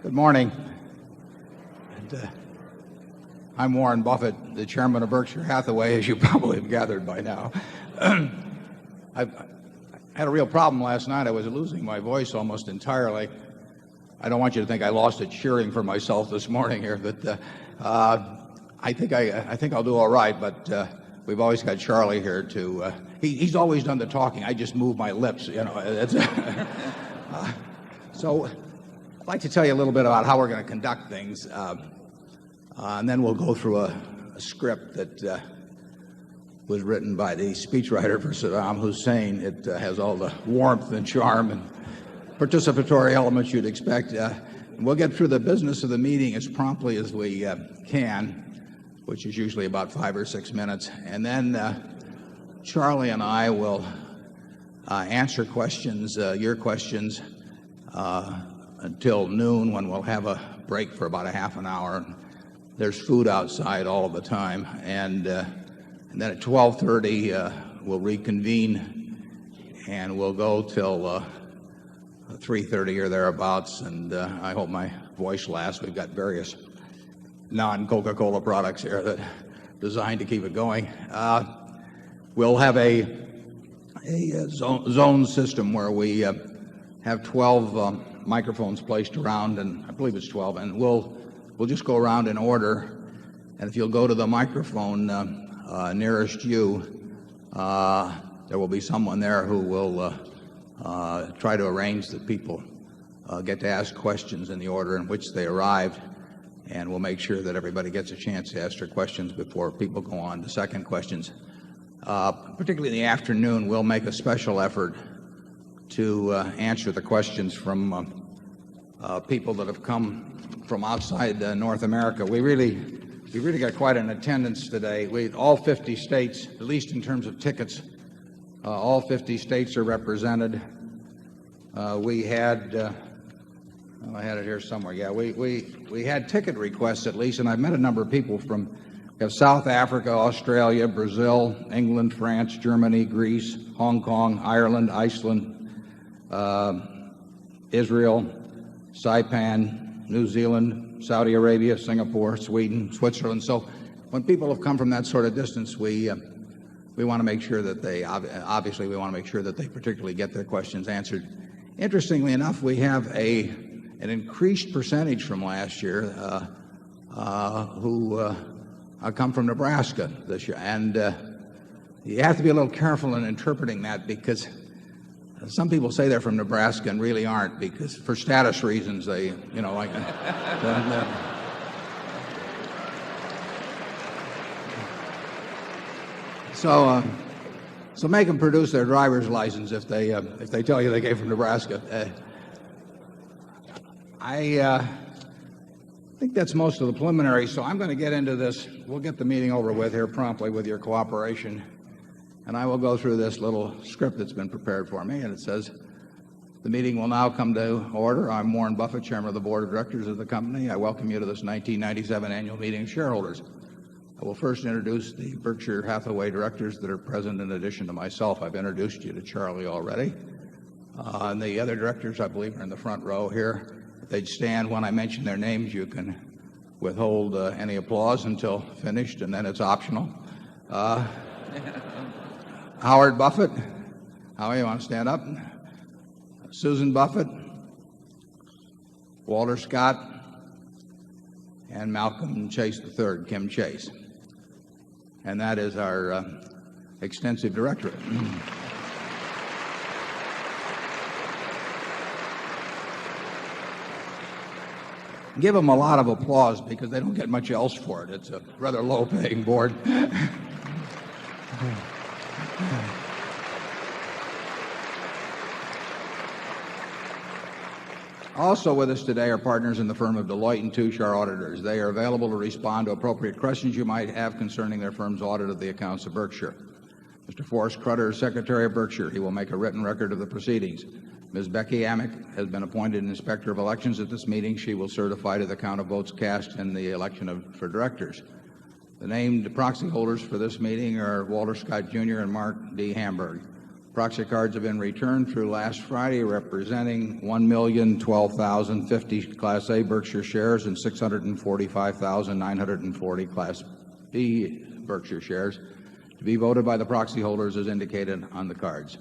Good morning. I'm Warren Buffett, the chairman of Berkshire Hathaway, as you probably have gathered by now. I had a real problem last night. I was losing my voice almost entirely. I don't want you to think I lost it cheering for myself this morning here, but I think I'll do all right. But we've always got Charlie here to. He's always done the talking. I just move my lips, you know. So I'd like to tell you a little bit about how we're going to conduct things, and then we'll go through a script that was written by the speechwriter for Saddam Hussein. It has all the warmth and charm and participatory elements you'd expect. We'll get through the business of the meeting as promptly as we can, which is usually about 5 or 6 minutes. And then Charlie and I will answer questions, your questions, until noon, when we'll have a break for about a half an hour. There's food outside all of the time. And then at 12:30, we'll reconvene, and we'll go till 3:30 or thereabouts. And I hope my voice lasts. We've got various non-Coca-Cola products here that are designed to keep it going. We'll have a zone system where we have 12 microphones placed around, and I believe it's 12, and we'll just go around in order. And if you'll go to the microphone nearest you, there will be someone there who will try to arrange that people get to ask questions in the order in which they arrived, and we'll make sure that everybody gets a chance to ask their questions before people go on to second questions. Particularly in the afternoon, we'll make a special effort to answer the questions from people that have come from outside North America. We really got quite an attendance today. All 50 states, at least in terms of tickets, all 50 states are represented. We had, I had it here somewhere. Yeah, we had ticket requests at least, and I've met a number of people from South Africa, Australia, Brazil, England, France, Germany, Greece, Hong Kong, Ireland, Iceland, Israel, Saipan, New Zealand, Saudi Arabia, Singapore, Sweden, Switzerland. So when people have come from that sort of distance, we want to make sure that they, obviously we want to make sure that they particularly get their questions answered. Interestingly enough, we have an increased percentage from last year who come from Nebraska this year. And you have to be a little careful in interpreting that, because some people say they're from Nebraska and really aren't, because for status reasons they, you know, like. So make them produce their driver's license if they tell you they came from Nebraska. I think that's most of the preliminaries, so I'm going to get into this. We'll get the meeting over with here promptly with your cooperation. And I will go through this little script that's been prepared for me, and it says, the meeting will now come to order. I'm Warren Buffett, chairman of the board of directors of the company. I welcome you to this 1997 annual meeting of shareholders. I will first introduce the Berkshire Hathaway directors that are present in addition to myself. I've introduced you to Charlie already. And the other directors, I believe, are in the front row here. If they'd stand when I mention their names, you can withhold any applause until finished, and then it's optional. Howard Buffett. Howie, you want to stand up? Susan Buffett, Walter Scott, and Malcolm Chase III, Kim Chase. And that is our extensive directorate. Give them a lot of applause, because they don't get much else for it. It's a rather low-paying board. Also with us today are partners in the firm of Deloitte & Touche, our auditors. They are available to respond to appropriate questions you might have concerning their firm's audit of the accounts of Berkshire. Mr. Forrest Crutter is Secretary of Berkshire. He will make a written record of the proceedings. Ms. Becky Amick has been appointed Inspector of Elections at this meeting. She will certify to the count of votes cast in the election for directors. The named proxy holders for this meeting are Walter Scott Jr. and Mark D. Hamburg. Proxy cards have been returned through last Friday, representing 1,012,050 Class A Berkshire shares and 645,940 Class B Berkshire shares to be voted by the proxy holders as indicated on the cards.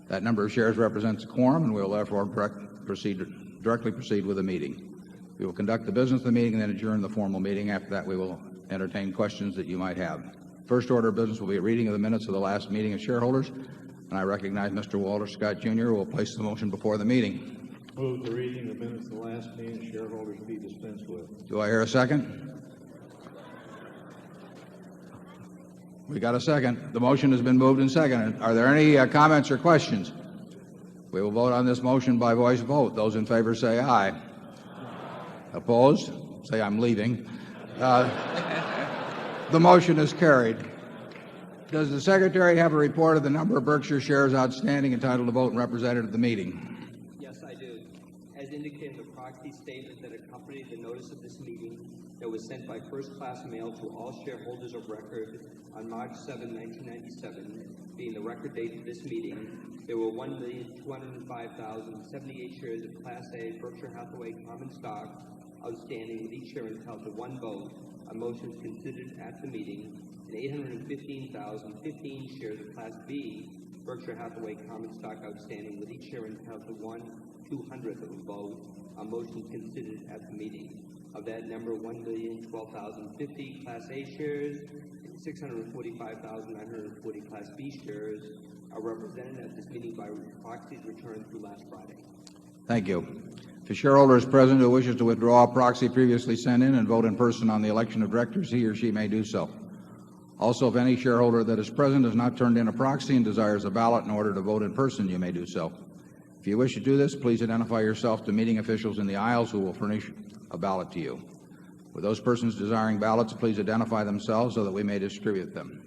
That number of shares represents a quorum, and we will therefore directly proceed with the meeting. We will conduct the business of the meeting and then adjourn the formal meeting. After that, we will entertain questions that you might have. First order of business will be a reading of the minutes of the last meeting of shareholders. And I recognize Mr. Walter Scott, Jr., who will place the motion before the meeting. Move the reading of the minutes of the last meeting of shareholders be dispensed with. Do I hear a second? We got a second. The motion has been moved and seconded. Are there any comments or questions? We will vote on this motion by voice vote. Those in favor say aye. Opposed? Say I'm leaving. The motion is carried. Does the Secretary have a report of the number of Berkshire shares outstanding entitled to vote and represented at the meeting? Yes, I do. As indicated in the proxy statement that accompanied the notice of this meeting that was sent by first-class mail to all shareholders of record on March 7, 1997, being the record date for this meeting, there were 1,205,078 shares of Class A Berkshire Hathaway common stock outstanding, with each share entitled to one vote on motions considered at the meeting, and 815,015 shares of Class B Berkshire Hathaway common stock outstanding, with each share entitled to 1/200th of a vote on motions considered at the meeting. Of that number, 1,012,050 Class A shares and 645,940 Class B shares are represented at this meeting by proxies returned through last Friday. Thank you. If a shareholder is present who wishes to withdraw a proxy previously sent in and vote in person on the election of directors, he or she may do so. Also, if any shareholder that is present has not turned in a proxy and desires a ballot in order to vote in person, you may do so. If you wish to do this, please identify yourself to meeting officials in the aisles who will furnish a ballot to you. With those persons desiring ballots, please identify themselves so that we may distribute them.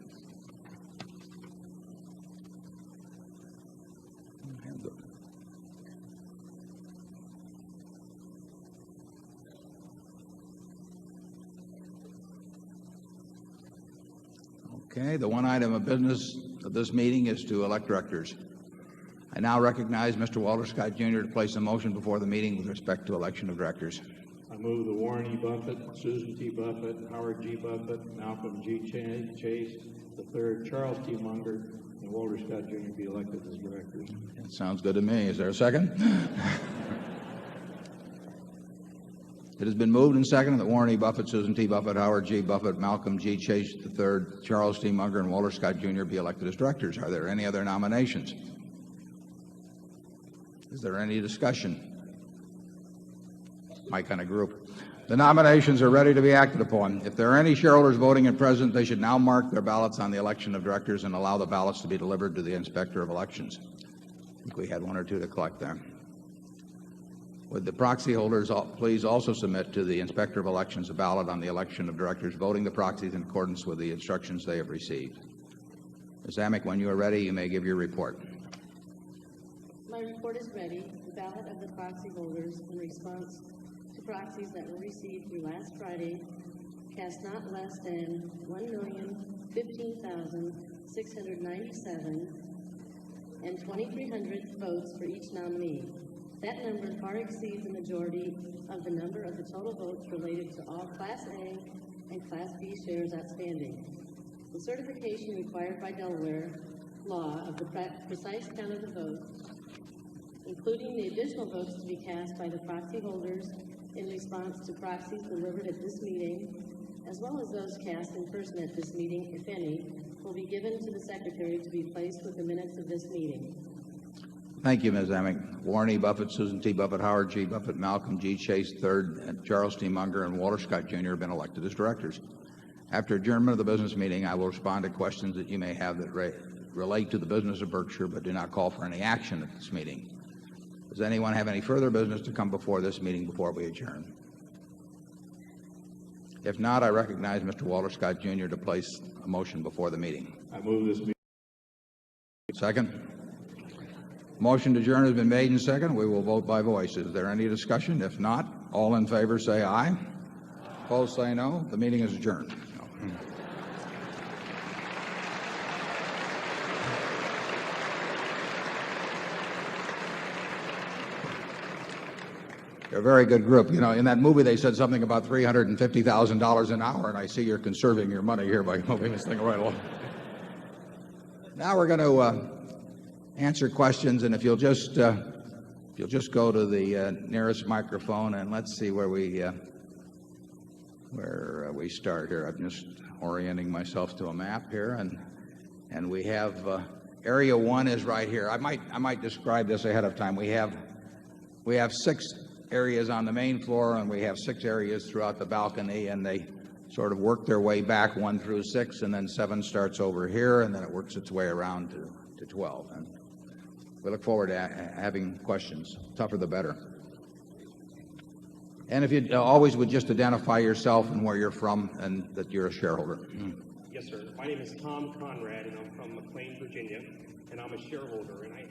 Okay, the one item of business of this meeting is to elect directors. I now recognize Mr. Walter Scott, Jr. to place a motion before the meeting with respect to election of directors. I move that Warren E. Buffett, Susan T. Buffett, Howard G. Buffett, Malcolm G. Chase III, Charles T. Munger, and Walter Scott, Jr. be elected as directors. That sounds good to me. Is there a second? It has been moved and seconded that Warren E. Buffett, Susan T. Buffett, Howard G. Buffett, Malcolm G. Chase III, Charles T. Munger, and Walter Scott, Jr. be elected as directors. Are there any other nominations? Is there any discussion? My kind of group. The nominations are ready to be acted upon. If there are any shareholders voting in present, they should now mark their ballots on the election of directors and allow the ballots to be delivered to the Inspector of Elections. I think we had one or two to collect there. Would the proxy holders please also submit to the Inspector of Elections a ballot on the election of directors, voting the proxies in accordance with the instructions they have received. Ms. Amick, when you are ready, you may give your report. My report is ready. The ballot of the proxy holders in response to proxies that were received through last Friday cast not less than 1,015,697 and 2,300 votes for each nominee. That number far exceeds the majority of the number of the total votes related to all Class A and Class B shares outstanding. The certification required by Delaware law of the precise count of the votes, including the additional votes to be cast by the proxy holders in response to proxies delivered at this meeting, as well as those cast in person at this meeting, if any, will be given to the Secretary to be placed with the minutes of this meeting. Thank you, Ms. Amick. Warren E. Buffett, Susan T. Buffett, Howard G. Buffett, Malcolm G. Chase III, and Charles T. Munger, and Walter Scott, Jr. have been elected as directors. After adjournment of the business meeting, I will respond to questions that you may have that relate to the business of Berkshire but do not call for any action at this meeting. Does anyone have any further business to come before this meeting before we adjourn? If not, I recognize Mr. Walter Scott, Jr. to place a motion before the meeting. I move this meeting. Second. Motion to adjourn has been made and second. We will vote by voice. Is there any discussion? If not, all in favor say aye. Opposed say no. The meeting is adjourned. They're a very good group. You know, in that movie they said something about $350,000 an hour, and I see you're conserving your money here by moving this thing right along. Now we're going to answer questions, and if you'll just go to the nearest microphone, and let's see where we start here. I'm just orienting myself to a map here, and we have area 1 is right here. I might describe this ahead of time. We have 6 areas on the main floor, and we have 6 areas throughout the balcony, and they sort of work their way back 1 through 6, and then 7 starts over here, and then it works its way around to 12. And we look forward to having questions. Tougher the better. And if you always would just identify yourself and where you're from and that you're a shareholder. Yes, sir. My name is Tom Conrad, and I'm from McLean, Virginia, and I'm a shareholder. And I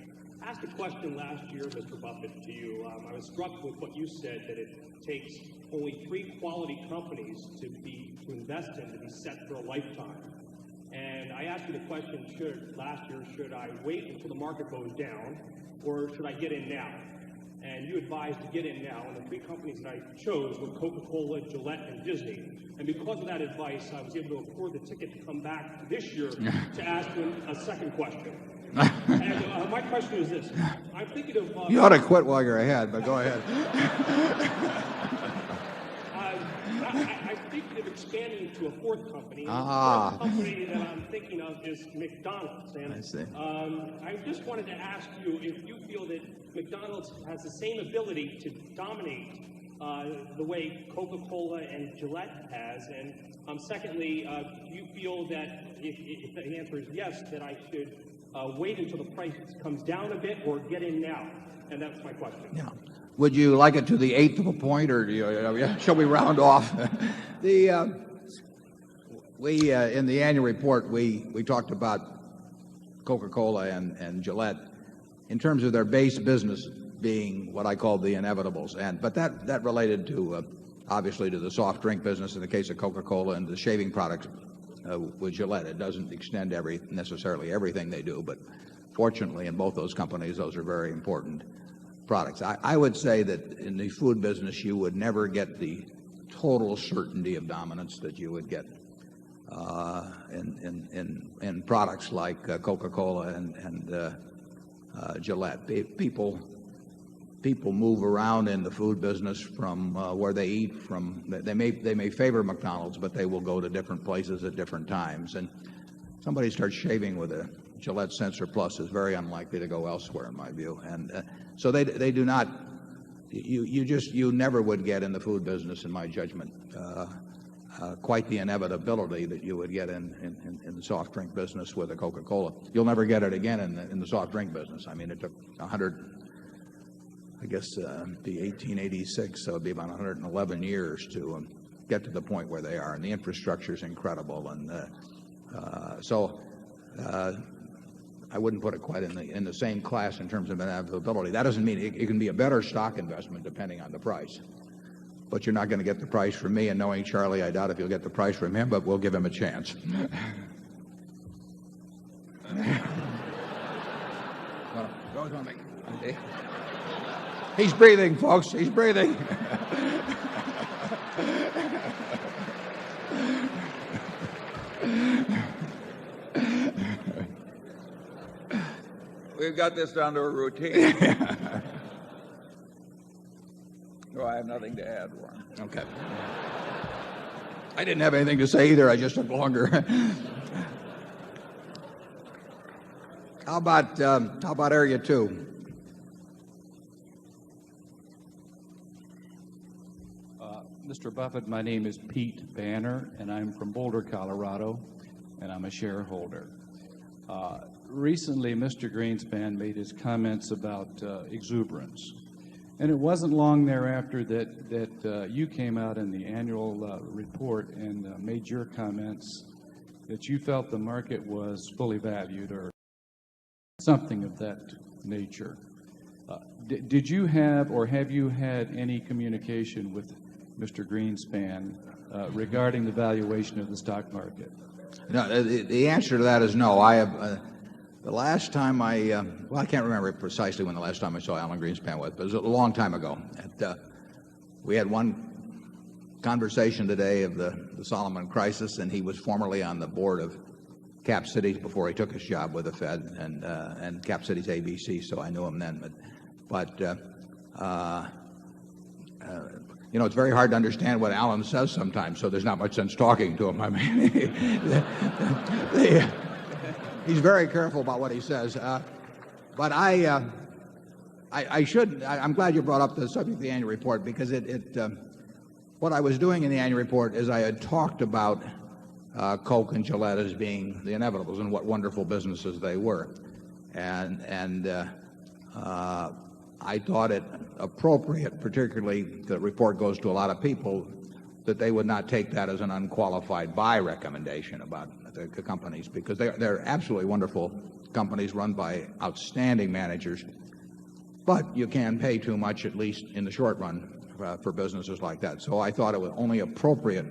asked a question last year, Mr. Buffett, to you. I was struck with what you said, that it takes only 3 quality companies to invest in to be set for a lifetime. And I asked you the question last year, should I wait until the market goes down, or should I get in now? And you advised to get in now, and the 3 companies that I chose were Coca-Cola, Gillette, and Disney. And because of that advice, I was able to afford the ticket to come back this year to ask you a second question. And my question is this. I'm thinking of... you ought to quit while you're ahead, but go ahead. I'm thinking of expanding to a 4th company. And the 4th company that I'm thinking of is McDonald's. And I see. I just wanted to ask you if you feel that McDonald's has the same ability to dominate the way Coca-Cola and Gillette has. And secondly, do you feel that if the answer is yes, that I should wait until the price comes down a bit or get in now? And that's my question. Yeah. Would you like it to the 1/8 of a point, or shall we round off? We in the annual report we talked about Coca-Cola and Gillette in terms of their base business being what I call the inevitables, but that related to obviously to the soft drink business in the case of Coca-Cola and the shaving products with Gillette. It doesn't extend necessarily everything they do, but fortunately in both those companies those are very important products. I would say that in the food business you would never get the total certainty of dominance that you would get in products like Coca-Cola and Gillette. People move around in the food business from where they eat from. They may favor McDonald's, but they will go to different places at different times. And somebody starts shaving with a Gillette Sensor Plus is very unlikely to go elsewhere, in my view. And so they do not. You never would get in the food business, in my judgment, quite the inevitability that you would get in the soft drink business with a Coca-Cola. You'll never get it again in the soft drink business. I mean, it took 100. I guess be 1886, so it'd be about 111 years to get to the point where they are, and the infrastructure is incredible, and so I wouldn't put it quite in the same class in terms of inevitability. That doesn't mean it can be a better stock investment depending on the price, but you're not going to get the price from me. And knowing Charlie, I doubt if you'll get the price from him, but we'll give him a chance. He's breathing, folks. He's breathing. We've got this down to a routine. No, I have nothing to add, Warren. Okay. I didn't have anything to say either. I just took longer. How about area 2? Mr. Buffett, my name is Pete Banner, and I'm from Boulder, Colorado, and I'm a shareholder. Recently, Mr. Greenspan made his comments about exuberance, and it wasn't long thereafter that you came out in the annual report and made your comments that you felt the market was fully valued or something of that nature. Did you have or have you had any communication with Mr. Greenspan regarding the valuation of the stock market? No, the answer to that is no. I have the last time I can't remember precisely when the last time I saw Alan Greenspan was, but it was a long time ago. We had one conversation today of the Solomon crisis, and he was formerly on the board of Cap Cities before he took his job with the Fed, and Cap Cities ABC, so I knew him then. But you know, it's very hard to understand what Alan says sometimes, so there's not much sense talking to him. I mean, he's very careful about what he says. But I'm glad you brought up the subject of the annual report, because what I was doing in the annual report is I had talked about Coke and Gillette as being the inevitables and what wonderful businesses they were. And I thought it appropriate, particularly the report goes to a lot of people, that they would not take that as an unqualified buy recommendation about the companies, because they're absolutely wonderful companies run by outstanding managers. But you can pay too much, at least in the short run, for businesses like that. So I thought it was only appropriate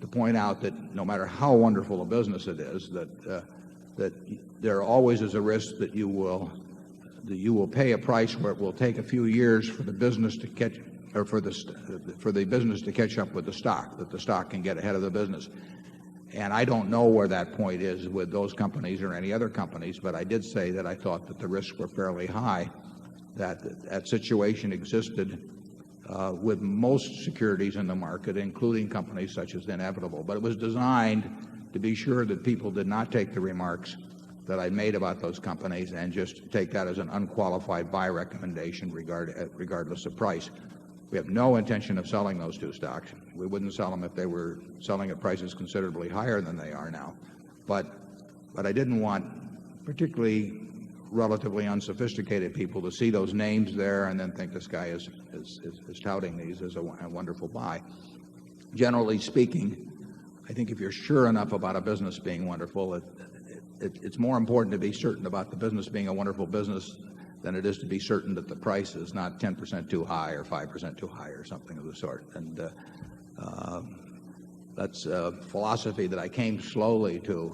to point out that no matter how wonderful a business it is, that there always is a risk that you will pay a price where it will take a few years for the business to catch, or for the business to catch up with the stock, that the stock can get ahead of the business. And I don't know where that point is with those companies or any other companies, but I did say that I thought that the risks were fairly high, that situation existed with most securities in the market, including companies such as Indefensible. But it was designed to be sure that people did not take the remarks that I made about those companies and just take that as an unqualified buy recommendation regardless of price. We have no intention of selling those two stocks. We wouldn't sell them if they were selling at prices considerably higher than they are now. But I didn't want particularly relatively unsophisticated people to see those names there and then think this guy is touting these as a wonderful buy. Generally speaking, I think if you're sure enough about a business being wonderful, it's more important to be certain about the business being a wonderful business than it is to be certain that the price is not 10% too high or 5% too high or something of the sort. And that's a philosophy that I came slowly to.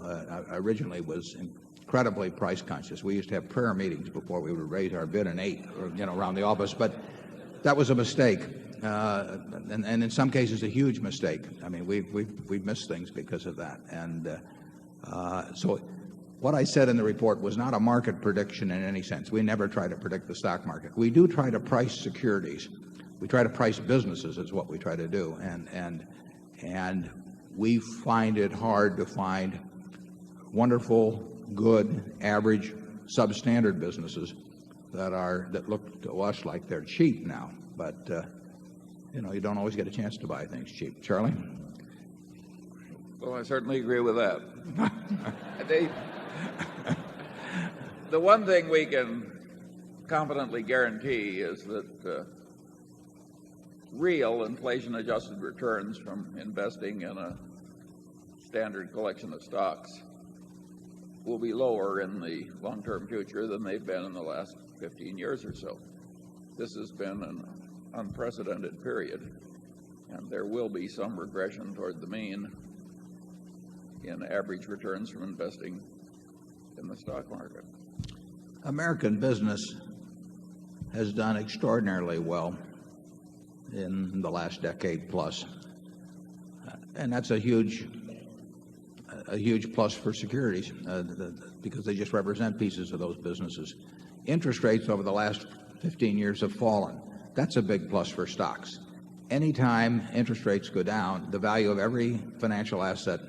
I originally was incredibly price conscious. We used to have prayer meetings before we would raise our bid and ate, or, you know, around the office. But that was a mistake, and in some cases a huge mistake. I mean, we've missed things because of that. And so what I said in the report was not a market prediction in any sense. We never try to predict the stock market. We do try to price securities. We try to price businesses is what we try to do. And we find it hard to find wonderful, good, average, substandard businesses that look to us like they're cheap now. But you know, you don't always get a chance to buy things cheap. Charlie? Well, I certainly agree with that. The one thing we can confidently guarantee is that real inflation-adjusted returns from investing in a standard collection of stocks will be lower in the long-term future than they've been in the last 15 years or so. This has been an unprecedented period, and there will be some regression toward the mean in average returns from investing in the stock market. American business has done extraordinarily well in the last decade plus, and that's a huge plus for securities because they just represent pieces of those businesses. Interest rates over the last 15 years have fallen. That's a big plus for stocks. Anytime interest rates go down, the value of every financial asset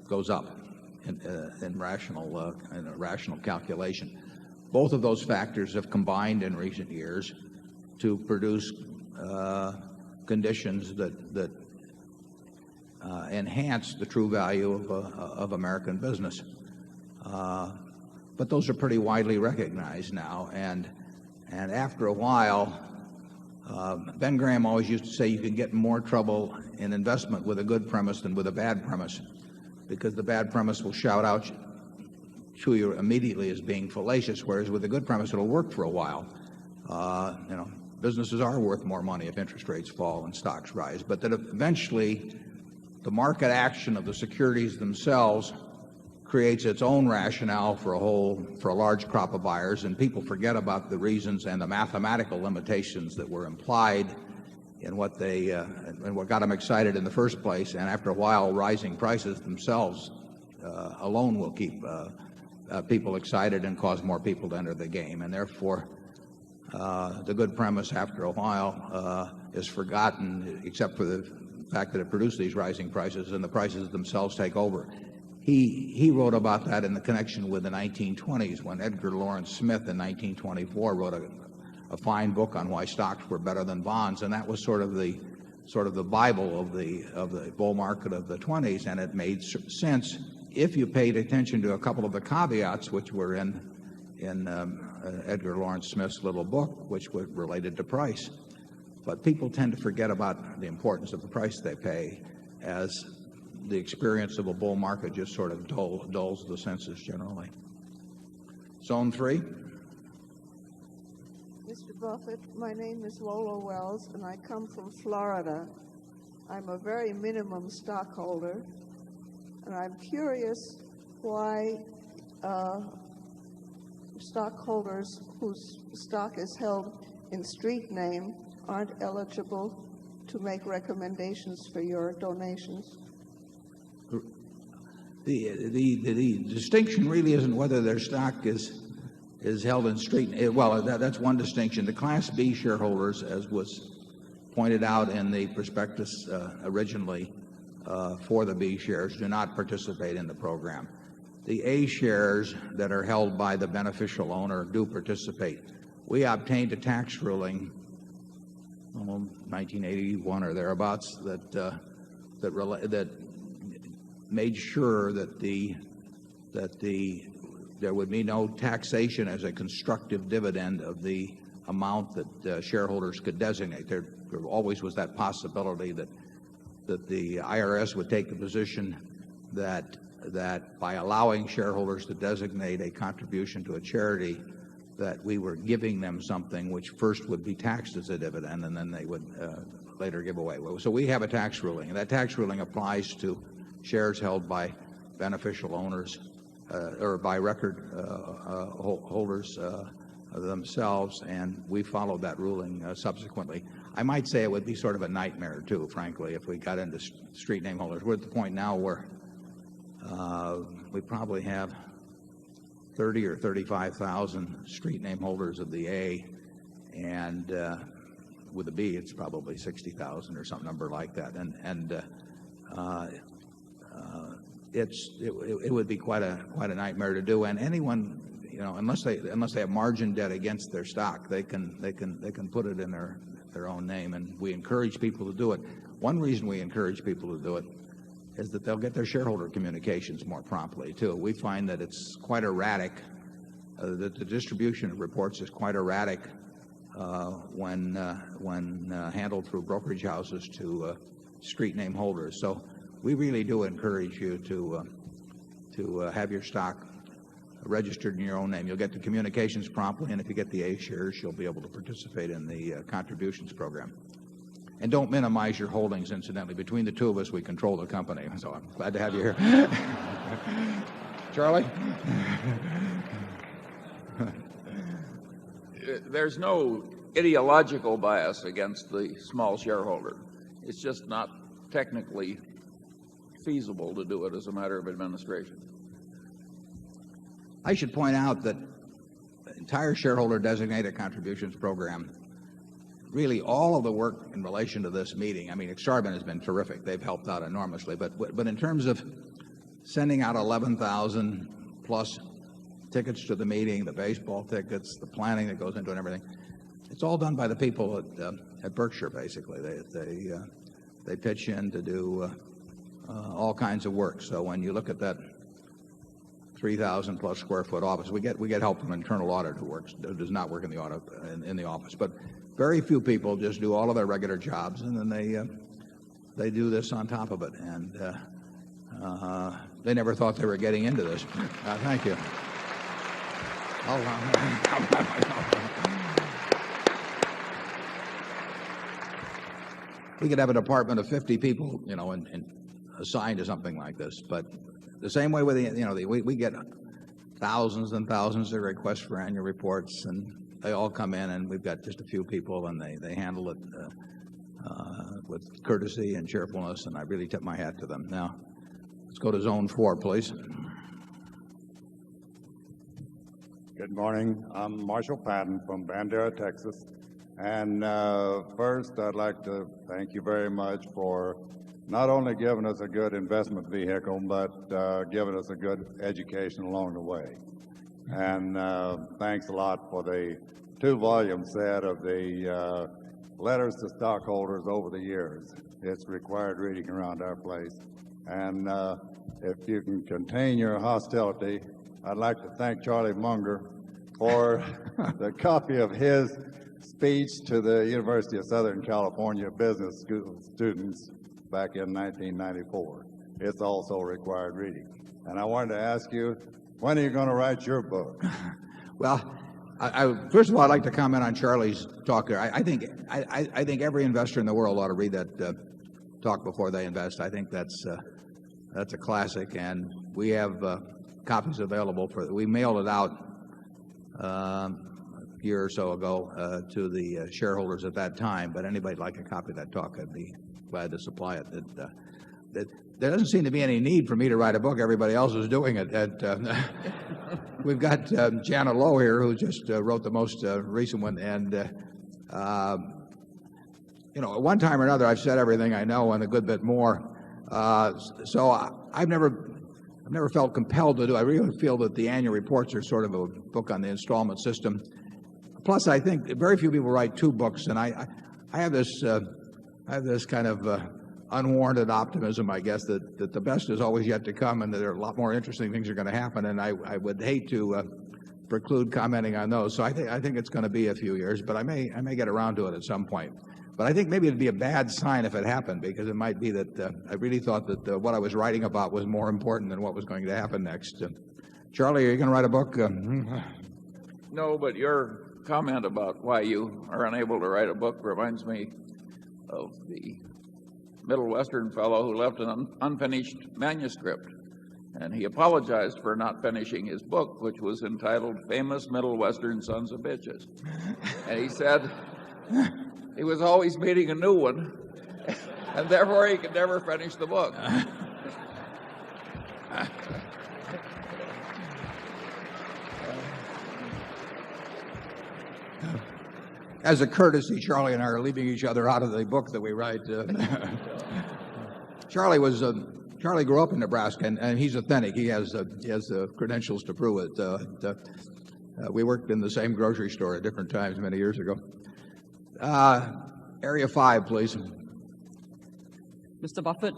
goes up in a rational calculation. Both of those factors have combined in recent years to produce conditions that enhance the true value of American business. But those are pretty widely recognized now. And after a while, Ben Graham always used to say you can get in more trouble in investment with a good premise than with a bad premise, because the bad premise will shout out to you immediately as being fallacious, whereas with a good premise it'll work for a while. You know, businesses are worth more money if interest rates fall and stocks rise, but that eventually the market action of the securities themselves creates its own rationale for a large crop of buyers, and people forget about the reasons and the mathematical limitations that were implied in what they and what got them excited in the first place. And after a while, rising prices themselves alone will keep people excited and cause more people to enter the game. And therefore, the good premise after a while is forgotten, except for the fact that it produced these rising prices, and the prices themselves take over. He wrote about that in the connection with the 1920s, when Edgar Lawrence Smith in 1924 wrote a fine book on why stocks were better than bonds, and that was sort of the Bible of the bull market of the 20s, and it made sense if you paid attention to a couple of the caveats which were in Edgar Lawrence Smith's little book, which were related to price. But people tend to forget about the importance of the price they pay, as the experience of a bull market just sort of dulls the senses generally. Zone 3. Mr. Buffett, my name is Lola Wells, and I come from Florida. I'm a very minimum stockholder, and I'm curious why stockholders whose stock is held in street name aren't eligible to make recommendations for your donations. The distinction really isn't whether their stock is held in street. Well, that's one distinction. The Class B shareholders, as was pointed out in the prospectus originally for the B shares, do not participate in the program. The A shares that are held by the beneficial owner do participate. We obtained a tax ruling, 1981 or thereabouts, that made sure that there would be no taxation as a constructive dividend of the amount that shareholders could designate. There always was that possibility that the IRS would take the position that by allowing shareholders to designate a contribution to a charity, that we were giving them something which first would be taxed as a dividend and then they would later give away. So we have a tax ruling, and that tax ruling applies to shares held by beneficial owners or by record holders themselves, and we followed that ruling subsequently. I might say it would be sort of a nightmare, too, frankly, if we got into street name holders. We're at the point now where we probably have 30 or 35,000 street name holders of the A, and with the B, it's probably 60,000 or some number like that. It would be quite a nightmare to do. And anyone, unless they have margin debt against their stock, they can put it in their own name. And we encourage people to do it. One reason we encourage people to do it is that they'll get their shareholder communications more promptly too. We find that it's quite erratic. That the distribution of reports is quite erratic when handled through brokerage houses to street name holders. So we really do encourage you to have your stock registered in your own name. You'll get the communications promptly, and if you get the A shares, you'll be able to participate in the contributions program. And don't minimize your holdings, incidentally. Between the two of us, we control the company. So I'm glad to have you here. Charlie? There's no ideological bias against the small shareholder. It's just not technically feasible to do it as a matter of administration. I should point out that the entire shareholder designated contributions program, really all of the work in relation to this meeting, I mean, Exarban has been terrific. They've helped out enormously. But in terms of sending out 11,000 plus tickets to the meeting, the baseball tickets, the planning that goes into it and everything, it's all done by the people at Berkshire, basically. They pitch in to do all kinds of work. So when you look at that 3,000 plus square foot office, we get help from internal audit who does not work in the office. But very few people just do all of their regular jobs, and then they do this on top of it. And they never thought they were getting into this. Thank you. We could have a department of 50 people, and assigned to something like this. But the same way with we get thousands and thousands of requests for annual reports, and they all come in, and we've got just a few people, and they handle it with courtesy and cheerfulness, and I really tip my hat to them. Now, let's go to Zone 4, please. Good morning. I'm Marshall Patton from Bandera, Texas. And first, I'd like to thank you very much for not only giving us a good investment vehicle, but giving us a good education along the way. And thanks a lot for the 2-volume set of the letters to stockholders over the years. It's required reading around our place. And if you can contain your hostility, I'd like to thank Charlie Munger for the copy of his speech to the University of Southern California business school students back in 1994. It's also required reading. And I wanted to ask you, when are you going to write your book? Well, first of all, I'd like to comment on Charlie's talk there. I think every investor in the world ought to read that talk before they invest. I think that's a classic, and we have copies available we mailed it out a year or so ago to the shareholders at that time. But anybody like a copy of that talk, I'd be glad to supply it. There doesn't seem to be any need for me to write a book. Everybody else is doing it. We've got Janet Lowe here, who just wrote the most recent one. And, you know, at one time or another, I've said everything I know and a good bit more. So I've never felt compelled to do. I really feel that the annual reports are sort of a book on the installment system. Plus, I think very few people write 2 books, and I have this kind of unwarranted optimism, I guess, that the best is always yet to come, and that there are a lot more interesting things are going to happen. And I would hate to preclude commenting on those. So I think it's going to be a few years, but I may get around to it at some point. But I think maybe it'd be a bad sign if it happened, because it might be that I really thought that what I was writing about was more important than what was going to happen next. Charlie, are you going to write a book? No, but your comment about why you are unable to write a book reminds me of the Middle Western fellow who left an unfinished manuscript. And he apologized for not finishing his book, which was entitled Famous Middle Western Sons of Bitches. And he said he was always meeting a new one, and therefore he could never finish the book. As a courtesy, Charlie and I are leaving each other out of the book that we write. Charlie grew up in Nebraska, and he's authentic. He has the credentials to prove it. We worked in the same grocery store at different times many years ago. Area 5, please. Mr. Buffett,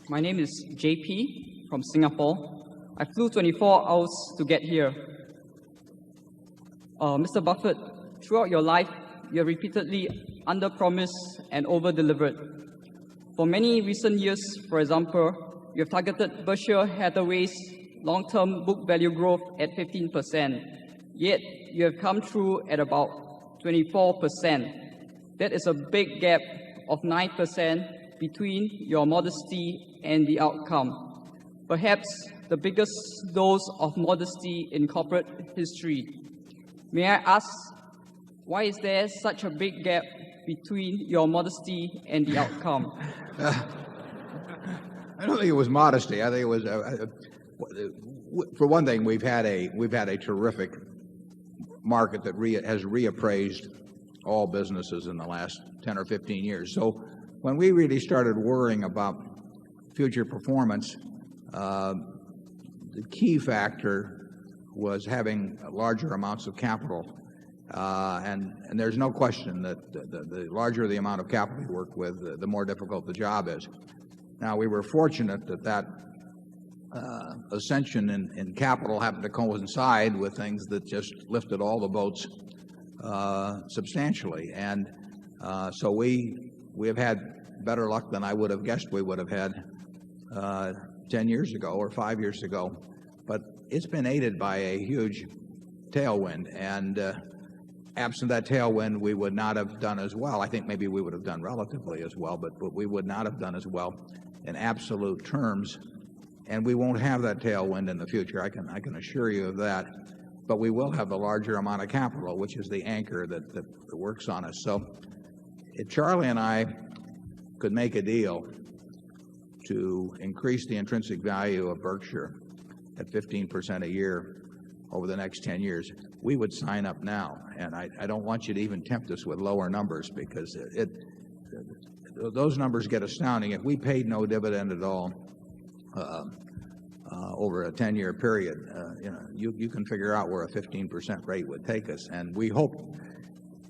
my name is JP from Singapore. I flew 24 hours to get here. Mr. Buffett, throughout your life, you have repeatedly under-promised and over-delivered. For many recent years, for example, you have targeted Berkshire Hathaway's long-term book value growth at 15%, yet you have come through at about 24%. That is a big gap of 9% between your modesty and the outcome. Perhaps the biggest dose of modesty in corporate history. May I ask, why is there such a big gap between your modesty and the outcome? I don't think it was modesty. I think it was, for one thing, we've had a terrific market that has reappraised all businesses in the last 10 or 15 years. So when we really started worrying about future performance, the key factor was having larger amounts of capital. And there's no question that the larger the amount of capital you work with, the more difficult the job is. Now, we were fortunate that ascension in capital happened to coincide with things that just lifted all the boats substantially. And so we have had better luck than I would have guessed we would have had 10 years ago or 5 years ago. But it's been aided by a huge tailwind. And absent that tailwind, we would not have done as well. I think maybe we would have done relatively as well, but we would not have done as well in absolute terms. And we won't have that tailwind in the future. I can assure you of that. But we will have a larger amount of capital, which is the anchor that works on us. So Charlie and I could make a deal to increase the intrinsic value of Berkshire at 15% a year over the next 10 years, we would sign up now. And I don't want you to even tempt us with lower numbers, because those numbers get astounding. If we paid no dividend at all over a 10-year period, you can figure out where a 15% rate would take us. And we hope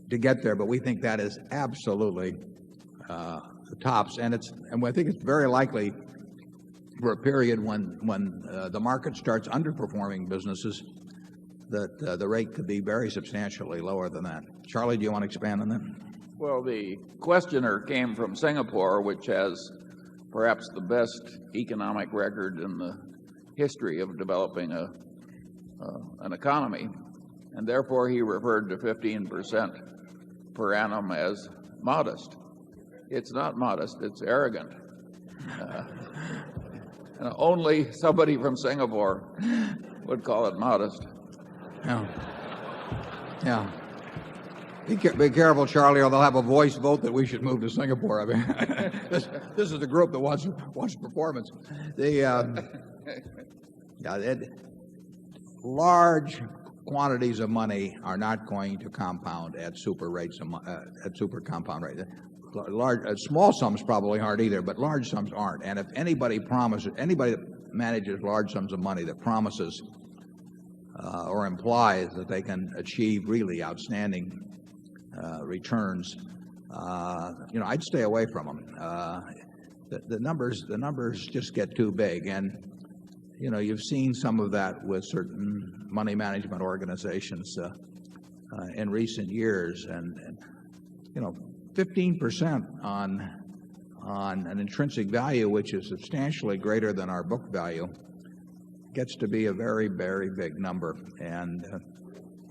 to get there, but we think that is absolutely the tops. And I think it's very likely for a period when the market starts underperforming businesses that the rate could be very substantially lower than that. Charlie, do you want to expand on that? Well, the questioner came from Singapore, which has perhaps the best economic record in the history of developing an economy, and therefore he referred to 15% per annum as modest. It's not modest, it's arrogant. And only somebody from Singapore would call it modest. Yeah. Be careful, Charlie, or they'll have a voice vote that we should move to Singapore. I mean, this is the group that wants performance. Large quantities of money are not going to compound at super rates, at super compound rates. Small sums probably aren't either, but large sums aren't. And if anybody that manages large sums of money that promises or implies that they can achieve really outstanding returns, I'd stay away from them. The numbers just get too big, and you've seen some of that with certain money management organizations in recent years, and 15% on an intrinsic value which is substantially greater than our book value gets to be a very, very big number. And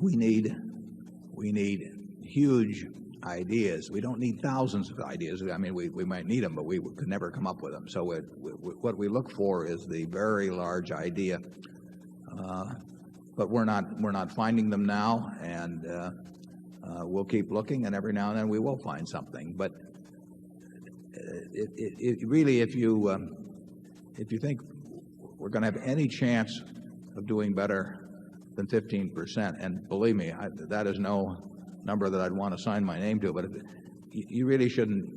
we need huge ideas. We don't need thousands of ideas. I mean, we might need them, but we could never come up with them. So what we look for is the very large idea, but we're not finding them now, and we'll keep looking, and every now and then we will find something. But really, if you think we're going to have any chance of doing better than 15%, and believe me, that is no number that I'd want to sign my name to, but you really shouldn't.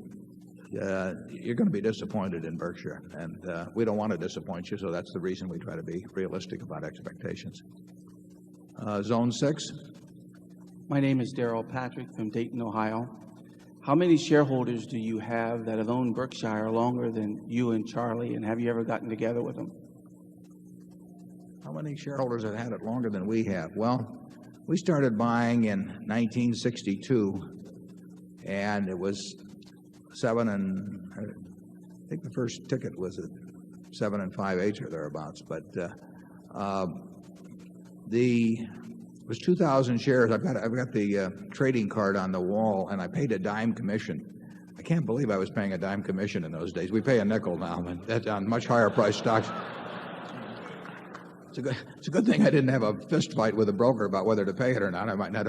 You're going to be disappointed in Berkshire, and we don't want to disappoint you, so that's the reason we try to be realistic about expectations. Zone 6. My name is Darrell Patrick from Dayton, Ohio. How many shareholders do you have that have owned Berkshire longer than you and Charlie, and have you ever gotten together with them? How many shareholders have had it longer than we have? Well, we started buying in 1962, and it was I think the first ticket was at 7 5/8 or thereabouts. But it was 2,000 shares. I've got the trading card on the wall, and I paid a dime commission. I can't believe I was paying a dime commission in those days. We pay a nickel now, but that's on much higher priced stocks. It's a good thing I didn't have a fist fight with a broker about whether to pay it or not. I might not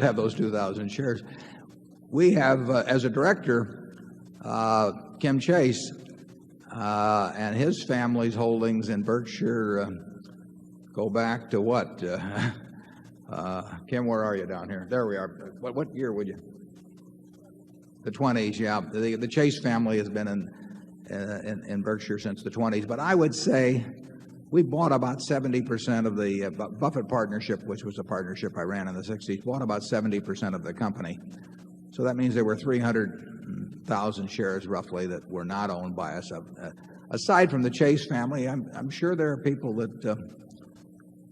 have those 2,000 shares. We have, as a director, Kim Chase, and his family's holdings in Berkshire go back to what? Kim, where are you down here? There we are. What year would you? The 20s, yeah. The Chase family has been in Berkshire since the 20s. But I would say we bought about 70% of the Buffett partnership, which was a partnership I ran in the 60s, bought about 70% of the company. So that means there were 300,000 shares roughly that were not owned by us. Aside from the Chase family, I'm sure there are people that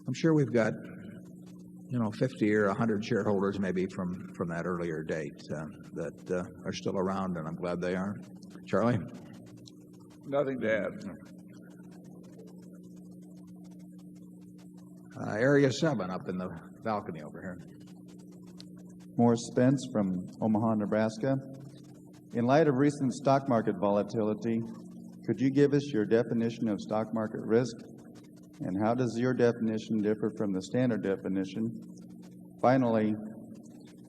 I'm sure we've got 50 or 100 shareholders maybe from that earlier date that are still around, and I'm glad they are. Charlie? Nothing to add. Area 7 up in the balcony over here. Morris Spence from Omaha, Nebraska. In light of recent stock market volatility, could you give us your definition of stock market risk, and how does your definition differ from the standard definition? Finally,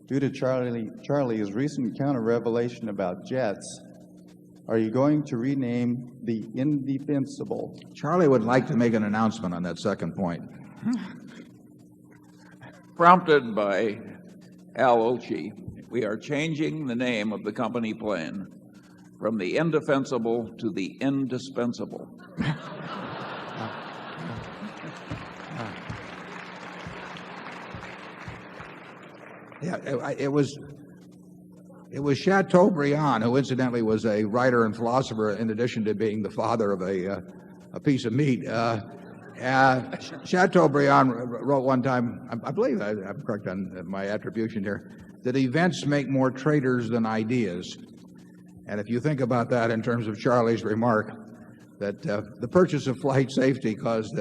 due to Charlie's recent counter revelation about jets, Are you going to rename the Indefensible? Charlie would like to make an announcement on that second point. Prompted by Al Olchi, we are changing the name of the company plane from the Indefensible to the Indispensable. Yeah, it was Chateaubriand, who incidentally was a writer and philosopher in addition to being the father of a piece of meat. Chateaubriand wrote one time, I believe I'm correct on my attribution here, that events make more traders than ideas. And if you think about that in terms of Charlie's remark, that the purchase of flight safety caused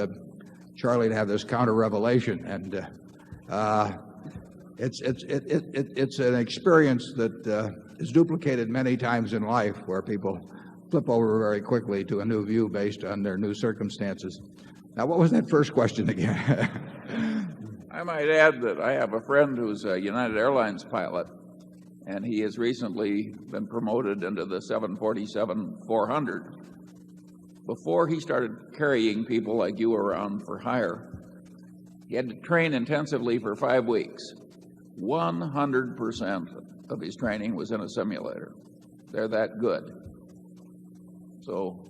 Charlie to have this counter-revelation. And it's an experience that is duplicated many times in life, where people flip over very quickly to a new view based on their new circumstances. Now, what was that first question again? I might add that I have a friend who's a United Airlines pilot, and he has recently been promoted into the 747-400. Before he started carrying people like you around for hire, he had to train intensively for 5 weeks. 100% of his training was in a simulator. They're that good. So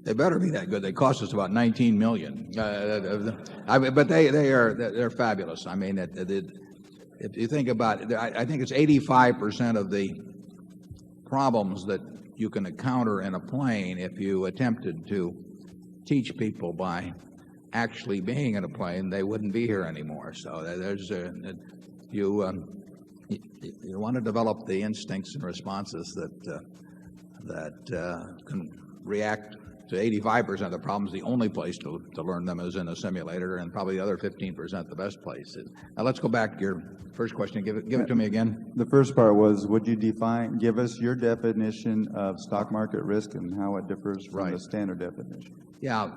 they better be that good. They cost us about $19 million. But they're fabulous. I mean, if you think about it, I think it's 85% of the problems that you can encounter in a plane if you attempted to teach people by actually being in a plane, they wouldn't be here anymore. So there's you want to develop the instincts and responses that can react to 85% of the problems. The only place to learn them is in a simulator, and probably the other 15% the best place. Now let's go back to your first question. Give it to me again. The first part was, would you give us your definition of stock market risk and how it differs from the standard definition? Yeah,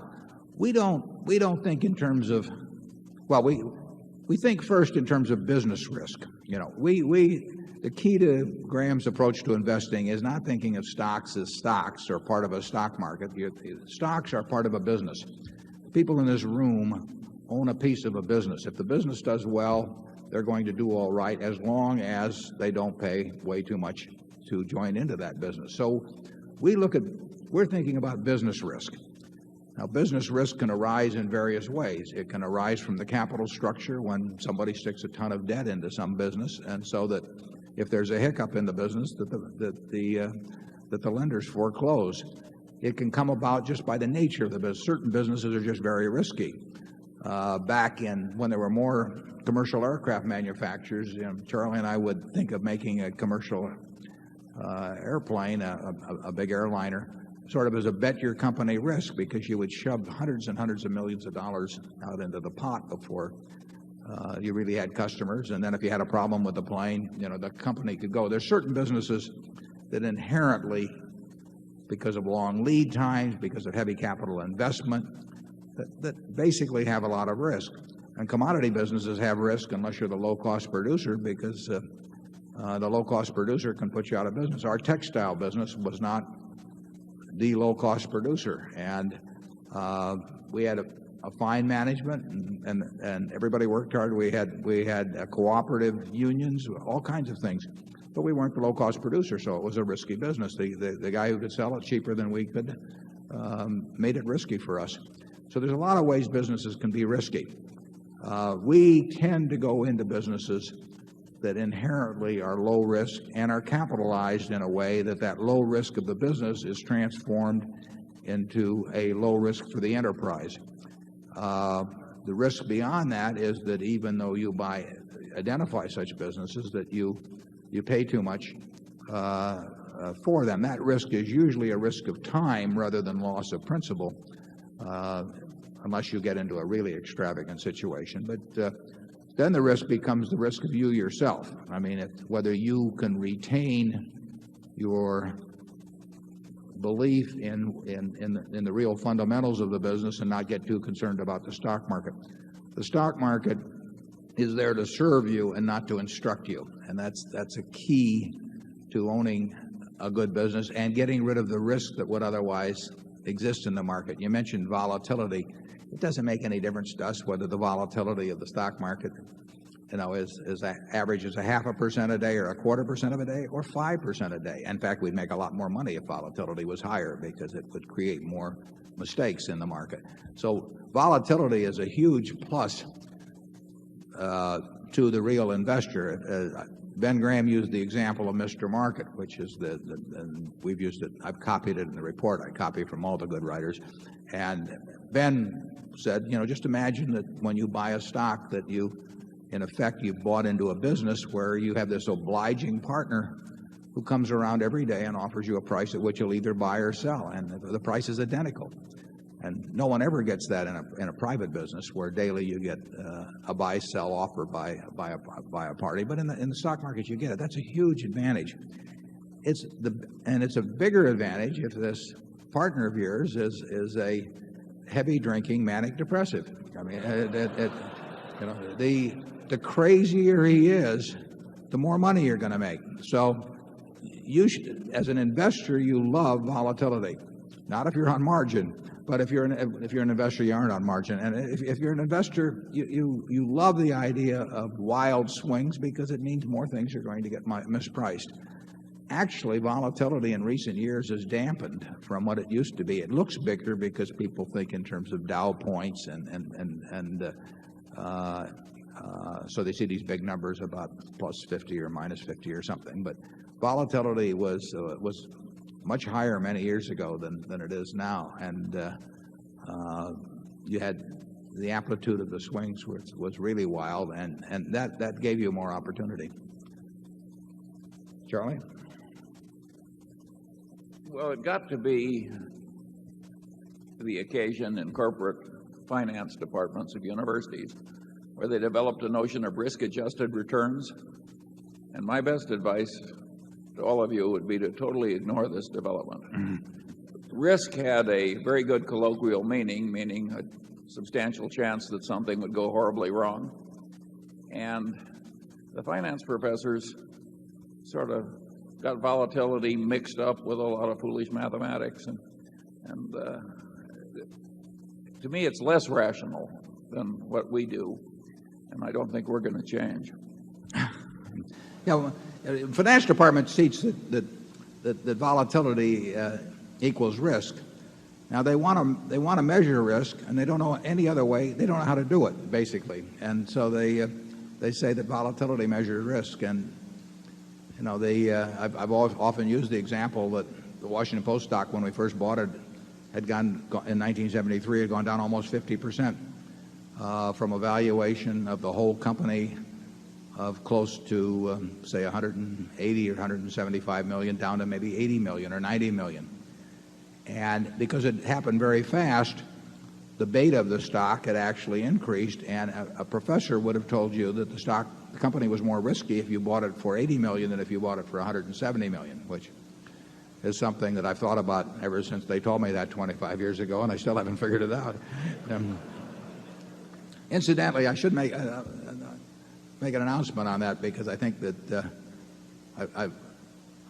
we don't think in terms of, well, we think first in terms of business risk. You know, the key to Graham's approach to investing is not thinking of stocks as stocks or part of a stock market. Stocks are part of a business. People in this room own a piece of a business. If the business does well, they're going to do all right as long as they don't pay way too much to join into that business. So we're thinking about business risk. Now, business risk can arise in various ways. It can arise from the capital structure when somebody sticks a ton of debt into some business, and so that if there's a hiccup in the business, that the lenders foreclose. It can come about just by the nature of the business. Certain businesses are just very risky. Back in when there were more commercial aircraft manufacturers, Charlie and I would think of making a commercial airplane, a big airliner, sort of as a bet your company risk, because you would shove hundreds and hundreds of millions of dollars out into the pot before you really had customers. And then if you had a problem with the plane, the company could go. There's certain businesses that inherently, because of long lead times, because of heavy capital investment, that basically have a lot of risk. And commodity businesses have risk unless you're the low-cost producer, because the low-cost producer can put you out of business. Our textile business was not the low-cost producer, and we had a fine management, and everybody worked hard. We had cooperative unions, all kinds of things, but we weren't the low-cost producer, so it was a risky business. The guy who could sell it cheaper than we could made it risky for us. So there's a lot of ways businesses can be risky. We tend to go into businesses that inherently are low risk and are capitalized in a way that low risk of the business is transformed into a low risk for the enterprise. The risk beyond that is that even though you identify such businesses, that you pay too much for them. That risk is usually a risk of time rather than loss of principal, unless you get into a really extravagant situation. But then the risk becomes the risk of you yourself. I mean, whether you can retain your belief in the real fundamentals of the business and not get too concerned about the stock market. The stock market is there to serve you and not to instruct you, and that's a key to owning a good business and getting rid of the risk that would otherwise exist in the market. You mentioned volatility. It doesn't make any difference to us whether the volatility of the stock market, is averages a 0.5% a day or 0.25% of a day or 5% a day. In fact, we'd make a lot more money if volatility was higher because it would create more mistakes in the market. So volatility is a huge plus to the real investor. Ben Graham used the example of Mr. Market, which is we've used it. I've copied it in the report. I copy from all the good writers. And Ben said, just imagine that when you buy a stock that in effect, you've bought into a business where you have this obliging partner who comes around every day and offers you a price at which you'll either buy or sell. And the price is identical. And no one ever gets that in a private business where daily you get a buy-sell offer by a party. But in the stock market, you get it. That's a huge advantage. And it's a bigger advantage if this partner of yours is a heavy-drinking manic depressive. I mean, the crazier he is, the more money you're going to make. So you should, as an investor, you love volatility. Not if you're on margin. But if you're an investor, you aren't on margin. And if you're an investor, you love the idea of wild swings because it means more things are going to get mispriced. Actually, volatility in recent years has dampened from what it used to be. It looks bigger because people think in terms of Dow points, so they see these big numbers about plus 50 or minus 50 or something. But volatility was much higher many years ago than it is now, and you had the amplitude of the swings was really wild, and that gave you more opportunity. Charlie? Well, it got to be the occasion in corporate finance departments of universities where they developed a notion of risk-adjusted returns, and my best advice to all of you would be to totally ignore this development. Risk had a very good colloquial meaning a substantial chance that something would go horribly wrong. And the finance professors sort of got volatility mixed up with a lot of foolish mathematics. And to me, it's less rational than what we do. And I don't think we're going to change. Finance department teach that volatility equals risk. Now they want to measure risk, and they don't know any other way. They don't know how to do it, basically. And so they say that volatility measures risk. And I've often used the example that the Washington Post stock, when we first bought it, had gone in 1973, had gone down almost 50%. From a valuation of the whole company of close to, say, 180 or 175 million down to maybe 80 million or 90 million. And because it happened very fast, the beta of the stock had actually increased, and a professor would have told you that the company was more risky if you bought it for 80 million than if you bought it for 170 million, which is something that I've thought about ever since they told me that 25 years ago, and I still haven't figured it out. Incidentally, I should make an announcement on that because I think that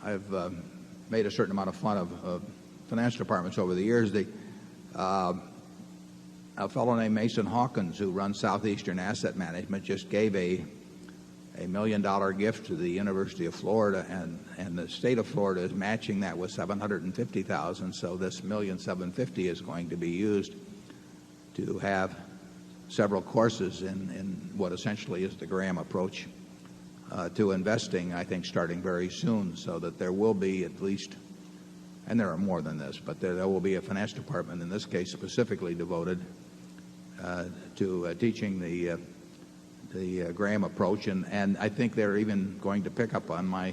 I've made a certain amount of fun of finance departments over the years. A fellow named Mason Hawkins, who runs Southeastern Asset Management, just gave a $1 million gift to the University of Florida, and the state of Florida is matching that with $750,000. So this $1,750,000 is going to be used to have several courses in what essentially is the Graham approach to investing, I think, starting very soon, so that there will be at least, and there are more than this, but there will be a finance department, in this case specifically devoted to teaching the Graham approach. And I think they're even going to pick up on my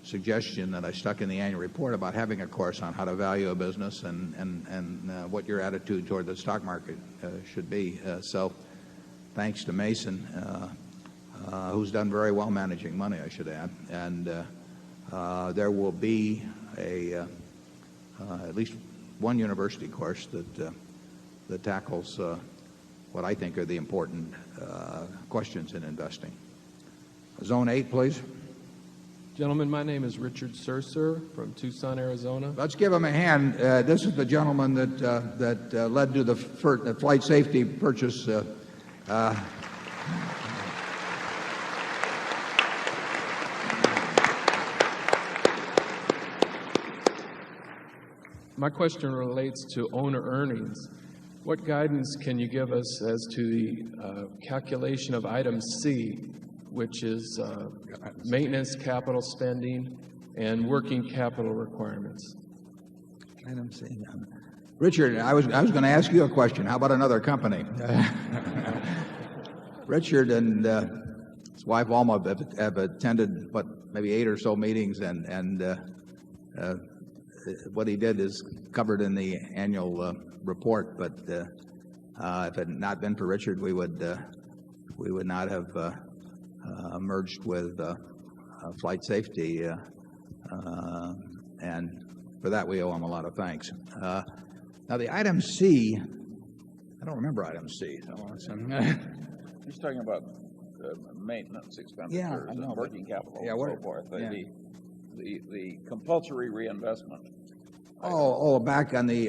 suggestion that I stuck in the annual report about having a course on how to value a business and what your attitude toward the stock market should be. So thanks to Mason, who's done very well managing money, I should add. And there will be at least one university course that tackles what I think are the important questions in investing. Zone 8, please. Gentlemen, my name is Richard Surser from Tucson, Arizona. Let's give him a hand. This is the gentleman that led to the flight safety purchase. My question relates to owner earnings. What guidance can you give us as to the calculation of item C, which is maintenance capital spending and working capital requirements? Item C. Richard, I was going to ask you a question. How about another company? Richard and his wife Alma have attended maybe 8 or so meetings, and what he did is covered in the annual report. But if it had not been for Richard, we would not have merged with flight safety, and for that we owe him a lot of thanks. Now the item C, I don't remember item C. He's talking about maintenance expenditures and working capital and so forth. The compulsory reinvestment. Back on the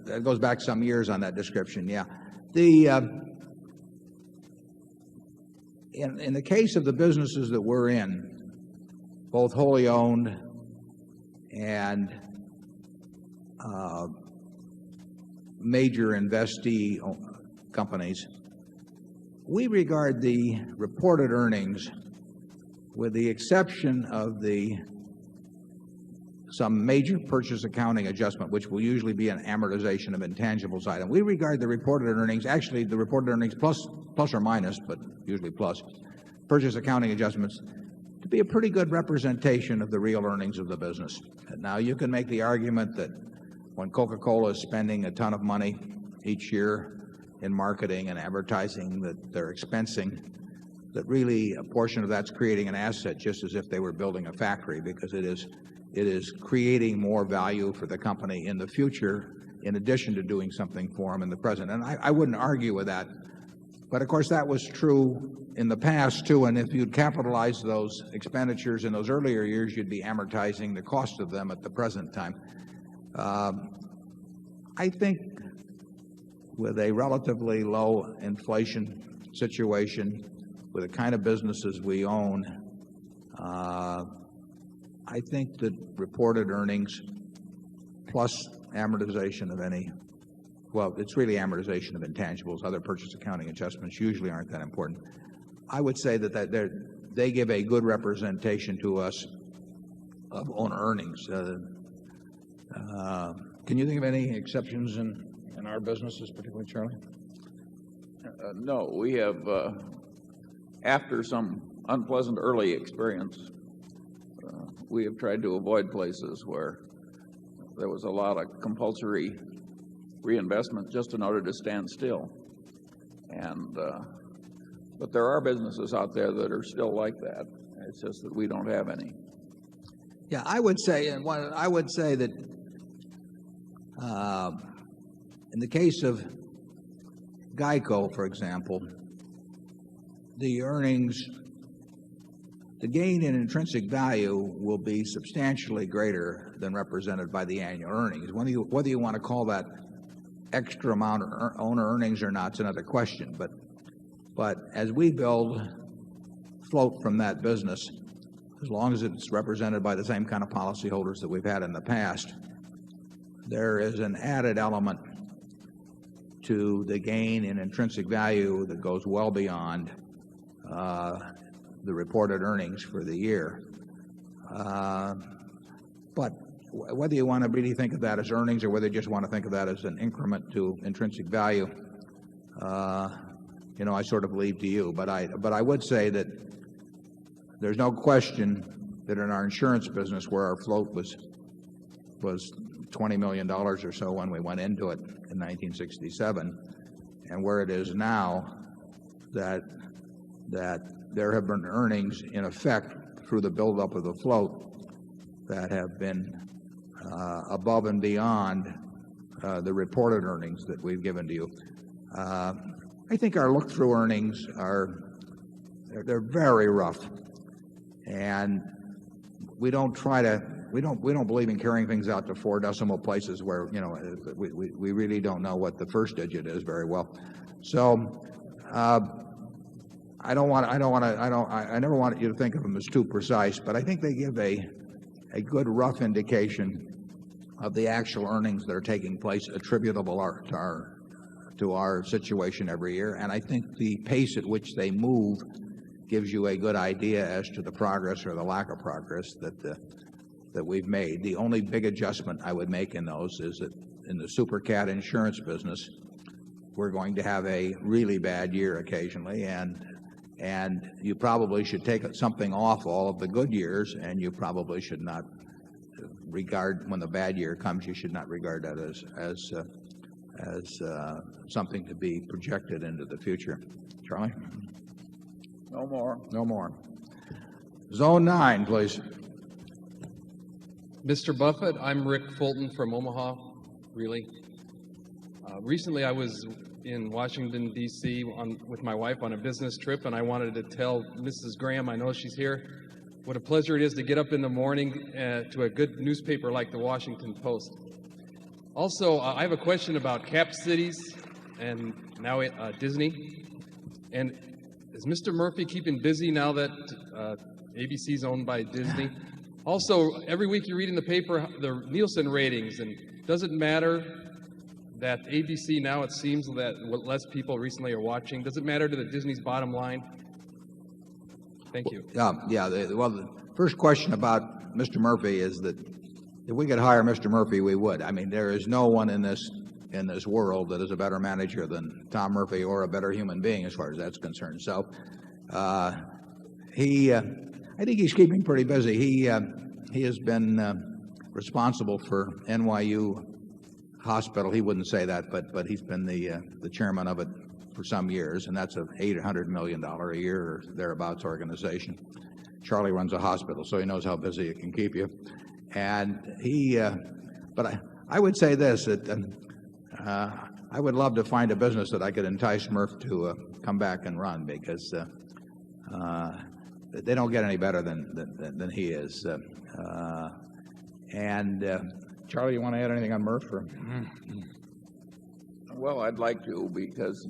that goes back some years on that description. Yeah, in the case of the businesses that we're in, both wholly owned and major investee companies, we regard the reported earnings, with the exception of some major purchase accounting adjustment, which will usually be an amortization of intangibles item. We regard the reported earnings, actually the reported earnings plus or minus, but usually plus, purchase accounting adjustments, to be a pretty good representation of the real earnings of the business. Now, you can make the argument that when Coca-Cola is spending a ton of money each year in marketing and advertising that they're expensing, that really a portion of that's creating an asset, just as if they were building a factory, because it is creating more value for the company in the future, in addition to doing something for them in the present. And I wouldn't argue with that. But of course, that was true in the past too. And if you'd capitalize those expenditures in those earlier years, you'd be amortizing the cost of them at the present time. I think with a relatively low inflation situation, with the kind of businesses we own, I think that reported earnings plus amortization of any, well, it's really amortization of intangibles. Other purchase accounting adjustments usually aren't that important. I would say that they give a good representation to us of owner earnings. Can you think of any exceptions in our businesses, particularly, Charlie? No, we have, after some unpleasant early experience, we have tried to avoid places where there was a lot of compulsory reinvestment just in order to stand still. And but there are businesses out there that are still like that. It's just that we don't have any. Yeah, I would say that in the case of Geico, for example, the earnings, the gain in intrinsic value will be substantially greater than represented by the annual earnings. Whether you want to call that extra amount of owner earnings or not is another question. But as we build float from that business, as long as it's represented by the same kind of policyholders that we've had in the past, there is an added element to the gain in intrinsic value that goes well beyond the reported earnings for the year. But whether you want to really think of that as earnings or whether you just want to think of that as an increment to intrinsic value, I sort of leave to you. But I would say that there's no question that in our insurance business, where our float was $20 million or so when we went into it in 1967, and where it is now, that there have been earnings in effect through the buildup of the float that have been above and beyond the reported earnings that we've given to you. I think our look-through earnings they're very rough, and we don't believe in carrying things out to 4 decimal places where, you know, we really don't know what the first digit is very well. So, I never want you to think of them as too precise, but I think they give a good rough indication of the actual earnings that are taking place attributable to our situation every year. And I think the pace at which they move gives you a good idea as to the progress or the lack of progress that we've made. The only big adjustment I would make in those is that in the super cat insurance business, we're going to have a really bad year occasionally, and you probably should take something off all of the good years, and you probably should not regard, when the bad year comes, you should not regard that as something to be projected into the future. Charlie? No more. No more. Zone 9, please. Mr. Buffett, I'm Rick Fulton from Omaha, really. Recently I was in Washington, D.C. with my wife on a business trip, and I wanted to tell Mrs. Graham, I know she's here, what a pleasure it is to get up in the morning to a good newspaper like the Washington Post. Also, I have a question about cap cities and now Disney. And is Mr. Murphy keeping busy now that ABC is owned by Disney? Also, every week you read in the paper the Nielsen ratings, and does it matter that ABC now, it seems that less people recently are watching? Does it matter to the Disney's bottom line? Thank you. Well, the first question about Mr. Murphy is that if we could hire Mr. Murphy, we would. I mean, there is no one in this world that is a better manager than Tom Murphy, or a better human being as far as that's concerned. So, I think he's keeping pretty busy. He has been responsible for NYU Hospital. He wouldn't say that, but he's been the chairman of it for some years, and that's an $800 million a year or thereabouts organization. Charlie runs a hospital, so he knows how busy it can keep you. And but I would say this, that I would love to find a business that I could entice Murph to come back and run, because they don't get any better than he is. Charlie, you want to add anything on Murph? Or? Well, I'd like to, because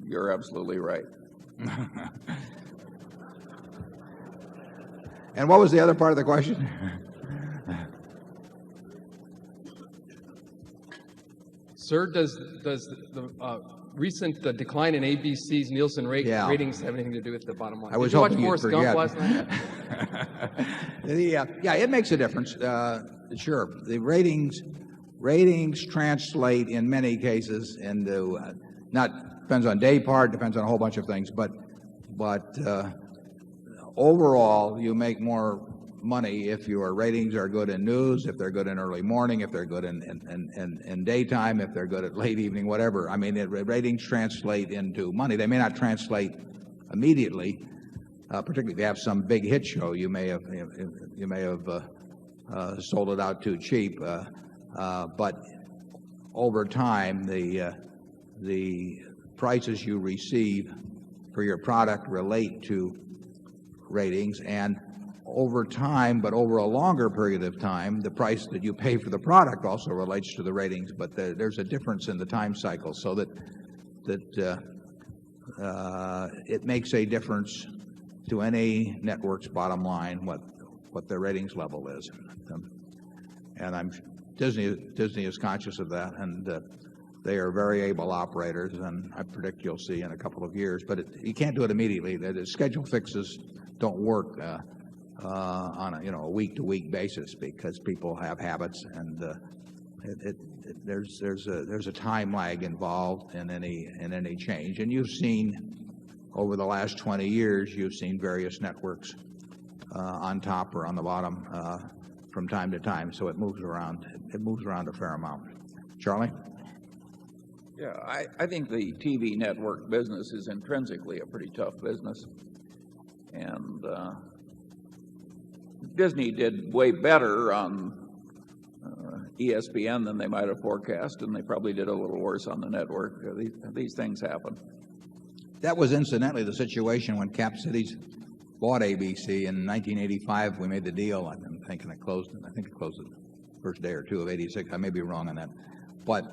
you're absolutely right. And what was the other part of the question? Sir, does the recent decline in ABC's Nielsen ratings have anything to do with the bottom line? I was Did you watch hoping you'd Forrest Gump forget. last night? Yeah, it makes a difference. Sure, the ratings translate in many cases into depends on day part, depends on a whole bunch of things, but overall you make more money if your ratings are good in news, if they're good in early morning, if they're good in daytime, if they're good at late evening, whatever. I mean, ratings translate into money. They may not translate immediately, particularly if you have some big hit show. You may have sold it out too cheap, but over time the prices you receive for your product relate to ratings, and over time, but over a longer period of time, the price that you pay for the product also relates to the ratings. But there's a difference in the time cycle, so that it makes a difference to any network's bottom line what their ratings level is. And Disney is conscious of that, and they are very able operators, and I predict you'll see in a couple of years. But you can't do it immediately. The schedule fixes don't work on a week-to-week basis, because people have habits, and there's a time lag involved in any change. And you've seen over the last 20 years, you've seen various networks on top or on the bottom from time to time. So it moves around. It moves around a fair amount. Charlie? Yeah, I think the TV network business is intrinsically a pretty tough business. And Disney did way better on ESPN than they might have forecast, and they probably did a little worse on the network. These things happen. That was incidentally the situation when Cap Cities bought ABC in 1985. We made the deal. think, and I think it closed the first day or two of '86. I may be wrong on that. But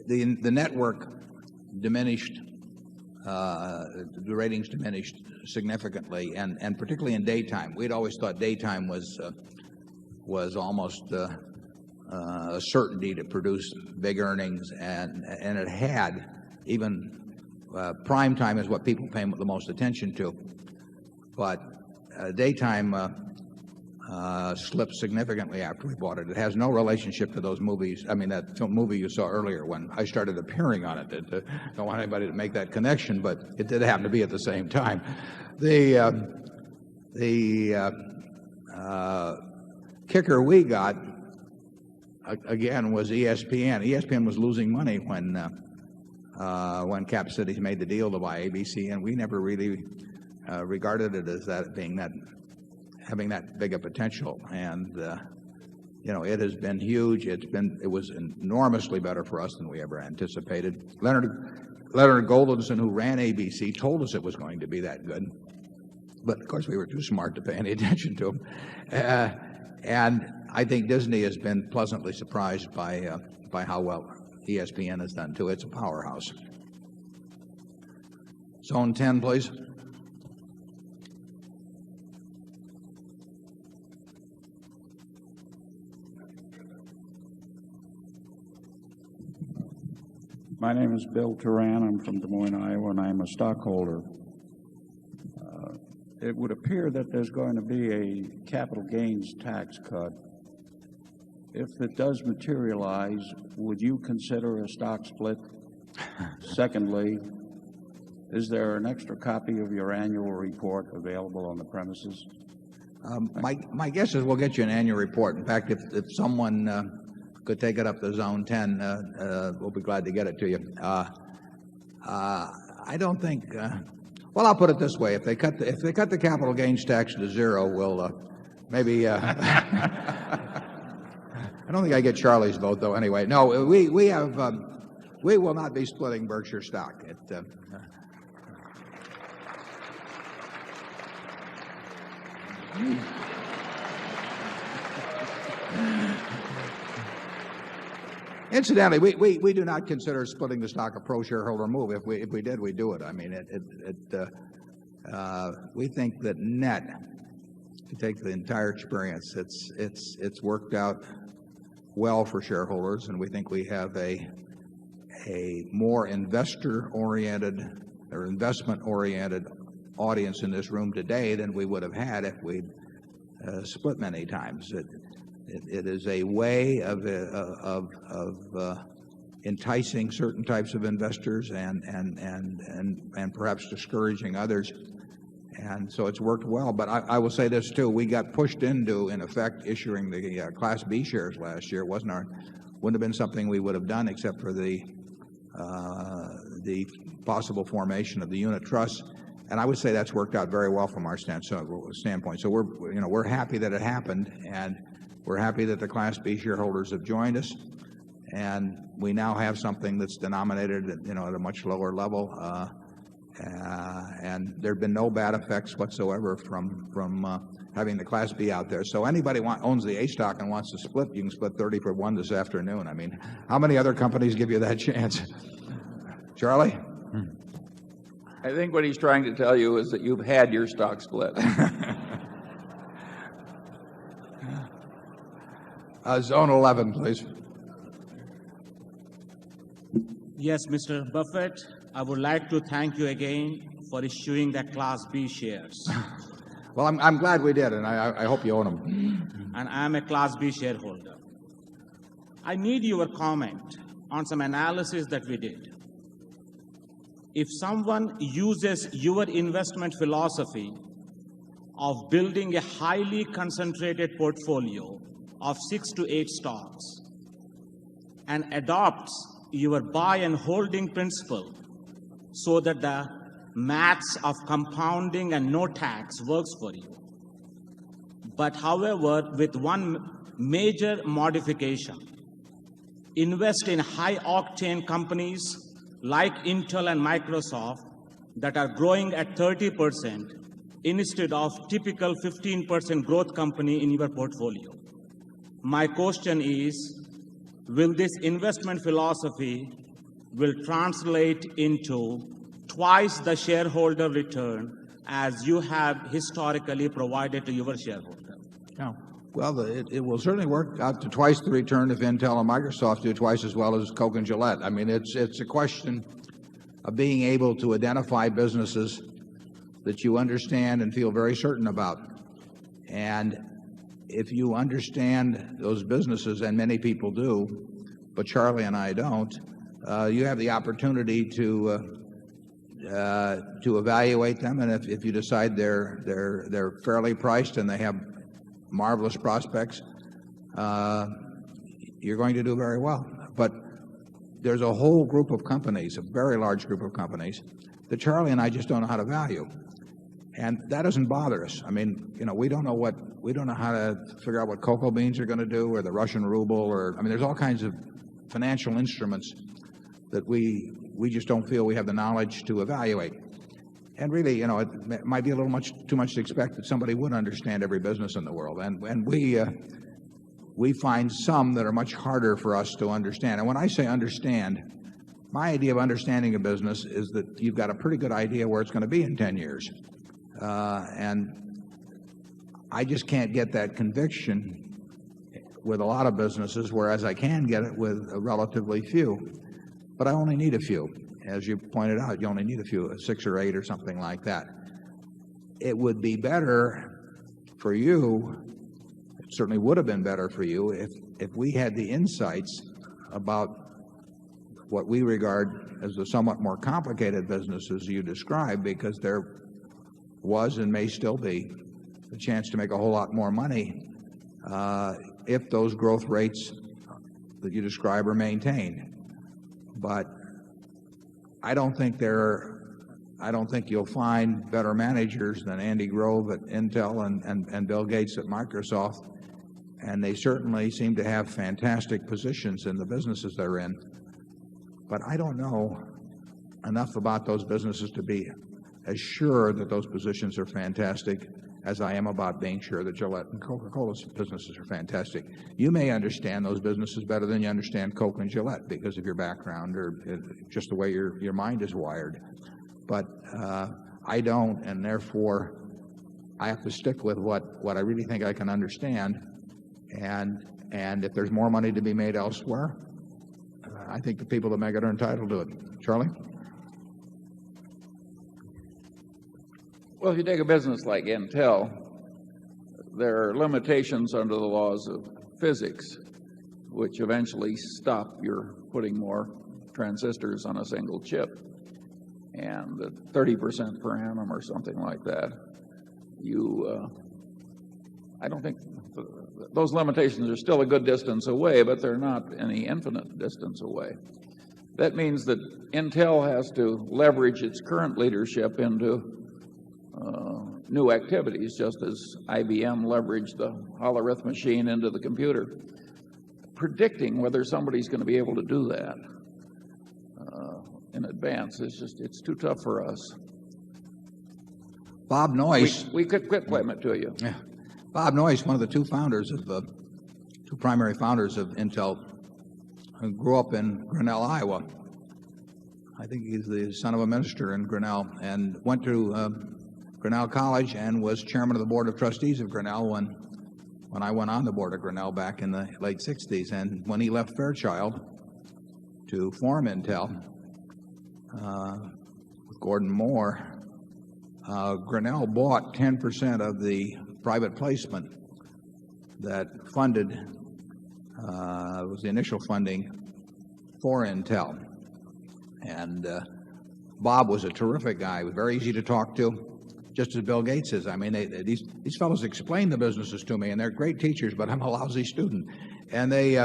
the network diminished, the ratings diminished significantly, and particularly in daytime. We'd always thought daytime was almost a certainty to produce big earnings, and it had. Even prime time is what people pay the most attention to, but daytime slipped significantly after we bought it. It has no relationship to those movies. I mean, that movie you saw earlier when I started appearing on it. I don't want anybody to make that connection, but it did happen to be at the same time. The kicker we got, again, was ESPN. ESPN was losing money when Cap Cities made the deal to buy ABC, and we never really regarded it as that being having that big a potential. And you know, it has been huge. It was enormously better for us than we ever anticipated. Leonard Goldenson, who ran ABC, told us it was going to be that good, but of course we were too smart to pay any attention to him. And I think Disney has been pleasantly surprised by how well ESPN has done too. It's a powerhouse. Zone 10, please. My name is Bill Turan. I'm from Des Moines, Iowa, and I'm a stockholder. It would appear that there's going to be a capital gains tax cut. If it does materialize, would you consider a stock split? Secondly, is there an extra copy of your annual report available on the premises? My guess is we'll get you an annual report. In fact, if someone could take it up to Zone 10, we'll be glad to get it to you. I don't think. Well, I'll put it this way: if they cut the capital gains tax to zero, we'll maybe. I don't think I get Charlie's vote, though. Anyway, no, we will not be splitting Berkshire stock. Incidentally, we do not consider splitting the stock a pro-shareholder move. If we did, we'd do it. I mean, we think that net, if you take the entire experience, it's worked out well for shareholders, and we think we have a more investor-oriented or investment-oriented audience in this room today than we would have had if we'd split many times. It is a way of enticing certain types of investors and perhaps discouraging others. And so it's worked well. But I will say this too: we got pushed into, in effect, issuing the Class B shares last year. It wouldn't have been something we would have done except for the possible formation of the unit trust. And I would say that's worked out very well from our standpoint. So we're happy that it happened, and we're happy that the Class B shareholders have joined us, and we now have something that's denominated at a much lower level. And there have been no bad effects whatsoever from having the Class B out there. So anybody owns the A stock and wants to split, you can split 30 for 1 this afternoon. I mean, how many other companies give you that chance? Charlie? I think what he's trying to tell you is that you've had your stock split. Zone 11, please. Yes, Mr. Buffett, I would like to thank you again for issuing the Class B shares. Well, I'm glad we did, and I hope you own them. And I'm a Class B shareholder. I need your comment on some analysis that we did. If someone uses your investment philosophy of building a highly concentrated portfolio of 6 to 8 stocks and adopts your buy and holding principle so that the maths of compounding and no tax works for you. But however, with one major modification, invest in high-octane companies like Intel and Microsoft that are growing at 30%, instead of typical 15% growth company in your portfolio. My question is, will this investment philosophy will translate into twice the shareholder return as you have historically provided to your shareholder? Yeah. Well, it will certainly work out to twice the return if Intel and Microsoft do twice as well as Coke and Gillette. I mean, it's a question of being able to identify businesses that you understand and feel very certain about. And if you understand those businesses, and many people do, but Charlie and I don't, you have the opportunity to evaluate them. And if you decide they're fairly priced and they have marvelous prospects, you're going to do very well. But there's a whole group of companies, a very large group of companies, that Charlie and I just don't know how to value. And that doesn't bother us. I mean, we don't know how to figure out what cocoa beans are going to do, or the Russian ruble, or, I mean, there's all kinds of financial instruments that we just don't feel we have the knowledge to evaluate. And really, it might be a little too much to expect that somebody would understand every business in the world. And we find some that are much harder for us to understand. And when I say understand, my idea of understanding a business is that you've got a pretty good idea where it's going to be in 10 years. And I just can't get that conviction with a lot of businesses, whereas I can get it with relatively few. But I only need a few. As you pointed out, you only need a few, 6 or 8 or something like that. It would be better for you, it certainly would have been better for you, if we had the insights about what we regard as the somewhat more complicated businesses you described, because there was and may still be a chance to make a whole lot more money if those growth rates that you describe are maintained. But I don't think you'll find better managers than Andy Grove at Intel and Bill Gates at Microsoft, and they certainly seem to have fantastic positions in the businesses they're in. But I don't know enough about those businesses to be as sure that those positions are fantastic as I am about being sure that Gillette and Coca-Cola's businesses are fantastic. You may understand those businesses better than you understand Coke and Gillette because of your background or just the way your mind is wired. But I don't, and therefore I have to stick with what I really think I can understand. And if there's more money to be made elsewhere, I think the people that make it are entitled to it. Charlie? Well, if you take a business like Intel, there are limitations under the laws of physics which eventually stop your putting more transistors on a single chip. And at 30% per annum or something like that, I don't think those limitations are still a good distance away, but they're not any infinite distance away. That means that Intel has to leverage its current leadership into new activities, just as IBM leveraged the Hollerith machine into the computer. Predicting whether somebody's going to be able to do that in advance it's too tough for us. Bob Noyce. We could quit playing it to you. Yeah. Bob Noyce, one of the two primary founders of Intel, grew up in Grinnell, Iowa. I think he's the son of a minister in Grinnell, and went to Grinnell College and was chairman of the board of trustees of Grinnell when I went on the board of Grinnell back in the late 60s. And when he left Fairchild to form Intel with Gordon Moore, Grinnell bought 10% of the private placement that funded, was the initial funding for Intel. And Bob was a terrific guy, was very easy to talk to, just as Bill Gates is. I mean, these fellows explain the businesses to me, and they're great teachers, but I'm a lousy student. And they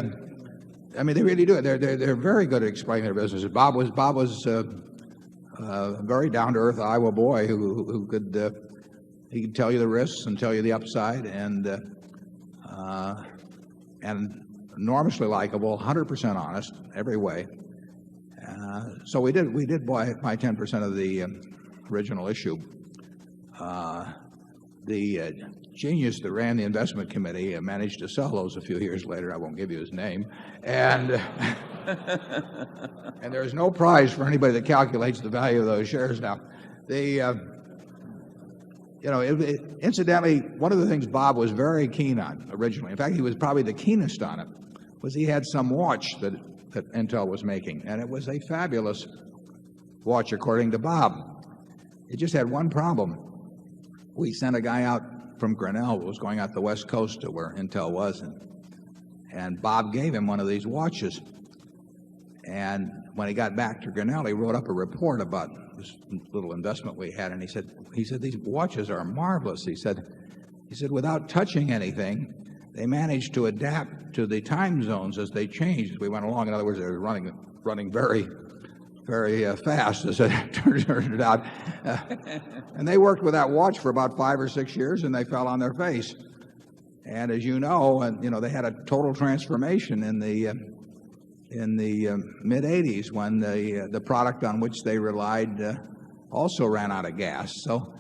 really do it. They're very good at explaining their businesses. Bob was a very down-to-earth Iowa boy who could he could tell you the risks and tell you the upside, and enormously likable, 100% honest every way. So we did buy 10% of the original issue. the genius that ran the investment committee managed to sell those a few years later. I won't give you his name. And and there's no prize for anybody that calculates the value of those shares now. Incidentally, one of the things Bob was very keen on originally, in fact, he was probably the keenest on it, was he had some watch that Intel was making, and it was a fabulous watch according to Bob. It just had one problem. We sent a guy out from Grinnell who was going out the West Coast to where Intel was, and Bob gave him one of these watches. And when he got back to Grinnell, he wrote up a report about this little investment we had, and he said these watches are marvelous. He said without touching anything, they managed to adapt to the time zones as they changed as we went along. In other words, they were running very, very fast, as it turned out. And they worked with that watch for about 5 or 6 years, and they fell on their face. And as you know, they had a total transformation in the mid-'80s when the product on which they relied also ran out of gas. So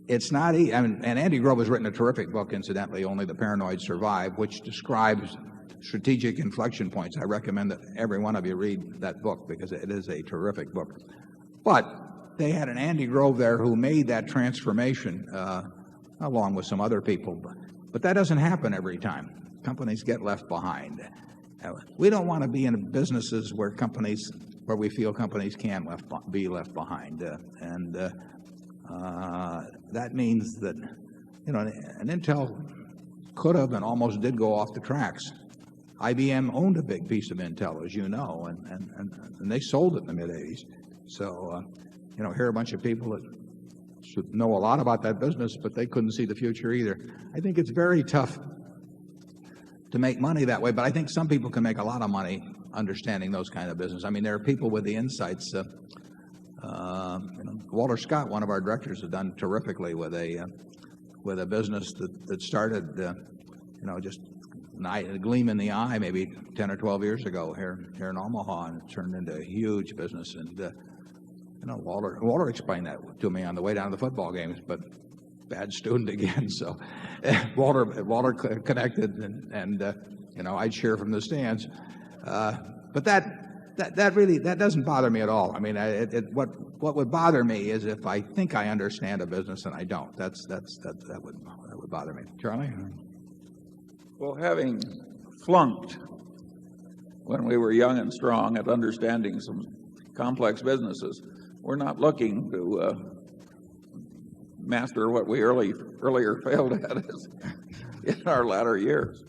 it's not easy. And Andy Grove has written a terrific book, incidentally, Only the Paranoid Survive, which describes strategic inflection points. I recommend that every one of you read that book because it is a terrific book. But they had an Andy Grove there who made that transformation along with some other people. But that doesn't happen every time. Companies get left behind. We don't want to be in businesses where we feel companies can be left behind. That means that, an Intel could have and almost did go off the tracks. IBM owned a big piece of Intel, as you know, and they sold it in the mid-'80s. So, here are a bunch of people that should know a lot about that business, but they couldn't see the future either. I think it's very tough to make money that way, but I think some people can make a lot of money understanding those kind of business. I mean, there are people with the insights. Walter Scott, one of our directors, has done terrifically with a business that started, just a gleam in the eye maybe 10 or 12 years ago here in Omaha, and it turned into a huge business. And Walter explained that to me on the way down to the football games, but bad student again. So Walter connected, and I'd cheer from the stands. But that doesn't bother me at all. I mean, what would bother me is if I think I understand a business and I don't. That would bother me. Charlie? Well, having flunked when we were young and strong at understanding some complex businesses, we're not looking to master what we earlier failed at in our latter years.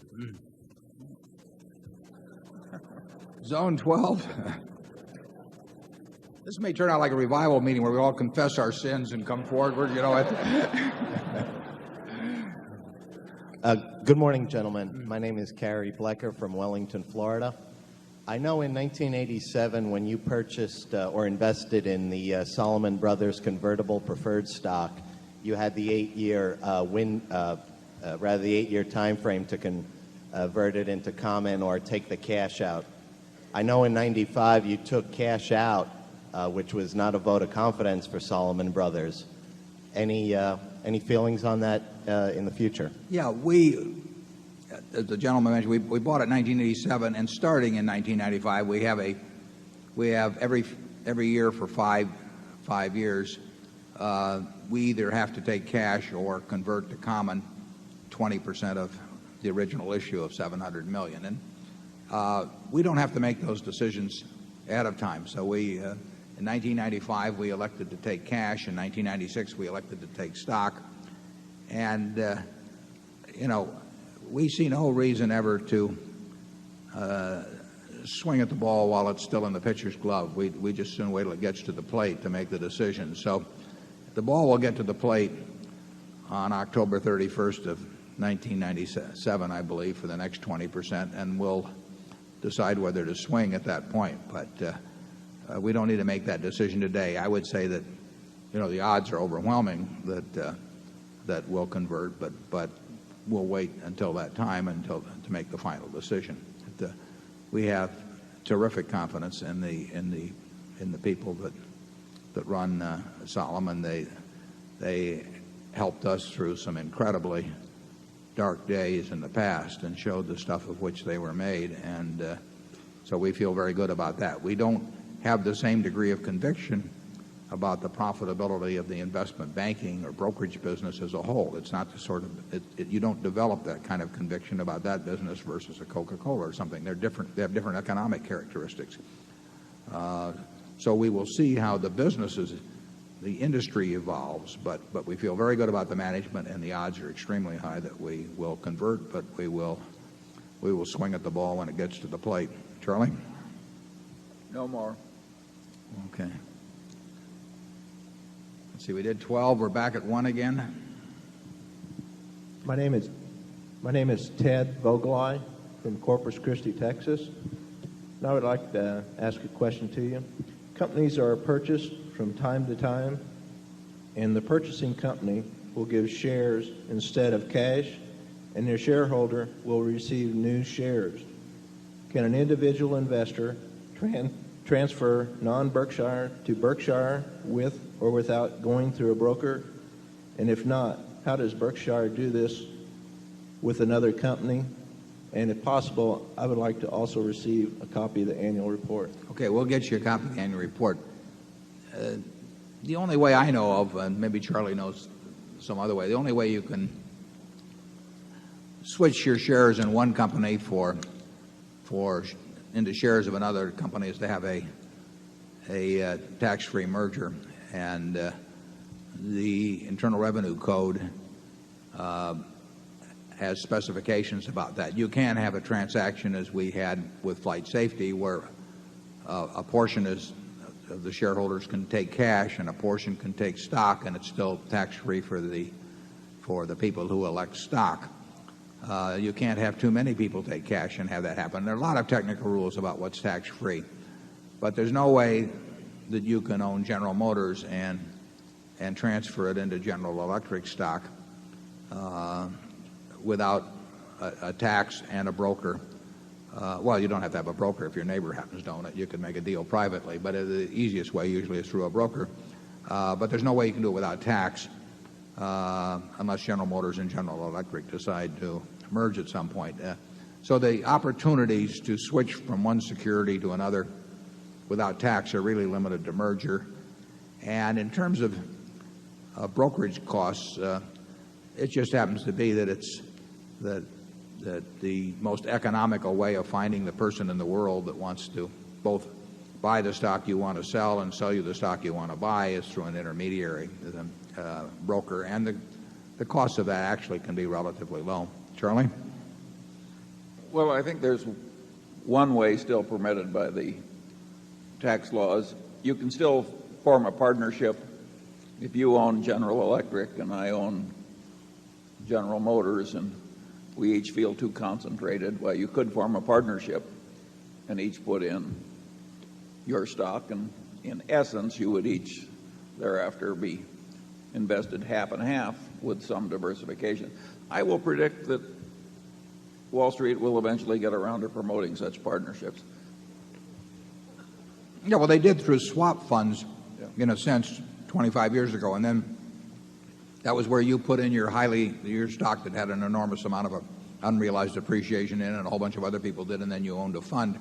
Zone 12. This may turn out like a revival meeting where we all confess our sins and come forward. Good morning, gentlemen. My name is Cary Blecker from Wellington, Florida. I know in 1987 when you purchased or invested in the Salomon Brothers convertible preferred stock, you had the 8-year the 8-year time frame to convert it into common or take the cash out. I know in 95 you took cash out, which was not a vote of confidence for Salomon Brothers. Any feelings on that in the future? Yeah, as the gentleman mentioned, we bought it in 1987, and starting in 1995, we have every year for five years, we either have to take cash or convert to common 20% of the original issue of $700 million. And we don't have to make those decisions ahead of time. So in 1995, we elected to take cash. In 1996, we elected to take stock. And, we see no reason ever to swing at the ball while it's still in the pitcher's glove. We just soon wait till it gets to the plate to make the decision. So the ball will get to the plate on October 31st of 1997, I believe, for the next 20%, and we'll decide whether to swing at that point. But we don't need to make that decision today. I would say that, the odds are overwhelming that we'll convert, but we'll wait until that time to make the final decision. We have terrific confidence in the people that run Salomon. They helped us through some incredibly dark days in the past and showed the stuff of which they were made. And so we feel very good about that. We don't have the same degree of conviction about the profitability of the investment banking or brokerage business as a whole. It's not the sort of you don't develop that kind of conviction about that business versus a Coca-Cola or something. They're different. They have different economic characteristics. So we will see how the businesses, the industry evolves, but we feel very good about the management, and the odds are extremely high that we will convert, but we will swing at the ball when it gets to the plate. Charlie? No more. Okay. Let's see, we did 12. We're back at 1 again. My name is Ted Vogelai from Corpus Christi, Texas. And I would like to ask a question to you. Companies are purchased from time to time, and the purchasing company will give shares instead of cash, and their shareholder will receive new shares. Can an individual investor transfer non-Berkshire to Berkshire with or without going through a broker? And if not, how does Berkshire do this with another company? And if possible, I would like to also receive a copy of the annual report. Okay, we'll get you a copy of the annual report. The only way I know of, and maybe Charlie knows some other way, the only way you can switch your shares in one company into shares of another company is to have a tax-free merger. And the Internal Revenue Code has specifications about that. You can have a transaction, as we had with Flight Safety, where a portion of the shareholders can take cash and a portion can take stock, and it's still tax-free for the people who elect stock. You can't have too many people take cash and have that happen. There are a lot of technical rules about what's tax-free, but there's no way that you can own General Motors and transfer it into General Electric stock without a tax and a broker. Well, you don't have to have a broker if your neighbor happens to own it. You can make a deal privately, but the easiest way usually is through a broker. But there's no way you can do it without tax unless General Motors and General Electric decide to merge at some point. So the opportunities to switch from one security to another without tax are really limited to merger. And in terms of brokerage costs, it just happens to be that that the most economical way of finding the person in the world that wants to both buy the stock you want to sell and sell you the stock you want to buy is through an intermediary, broker, and the cost of that actually can be relatively low. Charlie? Well, I think there's one way still permitted by the tax laws. You can still form a partnership. If you own General Electric and I own General Motors and we each feel too concentrated, well, you could form a partnership and each put in your stock, and in essence you would each thereafter be invested half and half with some diversification. I will predict that Wall Street will eventually get around to promoting such partnerships. Yeah, well, they did through swap funds, in a sense, 25 years ago, and then that was where you put in your stock that had an enormous amount of unrealized appreciation in it, and a whole bunch of other people did, and then you owned a fund,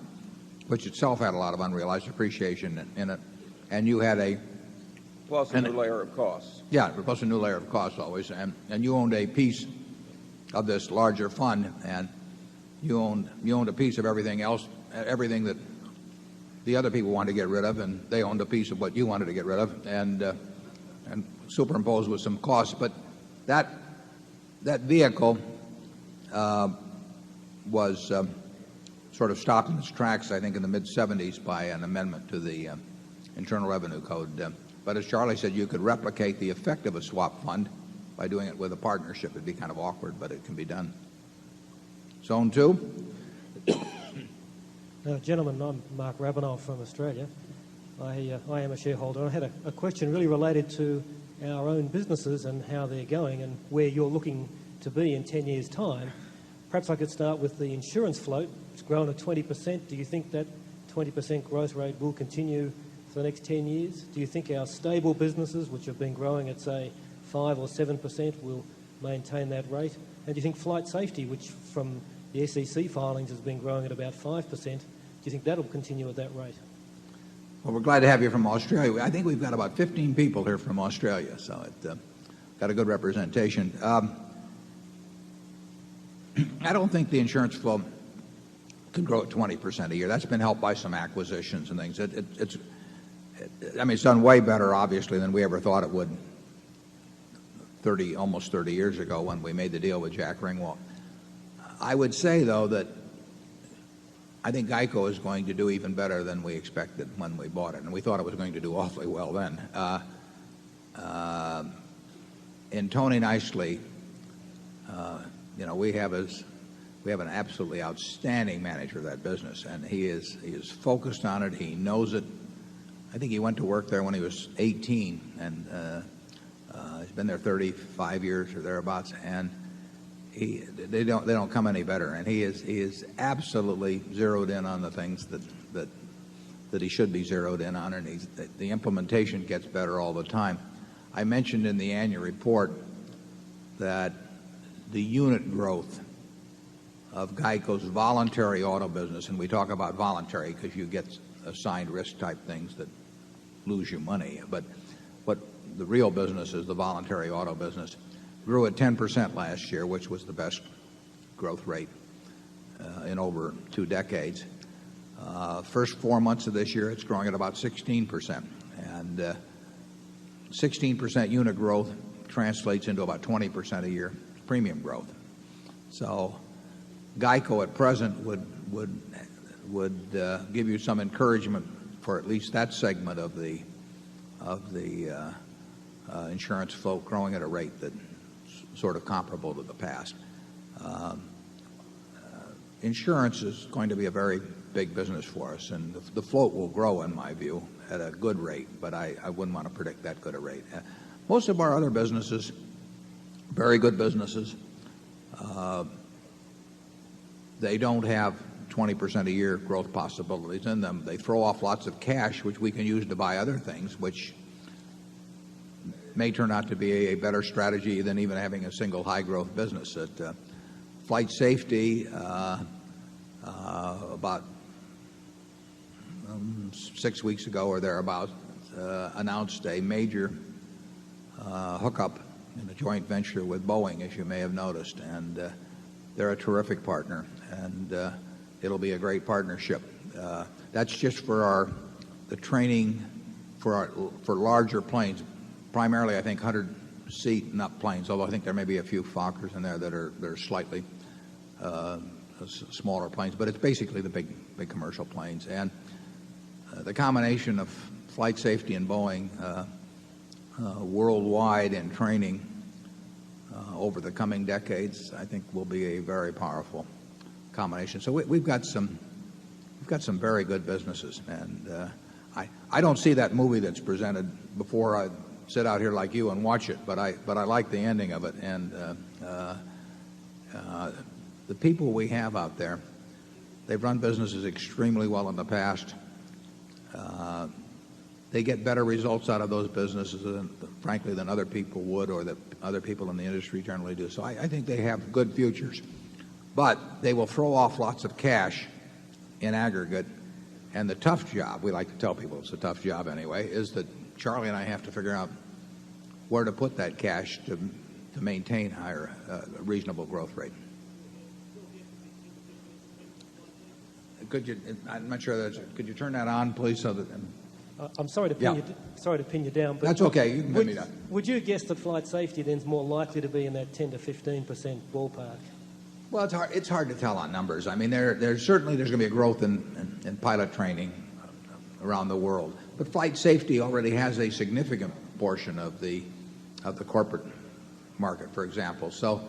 which itself had a lot of unrealized appreciation in it, and you had a plus a new layer of costs. Yeah, plus a new layer of costs always, and you owned a piece of this larger fund, and you owned a piece of everything else, everything that the other people wanted to get rid of, and they owned a piece of what you wanted to get rid of, and superimposed with some costs. But that vehicle was sort of stopped in its tracks, I think, in the mid-'70s by an amendment to the Internal Revenue Code. But as Charlie said, you could replicate the effect of a swap fund by doing it with a partnership. It'd be kind of awkward, but it can be done. Zone 2. Gentlemen, I'm Mark Rabinow from Australia. I am a shareholder. I had a question really related to our own businesses and how they're going and where you're looking to be in 10 years' time. Perhaps I could start with the insurance float. It's grown at 20%. Do you think that 20% growth rate will continue for the next 10 years? Do you think our stable businesses, which have been growing at, say, 5 or 7% will maintain that rate? And do you think flight safety, which from the SEC filings has been growing at about 5%, do you think that'll continue at that rate? Well, we're glad to have you from Australia. I think we've got about 15 people here from Australia, so it got a good representation. I don't think the insurance flow can grow at 20% a year. That's been helped by some acquisitions and things. It's done way better, obviously, than we ever thought it would almost 30 years ago when we made the deal with Jack Ringwalt. I would say, though, that I think GEICO is going to do even better than we expected when we bought it, and we thought it was going to do awfully well then. In Tony Nicely, we have an absolutely outstanding manager of that business, and he is focused on it. He knows it. I think he went to work there when he was 18, and he's been there 35 years or thereabouts, and they don't come any better. And he is absolutely zeroed in on the things that he should be zeroed in on, and the implementation gets better all the time. I mentioned in the annual report that the unit growth of GEICO's voluntary auto business, and we talk about voluntary because you get assigned risk type things that lose you money, but what the real business is, the voluntary auto business, grew at 10% last year, which was the best growth rate in over 2 decades. First 4 months of this year, it's growing at about 16%. And 16% unit growth translates into about 20% a year premium growth. So GEICO at present would give you some encouragement for at least that segment of the insurance float growing at a rate that's sort of comparable to the past. Insurance is going to be a very big business for us, and the float will grow, in my view, at a good rate, but I wouldn't want to predict that good a rate. Most of our other businesses, very good businesses, they don't have 20% a year growth possibilities in them. They throw off lots of cash, which we can use to buy other things, which may turn out to be a better strategy than even having a single high-growth business. Flight safety, about 6 weeks ago or thereabouts, announced a major hookup in a joint venture with Boeing, as you may have noticed, and they're a terrific partner, and it'll be a great partnership. That's just for the training for larger planes, primarily I think 100-seat and up planes, although I think there may be a few Fokkers in there that are slightly smaller planes, but it's basically the big commercial planes. And the combination of flight safety and Boeing worldwide in training over the coming decades, I think, will be a very powerful combination. So we've got some very good businesses, and I don't see that movie that's presented before I sit out here like you and watch it, but I like the ending of it. And the people we have out there, they've run businesses extremely well in the past. They get better results out of those businesses, frankly, than other people would, or that other people in the industry generally do. So I think they have good futures. But they will throw off lots of cash in aggregate. And the tough job, we like to tell people it's a tough job anyway, is that Charlie and I have to figure out where to put that cash to maintain higher, reasonable growth rate. I'm not sure could you turn that on, please, so that... I'm sorry to pin you down. But that's okay. You can pin me down. Would you guess that flight safety then is more likely to be in that 10 to 15% ballpark? Well, it's hard to tell on numbers. I mean, there's going to be a growth in pilot training around the world, but flight safety already has a significant portion of the corporate market, for example. So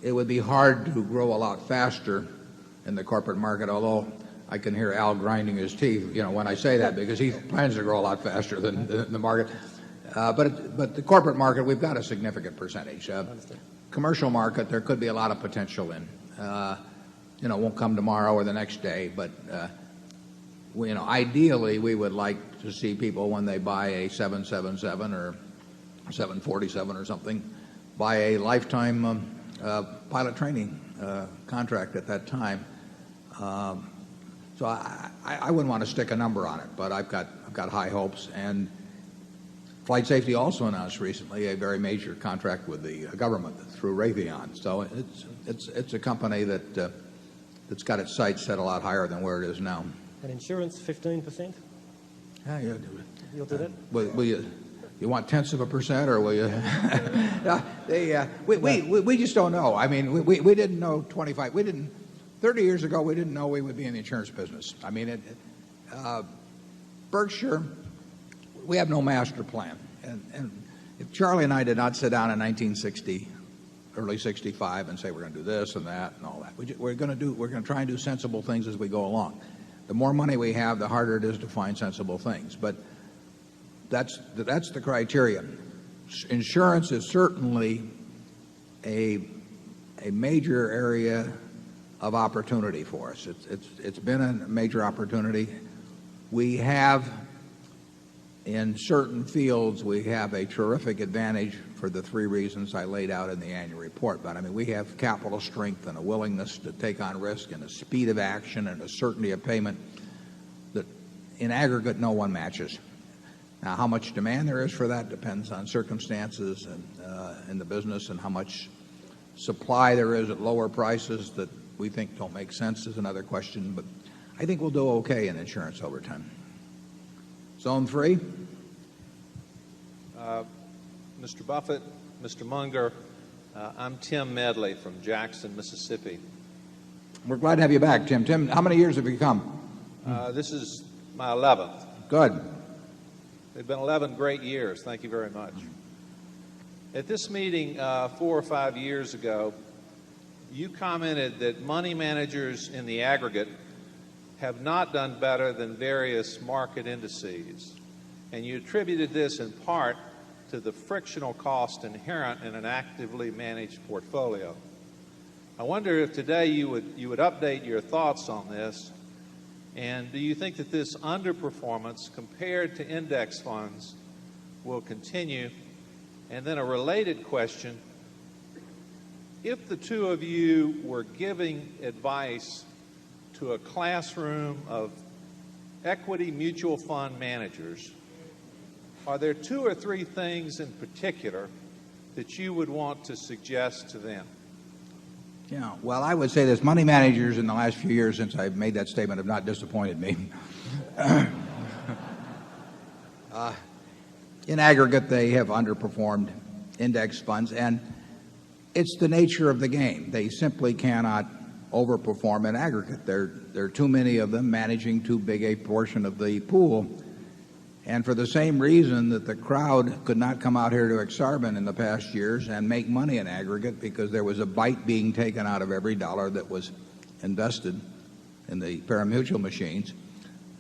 it would be hard to grow a lot faster in the corporate market, although I can hear Al grinding his teeth, when I say that, because he plans to grow a lot faster than the market. But the corporate market, we've got a significant percentage. Commercial market, there could be a lot of potential in. It won't come tomorrow or the next day, but ideally we would like to see people, when they buy a 777 or 747 or something, by a lifetime pilot training contract at that time. So I wouldn't want to stick a number on it, but I've got high hopes. And Flight Safety also announced recently a very major contract with the government through Raytheon. So it's a company that's got its sights set a lot higher than where it is now. And insurance, 15%? Yeah, You'll do that? Will you want tenths of a percent, or will you? We just don't know. I mean, we didn't know 30 years ago, we didn't know we would be in the insurance business. I mean, Berkshire, we have no master plan. And if Charlie and I did not sit down in 1960, early 65, and say we're going to do this and that and all that, we're going to try and do sensible things as we go along. The more money we have, the harder it is to find sensible things. But that's the criteria. Insurance is certainly a major area of opportunity for us. It's been a major opportunity. We have, in certain fields, we have a terrific advantage for the three reasons I laid out in the annual report. But I mean, we have capital strength and a willingness to take on risk and a speed of action and a certainty of payment that in aggregate no one matches. Now, how much demand there is for that depends on circumstances and in the business, and how much supply there is at lower prices that we think don't make sense is another question. But I think we'll do okay in insurance over time. Zone 3. Mr. Buffett, Mr. Munger, I'm Tim Medley from Jackson, Mississippi. We're glad to have you back, Tim. Tim, how many years have you come? This is my 11th. Good. They've been 11 great years. Thank you very much. At this meeting 4 or 5 years ago, you commented that money managers in the aggregate have not done better than various market indices, and you attributed this in part to the frictional cost inherent in an actively managed portfolio. I wonder if today you would update your thoughts on this, and do you think that this underperformance compared to index funds will continue? And then a related question, if the two of you were giving advice to a classroom of equity mutual fund managers, are there 2 or 3 things in particular that you would want to suggest to them? Yeah, well, I would say this. Money managers in the last few years since I've made that statement have not disappointed me. In aggregate, they have underperformed index funds, and it's the nature of the game. They simply cannot overperform in aggregate. There are too many of them managing too big a portion of the pool. And for the same reason that the crowd could not come out here to Exarban in the past years and make money in aggregate because there was a bite being taken out of every dollar that was invested in the pari-mutuel machines,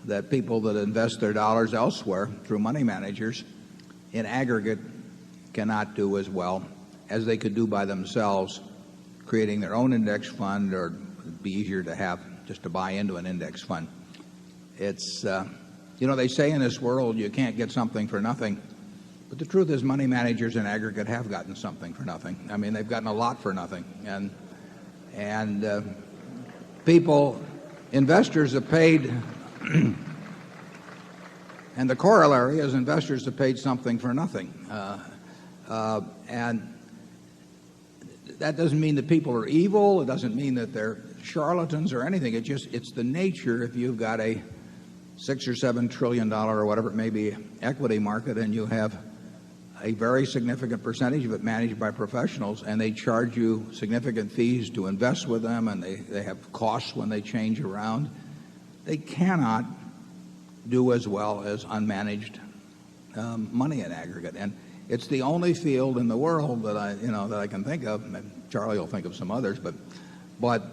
that people that invest their dollars elsewhere through money managers in aggregate cannot do as well as they could do by themselves, creating their own index fund, or it'd be easier to have just to buy into an index fund. It's you know, they say in this world you can't get something for nothing, but the truth is money managers in aggregate have gotten something for nothing. I mean, they've gotten a lot for nothing, and investors have paid, and the corollary is investors have paid something for nothing, and that doesn't mean that people are evil. It doesn't mean that they're charlatans or anything. It's the nature. If you've got a $6 or $7 trillion or whatever it may be equity market, and you have a very significant percentage of it managed by professionals, and they charge you significant fees to invest with them, and they have costs when they change around, they cannot do as well as unmanaged money in aggregate. And it's the only field in the world that I can think of. Charlie will think of some others, but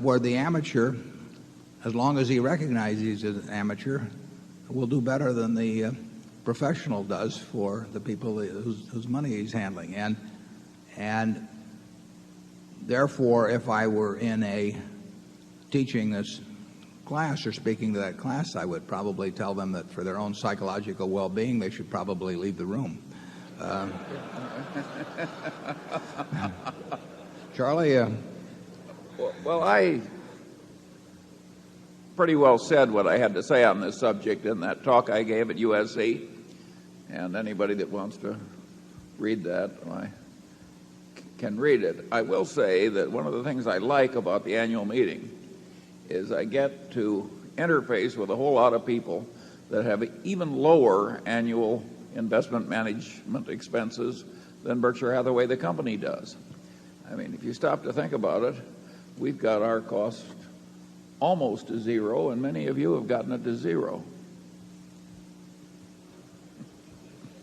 where the amateur, as long as he recognizes he's an amateur, will do better than the professional does for the people whose money he's handling. And therefore, if I were in teaching this class or speaking to that class, I would probably tell them that for their own psychological well-being, they should probably leave the room. Charlie? Well, I pretty well said what I had to say on this subject in that talk I gave at USC. And anybody that wants to read that can read it. I will say that one of the things I like about the annual meeting is I get to interface with a whole lot of people that have even lower annual investment management expenses than Berkshire Hathaway, the company, does. I mean, if you stop to think about it, we've got our costs almost to zero, and many of you have gotten it to zero.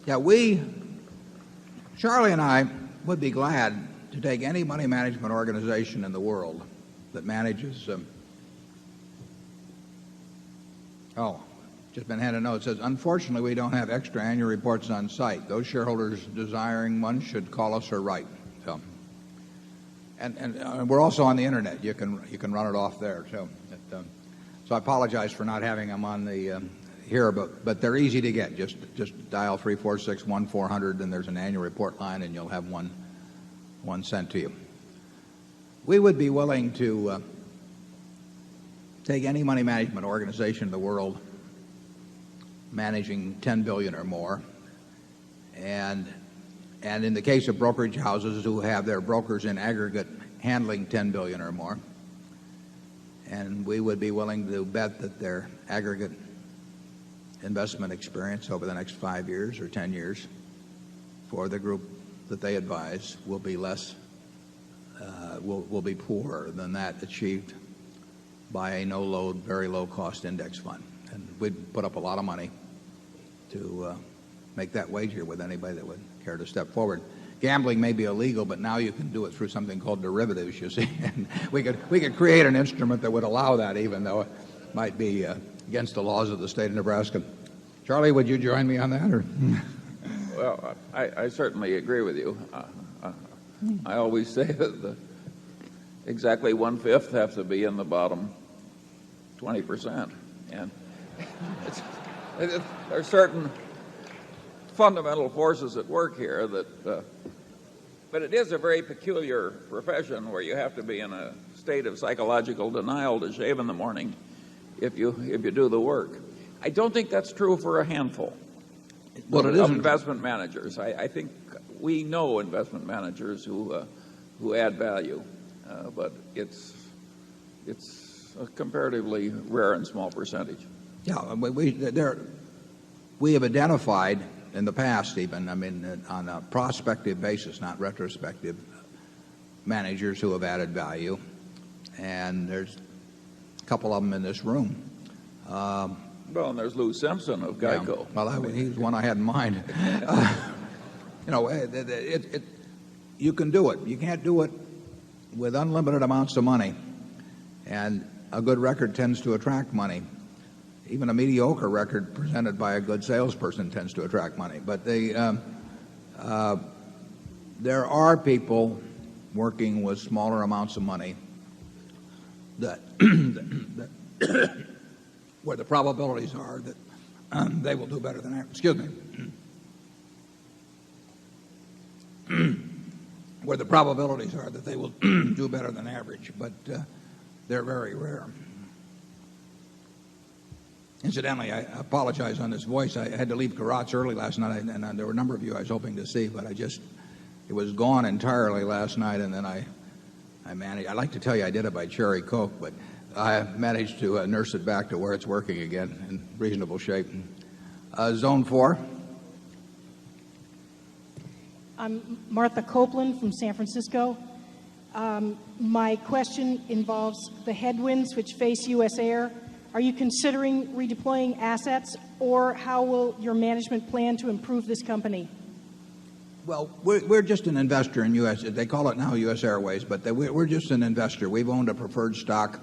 Yeah, Charlie and I would be glad to take any money management organization in the world that manages, just been handed a note. It says, unfortunately, we don't have extra annual reports on site. Those shareholders desiring one should call us or write. So, and we're also on the internet. You can run it off there. So I apologize for not having them on the here, but they're easy to get. Just dial 346-1400, and there's an annual report line, and you'll have one sent to you. We would be willing to take any money management organization in the world managing $10 billion or more, and in the case of brokerage houses who have their brokers in aggregate handling $10 billion or more, and we would be willing to bet that their aggregate investment experience over the next 5 years or 10 years for the group that they advise will be less, will be poorer than that achieved by a no-load, very low-cost index fund. And we'd put up a lot of money to make that wager with anybody that would care to step forward. Gambling may be illegal, but now you can do it through something called derivatives, you see. And we could create an instrument that would allow that, even though it might be against the laws of the state of Nebraska. Charlie, would you join me on that? Or? Well, I certainly agree with you. I always say that exactly 1/5 have to be in the bottom 20%. And there are certain fundamental forces at work here that, but it is a very peculiar profession where you have to be in a state of psychological denial to shave in the morning if you do the work. I don't think that's true for a handful of investment managers. I think we know investment managers who add value, but it's a comparatively rare and small percentage. Yeah, we have identified in the past, even, I mean, on a prospective basis, not retrospective, managers who have added value, and there's a couple of them in this room. Well, and there's Lou Simpson of Geico. Yeah, well, he's one I had in mind. You can do it. You can't do it with unlimited amounts of money, and a good record tends to attract money. Even a mediocre record presented by a good salesperson tends to attract money. But there are people working with smaller amounts of money that where the probabilities are that they will do better than average. Excuse me. Where the probabilities are that they will do better than average, but they're very rare. Incidentally, I apologize on this voice. I had to leave Garot's early last night, and there were a number of you I was hoping to see, but it was gone entirely last night, and then I managed. I'd like to tell you I did it by cherry Coke, but I managed to nurse it back to where it's working again in reasonable shape. Zone 4. I'm Martha Copeland from San Francisco. My question involves the headwinds which face U.S. Air. Are you considering redeploying assets, or how will your management plan to improve this company? Well, we're just an investor in U.S. They call it now U.S. Airways, but we're just an investor. We've owned a preferred stock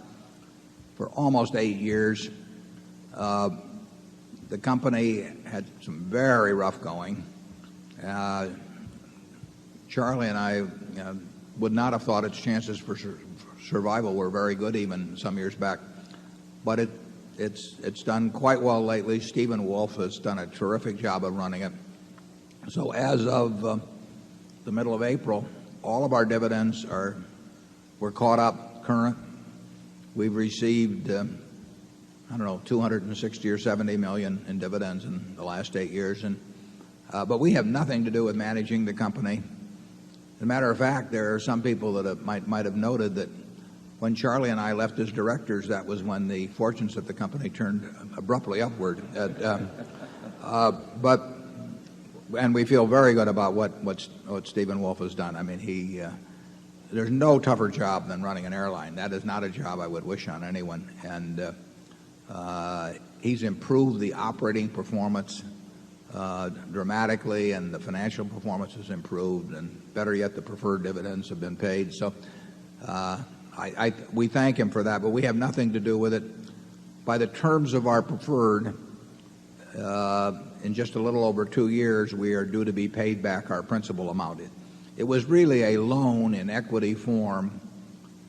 for almost 8 years. The company had some very rough going. Charlie and I would not have thought its chances for survival were very good even some years back. But it's done quite well lately. Stephen Wolf has done a terrific job of running it. So as of the middle of April, all of our dividends were caught up current. We've received, I don't know, 260 or 70 million in dividends in the last 8 years. But we have nothing to do with managing the company. As a matter of fact, there are some people that might have noted that when Charlie and I left as directors, that was when the fortunes of the company turned abruptly upward. And we feel very good about what Stephen Wolf has done. I mean, there's no tougher job than running an airline. That is not a job I would wish on anyone. And he's improved the operating performance dramatically, and the financial performance has improved, and better yet, the preferred dividends have been paid. So we thank him for that, but we have nothing to do with it. By the terms of our preferred, in just a little over 2 years, we are due to be paid back our principal amount. It was really a loan in equity form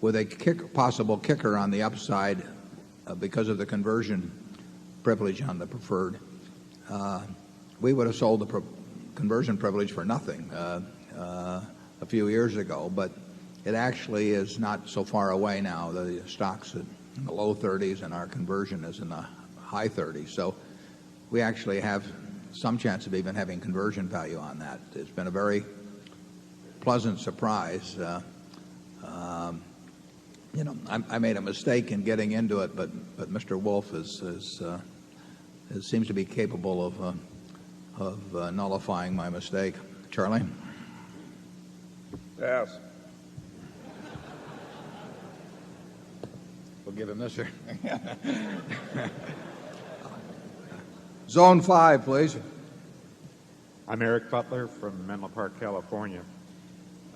with a possible kicker on the upside because of the conversion privilege on the preferred. We would have sold the conversion privilege for nothing a few years ago, but it actually is not so far away now. The stock's in the low 30s, and our conversion is in the high 30s. So we actually have some chance of even having conversion value on that. It's been a very pleasant surprise. I made a mistake in getting into it, but Mr. Wolf seems to be capable of nullifying my mistake. Charlie? Yes. We'll give him this here. Zone 5, please. I'm Eric Butler from Menlo Park, California.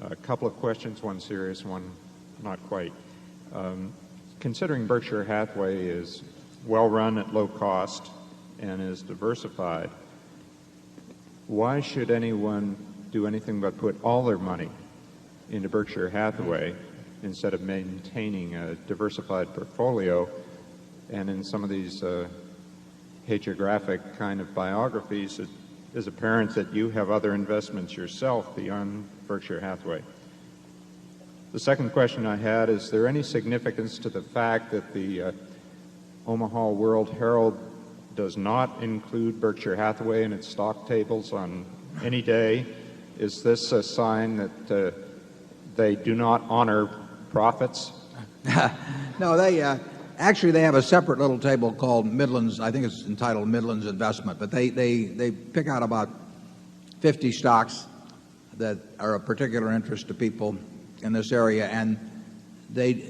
A couple of questions, one serious, one not quite. Considering Berkshire Hathaway is well run at low cost and is diversified, why should anyone do anything but put all their money into Berkshire Hathaway instead of maintaining a diversified portfolio? And in some of these hagiographic kind of biographies, it is apparent that you have other investments yourself beyond Berkshire Hathaway. The second question I had, is there any significance to the fact that the Omaha World Herald does not include Berkshire Hathaway in its stock tables on any day? Is this a sign that they do not honor profits? No, they actually they have a separate little table called Midlands. I think it's entitled Midlands Investment, but they pick out about 50 stocks that are of particular interest to people in this area, and they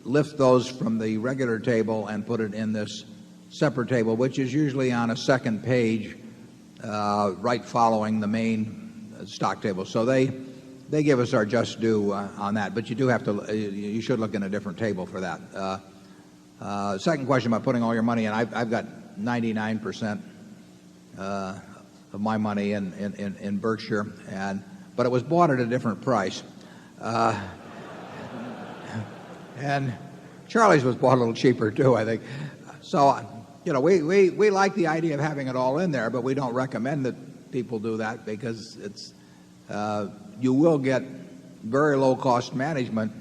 lift those from the regular table and put it in this separate table, which is usually on a second page right following the main stock table. So they give us our just due on that, but you should look in a different table for that. Second question about putting all your money in, I've got 99% of my money in Berkshire, but it was bought at a different price. And Charlie's was bought a little cheaper too, I think. So, we like the idea of having it all in there, but we don't recommend that people do that because you will get very low cost management.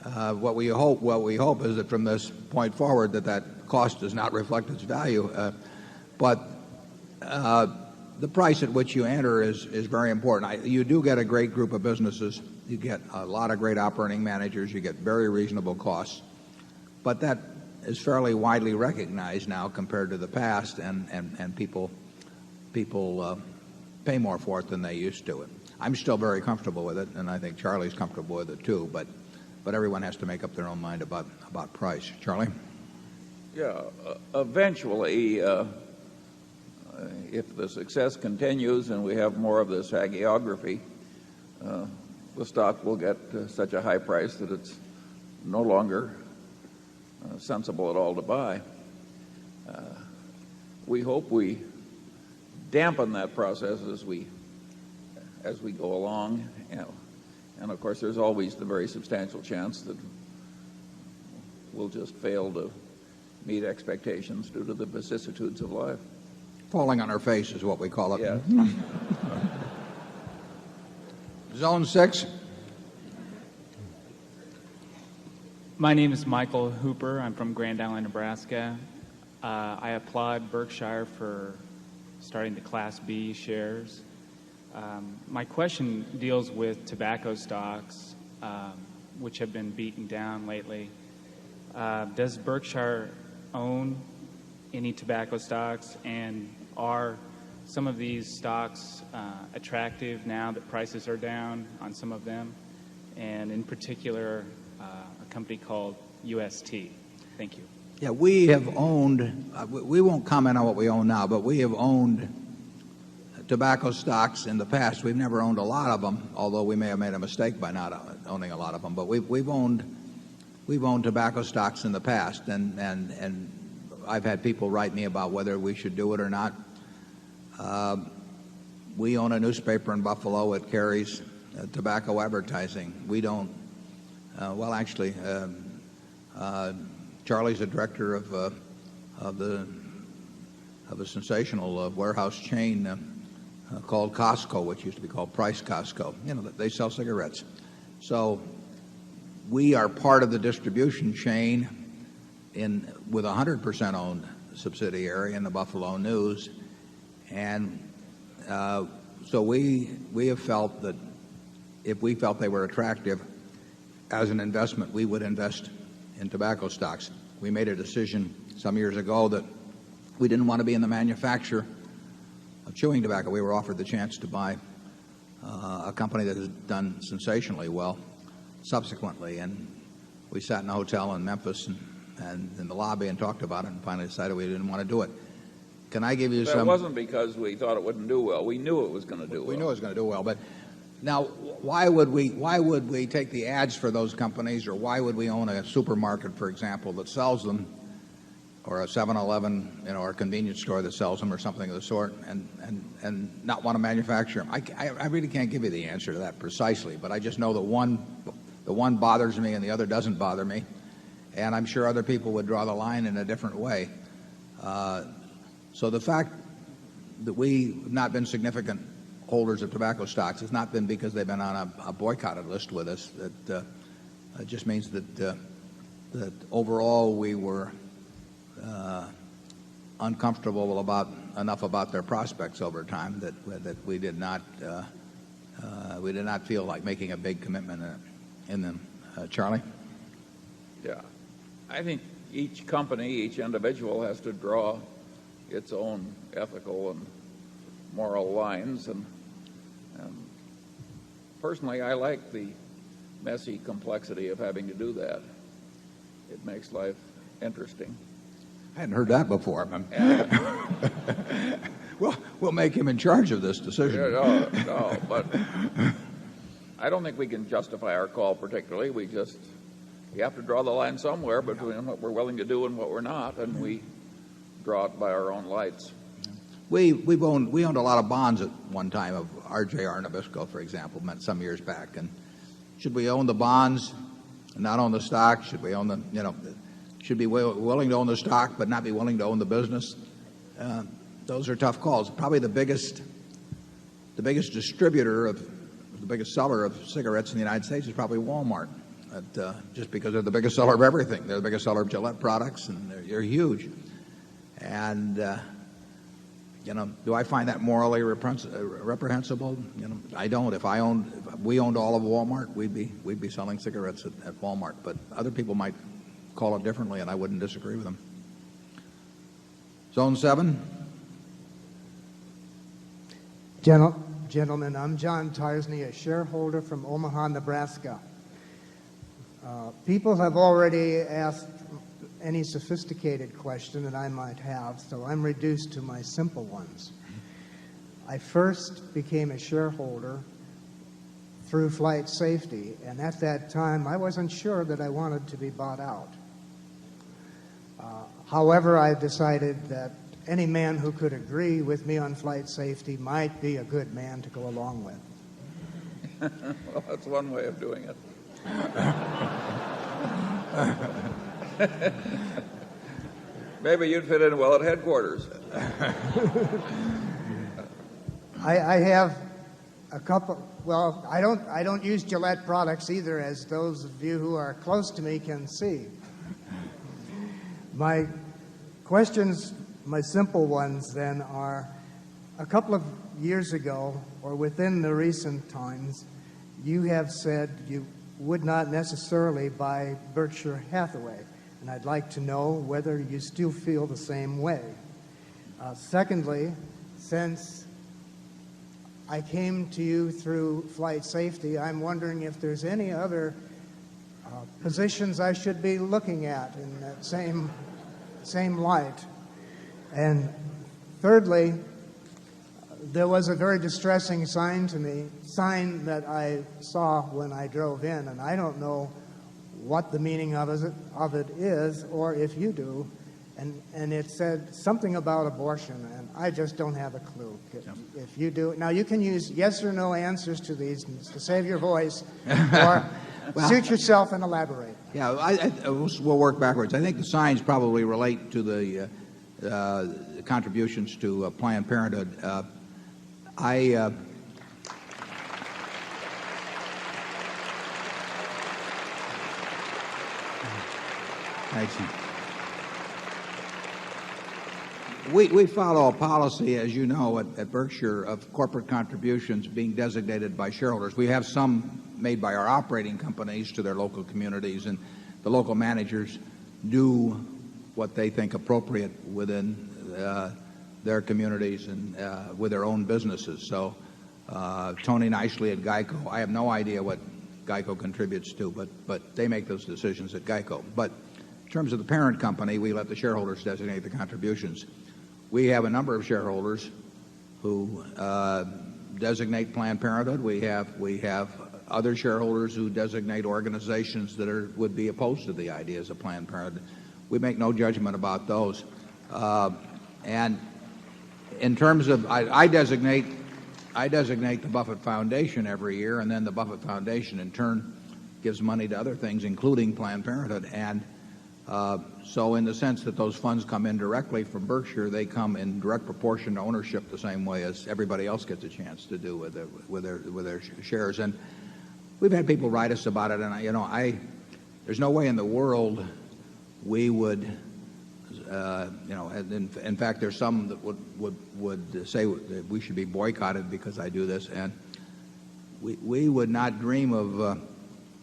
What we hope is that from this point forward that cost does not reflect its value. But the price at which you enter is very important. You do get a great group of businesses. You get a lot of great operating managers. You get very reasonable costs. But that is fairly widely recognized now compared to the past, and people pay more for it than they used to. I'm still very comfortable with it, and I think Charlie's comfortable with it too. But everyone has to make up their own mind about price. Charlie? Yeah, eventually, if the success continues and we have more of this hagiography, the stock will get such a high price that it's no longer sensible at all to buy. We hope we dampen that process as we go along. And of course, there's always the very substantial chance that we'll just fail to meet expectations due to the vicissitudes of life. Falling on our face is what we call it. Yeah. Zone 6. My name is Michael Hooper. I'm from Grand Island, Nebraska. I applaud Berkshire for starting the Class B shares. My question deals with tobacco stocks, which have been beaten down lately. Does Berkshire own any tobacco stocks, and are some of these stocks attractive now that prices are down on some of them, and in particular a company called UST? Thank you. Yeah, we have owned, we won't comment on what we own now, but we have owned tobacco stocks in the past. We've never owned a lot of them, although we may have made a mistake by not owning a lot of them. But we've owned tobacco stocks in the past, and I've had people write me about whether we should do it or not. We own a newspaper in Buffalo. It carries tobacco advertising. We don't. Well, actually, Charlie's a director of a sensational warehouse chain called Costco, which used to be called Price Costco. You know, they sell cigarettes. So we are part of the distribution chain with a 100% owned subsidiary in the Buffalo News, and so we have felt that if we felt they were attractive as an investment, we would invest in tobacco stocks. We made a decision some years ago that we didn't want to be in the manufacture of chewing tobacco. We were offered the chance to buy a company that has done sensationally well subsequently, and we sat in a hotel in Memphis and in the lobby and talked about it, and finally decided we didn't want to do it. Can I give you some? That wasn't because we thought it wouldn't do well. We knew it was going to do well. We knew it was going to do well, but now why would we take the ads for those companies, or why would we own a supermarket, for example, that sells them, or a 7-Eleven, or a convenience store that sells them, or something of the sort, and not want to manufacture them? I really can't give you the answer to that precisely, but I just know that the one bothers me and the other doesn't bother me, and I'm sure other people would draw the line in a different way. So the fact that we've not been significant holders of tobacco stocks has not been because they've been on a boycotted list with us. That it just means that overall we were uncomfortable enough about their prospects over time that we did not feel like making a big commitment in them. Charlie? Yeah. I think each company, each individual has to draw its own ethical and moral lines, and personally I like the messy complexity of having to do that. It makes life interesting. I hadn't heard that before. We'll make him in charge of this decision. No, but I don't think we can justify our call particularly. We have to draw the line somewhere between what we're willing to do and what we're not, and we draw it by our own lights. We owned a lot of bonds at one time of RJR Nabisco, for example, some years back. And should we own the bonds and not own the stock? Should we own should be willing to own the stock but not be willing to own the business? Those are tough calls. Probably the biggest distributor the biggest seller of cigarettes in the United States is probably Walmart. Just because they're the biggest seller of everything. They're the biggest seller of Gillette products, and they're huge. And do I find that morally reprehensible? I don't. If we owned all of Walmart, we'd be selling cigarettes at Walmart. But other people might call it differently, and I wouldn't disagree with them. Zone 7. Gentlemen, I'm John Tarsney, a shareholder from Omaha, Nebraska. People have already asked any sophisticated question that I might have, so I'm reduced to my simple ones. I first became a shareholder through flight safety, and at that time I wasn't sure that I wanted to be bought out. However, I decided that any man who could agree with me on flight safety might be a good man to go along with. Well, that's one way of doing it. Maybe you'd fit in well at headquarters. I a couple, well, I don't use Gillette products either, as those of you who are close to me can see. My questions, my simple ones then, are a couple of years ago, or within the recent times, you have said you would not necessarily buy Berkshire Hathaway, and I'd like to know whether you still feel the same way. Secondly, since I came to you through flight safety, I'm wondering if there's any other positions I should be looking at in that same light. And thirdly, there was a very distressing sign that I saw when I drove in, and I don't know what the meaning of it is, or if you do, and it said something about abortion, and I just don't have a clue. If you do, now you can use yes or no answers to these to save your voice, or Well, suit yourself and elaborate. Yeah, we'll work backwards. I think the signs probably relate to the contributions to Planned Parenthood. Thanks. We follow a policy, as you know, at Berkshire, of corporate contributions being designated by shareholders. We have some made by our operating companies to their local communities, and the local managers do what they think appropriate within their communities and with their own businesses. So Tony Nicely at GEICO, I have no idea what GEICO contributes to, but they make those decisions at GEICO. But in terms of the parent company, we let the shareholders designate the contributions. We have a number of shareholders who designate Planned Parenthood. We have other shareholders who designate organizations that would be opposed to the ideas of Planned Parenthood. We make no judgment about those. And in terms of, I designate the Buffett Foundation every year, and then the Buffett Foundation in turn gives money to other things, including Planned Parenthood. And so in the sense that those funds come in directly from Berkshire, they come in direct proportion to ownership the same way as everybody else gets a chance to do with their shares. And we've had people write us about it, and there's no way in the world we would, in fact, there's some that would say that we should be boycotted because I do this, and we would not dream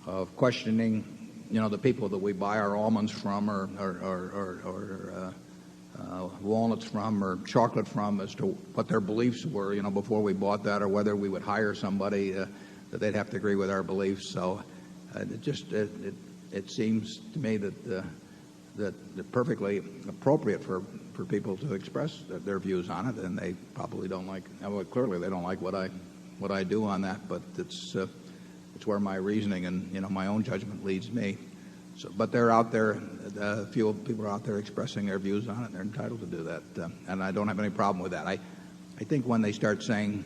of questioning, the people that we buy our almonds from, or walnuts from, or chocolate from, as to what their beliefs were, before we bought that, or whether we would hire somebody that they'd have to agree with our beliefs. So it seems to me that perfectly appropriate for people to express their views on it, and they probably don't like. Well, clearly they don't like what I do on that, but it's where my reasoning and my own judgment leads me. So, but they're out there. A few people are out there expressing their views on it, and they're entitled to do that, and I don't have any problem with that. I think when they start saying,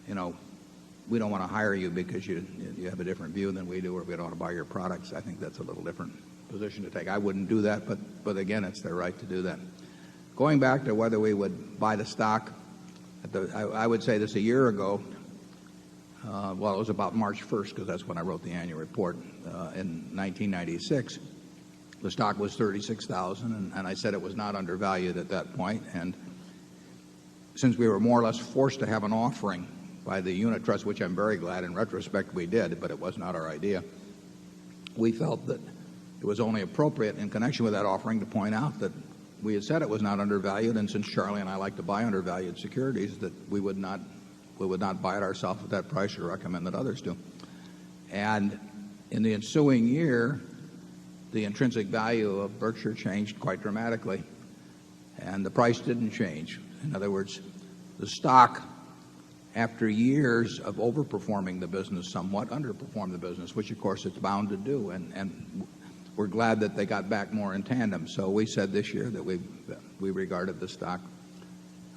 we don't want to hire you because you have a different view than we do, or we don't want to buy your products, I think that's a little different position to take. I wouldn't do that, but again, it's their right to do that. Going back to whether we would buy the stock, I would say this a year ago. Well, it was about March 1st, because that's when I wrote the annual report. In 1996, the stock was $36,000, and I said it was not undervalued at that point. And since we were more or less forced to have an offering by the unit trust, which I'm very glad in retrospect we did, but it was not our idea, we felt that it was only appropriate in connection with that offering to point out that we had said it was not undervalued, and since Charlie and I like to buy undervalued securities, that we would not buy it ourselves at that price or recommend that others do. And in the ensuing year, the intrinsic value of Berkshire changed quite dramatically, and the price didn't change. In other words, the stock, after years of overperforming the business somewhat, underperformed the business, which of course it's bound to do, and we're glad that they got back more in tandem. So we said this year that we regarded the stock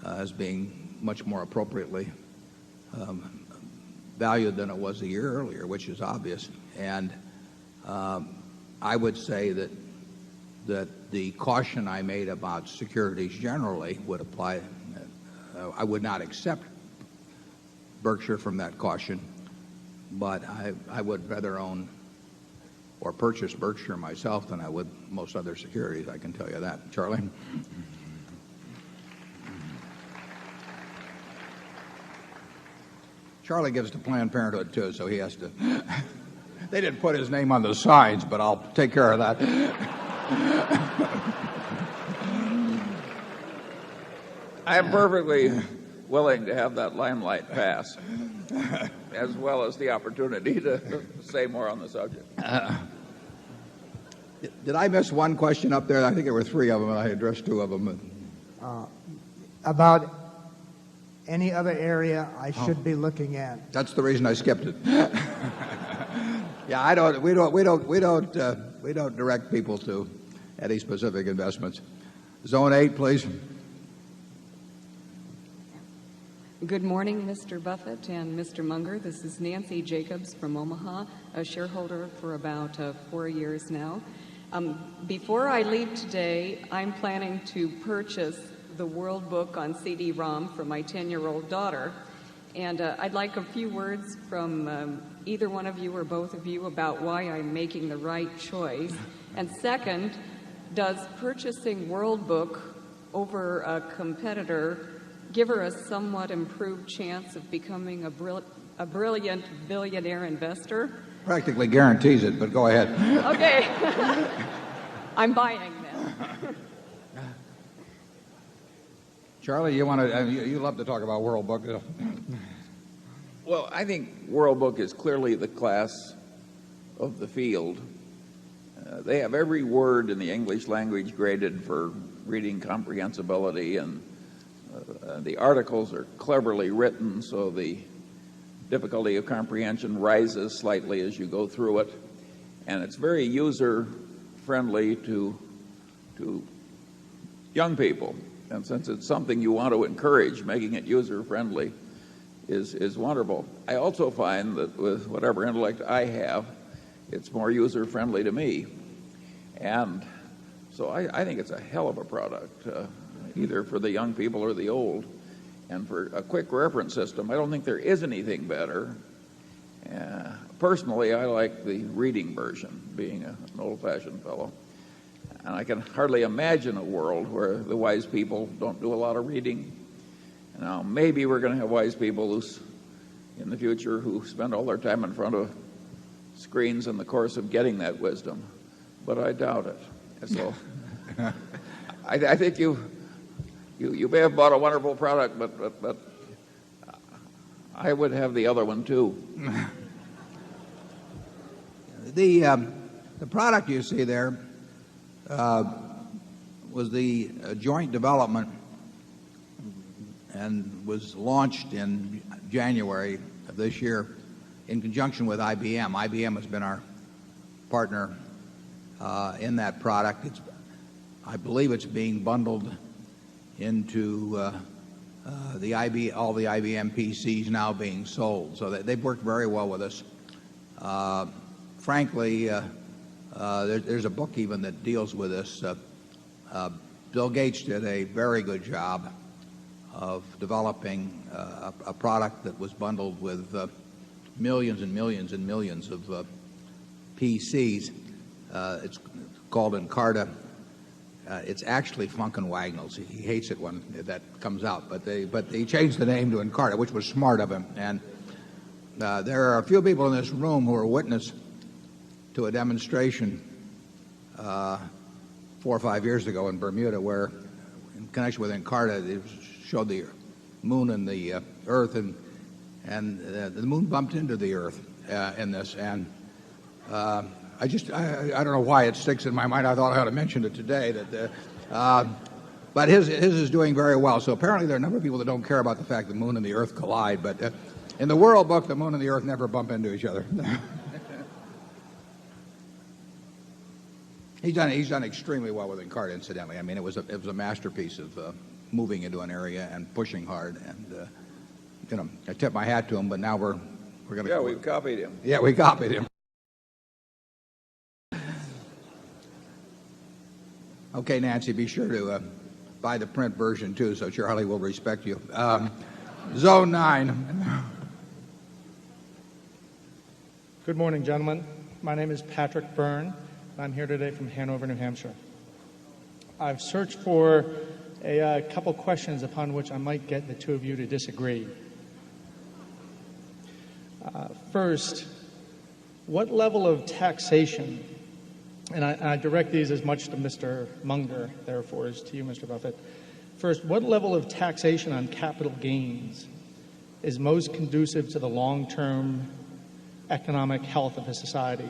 as being much more appropriately valued than it was a year earlier, which is obvious. And I would say that the caution I made about securities generally would apply. I would not accept Berkshire from that caution. But I would rather own or purchase Berkshire myself than I would most other securities, I can tell you that. Charlie? Charlie gives to Planned Parenthood, too, so he has to. They didn't put his name on the sides, but I'll take care of that. I am perfectly willing to have that limelight pass, as well as the opportunity to say more on the subject. Did I miss one question up there? I think there were three of them, and I addressed two of them. About any other area I should be looking at. That's the reason I skipped it. Yeah, we don't direct people to any specific investments. Zone 8, please. Good morning, Mr. Buffett and Mr. Munger. This is Nancy Jacobs from Omaha, a shareholder for about 4 years now. Before I leave today, I'm planning to purchase the World Book on CD-ROM for my 10-year-old daughter. And I'd like a few words from either one of you or both of you about why I'm making the right choice. And second, does purchasing World Book over a competitor give her a somewhat improved chance of becoming a brilliant billionaire investor? Practically guarantees it, but go ahead. Okay. I'm buying then. Charlie, you want to? You love to talk about World Book. Well, I think World Book is clearly the class of the field. They have every word in the English language graded for reading comprehensibility, and the articles are cleverly written, so the difficulty of comprehension rises slightly as you go through it. And it's very user-friendly to young people. And since it's something you want to encourage, making it user-friendly is wonderful. I also find that with whatever intellect I have, it's more user-friendly to me. And so I think it's a hell of a product, either for the young people or the old. And for a quick reference system, I don't think there is anything better. Personally, I like the reading version, being an old-fashioned fellow. And I can hardly imagine a world where the wise people don't do a lot of reading. Now, maybe we're going to have wise people in the future who spend all their time in front of screens in the course of getting that wisdom, but I doubt it. So I think you may have bought a wonderful product, but I would have the other one too. The product you see there was the joint development and was launched in January of this year in conjunction with IBM. IBM has been our partner in that product. I believe it's being bundled into all the IBM PCs now being sold. So they've worked very well with us. Frankly, there's a book even that deals with this. Bill Gates did a very good job of developing a product that was bundled with millions and millions and millions of PCs. It's called Encarta. It's actually Funkin' Wagnalls. He hates it when that comes out, but he changed the name to Encarta, which was smart of him. And there are a few people in this room who are witness to a demonstration 4 or 5 years ago in Bermuda, where, in connection with Encarta, it showed the moon and the Earth, and the moon bumped into the Earth in this. And I don't know why it sticks in my mind. I thought I ought to mention it today. But his is doing very well. So apparently there are a number of people that don't care about the fact the moon and the Earth collide. But in the World Book, the moon and the Earth never bump into each other. He's done extremely well with Encarta, incidentally. I mean, it was a masterpiece of moving into an area and pushing hard. And I tip my hat to him. But now we're going to. Yeah, we've copied him. Yeah, we copied him. Okay, Nancy, be sure to buy the print version too, so Charlie will respect you. Zone 9. Good morning, gentlemen. My name is Patrick Byrne. I'm here today from Hanover, New Hampshire. I've searched for a couple questions upon which I might get the two of you to disagree. First, what level of taxation, and I direct these as much to Mr. Munger, therefore, as to you, Mr. Buffett. First, what level of taxation on capital gains is most conducive to the long-term economic health of a society?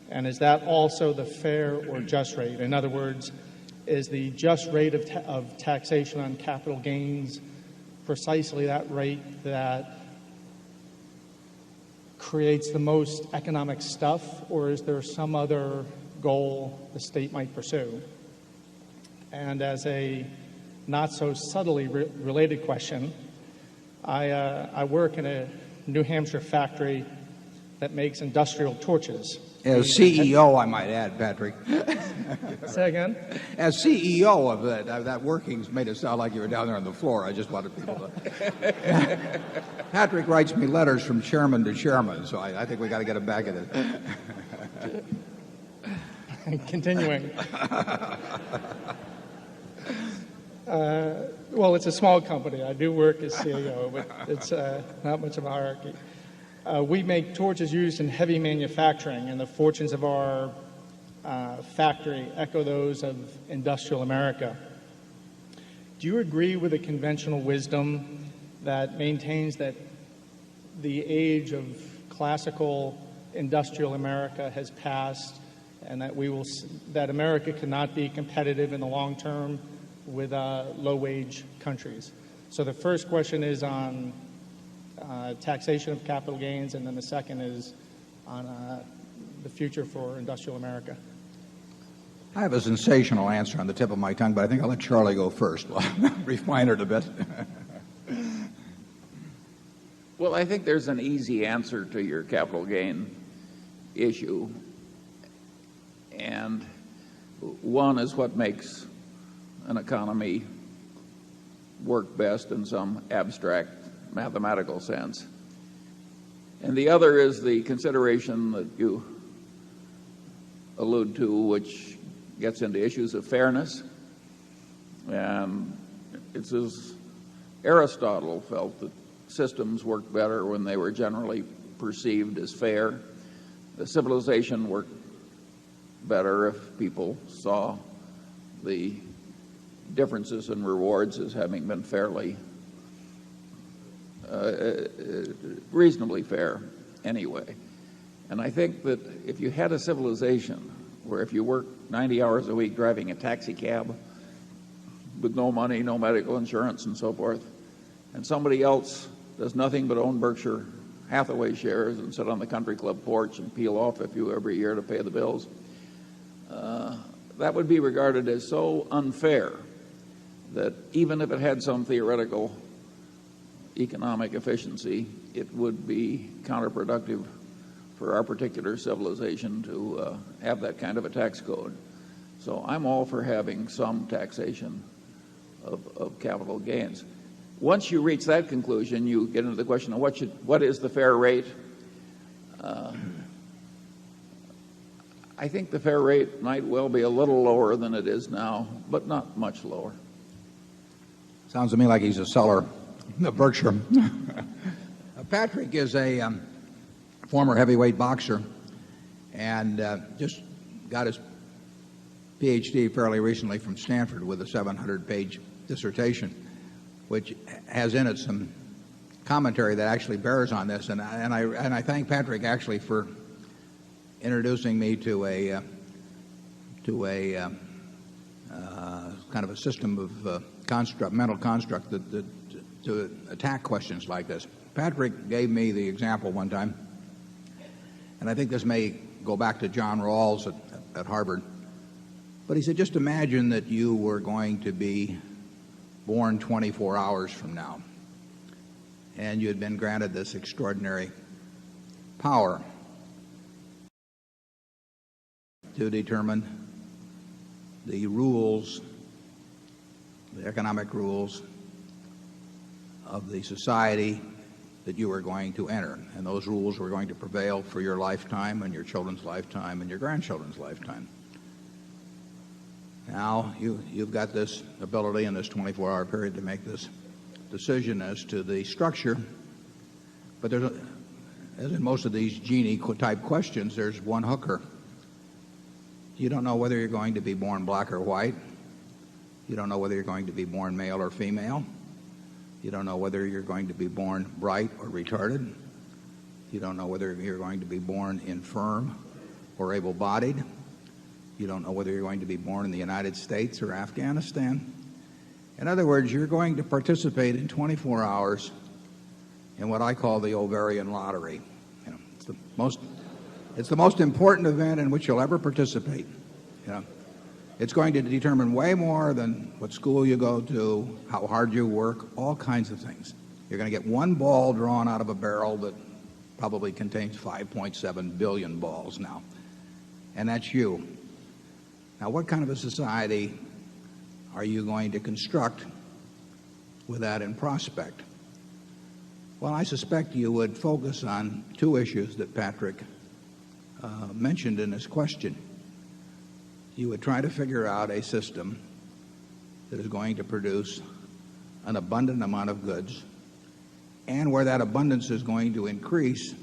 And is that also the fair or just rate? In other words, is the just rate of taxation on capital gains precisely that rate that creates the most economic stuff, or is there some other goal the state might pursue? And as a not so subtly related question, I work in a New Hampshire factory that makes industrial torches. As CEO, I might add, Patrick. Say again? As CEO of that workings made it sound like you were down there on the floor. I just wanted people to... Patrick writes me letters from chairman to chairman, so I think we got to get him back at it. Continuing. Well, it's a small company. I do work as CEO, but it's not much of a hierarchy. We make torches used in heavy manufacturing, and the fortunes of our factory echo those of industrial America. Do you agree with the conventional wisdom that maintains that the age of classical industrial America has passed, and that America cannot be competitive in the long term with low-wage countries? So the first question is on taxation of capital gains, and then the second is on the future for industrial America. I have a sensational answer on the tip of my tongue, but I think I'll let Charlie go first. Refine it a bit. Well, I think there's an easy answer to your capital gain issue. And one is what makes an economy work best in some abstract mathematical sense. And the other is the consideration that you allude to, which gets into issues of fairness. And it's as Aristotle felt that systems worked better when they were generally perceived as fair. The civilization worked better if people saw the differences in rewards as having been fairly, reasonably fair anyway. And I think that if you had a civilization where if you worked 90 hours a week driving a taxi cab with no money, no medical insurance and so forth, and somebody else does nothing but own Berkshire Hathaway shares and sit on the country club porch and peel off a few every year to pay the bills, that would be regarded as so unfair that even if it had some theoretical economic efficiency, it would be counterproductive for our particular civilization to have that kind of a tax code. So I'm all for having some taxation of capital gains. Once you reach that conclusion, you get into the question of what is the fair rate. I think the fair rate might well be a little lower than it is now, but not much lower. Sounds to me like he's a seller of Berkshire. Patrick is a former heavyweight boxer and just got his PhD fairly recently from Stanford with a 700-page dissertation, which has in it some commentary that actually bears on this. And I thank Patrick actually for introducing me to a kind of a system of mental construct to attack questions like this. Patrick gave me the example one time, and I think this may go back to John Rawls at Harvard, but he said, just imagine that you were going to be born 24 hours from now, and you had been granted this extraordinary power to determine the rules, the economic rules of the society that you were going to enter. And those rules were going to prevail for your lifetime and your children's lifetime and your grandchildren's lifetime. Now, you've got this ability in this 24-hour period to make this decision as to the structure. But there's, as in most of these genie-type questions, there's one hooker. You don't know whether you're going to be born black or white. You don't know whether you're going to be born male or female. You don't know whether you're going to be born bright or retarded. You don't know whether you're going to be born infirm or able-bodied. You don't know whether you're going to be born in the United States or Afghanistan. In other words, you're going to participate in 24 hours in what I call the ovarian lottery. You know, it's the most important event in which you'll ever participate. You know, it's going to determine way more than what school you go to, how hard you work, all kinds of things. You're going to get one ball drawn out of a barrel that probably contains 5.7 billion balls now. And that's you. Now, what kind of a society are you going to construct with that in prospect? Well, I suspect you would focus on two issues that Patrick mentioned in his question. You would try to figure out a system that is going to produce an abundant amount of goods, and where that abundance is going to increase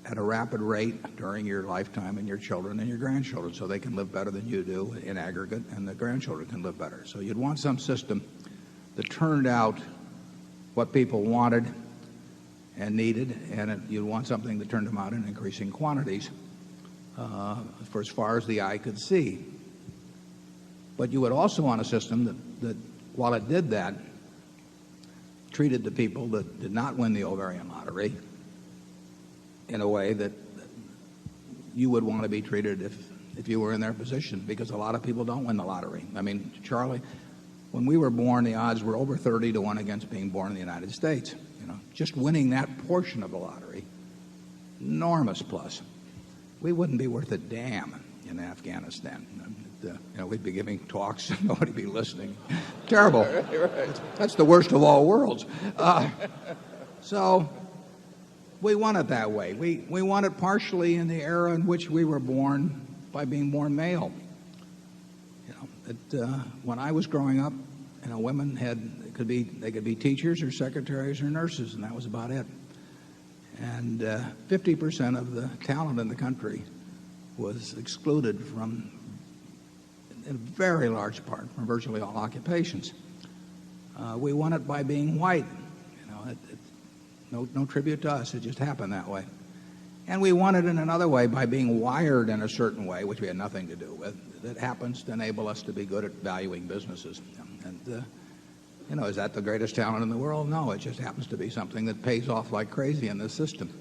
at a rapid rate during your lifetime and your children and your grandchildren, so they can live better than you do in aggregate, and the grandchildren can live better. So you'd want some system that turned out what people wanted and needed, and you'd want something that turned them out in increasing quantities for as far as the eye could see. But you would also want a system that while it did that, treated the people that did not win the ovarian lottery in a way that you would want to be treated if you were in their position, because a lot of people don't win the lottery. I mean, Charlie, when we were born, the odds were over 30 to 1 against being born in the United States. You know, just winning that portion of the lottery, enormous plus. We wouldn't be worth a damn in Afghanistan. You know, we'd be giving talks and nobody'd be listening. Terrible. That's the worst of all worlds. So we want it that way. We want it partially in the era in which we were born by being born male. You know, when I was growing up, you know, women they could be teachers or secretaries or nurses, and that was about it. And 50% of the talent in the country was excluded from, in a very large part, from virtually all occupations. We won it by being white. You know, no tribute to us. It just happened that way. And we won it in another way by being wired in a certain way, which we had nothing to do with, that happens to enable us to be good at valuing businesses. And you know, is that the greatest talent in the world? No, it just happens to be something that pays off like crazy in this system.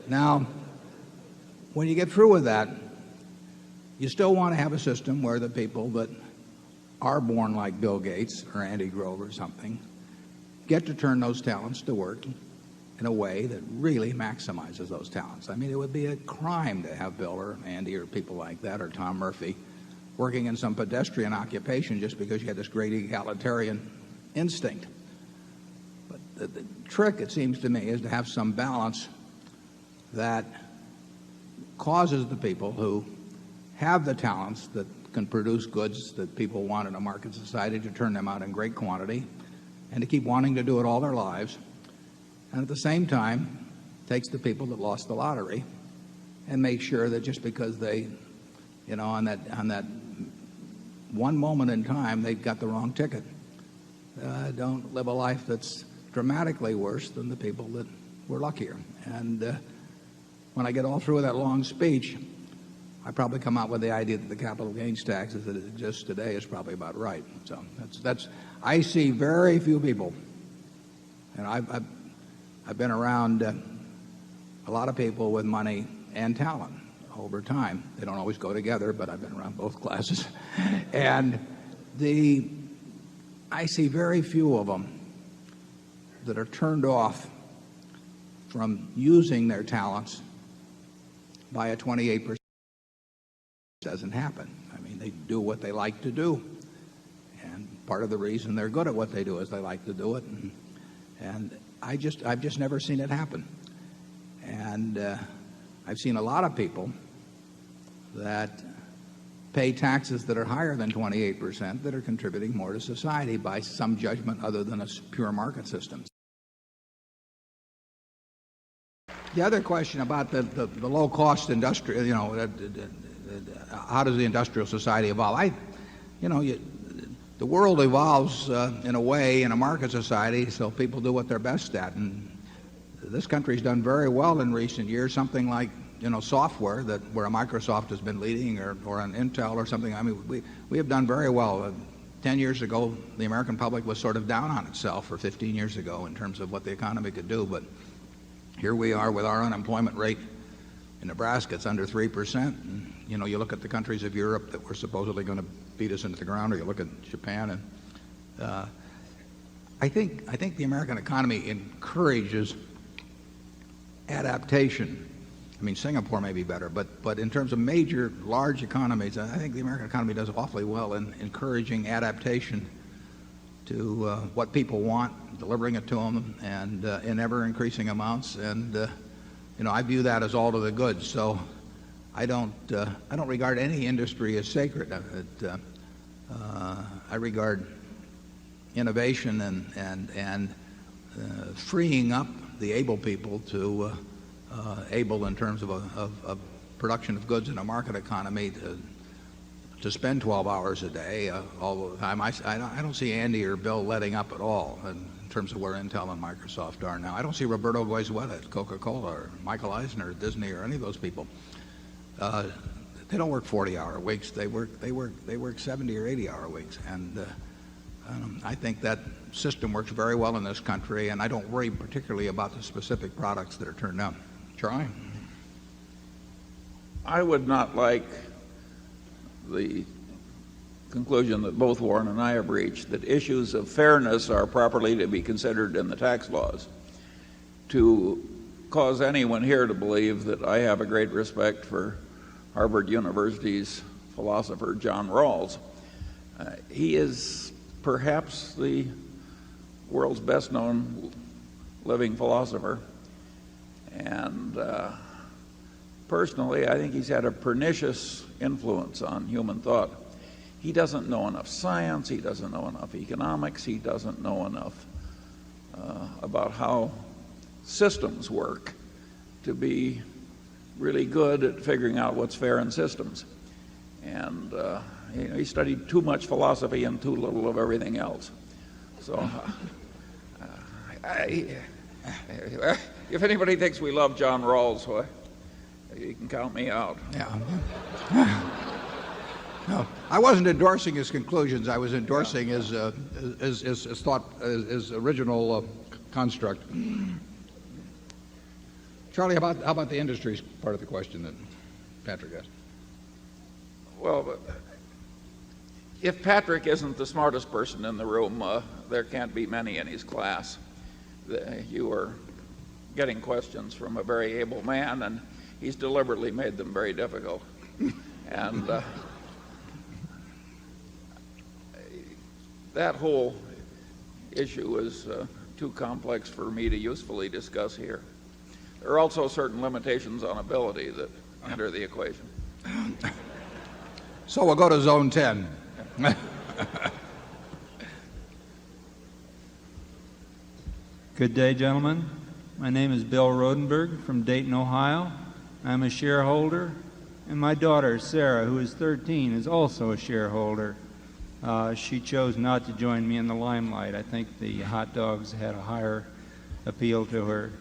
Now, when you get through with that, you still want to have a system where the people that are born like Bill Gates or Andy Grove or something get to turn those talents to work in a way that really maximizes those talents. I mean, it would be a crime to have Bill or Andy or people like that or Tom Murphy working in some pedestrian occupation just because you had this great egalitarian instinct. But the trick, it seems to me, is to have some balance that causes the people who have the talents that can produce goods that people want in a market society to turn them out in great quantity and to keep wanting to do it all their lives, and at the same time takes the people that lost the lottery and make sure that just because they, you know, on that one moment in time they've got the wrong ticket, don't live a life that's dramatically worse than the people that were luckier. And when I get all through with that long speech, I probably come out with the idea that the capital gains tax as it exists today is probably about right. So that's I see very few people, and I've been around a lot of people with money and talent over time. They don't always go together, but I've been around both classes. And I see very few of them that are turned off from using their talents by a 28%. Doesn't happen. I mean, they do what they like to do. And part of the reason they're good at what they do is they like to do it. And I've just never seen it happen. And I've seen a lot of people that pay taxes that are higher than 28% that are contributing more to society by some judgment other than a pure market system. The other question about the low-cost industrial, how does the industrial society evolve? The world evolves in a way in a market society, so people do what they're best at. And this country's done very well in recent years, something like software, where a Microsoft has been leading, or an Intel or something. I mean, we have done very well. 10 years ago, the American public was sort of down on itself, or 15 years ago, in terms of what the economy could do. But here we are with our unemployment rate in Nebraska. It's under 3%. And, you look at the countries of Europe that were supposedly going to beat us into the ground, or you look at Japan, and I think the American economy encourages adaptation. I mean, Singapore may be better, but in terms of major, large economies, I think the American economy does awfully well in encouraging adaptation to what people want, delivering it to them, and in ever-increasing amounts. And I view that as all to the good. So I don't regard any industry as sacred. I regard innovation and freeing up the able people to able in terms of production of goods in a market economy to spend 12 hours a day all the time. I don't see Andy or Bill letting up at all in terms of where Intel and Microsoft are now. I don't see Roberto Goizueta at Coca-Cola or Michael Eisner at Disney or any of those people. They don't work 40-hour weeks. They work 70 or 80-hour weeks, and I think that system works very well in this country, and I don't worry particularly about the specific products that are turned out. Charlie? I would not like the conclusion that both Warren and I have reached, that issues of fairness are properly to be considered in the tax laws, to cause anyone here to believe that I have a great respect for Harvard University's philosopher John Rawls. He is perhaps the world's best-known living philosopher. And personally, I think he's had a pernicious influence on human thought. He doesn't know enough science. He doesn't know enough economics. He doesn't know enough about how systems work to be really good at figuring out what's fair in systems. And he studied too much philosophy and too little of everything else. So if anybody thinks we love John Rawls, well, you can count me out. Yeah. No, I wasn't endorsing his conclusions. I was endorsing his thought, his original construct. Charlie, how about the industries part of the question that Patrick asked? Well, if Patrick isn't the smartest person in the room, there can't be many in his class. You are getting questions from a very able man, and he's deliberately made them very difficult. And that whole issue is too complex for me to usefully discuss here. There are also certain limitations on ability that enter the equation. So we'll go to zone 10. Good day, gentlemen. My name is Bill Rodenberg from Dayton, Ohio. I'm a shareholder, and my daughter, Sarah, who is 13, is also a shareholder. She chose not to join me in the limelight. I think the hot dogs had a higher appeal to her.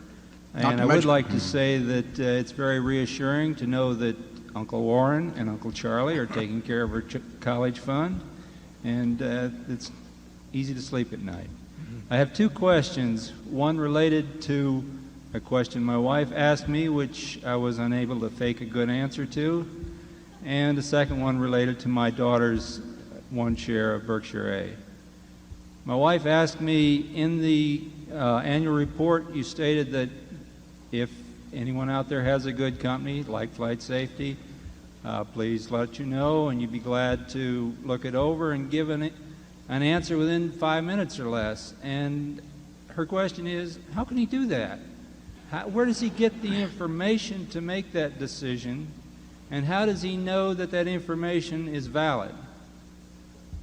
And I would like to say that it's very reassuring to know that Uncle Warren and Uncle Charlie are taking care of her college fund, and it's easy to sleep at night. I have two questions, one related to a question my wife asked me, which I was unable to fake a good answer to, and the second one related to my daughter's one share of Berkshire A. My wife asked me, in the annual report, you stated that if anyone out there has a good company like Flight Safety, please let you know, and you'd be glad to look it over and give an answer within 5 minutes or less. And her question is, how can he do that? Where does he get the information to make that decision? And how does he know that that information is valid?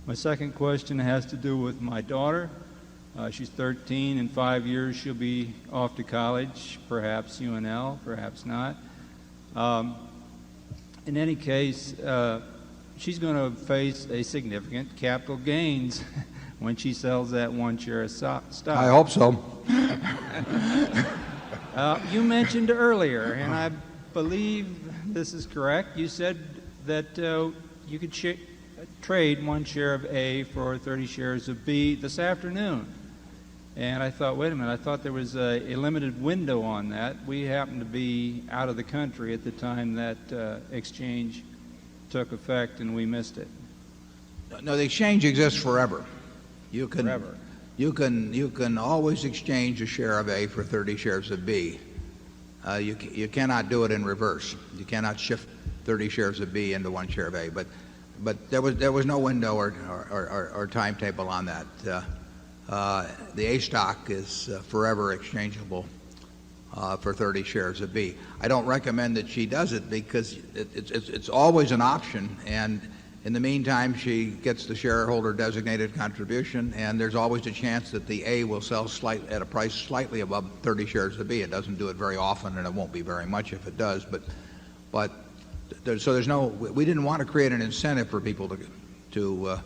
My second question has to do with my daughter. She's 13. In 5 years, she'll be off to college, perhaps UNL, perhaps not. In any case, she's going to face a significant capital gains when she sells that one share of stock. I hope so. You mentioned earlier, and I believe this is correct, you said that you could trade one share of A for 30 shares of B this afternoon. And I thought, wait a minute, I thought there was a limited window on that. We happened to be out of the country at the time that exchange took effect, and we missed it. No, the exchange exists forever. You can always exchange a share of A for 30 shares of B. You cannot do it in reverse. You cannot shift 30 shares of B into one share of A. But there was no window or timetable on that. The A stock is forever exchangeable for 30 shares of B. I don't recommend that she does it because it's always an option, and in the meantime she gets the shareholder designated contribution, and there's always a chance that the A will sell at a price slightly above 30 shares of B. It doesn't do it very often, and it won't be very much if it does, so there's no, we didn't want to create an incentive for people to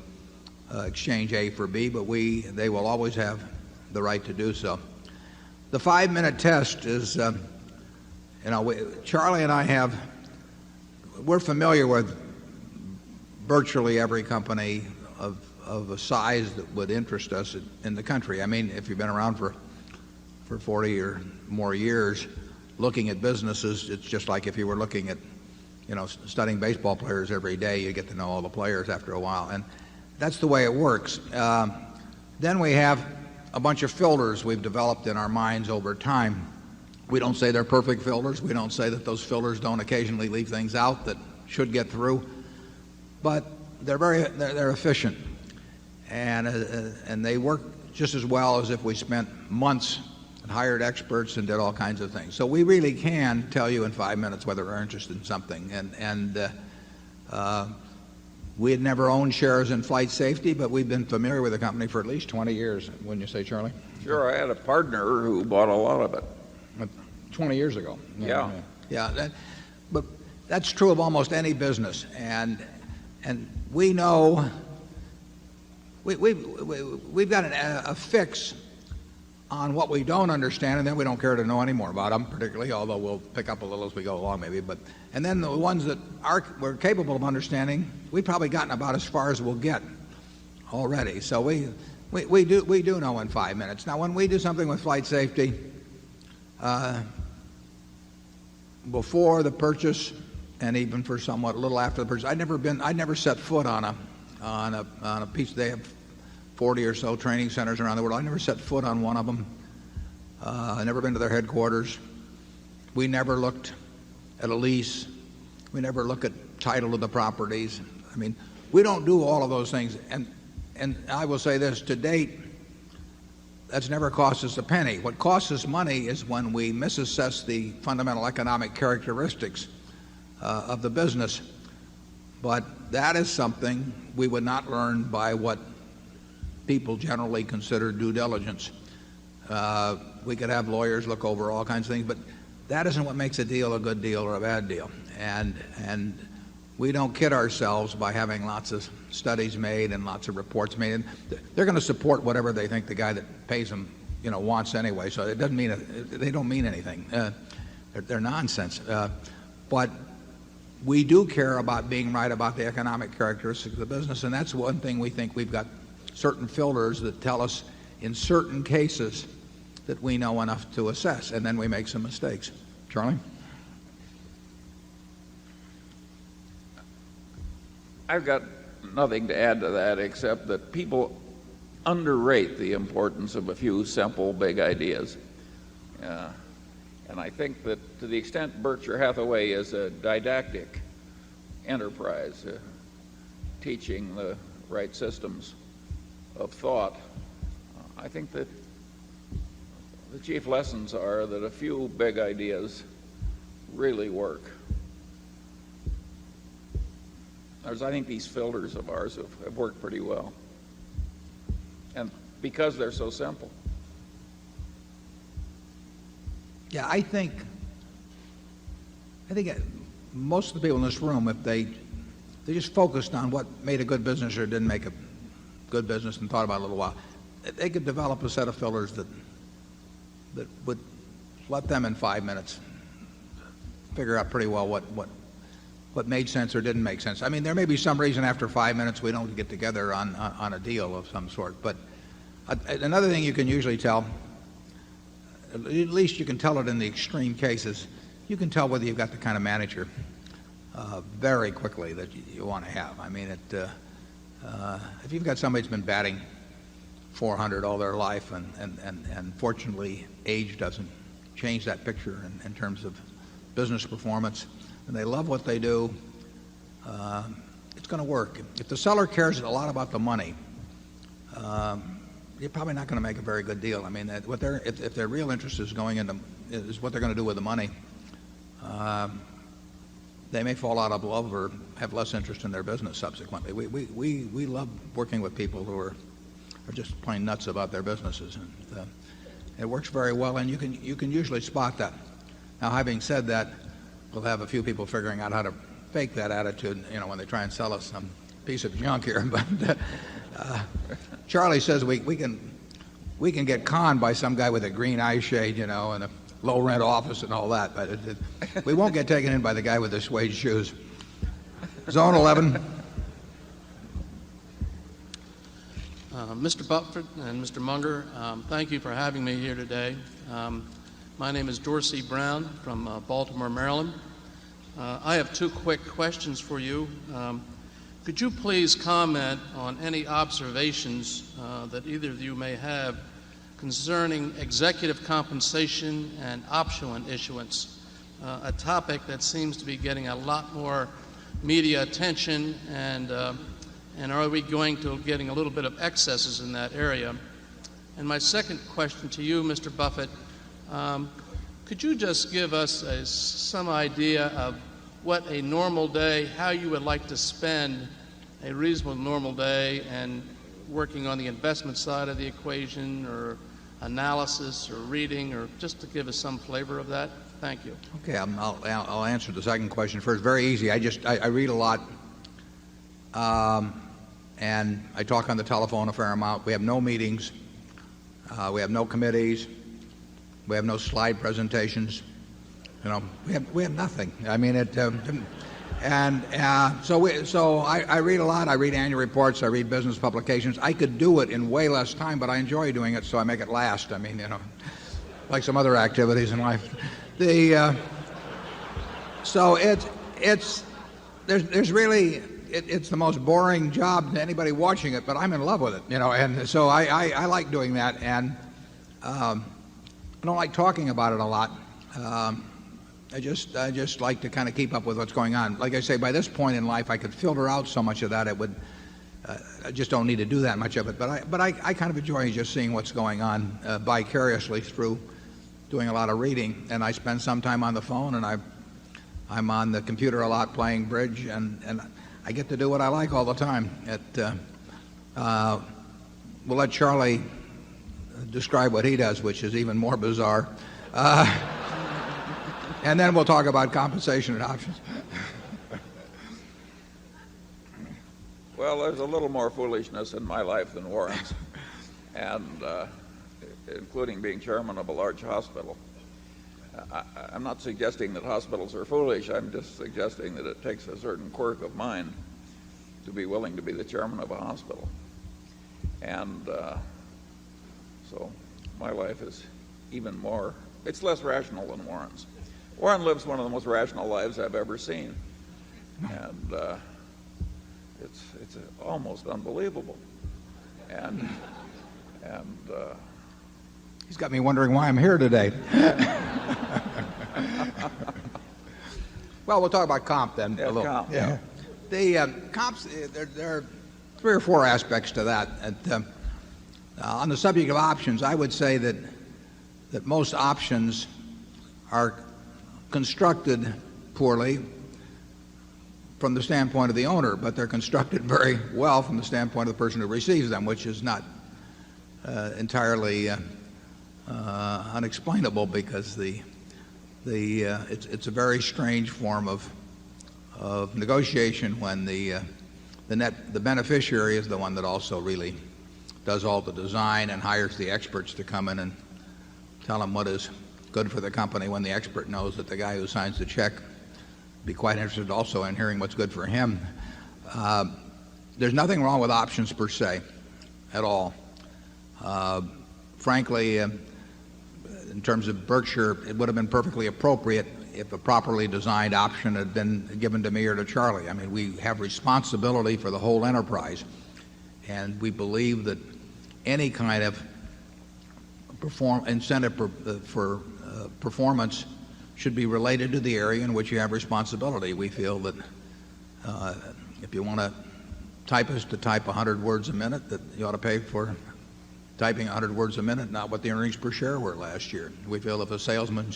exchange A for B, but they will always have the right to do so. The 5-minute test is, Charlie and I we're familiar with virtually every company of a size that would interest us in the country. I mean, if you've been around for 40 or more years looking at businesses, it's just like if you were looking at, studying baseball players every day, you get to know all the players after a while. And that's the way it works. Then we have a bunch of filters we've developed in our minds over time. We don't say they're perfect filters. We don't say that those filters don't occasionally leave things out that should get through. But they're efficient, and they work just as well as if we spent months and hired experts and did all kinds of things. So we really can tell you in 5 minutes whether we're interested in something. We had never owned shares in Flight Safety, but we've been familiar with the company for at least 20 years, wouldn't you say, Charlie? Sure, I had a partner who bought a lot of it. 20 years ago. Yeah. But that's true of almost any business, and we know we've got a fix on what we don't understand, and then we don't care to know any more about them, particularly, although we'll pick up a little as we go along maybe. And then the ones that we're capable of understanding, we've probably gotten about as far as we'll get already. So we do know in 5 minutes. Now, when we do something with Flight Safety, before the purchase and even for somewhat a little after the purchase, I'd never set foot on a piece. They have 40 or so training centers around the world. I never set foot on one of them. I've never been to their headquarters. We never looked at a lease. We never look at title of the properties. I mean, we don't do all of those things. And I will say this, to date, that's never cost us a penny. What costs us money is when we misassess the fundamental economic characteristics of the business. But that is something we would not learn by what people generally consider due diligence. We could have lawyers look over all kinds of things, but that isn't what makes a deal a good deal or a bad deal. And we don't kid ourselves by having lots of studies made and lots of reports made. And they're going to support whatever they think the guy that pays them, wants anyway. So it doesn't mean they don't mean anything. They're nonsense. But we do care about being right about the economic characteristics of the business, and that's one thing we think we've got certain filters that tell us in certain cases that we know enough to assess, and then we make some mistakes. Charlie? I've got nothing to add to that except that people underrate the importance of a few simple, big ideas. And I think that to the extent Berkshire Hathaway is a didactic enterprise, teaching the right systems of thought, I think that the chief lessons are that a few big ideas really work. I think these filters of ours have worked pretty well. And because they're so simple. Yeah, I think most of the people in this room, if they just focused on what made a good business or didn't make a good business and thought about it a little while, they could develop a set of filters that would let them in 5 minutes figure out pretty well what made sense or didn't make sense. I mean, there may be some reason after 5 minutes we don't get together on a deal of some sort. But another thing you can usually tell, at least you can tell it in the extreme cases, you can tell whether you've got the kind of manager very quickly that you want to have. I mean, if you've got somebody that's been batting .400 all their life and fortunately age doesn't change that picture in terms of business performance, and they love what they do, it's going to work. If the seller cares a lot about the money, you're probably not going to make a very good deal. I mean, if their real interest is is what they're going to do with the money, they may fall out of love or have less interest in their business subsequently. We love working with people who are just plain nuts about their businesses, and it works very well. And you can usually spot that. Now, having said that, we'll have a few people figuring out how to fake that attitude, when they try and sell us some piece of junk here. But Charlie says we can get conned by some guy with a green eye shade, and a low rent office and all that. But we won't get taken in by the guy with the suede shoes. Zone 11. Mr. Buffett and Mr. Munger, thank you for having me here today. My name is Dorsey Brown from Baltimore, Maryland. I have two quick questions for you. Could you please comment on any observations that either of you may have concerning executive compensation and option issuance, a topic that seems to be getting a lot more media attention, and are we going to getting a little bit of excesses in that area? And my second question to you, Mr. Buffett, could you just give us some idea of what a normal day, how you would like to spend a reasonable normal day, and working on the investment side of the equation, or analysis, or reading, or just to give us some flavor of that? Thank you. Okay, I'll answer the second question first. Very easy. I read a lot, and I talk on the telephone a fair amount. We have no meetings. We have no committees. We have no slide presentations. We have nothing. I mean, so I read a lot. I read annual reports. I read business publications. I could do it in way less time, but I enjoy doing it, so I make it last. I mean, like some other activities in life. So there's really, it's the most boring job to anybody watching it, but I'm in love with it, and so I like doing that, and I don't like talking about it a lot. I just like to kind of keep up with what's going on. Like I say, by this point in life, I could filter out so much of that. I just don't need to do that much of it. But I kind of enjoy just seeing what's going on vicariously through doing a lot of reading. And I spend some time on the phone, and I'm on the computer a lot playing bridge, and I get to do what I like all the time. We'll let Charlie describe what he does, which is even more bizarre. And then we'll talk about compensation and options. Well, there's a little more foolishness in my life than Warren's, and including being chairman of a large hospital. I'm not suggesting that hospitals are foolish. I'm just suggesting that it takes a certain quirk of mind to be willing to be the chairman of a hospital. And so my life is even more, it's less rational than Warren's. Warren lives one of the most rational lives I've ever seen, and it's almost unbelievable. And he's got me wondering why I'm here today. Well, we'll talk about comp then. Yeah, comp. Yeah. The comps, there are 3 or 4 aspects to that. On the subject of options, I would say that that most options are constructed poorly from the standpoint of the owner, but they're constructed very well from the standpoint of the person who receives them, which is not entirely unexplainable, because it's a very strange form of negotiation when the beneficiary is the one that also really does all the design and hires the experts to come in and tell them what is good for the company, when the expert knows that the guy who signs the check be quite interested also in hearing what's good for him. There's nothing wrong with options per se at all. Frankly, in terms of Berkshire, it would have been perfectly appropriate if a properly designed option had been given to me or to Charlie. I mean, we have responsibility for the whole enterprise, and we believe that any kind of incentive for performance should be related to the area in which you have responsibility. We feel that if you want a typist to type 100 words a minute, that you ought to pay for typing 100 words a minute, not what the earnings per share were last year. We feel if a salesman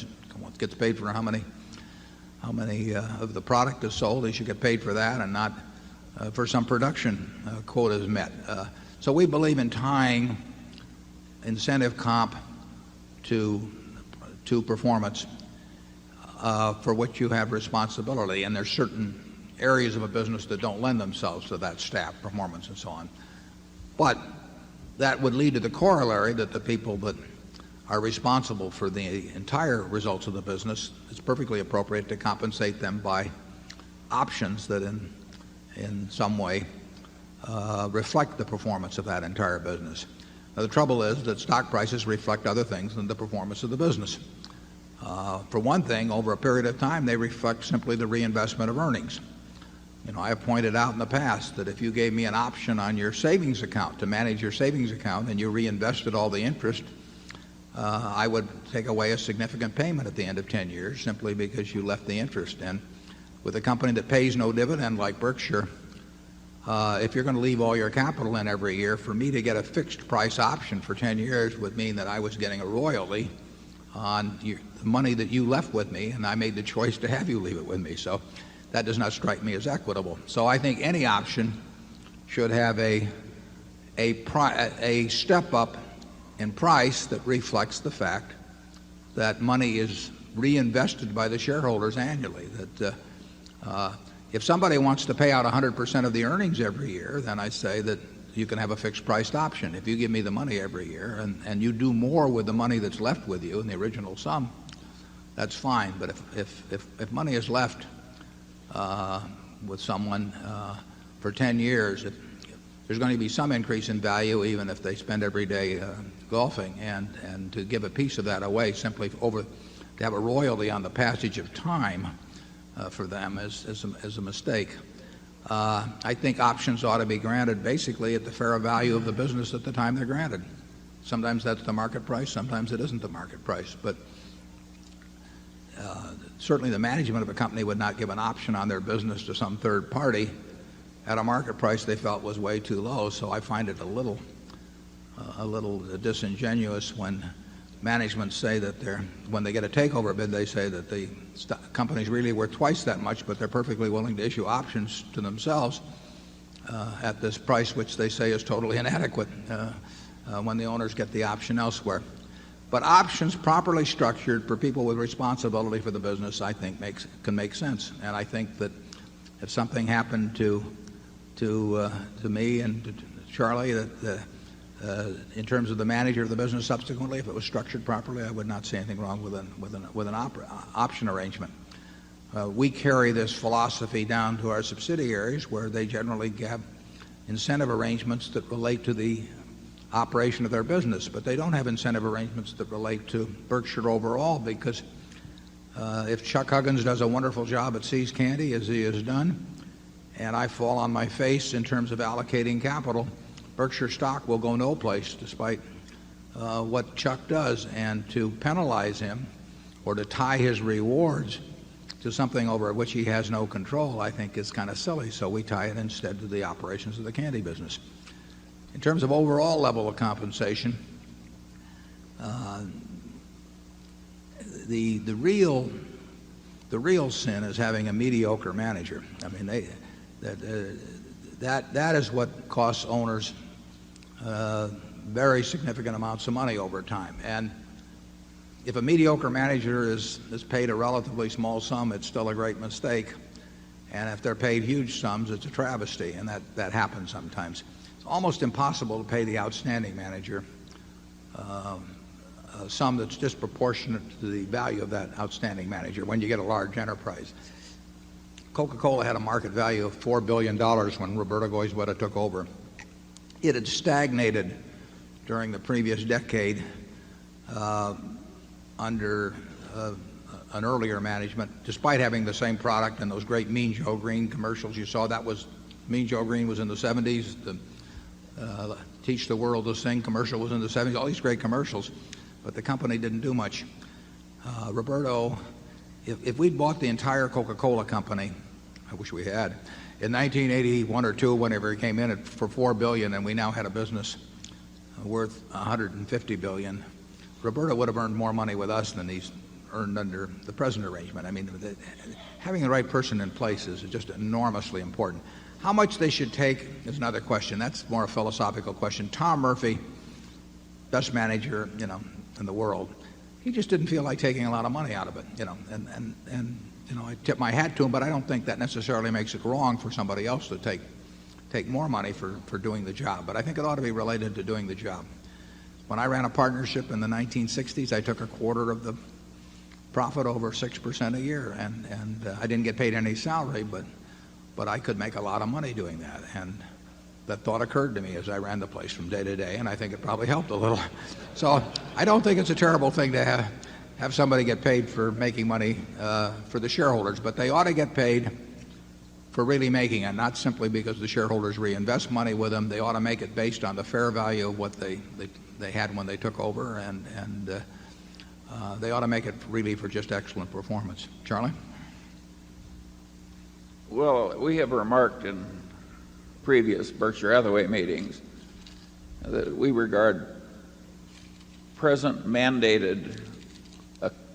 gets paid for how many of the product is sold, he should get paid for that and not for some production quotas met. So we believe in tying incentive comp to performance for which you have responsibility, and there's certain areas of a business that don't lend themselves to that staff performance and so on. But that would lead to the corollary that the people that are responsible for the entire results of the business, it's perfectly appropriate to compensate them by options that in some way reflect the performance of that entire business. Now, the trouble is that stock prices reflect other things than the performance of the business. For one thing, over a period of time, they reflect simply the reinvestment of earnings. You know, I have pointed out in the past that if you gave me an option on your savings account to manage your savings account and you reinvested all the interest, I would take away a significant payment at the end of 10 years simply because you left the interest. And with a company that pays no dividend like Berkshire, if you're going to leave all your capital in every year, for me to get a fixed price option for 10 years would mean that I was getting a royalty on the money that you left with me, and I made the choice to have you leave it with me. So that does not strike me as equitable. So I think any option should have a step up in price that reflects the fact that money is reinvested by the shareholders annually. That if somebody wants to pay out 100% of the earnings every year, then I say that you can have a fixed priced option. If you give me the money every year and you do more with the money that's left with you in the original sum, that's fine. But if money is left with someone for 10 years, there's going to be some increase in value even if they spend every day golfing, and to give a piece of that away simply to have a royalty on the passage of time for them is a mistake. I think options ought to be granted basically at the fair value of the business at the time they're granted. Sometimes that's the market price, sometimes it isn't the market price. But certainly the management of a company would not give an option on their business to some third party at a market price they felt was way too low. So I find it a little disingenuous when management say that when they get a takeover bid, they say that the company's really worth twice that much, but they're perfectly willing to issue options to themselves at this price, which they say is totally inadequate when the owners get the option elsewhere. But options properly structured for people with responsibility for the business, I think, can make sense. And I think that if something happened to me and to Charlie, that in terms of the manager of the business subsequently, if it was structured properly, I would not see anything wrong with an option arrangement. We carry this philosophy down to our subsidiaries, where they generally have incentive arrangements that relate to the operation of their business, but they don't have incentive arrangements that relate to Berkshire overall, because if Chuck Huggins does a wonderful job at See's Candy, as he has done, and I fall on my face in terms of allocating capital, Berkshire stock will go no place despite what Chuck does. And to penalize him or to tie his rewards to something over which he has no control, I think is kind of silly. So we tie it instead to the operations of the candy business. In terms of overall level of compensation, the real sin is having a mediocre manager. I mean, that is what costs owners very significant amounts of money over time. And if a mediocre manager is paid a relatively small sum, it's still a great mistake. And if they're paid huge sums, it's a travesty, and that happens sometimes. It's almost impossible to pay the outstanding manager a sum that's disproportionate to the value of that outstanding manager when you get a large enterprise. Coca-Cola had a market value of $4 billion when Roberto Goizueta took over. It had stagnated during the previous decade under an earlier management, despite having the same product and those great Mean Joe Green commercials you saw. That was Mean Joe Green was in the 70s. The Teach the World to Sing commercial was in the 70s. All these great commercials, but the company didn't do much. Roberto, if we'd bought the entire Coca-Cola company, I wish we had, in 1981 or 2, whenever he came in for $4 billion, and we now had a business worth $150 billion, Roberto would have earned more money with us than he's earned under the present arrangement. I mean, having the right person in place is just enormously important. How much they should take is another question. That's more a philosophical question. Tom Murphy, best manager, in the world, he just didn't feel like taking a lot of money out of it, and I tip my hat to him, but I don't think that necessarily makes it wrong for somebody else to take more money for doing the job. But I think it ought to be related to doing the job. When I ran a partnership in the 1960s, I took a quarter of the profit, over 6% a year, and I didn't get paid any salary, but I could make a lot of money doing that. And that thought occurred to me as I ran the place from day to day, and I think it probably helped a little. So I don't think it's a terrible thing to have somebody get paid for making money for the shareholders, but they ought to get paid for really making it, not simply because the shareholders reinvest money with them. They ought to make it based on the fair value of what they had when they took over, and they ought to make it really for just excellent performance. Charlie? Well, we have remarked in previous Berkshire Hathaway meetings that we regard present mandated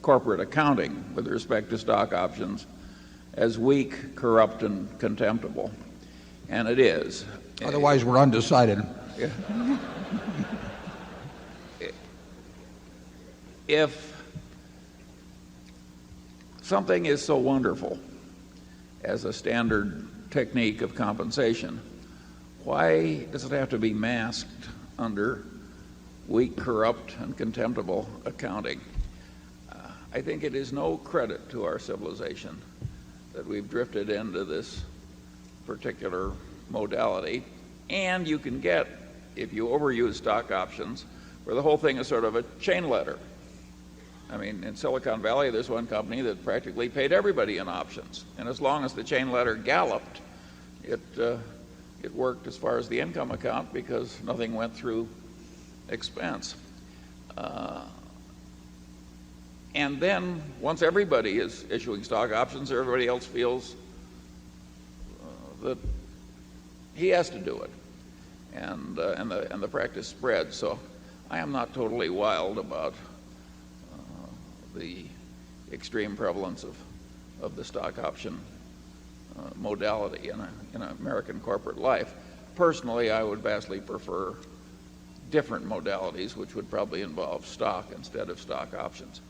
corporate accounting with respect to stock options as weak, corrupt, and contemptible. And it is. Otherwise, we're undecided. If something is so wonderful as a standard technique of compensation, why does it have to be masked under weak, corrupt, and contemptible accounting? I think it is no credit to our civilization that we've drifted into this particular modality. And you can get, if you overuse stock options, where the whole thing is sort of a chain letter. I mean, in Silicon Valley, there's one company that practically paid everybody in options. And as long as the chain letter galloped, it worked as far as the income account because nothing went through expense. And then once everybody is issuing stock options, everybody else feels that he has to do it, and the practice spreads. So I am not totally wild about the extreme prevalence of the stock option modality in American corporate life. Personally, I would vastly prefer different modalities, which would probably involve stock instead of stock options.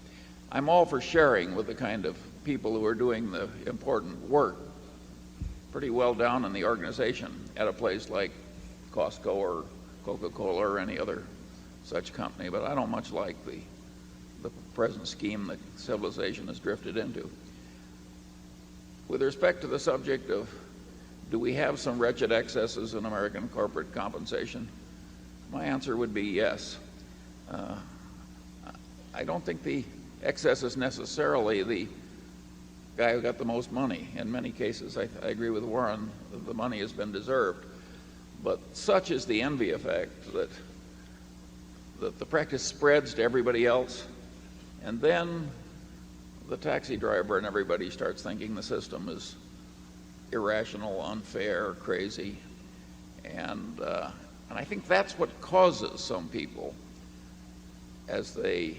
I'm all for sharing with the kind of people who are doing the important work pretty well down in the organization at a place like Costco or Coca-Cola or any other such company, but I don't much like the present scheme that civilization has drifted into. With respect to the subject of do we have some wretched excesses in American corporate compensation, my answer would be yes. I don't think the excess is necessarily the guy who got the most money. In many cases, I agree with Warren, that the money has been deserved. But such is the envy effect that the practice spreads to everybody else, and then the taxi driver and everybody starts thinking the system is irrational, unfair, crazy. And I think that's what causes some people, as they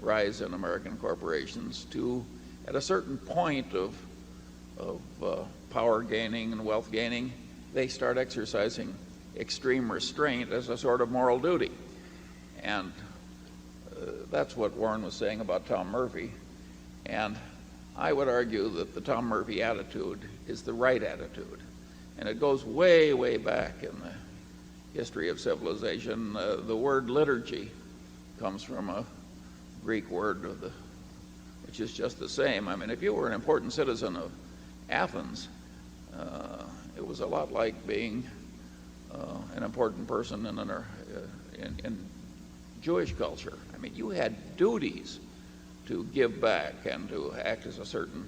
rise in American corporations to, at a certain point of power gaining and wealth gaining, they start exercising extreme restraint as a sort of moral duty. And that's what Warren was saying about Tom Murphy. And I would argue that the Tom Murphy attitude is the right attitude. And it goes way, way back in the history of civilization. The word liturgy comes from a Greek word which is just the same. I mean, if you were an important citizen of Athens, it was a lot like being an important person in Jewish culture. I mean, you had duties to give back and to act as a certain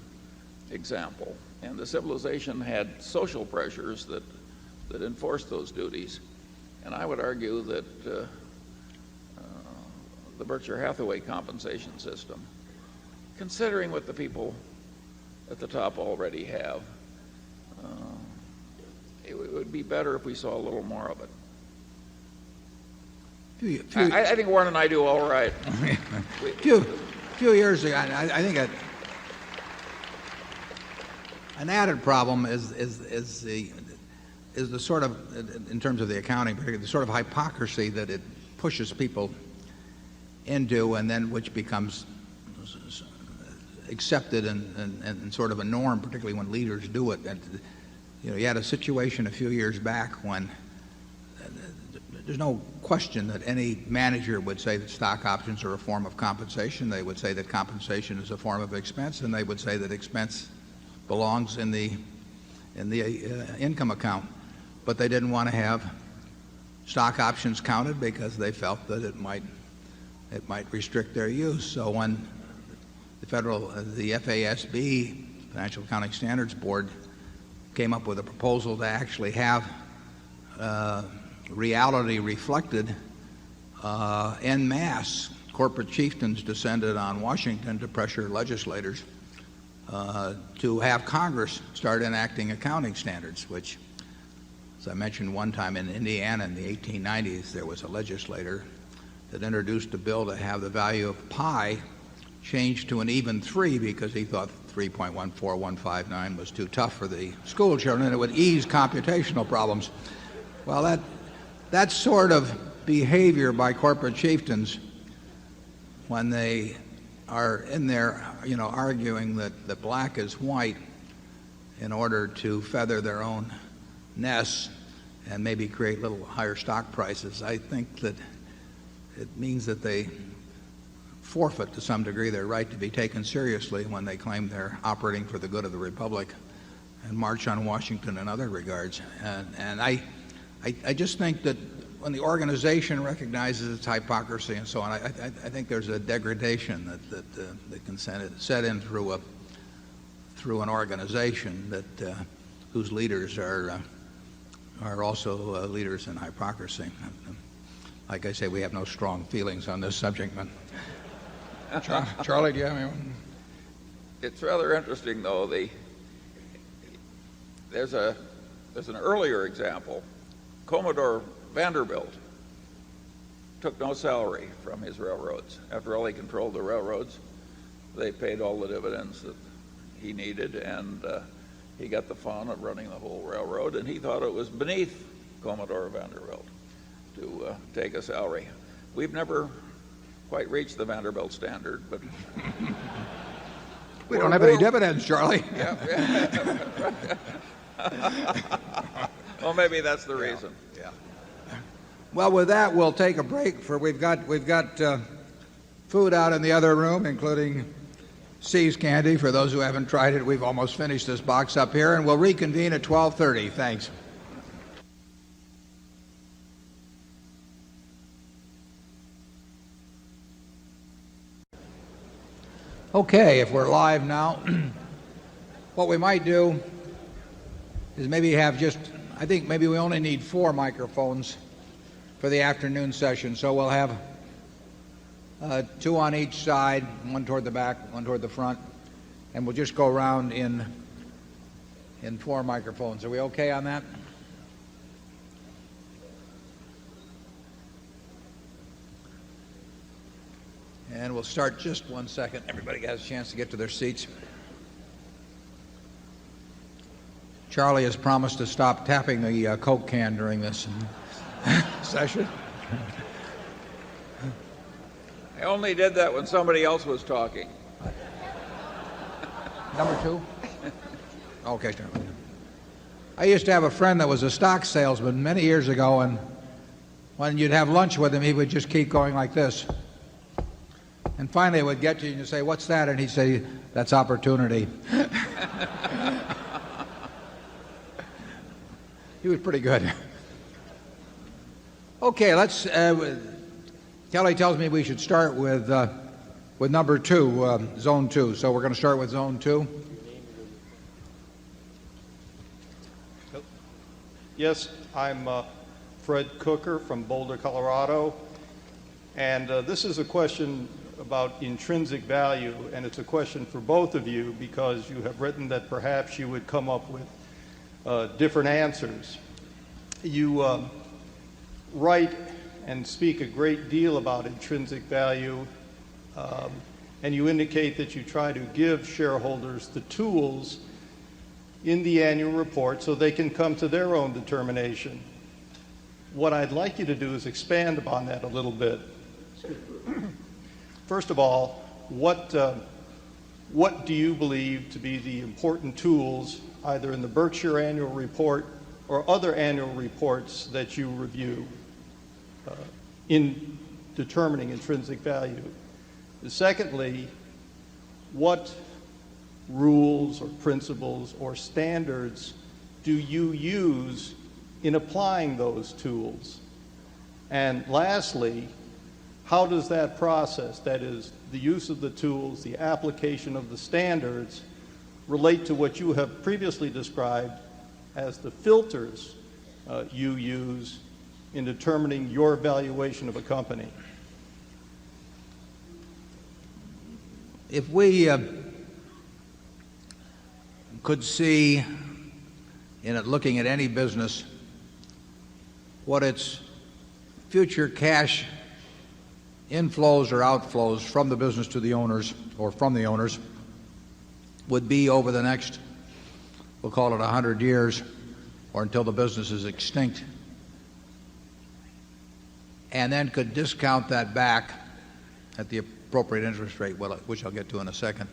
example. And the civilization had social pressures that enforced those duties. And I would argue that the Berkshire Hathaway compensation system, considering what the people at the top already have, it would be better if we saw a little more of it. I think Warren and I do all right. Few years ago, I think an added problem is the sort of, in terms of the accounting, the sort of hypocrisy that it pushes people into, and then which becomes accepted and sort of a norm, particularly when leaders do it. And, you had a situation a few years back when there's no question that any manager would say that stock options are a form of compensation. They would say that compensation is a form of expense, and they would say that expense belongs in the income account. But they didn't want to have stock options counted because they felt that it might restrict their use. So when the FASB, Financial Accounting Standards Board, came up with a proposal to actually have reality reflected en masse, corporate chieftains descended on Washington to pressure legislators to have Congress start enacting accounting standards, which, as I mentioned one time, in Indiana in the 1890s, there was a legislator that introduced a bill to have the value of pi changed to an even 3 because he thought 3.14159 was too tough for the school children and it would ease computational problems. Well, that sort of behavior by corporate chieftains, when they are in there, arguing that black is white in order to feather their own nests and maybe create little higher stock prices, I think that it means that they forfeit to some degree their right to be taken seriously when they claim they're operating for the good of the republic and march on Washington in other regards. And I just think that when the organization recognizes its hypocrisy and so on, I think there's a degradation that can set in through an organization that whose leaders are also leaders in hypocrisy. Like I say, we have no strong feelings on this subject, but Charlie, do you have anyone? It's rather interesting, though. There's an earlier example. Commodore Vanderbilt took no salary from his railroads. After all, he controlled the railroads. They paid all the dividends that he needed, and he got the fun of running the whole railroad, and he thought it was beneath Commodore Vanderbilt to take a salary. We've never quite reached the Vanderbilt standard, but we don't have any dividends, Charlie. Well, maybe that's the reason. Yeah. Well, with that, we'll take a break. We've got food out in the other room, including See's candy. For those who haven't tried it, we've almost finished this box up here, and we'll reconvene at 12:30. Thanks. Okay, if we're live now, what we might do is maybe have I think maybe we only need 4 microphones for the afternoon session. So we'll have 2 on each side, one toward the back, one toward the front, and we'll just go around in 4 microphones. Are we okay on that? And we'll start just 1 second. Everybody has a chance to get to their seats. Charlie has promised to stop tapping the Coke can during this session. I only did that when somebody else was talking. Number 2? Okay, Charlie. I used to have a friend that was a stock salesman many years ago, and when you'd have lunch with him, he would just keep going like this. And finally, it would get to you and you'd say, "What's that?" And he'd say, "That's opportunity." He was pretty good. Okay, let's. Kelly tells me we should start with number 2, zone 2. So we're going to start with zone 2. Yes, I'm Fred Cooker from Boulder, Colorado, and this is a question about intrinsic value, and it's a question for both of you because you have written that perhaps you would come up with different answers. You write and speak a great deal about intrinsic value, and you indicate that you try to give shareholders the tools in the annual report so they can come to their own determination. What I'd like you to do is expand upon that a little bit. First of all, what do you believe to be the important tools, either in the Berkshire annual report or other annual reports that you review in determining intrinsic value? Secondly, what rules or principles or standards do you use in applying those tools? And lastly, how does that process, that is, the use of the tools, the application of the standards, relate to what you have previously described as the filters you use in determining your valuation of a company? If we could see in it, looking at any business, what its future cash inflows or outflows from the business to the owners or from the owners would be over the next, we'll call it 100 years, or until the business is extinct, and then could discount that back at the appropriate interest rate, which I'll get to in a second,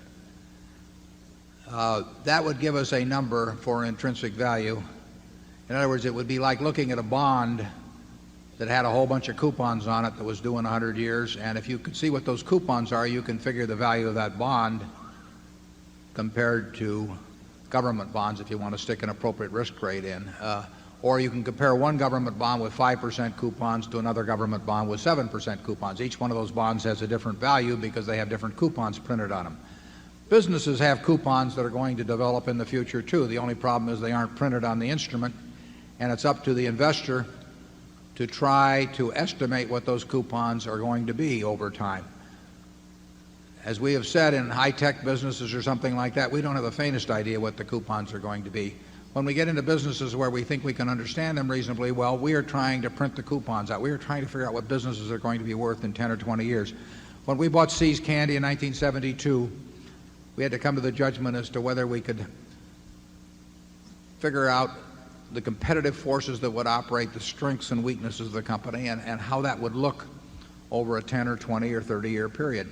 that would give us a number for intrinsic value. In other words, it would be like looking at a bond that had a whole bunch of coupons on it that was due in 100 years, and if you could see what those coupons are, you can figure the value of that bond compared to government bonds if you want to stick an appropriate risk rate in. Or you can compare one government bond with 5% coupons to another government bond with 7% coupons. Each one of those bonds has a different value because they have different coupons printed on them. Businesses have coupons that are going to develop in the future too. The only problem is they aren't printed on the instrument, and it's up to the investor to try to estimate what those coupons are going to be over time. As we have said, in high-tech businesses or something like that, we don't have the faintest idea what the coupons are going to be. When we get into businesses where we think we can understand them reasonably well, we are trying to print the coupons out. We are trying to figure out what businesses are going to be worth in 10 or 20 years. When we bought See's Candy in 1972, we had to come to the judgment as to whether we could figure out the competitive forces that would operate, the strengths and weaknesses of the company, and how that would look over a 10 or 20 or 30-year period.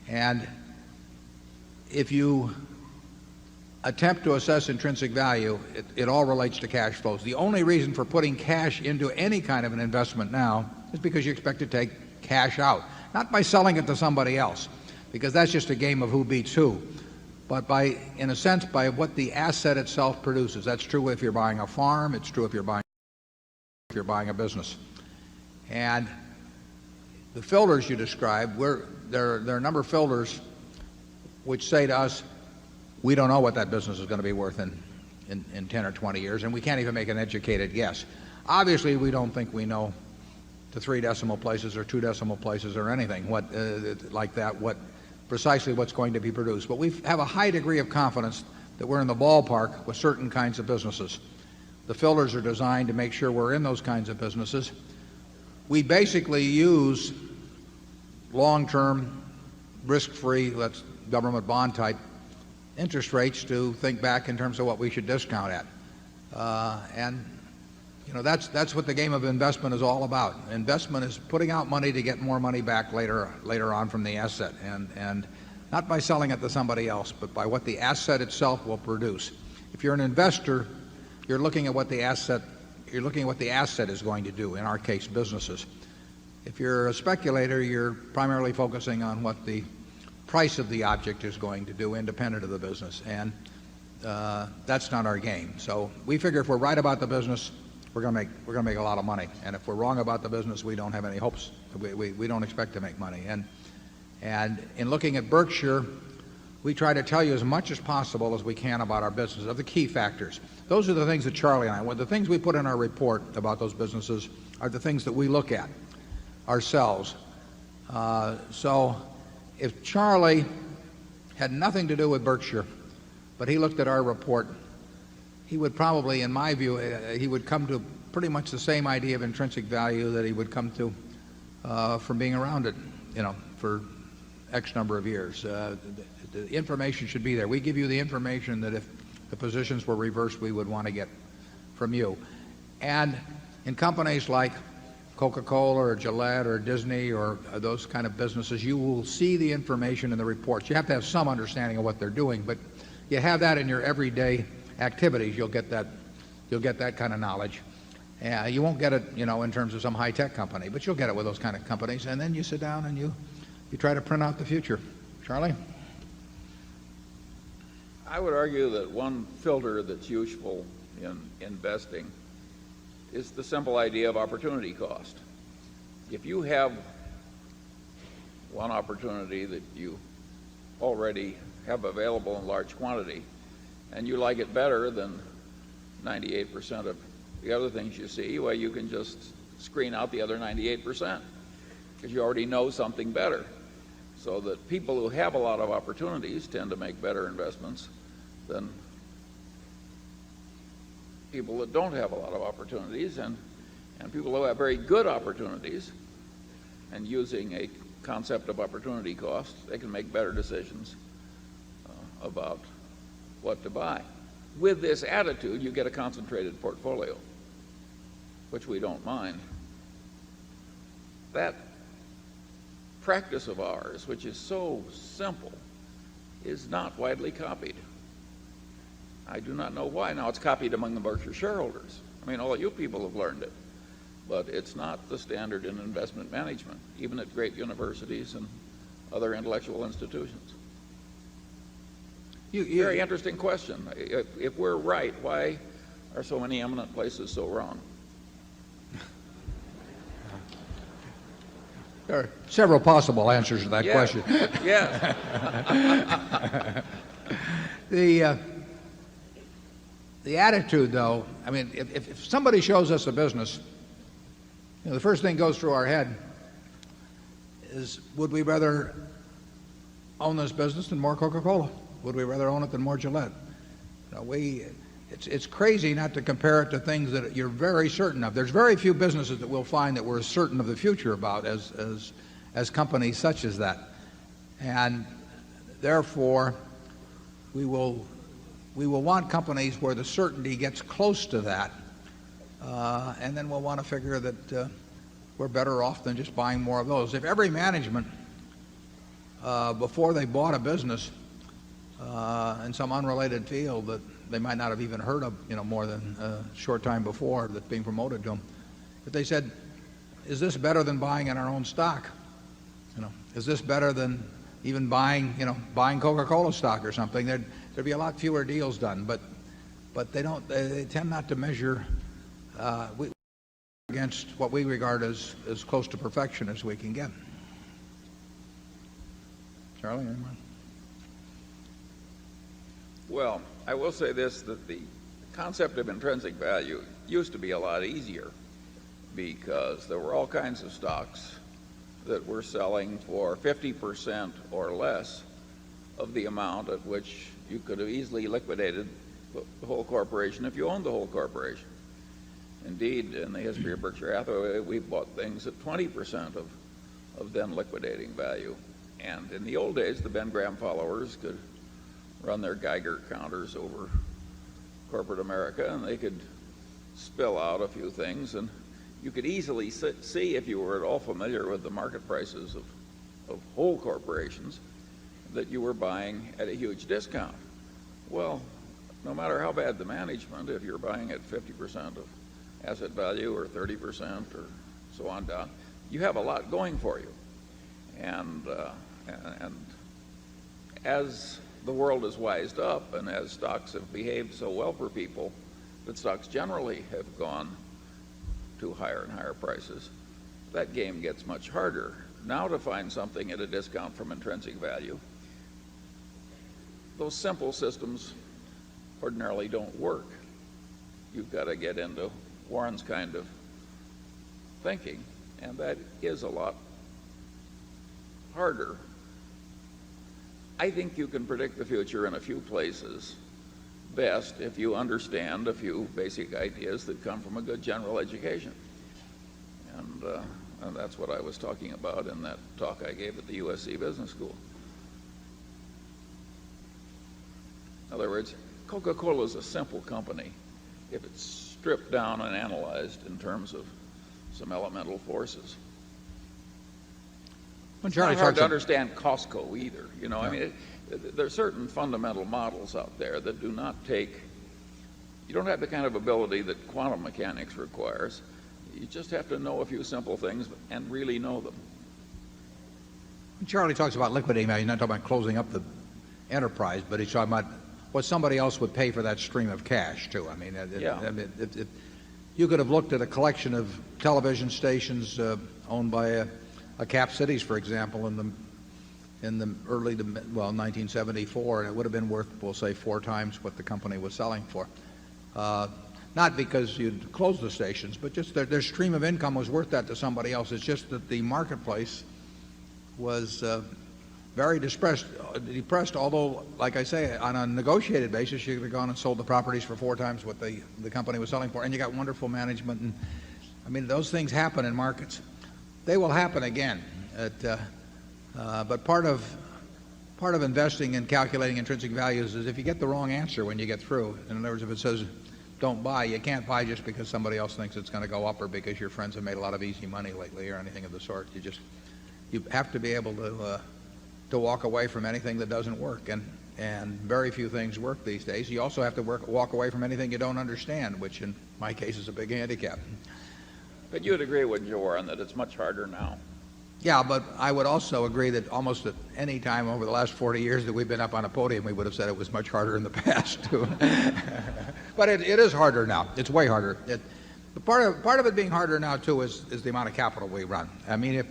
And if you attempt to assess intrinsic value, it all relates to cash flows. The only reason for putting cash into any kind of an investment now is because you expect to take cash out. Not by selling it to somebody else, because that's just a game of who beats who, but by, in a sense, by what the asset itself produces. That's true if you're buying a farm. It's true if you're buying a business. And the filters you described, there are a number of filters which say to us, we don't know what that business is going to be worth in 10 or 20 years, and we can't even make an educated guess. Obviously, we don't think we know to 3 decimal places or 2 decimal places or anything like that, precisely what's going to be produced. But we have a high degree of confidence that we're in the ballpark with certain kinds of businesses. The filters are designed to make sure we're in those kinds of businesses. We basically use long-term risk-free, let's government bond type interest rates to think back in terms of what we should discount at. And you know, that's what the game of investment is all about. Investment is putting out money to get more money back later on from the asset, and not by selling it to somebody else, but by what the asset itself will produce. If you're an investor, you're looking at what the asset is going to do, in our case, businesses. If you're a speculator, you're primarily focusing on what the price of the object is going to do, independent of the business. And that's not our game. So we figure if we're right about the business, we're going to make a lot of money. And if we're wrong about the business, we don't have any hopes. We don't expect to make money. And in looking at Berkshire, we try to tell you as much as possible as we can about our business, of the key factors. Those are the things that Charlie and I, the things we put in our report about those businesses are the things that we look at ourselves. So if Charlie had nothing to do with Berkshire, but he looked at our report, he would probably, in my view, he would come to pretty much the same idea of intrinsic value that he would come to from being around it, you know, for X number of years. The information should be there. We give you the information that if the positions were reversed, we would want to get from you. And in companies like Coca-Cola or Gillette or Disney or those kind of businesses, you will see the information in the reports. You have to have some understanding of what they're doing, but you have that in your everyday activities. You'll get that kind of knowledge. You won't get it, you know, in terms of some high-tech company, but you'll get it with those kind of companies. And then you sit down and you try to print out the future. Charlie? I would argue that one filter that's useful in investing is the simple idea of opportunity cost. If you have one opportunity that you already have available in large quantity and you like it better than 98% of the other things you see, well, you can just screen out the other 98% because you already know something better. So that people who have a lot of opportunities tend to make better investments than people that don't have a lot of opportunities, and people who have very good opportunities, and using a concept of opportunity cost, they can make better decisions about what to buy. With this attitude, you get a concentrated portfolio, which we don't mind. That practice of ours, which is so simple, is not widely copied. I do not know why. Now, it's copied among the Berkshire shareholders. I mean, all of you people have learned it. But it's not the standard in investment management, even at great universities and other intellectual institutions. Very interesting question. If we're right, why are so many eminent places so wrong? There are several possible answers to that question. Yes. The attitude, though, I mean, if somebody shows us a business, you know, the first thing goes through our head is, would we rather own this business than more Coca-Cola? Would we rather own it than more Gillette? You know, it's crazy not to compare it to things that you're very certain of. There's very few businesses that we'll find that we're certain of the future about as companies such as that. And therefore, we will want companies where the certainty gets close to that, and then we'll want to figure that we're better off than just buying more of those. If every management, before they bought a business in some unrelated field that they might not have even heard of, you know, more than a short time before that's being promoted to them, if they said, is this better than buying in our own stock? You know, is this better than even buying Coca-Cola stock or something? There'd be a lot fewer deals done, but they tend not to measure against what we regard as close to perfection as we can get. Charlie, anyone? Well, I will say this, that the concept of intrinsic value used to be a lot easier because there were all kinds of stocks that were selling for 50% or less of the amount at which you could have easily liquidated the whole corporation if you owned the whole corporation. Indeed, in the history of Berkshire Hathaway, we've bought things at 20% of then liquidating value. And in the old days, the Ben Graham followers could run their Geiger counters over corporate America, and they could spill out a few things, and you could easily see, if you were at all familiar with the market prices of whole corporations, that you were buying at a huge discount. Well, no matter how bad the management, if you're buying at 50% of asset value or 30% or so on down, you have a lot going for you. And as the world has wised up, and as stocks have behaved so well for people that stocks generally have gone to higher and higher prices, that game gets much harder. Now to find something at a discount from intrinsic value, those simple systems ordinarily don't work. You've got to get into Warren's kind of thinking, and that is a lot harder. I think you can predict the future in a few places best if you understand a few basic ideas that come from a good general education. And that's what I was talking about in that talk I gave at the USC Business School. In other words, Coca-Cola is a simple company if it's stripped down and analyzed in terms of some elemental forces. It's not hard to understand Costco either. You know, I mean, there are certain fundamental models out there that do not take, you don't have the kind of ability that quantum mechanics requires. You just have to know a few simple things and really know them. Charlie talks about liquidating value. He's not talking about closing up the enterprise, but he's talking about what somebody else would pay for that stream of cash, too. I mean, you could have looked at a collection of television stations owned by a Cap Cities, for example, in the early to 1974, and it would have been worth, we'll say, 4 times what the company was selling for. Not because you'd close the stations, but just their stream of income was worth that to somebody else. It's just that the marketplace was very depressed, although, like I say, on a negotiated basis, you could have gone and sold the properties for 4 times what the company was selling for, and you got wonderful management. And I mean, those things happen in markets. They will happen again. But part of investing and calculating intrinsic values is if you get the wrong answer when you get through. In other words, if it says don't buy, you can't buy just because somebody else thinks it's going to go up or because your friends have made a lot of easy money lately or anything of the sort. You have to be able to walk away from anything that doesn't work, and very few things work these days. You also have to walk away from anything you don't understand, which in my case is a big handicap. But you'd agree with Warren that it's much harder now. Yeah, but I would also agree that almost at any time over the last 40 years that we've been up on a podium, we would have said it was much harder in the past, too. But it is harder now. It's way harder. Part of it being harder now, too, is the amount of capital we run. I mean,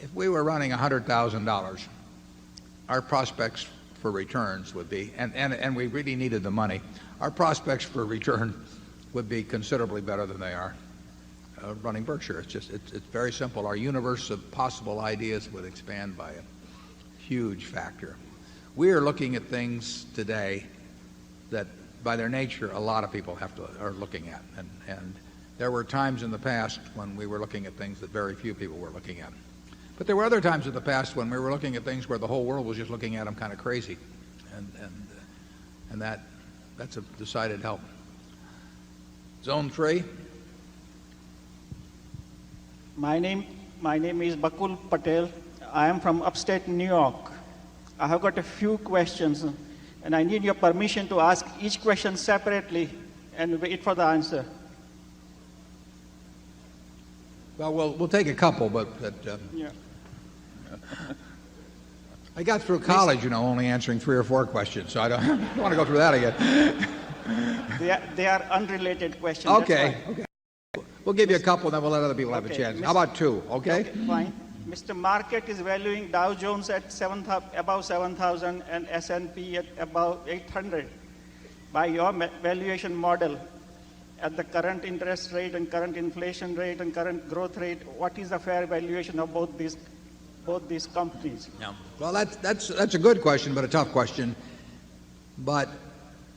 if we were running $100,000, our prospects for returns would be, and we really needed the money, our prospects for return would be considerably better than they are running Berkshire. It's very simple. Our universe of possible ideas would expand by a huge factor. We are looking at things today that, by their nature, a lot of people are looking at. And there were times in the past when we were looking at things that very few people were looking at. But there were other times in the past when we were looking at things where the whole world was just looking at them kind of crazy. And that's a decided help. Zone 3. My name is Bakul Patel. I am from upstate New York. I have got a few questions, and I need your permission to ask each question separately and wait for the answer. Well, we'll take a couple, but yeah. I got through college, only answering 3 or 4 questions, so I don't want to go through that again. They are unrelated questions. Okay. We'll give you a couple, then we'll let other people have a chance. How about 2, okay? Fine. Mr. Market is valuing Dow Jones at above 7,000 and S&P at above 800. By your valuation model, at the current interest rate and current inflation rate and current growth rate, what is the fair valuation of both these companies? Yeah. Well, that's a good question, but a tough question. But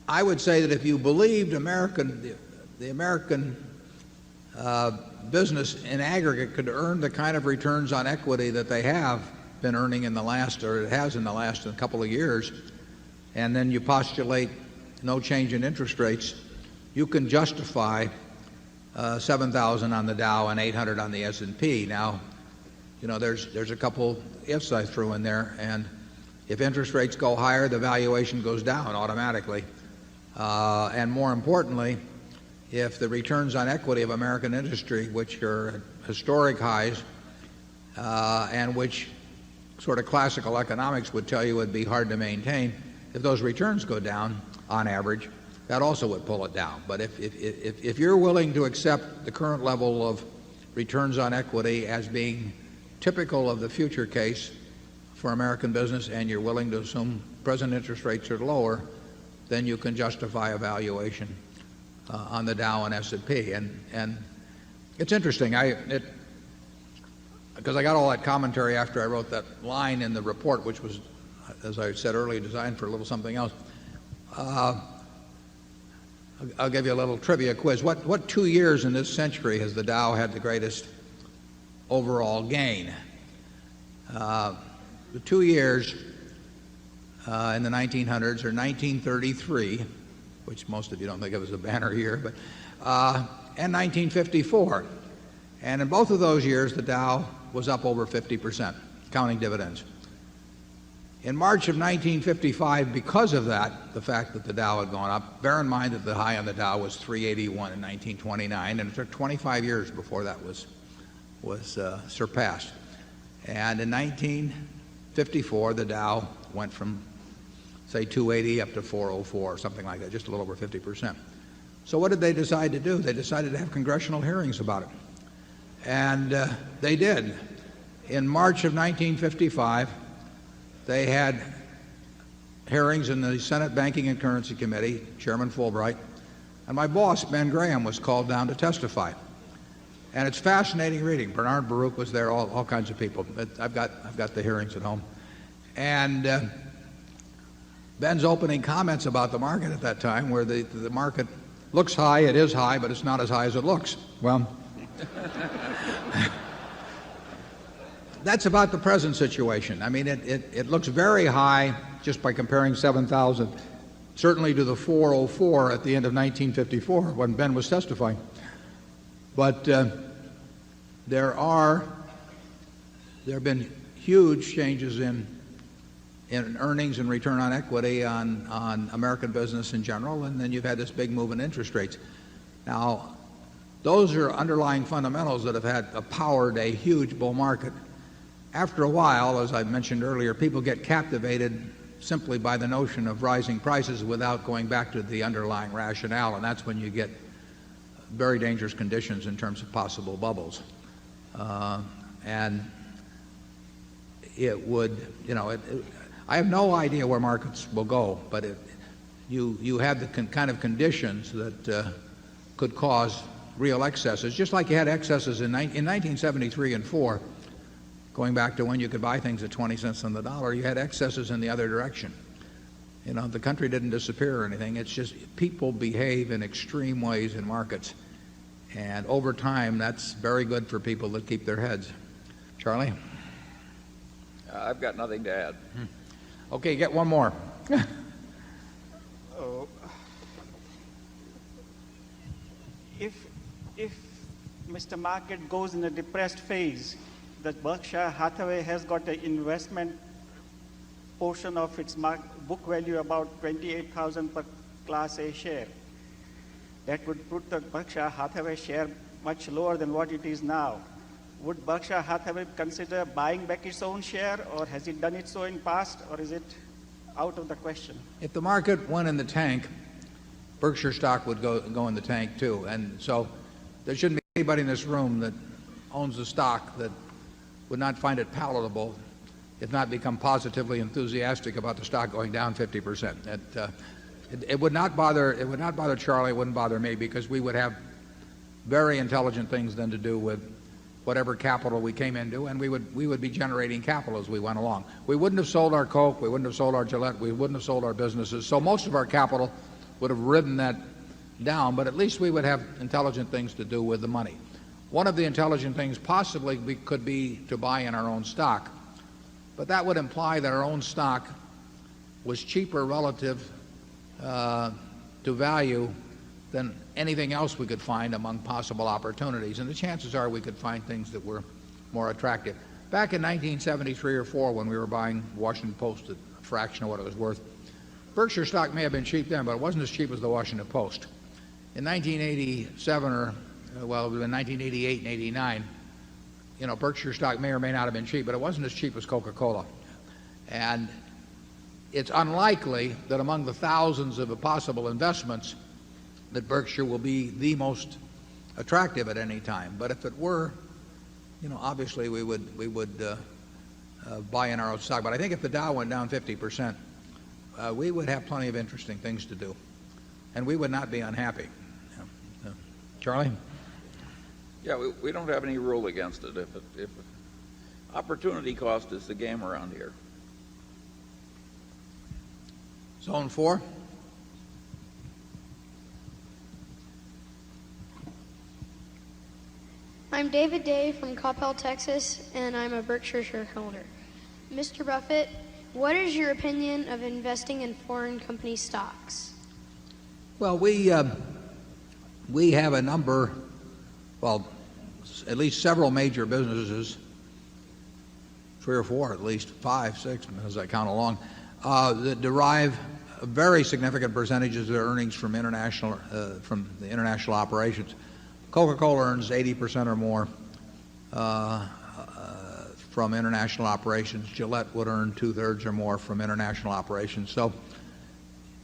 I would say that if you believed the American business in aggregate could earn the kind of returns on equity that they have, been earning in the last, or it has in the last couple of years, and then you postulate no change in interest rates, you can justify 7,000 on the Dow and 800 on the S&P. Now, there's a couple ifs I threw in there, and if interest rates go higher, the valuation goes down automatically. And more importantly, if the returns on equity of American industry, which are at historic highs, and which sort of classical economics would tell you would be hard to maintain, if those returns go down on average, that also would pull it down. But if you're willing to accept the current level of returns on equity as being typical of the future case for American business, and you're willing to assume present interest rates are lower, then you can justify a valuation on the Dow and S&P. And it's interesting, because I got all that commentary after I wrote that line in the report, which was, as I said earlier, designed for a little something else. I'll give you a little trivia quiz. What 2 years in this century has the Dow had the greatest overall gain? The 2 years in the 1900s are 1933, which most of you don't think of as a banner year, but and 1954. And in both of those years, the Dow was up over 50%, counting dividends. In March of 1955, because of that, the fact that the Dow had gone up, bear in mind that the high on the Dow was 381 in 1929, and it took 25 years before that was surpassed. And in 1954, the Dow went from, say, 280 up to 404, or something like that, just a little over 50%. So what did they decide to do? They decided to have congressional hearings about it. And they did. In March of 1955, they had hearings in the Senate Banking and Currency Committee, Chairman Fulbright, and my boss, Ben Graham, was called down to testify. And it's fascinating reading. Bernard Baruch was there, all kinds of people. I've got the hearings at home. And Ben's opening comments about the market at that time were the market looks high, it is high, but it's not as high as it looks. Well, that's about the present situation. I mean, it looks very high just by comparing 7,000, certainly to the 404 at the end of 1954 when Ben was testifying. But there have been huge changes in earnings and return on equity on American business in general, and then you've had this big move in interest rates. Now, those are underlying fundamentals that have powered a huge bull market. After a while, as I mentioned earlier, people get captivated simply by the notion of rising prices without going back to the underlying rationale, and that's when you get very dangerous conditions in terms of possible bubbles. And it would, I have no idea where markets will go, but you have the kind of conditions that could cause real excesses, just like you had excesses in 1973 and 4, going back to when you could buy things at 20 cents on the dollar. You had excesses in the other direction. The country didn't disappear or anything. It's just people behave in extreme ways in markets. And over time, that's very good for people that keep their heads. Charlie? I've got nothing to add. Okay, get one more. If Mr. Market goes in a depressed phase, that Berkshire Hathaway has got an investment portion of its book value about 28,000 per Class A share. That would put the Berkshire Hathaway share much lower than what it is now. Would Berkshire Hathaway consider buying back its own share, or has it done it so in past, or is it out of the question? If the market went in the tank, Berkshire stock would go in the tank too. And so there shouldn't be anybody in this room that owns a stock that would not find it palatable, if not become positively enthusiastic about the stock going down 50%. It would not bother Charlie, it wouldn't bother me, because we would have very intelligent things then to do with whatever capital we came into, and we would be generating capital as we went along. We wouldn't have sold our Coke, we wouldn't have sold our Gillette, we wouldn't have sold our businesses. So most of our capital would have ridden that down, but at least we would have intelligent things to do with the money. One of the intelligent things possibly could be to buy in our own stock. but that would imply that our own stock was cheaper relative to value than anything else we could find among possible opportunities. And the chances are we could find things that were more attractive. Back in 1973 or 4, when we were buying Washington Post at a fraction of what it was worth, Berkshire stock may have been cheap then, but it wasn't as cheap as the Washington Post. In 1987 or, well, it was in 1988 and 89, Berkshire stock may or may not have been cheap, but it wasn't as cheap as Coca-Cola. And it's unlikely that among the thousands of possible investments that Berkshire will be the most attractive at any time. But if it were, obviously we would buy in our own stock. But I think if the Dow went down 50%, we would have plenty of interesting things to do, and we would not be unhappy. Charlie? Yeah, we don't have any rule against it. If opportunity cost is the game around here. Zone 4. I'm David Day from Coppell, Texas, and I'm a Berkshire shareholder. Mr. Buffett, what is your opinion of investing in foreign company stocks? Well, we have a number, well, at least several major businesses, 3 or 4, at least 5, 6, as I count along, that derive very significant percentages of their earnings from the international operations. Coca-Cola earns 80% or more from international operations. Gillette would earn 2/3 or more from international operations. So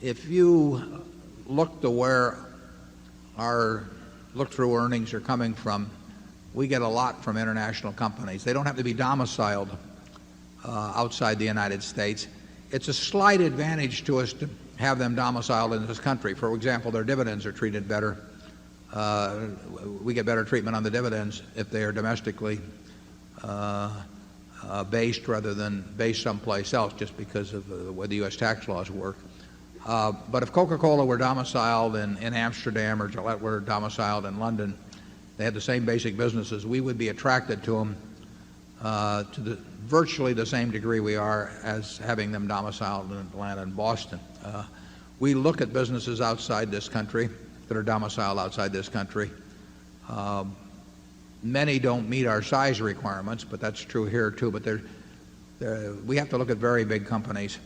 if you look to where our look-through earnings are coming from, we get a lot from international companies. They don't have to be domiciled outside the United States. It's a slight advantage to us to have them domiciled in this country. For example, their dividends are treated better. We get better treatment on the dividends if they are domestically based rather than based someplace else, just because of the way the U.S. tax laws work. But if Coca-Cola were domiciled in Amsterdam or Gillette were domiciled in London, they had the same basic businesses, we would be attracted to them to virtually the same degree we are as having them domiciled in Atlanta and Boston. We look at businesses outside this country that are domiciled outside this country. Many don't meet our size requirements, but that's true here too. But we have to look at very big companies.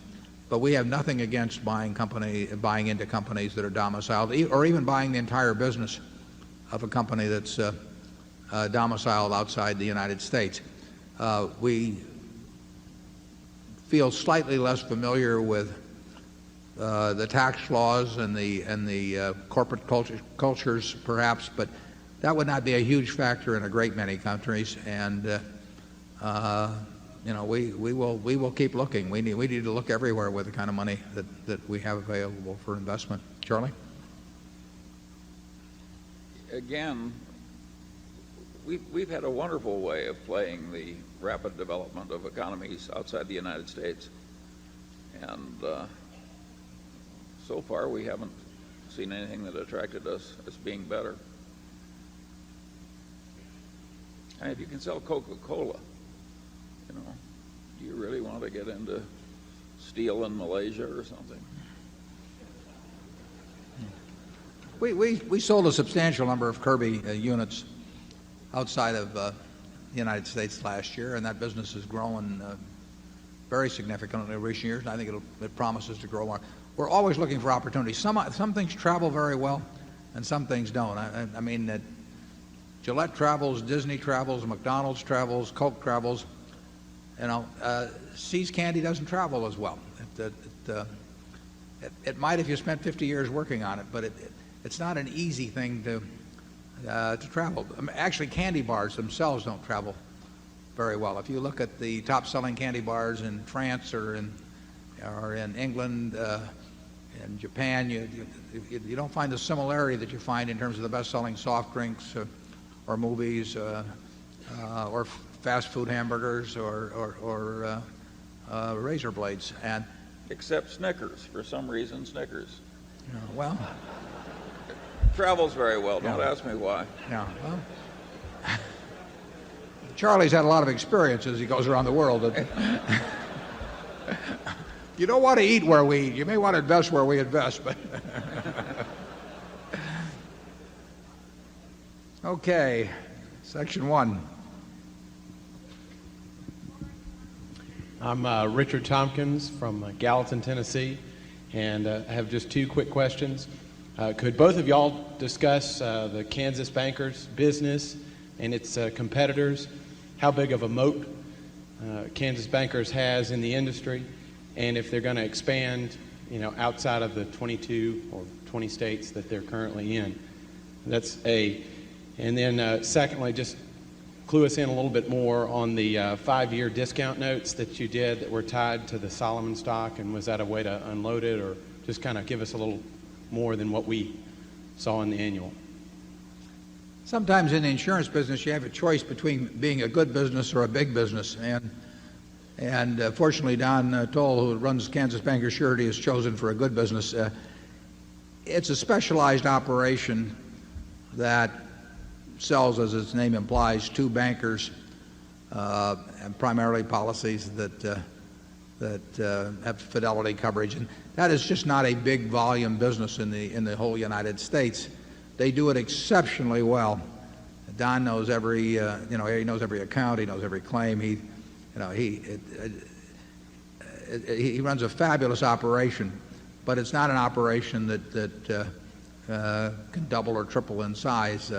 But we have nothing against buying into companies that are domiciled, or even buying the entire business of a company that's domiciled outside the United States. We feel slightly less familiar with the tax laws and the corporate cultures, perhaps, but that would not be a huge factor in a great many countries. And we will keep looking. We need to look everywhere with the kind of money that we have available for investment. Charlie? Again, we've had a wonderful way of playing the rapid development of economies outside the United States, and so far we haven't seen anything that attracted us as being better. And if you can sell Coca-Cola, do you really want to get into steel in Malaysia or something? We sold a substantial number of Kirby units outside of the United States last year, and that business has grown very significantly in recent years, and I think it promises to grow more. We're always looking for opportunities. Some things travel very well, and some things don't. I mean, Gillette travels, Disney travels, McDonald's travels, Coke travels. See's Candy doesn't travel as well. It might if you spent 50 years working on it, but it's not an easy thing to travel. Actually, candy bars themselves don't travel very well. If you look at the top-selling candy bars in France or in England and Japan, you don't find the similarity that you find in terms of the best-selling soft drinks or movies or fast food hamburgers or razor blades. And except Snickers. For some reason, Snickers. Well, travels very well. Don't ask me why. Yeah. Well, Charlie's had a lot of experience as he goes around the world. You don't want to eat where we eat. You may want to invest where we invest, but okay, section 1. I'm Richard Tompkins from Gallatin, Tennessee, and I have just 2 quick questions. Could both of y'all discuss the Kansas Bankers business and its competitors, how big of a moat Kansas Bankers has in the industry, and if they're going to expand, outside of the 22 or 20 states that they're currently in? That's A. And then secondly, just clue us in a little bit more on the 5-year discount notes that you did that were tied to the Solomon stock, and was that a way to unload it, or just kind of give us a little more than what we saw in the annual? Sometimes in the insurance business you have a choice between being a good business or a big business, and fortunately Don Toll, who runs Kansas Bankers Surety, is chosen for a good business. It's a specialized operation that sells, as its name implies, to bankers, and primarily policies that have fidelity coverage, and that is just not a big volume business in the whole United States. They do it exceptionally well. Don knows every he knows every account, he knows every claim. He runs a fabulous operation, but it's not an operation that can double or triple in size,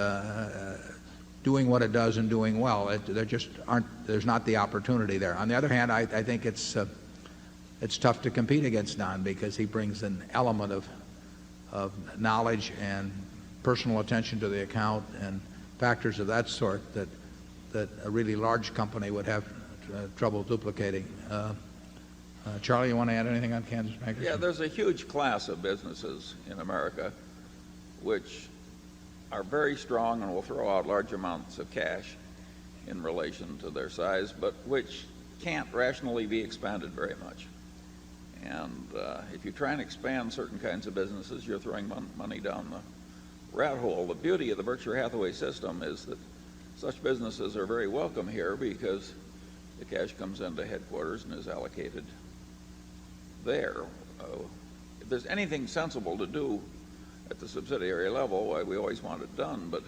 doing what it does and doing well. There's not the opportunity there. On the other hand, I think it's tough to compete against Don, because he brings an element of knowledge and personal attention to the account and factors of that sort that a really large company would have trouble duplicating. Charlie, you want to add anything on Kansas Bankers? Yeah, there's a huge class of businesses in America which are very strong and will throw out large amounts of cash in relation to their size, but which can't rationally be expanded very much. And if you try and expand certain kinds of businesses, you're throwing money down the rat hole. The beauty of the Berkshire Hathaway system is that such businesses are very welcome here, because the cash comes into headquarters and is allocated there. If there's anything sensible to do at the subsidiary level, why, we always want it done, but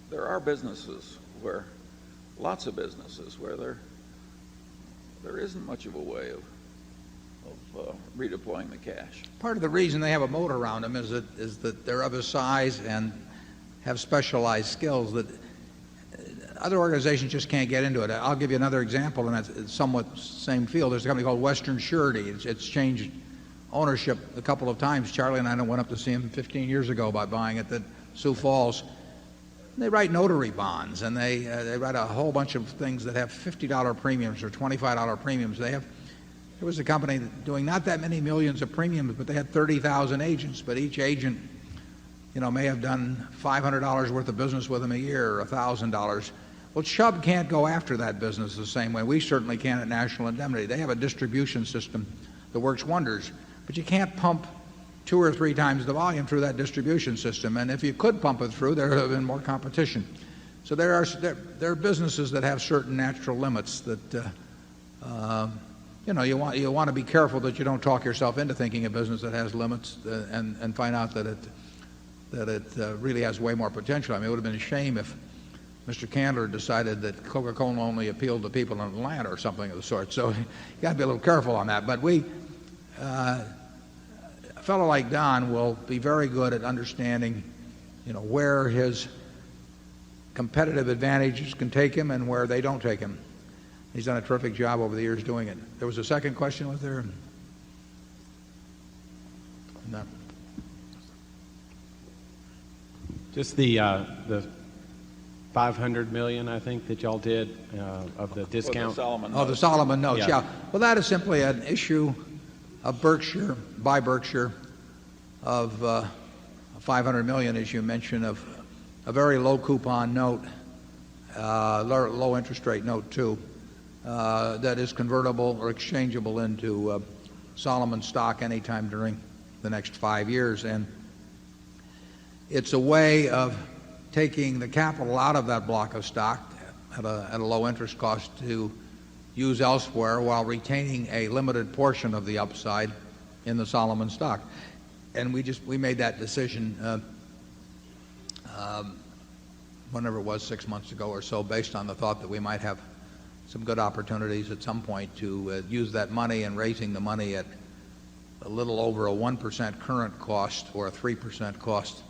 there are businesses where, lots of businesses where there isn't much of a way of redeploying the cash. Part of the reason they have a moat around them is that they're of a size and have specialized skills that other organizations just can't get into it. I'll give you another example, and it's somewhat same field. There's a company called Western Surety. It's changed ownership a couple of times. Charlie and I went up to see him 15 years ago by buying it at Sioux Falls. They write notary bonds, and they write a whole bunch of things that have $50 premiums or $25 premiums. There was a company doing not that many millions of premiums, but they had 30,000 agents, but each agent, may have done $500 worth of business with them a year, or $1,000. Well, Chubb can't go after that business the same way. We certainly can at National Indemnity. They have a distribution system that works wonders, but you can't pump 2 or 3 times the volume through that distribution system. And if you could pump it through, there would have been more competition. So there are businesses that have certain natural limits that you want to be careful that you don't talk yourself into thinking a business that has limits and find out that it really has way more potential. I mean, it would have been a shame if Mr. Candler decided that Coca-Cola only appealed to people in Atlanta or something of the sort. So you got to be a little careful on that. But a fellow like Don will be very good at understanding, where his competitive advantages can take him and where they don't take him. He's done a terrific job over the years doing it. There was a second question, was there? No. Just the $500 million, I think, that y'all did of the discount. The Solomon notes. Yeah. Well, that is simply an issue of Berkshire, by Berkshire, of $500 million, as you mentioned, of a very low coupon note, low interest rate note too, that is convertible or exchangeable into Solomon stock anytime during the next 5 years. And it's a way of taking the capital out of that block of stock at a low interest cost to use elsewhere while retaining a limited portion of the upside in the Solomon stock. And we made that decision whenever it was 6 months ago or so, based on the thought that we might have some good opportunities at some point to use that money, and raising the money at a little over a 1% current cost or a 3% cost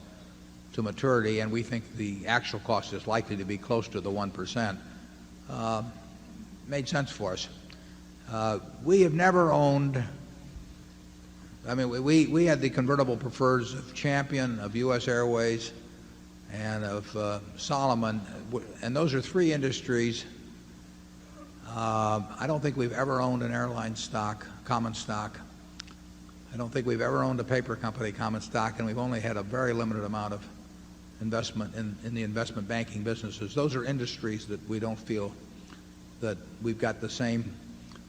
to maturity, and we think the actual cost is likely to be close to the 1%, made sense for us. We have never owned, we had the convertible prefers of Champion, of U.S. Airways, and of Solomon, and those are three industries. I don't think we've ever owned an airline stock, common stock. I don't think we've ever owned a paper company common stock, and we've only had a very limited amount of investment in the investment banking businesses. Those are industries that we don't feel that we've got the same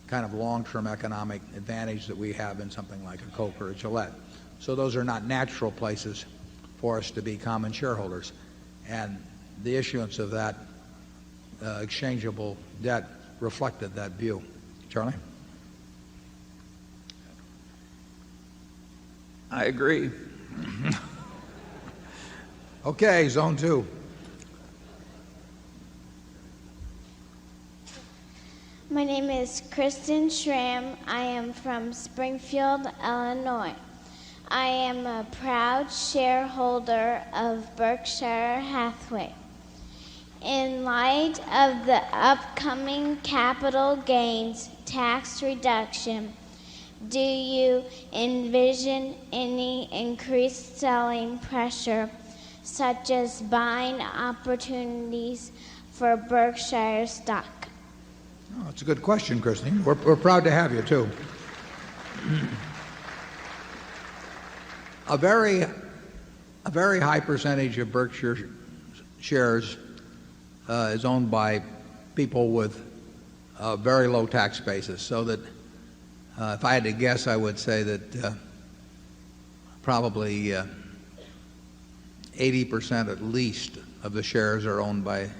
kind of long-term economic advantage that we have in something like a Coke or a Gillette. So those are not natural places for us to be common shareholders. And the issuance of that exchangeable debt reflected that view. Charlie? I agree. Okay, zone 2. My name is Kristen Schramm. I am from Springfield, Illinois. I am a proud shareholder of Berkshire Hathaway. In light of the upcoming capital gains tax reduction, do you envision any increased selling pressure, such as buying opportunities for Berkshire stock? Oh, that's a good question, Christine. We're proud to have you, too. A very high percentage of Berkshire shares is owned by people with a very low tax basis, so that if I had to guess, I would say that probably 80% at least of the shares are owned by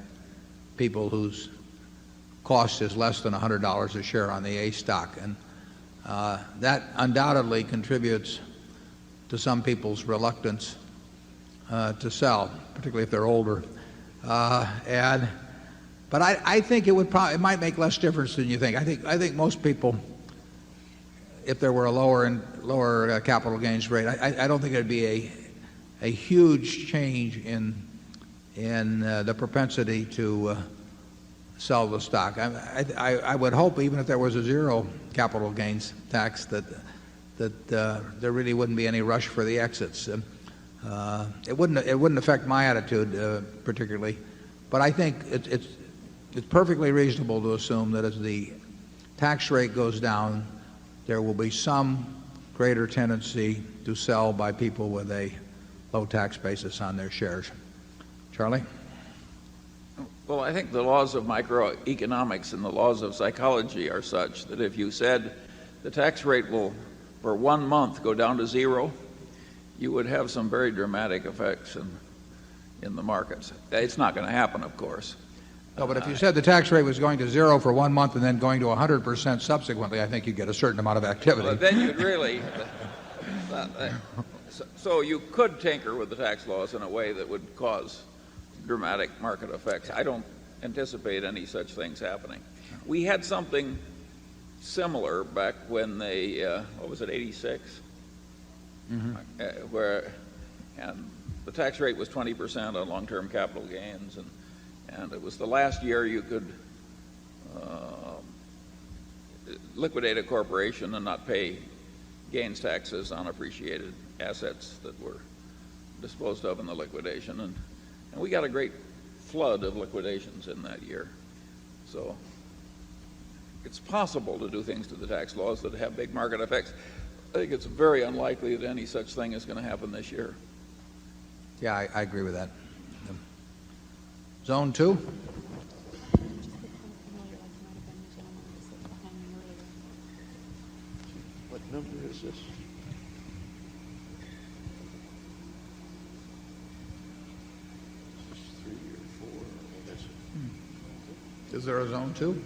people whose cost is less than $100 a share on the A stock. And that undoubtedly contributes to some people's reluctance to sell, particularly if they're older. But I think it might make less difference than you think. I think most people, if there were a lower capital gains rate, I don't think it'd be a huge change in the propensity to sell the stock. I would hope, even if there was a zero capital gains tax, that there really wouldn't be any rush for the exits. It wouldn't affect my attitude particularly, but I think it's perfectly reasonable to assume that as the tax rate goes down, there will be some greater tendency to sell by people with a low tax basis on their shares. Charlie? Well, I think the laws of microeconomics and the laws of psychology are such that if you said the tax rate will, for 1 month, go down to zero, you would have some very dramatic effects in the markets. It's not going to happen, of course. No, but if you said the tax rate was going to zero for 1 month and then going to 100% subsequently, I think you'd get a certain amount of activity. Well, then you'd really... So you could tinker with the tax laws in a way that would cause dramatic market effects. I don't anticipate any such things happening. We had something similar back when they, what was it, 86? Where and the tax rate was 20% on long-term capital gains, and it was the last year you could liquidate a corporation and not pay gains taxes on appreciated assets that were disposed of in the liquidation, and we got a great flood of liquidations in that year. So it's possible to do things to the tax laws that have big market effects. I think it's very unlikely that any such thing is going to happen this year. Yeah, I agree with that. Zone 2? What number is this? Is there a zone 2?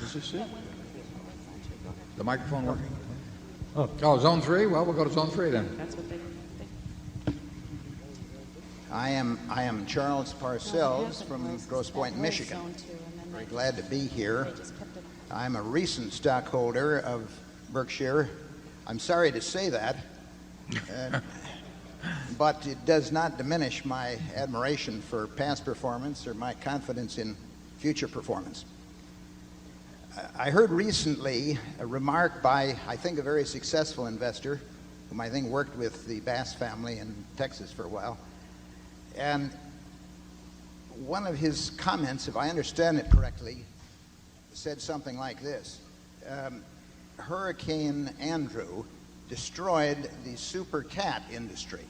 Is this it? The microphone working? Oh, zone 3? Well, we'll go to zone 3 then. That's what they I am Charles Parcells from Grosse Pointe, Michigan. Very glad to be here. I'm a recent stockholder of Berkshire. I'm sorry to say that, but it does not diminish my admiration for past performance or my confidence in future performance. I heard recently a remark by, I think, a very successful investor, whom I think worked with the Bass family in Texas for a while. And one of his comments, if I understand it correctly, said something like this. Hurricane Andrew destroyed the super cat industry.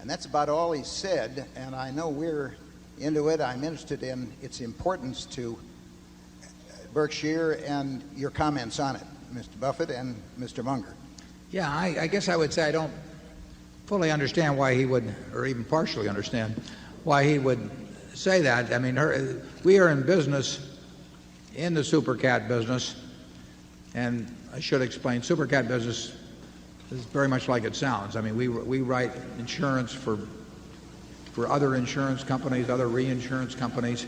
And that's about all he said, and I know we're into it. I'm interested in its importance to Berkshire and your comments on it, Mr. Buffett and Mr. Munger. Yeah, I guess I would say I don't fully understand why he would, or even partially understand why he would say that. I mean, we are in business, in the super cat business, and I should explain, super cat business is very much like it sounds. I mean, we write insurance for other insurance companies, other reinsurance companies,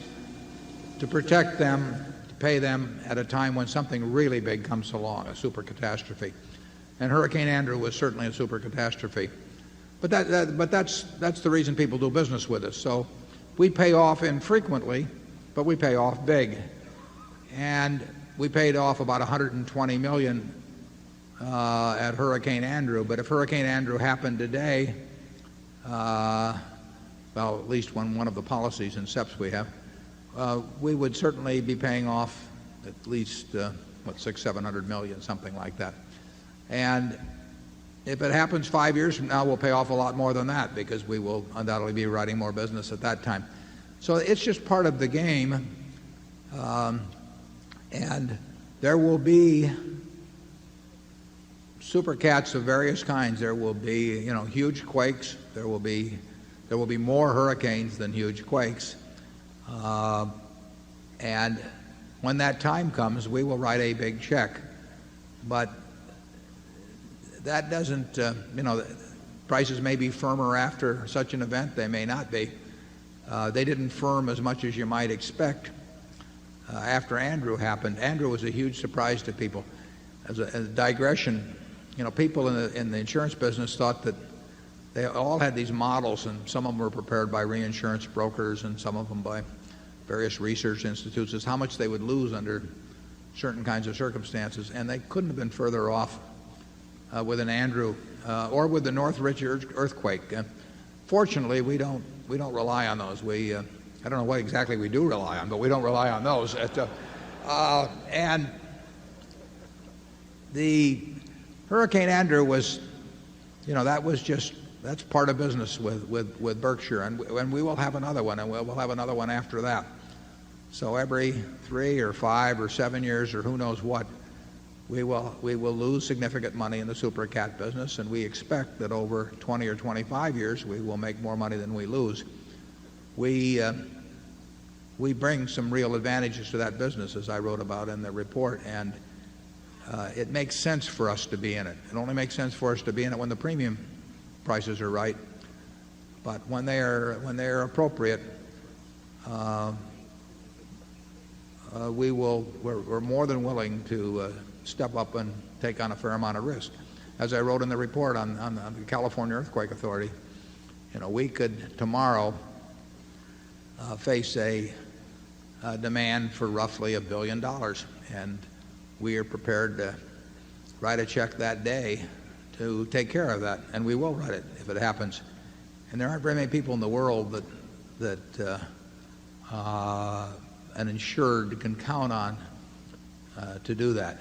to protect them, to pay them at a time when something really big comes along, a super catastrophe. And Hurricane Andrew was certainly a super catastrophe. But that's the reason people do business with us. So we pay off infrequently, but we pay off big. And we paid off about $120 million at Hurricane Andrew. But if Hurricane Andrew happened today, well, at least when one of the policies in SEPs we have, we would certainly be paying off at least, $600-700 million, something like that. And if it happens 5 years from now, we'll pay off a lot more than that because we will undoubtedly be writing more business at that time. So it's just part of the game. And there will be super cats of various kinds. There will be, huge quakes. There will be more hurricanes than huge quakes. And when that time comes, we will write a big check. But that doesn't, prices may be firmer after such an event. They may not be. They didn't firm as much as you might expect after Andrew happened. Andrew was a huge surprise to people. As a digression, people in the insurance business thought that they all had these models, and some of them were prepared by reinsurance brokers and some of them by various research institutes, as how much they would lose under certain kinds of circumstances. And they couldn't have been further off with an Andrew or with the Northridge earthquake. Fortunately, we don't rely on those. I don't know what exactly we do rely on, but we don't rely on those. And the Hurricane Andrew was, that's part of business with Berkshire, and we will have another one, and we'll have another one after that. So every 3 or 5 or 7 years, or who knows what, we will lose significant money in the super cat business, and we expect that over 20 or 25 years we will make more money than we lose. We bring some real advantages to that business, as I wrote about in the report, and it makes sense for us to be in it. It only makes sense for us to be in it when the premium prices are right, but when they are appropriate, we're more than willing to step up and take on a fair amount of risk. As I wrote in the report on the California Earthquake Authority, we could tomorrow face a demand for roughly $1 billion, and we are prepared to write a check that day to take care of that, and we will write it if it happens. And there aren't very many people in the world that an insured can count on to do that.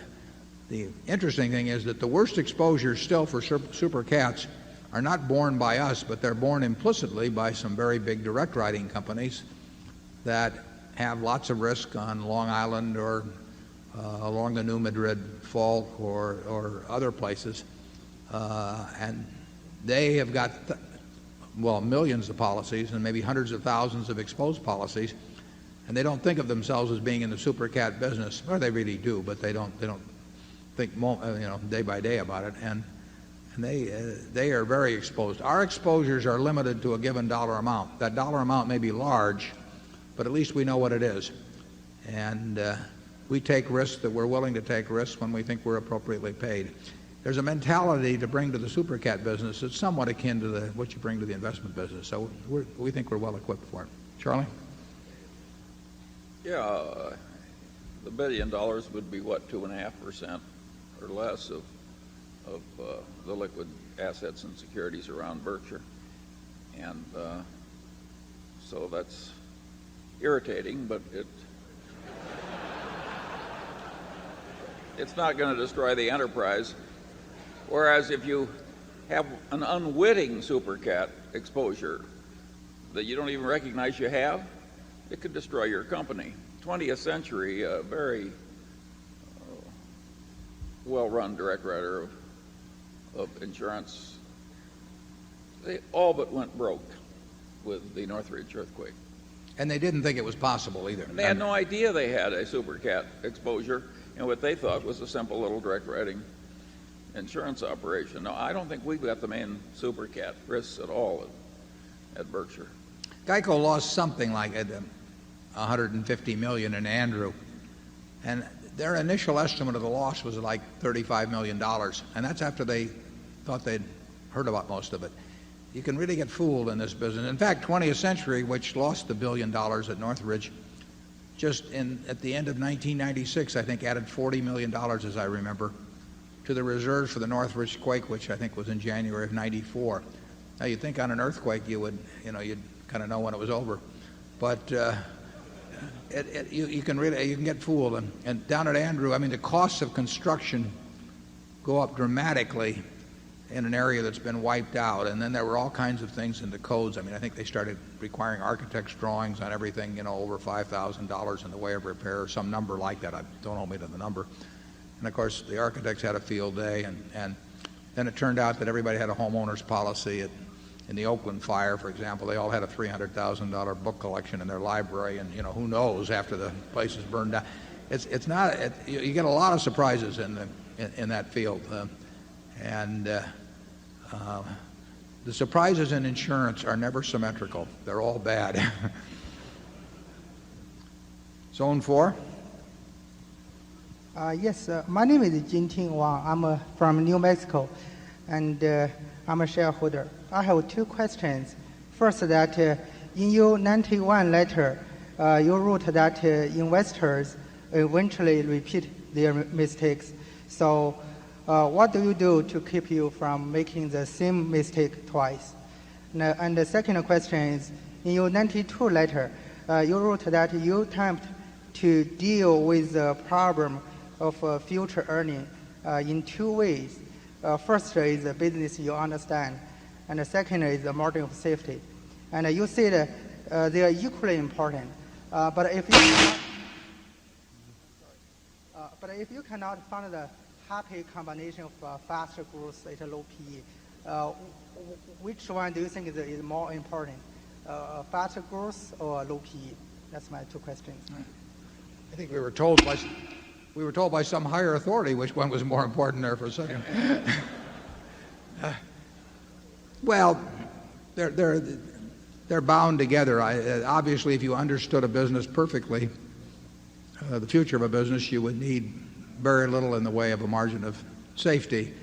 The interesting thing is that the worst exposures still for super cats are not borne by us, but they're borne implicitly by some very big direct writing companies that have lots of risk on Long Island or along the New Madrid Fault or other places. And they have got, millions of policies and maybe hundreds of thousands of exposed policies. and they don't think of themselves as being in the super cat business, or they really do, but they don't think day by day about it, and they are very exposed. Our exposures are limited to a given dollar amount. That dollar amount may be large, but at least we know what it is, and we take risks that we're willing to take risks when we think we're appropriately paid. There's a mentality to bring to the super cat business that's somewhat akin to what you bring to the investment business. So we think we're well equipped for it. Charlie? Yeah, the $1 billion would be what, 2.5% or less of the liquid assets and securities around Berkshire, and so that's irritating, but it's not going to destroy the enterprise. Whereas if you have an unwitting super cat exposure that you don't even recognize you have, it could destroy your company. 20th Century, a very well-run direct writer of insurance, they all but went broke with the Northridge earthquake. And they didn't think it was possible either. And they had no idea they had a super cat exposure in what they thought was a simple little direct writing insurance operation. No, I don't think we've got the main super cat risks at all at Berkshire. Geico lost something like $150 million in Andrew, and their initial estimate of the loss was like $35 million, and that's after they thought they'd heard about most of it. You can really get fooled in this business. In fact, 20th Century, which lost $1 billion at Northridge, just at the end of 1996, I think added $40 million, as I remember, to the reserves for the Northridge quake, which I think was in January of '94. Now, you'd think on an earthquake you'd kind of know when it was over, but you can get fooled. And down at Andrew, I mean, the costs of construction go up dramatically in an area that's been wiped out, and then there were all kinds of things in the codes. I mean, I think they started requiring architect's drawings on everything, over $5,000 in the way of repair, or some number like that. Don't hold me to the number. And of course, the architects had a field day, and then it turned out that everybody had a homeowner's policy. In the Oakland fire, for example, they all had a $300,000 book collection in their library, and who knows after the place is burned down. It's not. You get a lot of surprises in that field, and the surprises in insurance are never symmetrical. They're all bad. Zone 4. Yes, my name is Jinting Wang. I'm from New Mexico, and I'm a shareholder. I have two questions. First, that in your 91 letter, you wrote that investors eventually repeat their mistakes. So what do you do to keep you from making the same mistake twice? And the second question is, in your 92 letter, you wrote that you attempt to deal with the problem of future earning in two ways. First is the business you understand, and the second is the margin of safety. And you said they are equally important. But if you cannot find the happy combination of faster growth at a low PE, which one do you think is more important, faster growth or low PE? That's my two questions. I think we were told by some higher authority which one was more important there for a second. Well, they're bound together. Obviously, if you understood a business perfectly, the future of a business, you would need very little in the way of a margin of safety.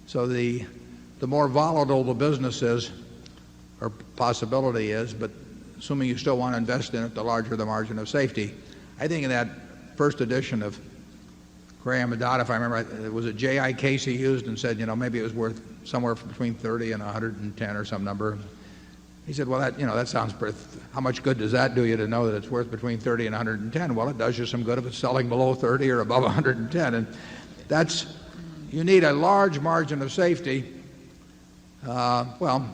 So the more volatile the business is, or possibility is, but assuming you still want to invest in it, the larger the margin of safety. I think in that first edition of Graham and Dodd, if I remember, it was a J.I. Casey used and said, maybe it was worth somewhere between 30 and 110 or some number. He said, well, that sounds pretty. How much good does that do you to know that it's worth between 30 and 110? Well, it does you some good if it's selling below 30 or above 110. And you need a large margin of safety. Well,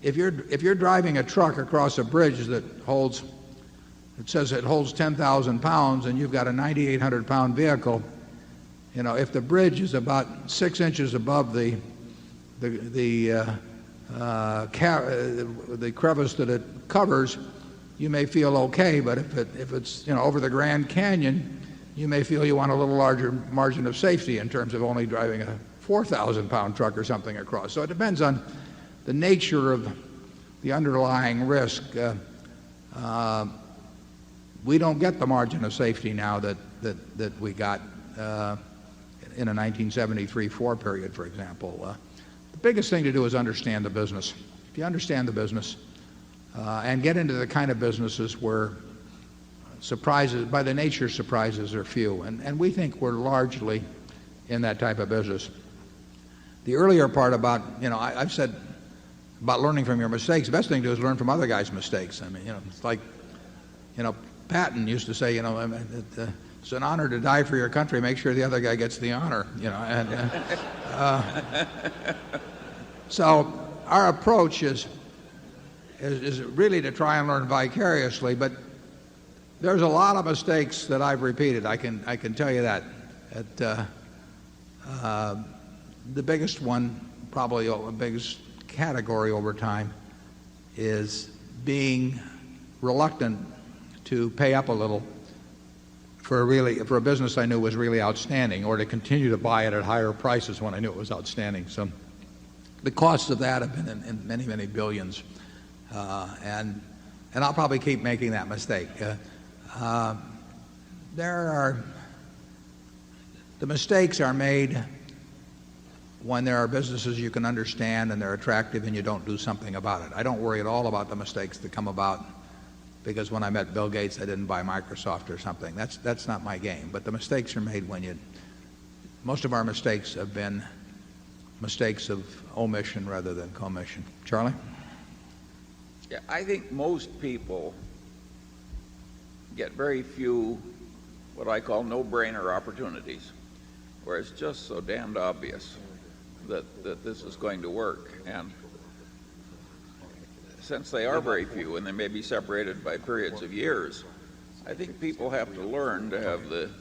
if you're driving a truck across a bridge that says it holds 10,000 pounds and you've got a 9,800-pound vehicle, if the bridge is about 6 inches above the crevice that it covers, you may feel okay, but if it's over the Grand Canyon, you may feel you want a little larger margin of safety in terms of only driving a 4,000-pound truck or something across. So it depends on the nature of the underlying risk. We don't get the margin of safety now that we got in a 1973-4 period, for example. The biggest thing to do is understand the business. If you understand the business and get into the kind of businesses where surprises, by the nature, surprises are few. And we think we're largely in that type of business. The earlier part about, I've said about learning from your mistakes, the best thing to do is learn from other guys' mistakes. I mean, it's like, Patton used to say, it's an honor to die for your country. Make sure the other guy gets the honor, So our approach is really to try and learn vicariously, but there's a lot of mistakes that I've repeated. I can tell you that. The biggest one, probably the biggest category over time, is being reluctant to pay up a little for a business I knew was really outstanding, or to continue to buy it at higher prices when I knew it was outstanding. So the costs of that have been in many, many billions, and I'll probably keep making that mistake. The mistakes are made when there are businesses you can understand and they're attractive and you don't do something about it. I don't worry at all about the mistakes that come about because when I met Bill Gates, I didn't buy Microsoft or something. That's not my game. But the mistakes are made when most of our mistakes have been mistakes of omission rather than commission. Charlie? Yeah, I think most people get very few what I call no-brainer opportunities, where it's just so damned obvious that this is going to work. And since they are very few and they may be separated by periods of years, I think people have to learn to have the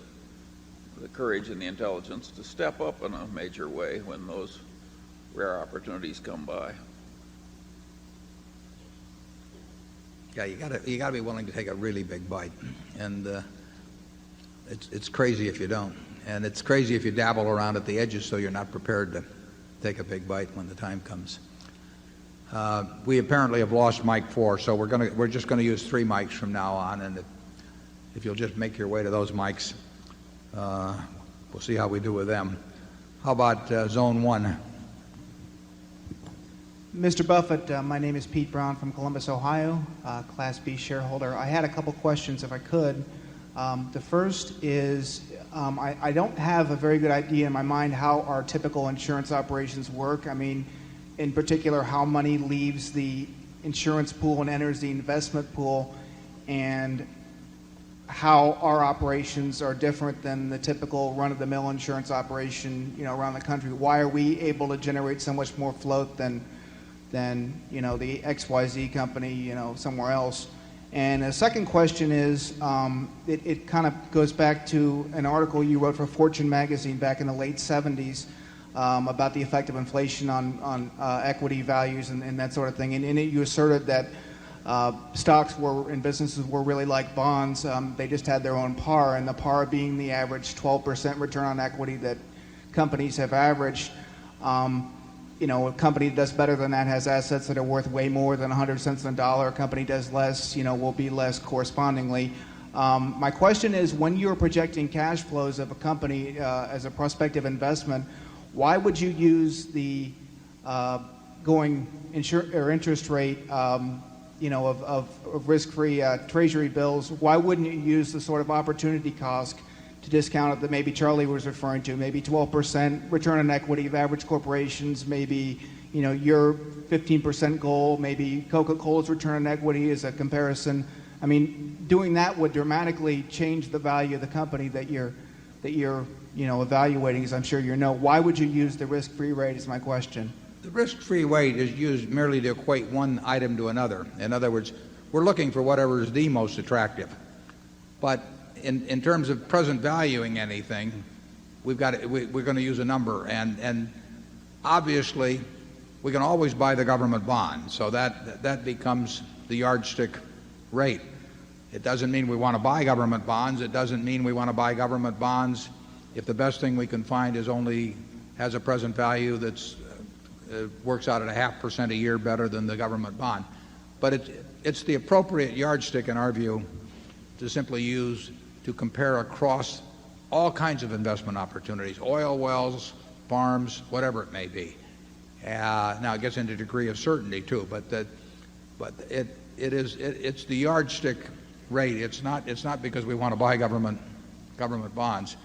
courage and the intelligence to step up in a major way when those rare opportunities come by. Yeah, you gotta be willing to take a really big bite, and it's crazy if you don't, and it's crazy if you dabble around at the edges so you're not prepared to take a big bite when the time comes. We apparently have lost mic 4, so we're just gonna use 3 mics from now on, and if you'll just make your way to those mics, we'll see how we do with them. How about zone 1? Mr. Buffett, my name is Pete Brown from Columbus, Ohio, Class B shareholder. I had a couple questions if I could. The first is I don't have a very good idea in my mind how our typical insurance operations work. I mean, in particular, how money leaves the insurance pool and enters the investment pool, and how our operations are different than the typical run-of-the-mill insurance operation, around the country. Why are we able to generate so much more float than the XYZ company, somewhere else? And the second question is, it kind of goes back to an article you wrote for Fortune magazine back in the late 70s about the effect of inflation on equity values and that sort of thing. And in it you asserted that stocks and businesses were really like bonds. They just had their own par, and the par being the average 12% return on equity that companies have averaged. A company that does better than that has assets that are worth way more than 100 cents on a dollar. A company does less, will be less correspondingly. My question is, when you're projecting cash flows of a company as a prospective investment, why would you use the interest rate, of risk-free treasury bills? Why wouldn't you use the sort of opportunity cost to discount it that maybe Charlie was referring to, maybe 12% return on equity of average corporations, maybe your 15% goal, maybe Coca-Cola's return on equity is a comparison. I mean, doing that would dramatically change the value of the company that you're evaluating, as I'm sure you know. Why would you use the risk-free rate is my question. The risk-free rate is used merely to equate one item to another. In other words, we're looking for whatever is the most attractive. But in terms of present valuing anything, we're going to use a number, and obviously we can always buy the government bond, so that becomes the yardstick rate. It doesn't mean we want to buy government bonds. It doesn't mean we want to buy government bonds if the best thing we can find has a present value that's works out at 0.5% a year better than the government bond. But it's the appropriate yardstick in our view to simply use to compare across all kinds of investment opportunities, oil wells, farms, whatever it may be. Now it gets into a degree of certainty too, but it's the yardstick rate. It's not because we want to buy government bonds,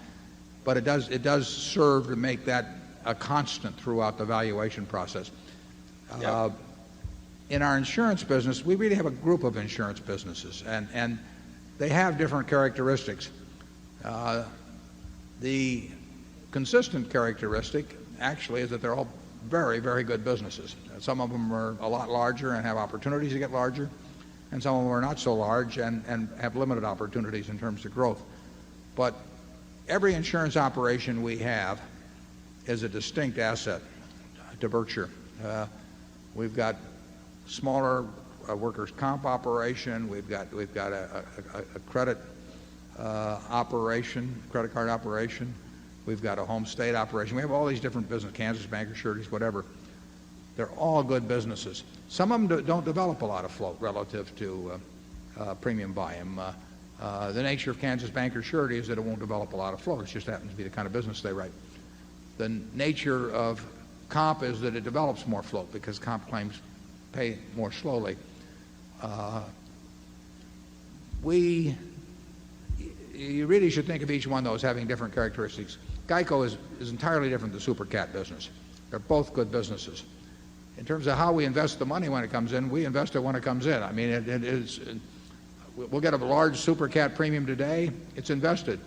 but it does serve to make that a constant throughout the valuation process. Yep. In our insurance business, we really have a group of insurance businesses, and they have different characteristics. The consistent characteristic actually is that they're all very, very good businesses. Some of them are a lot larger and have opportunities to get larger, and some of them are not so large and have limited opportunities in terms of growth. But every insurance operation we have is a distinct asset to Berkshire. We've got smaller workers' comp operation. We've got a credit operation, credit card operation. We've got a home state operation. We have all these different businesses, Kansas Bankers, Sureties, whatever. They're all good businesses. Some of them don't develop a lot of float relative to premium volume. The nature of Kansas Bankers, Surety is that it won't develop a lot of float. It just happens to be the kind of business they write. The nature of comp is that it develops more float because comp claims pay more slowly. You really should think of each one of those having different characteristics. GEICO is entirely different than the super cat business. They're both good businesses. In terms of how we invest the money when it comes in, we invest it when it comes in. I mean, we'll get a large super cat premium today, it's invested.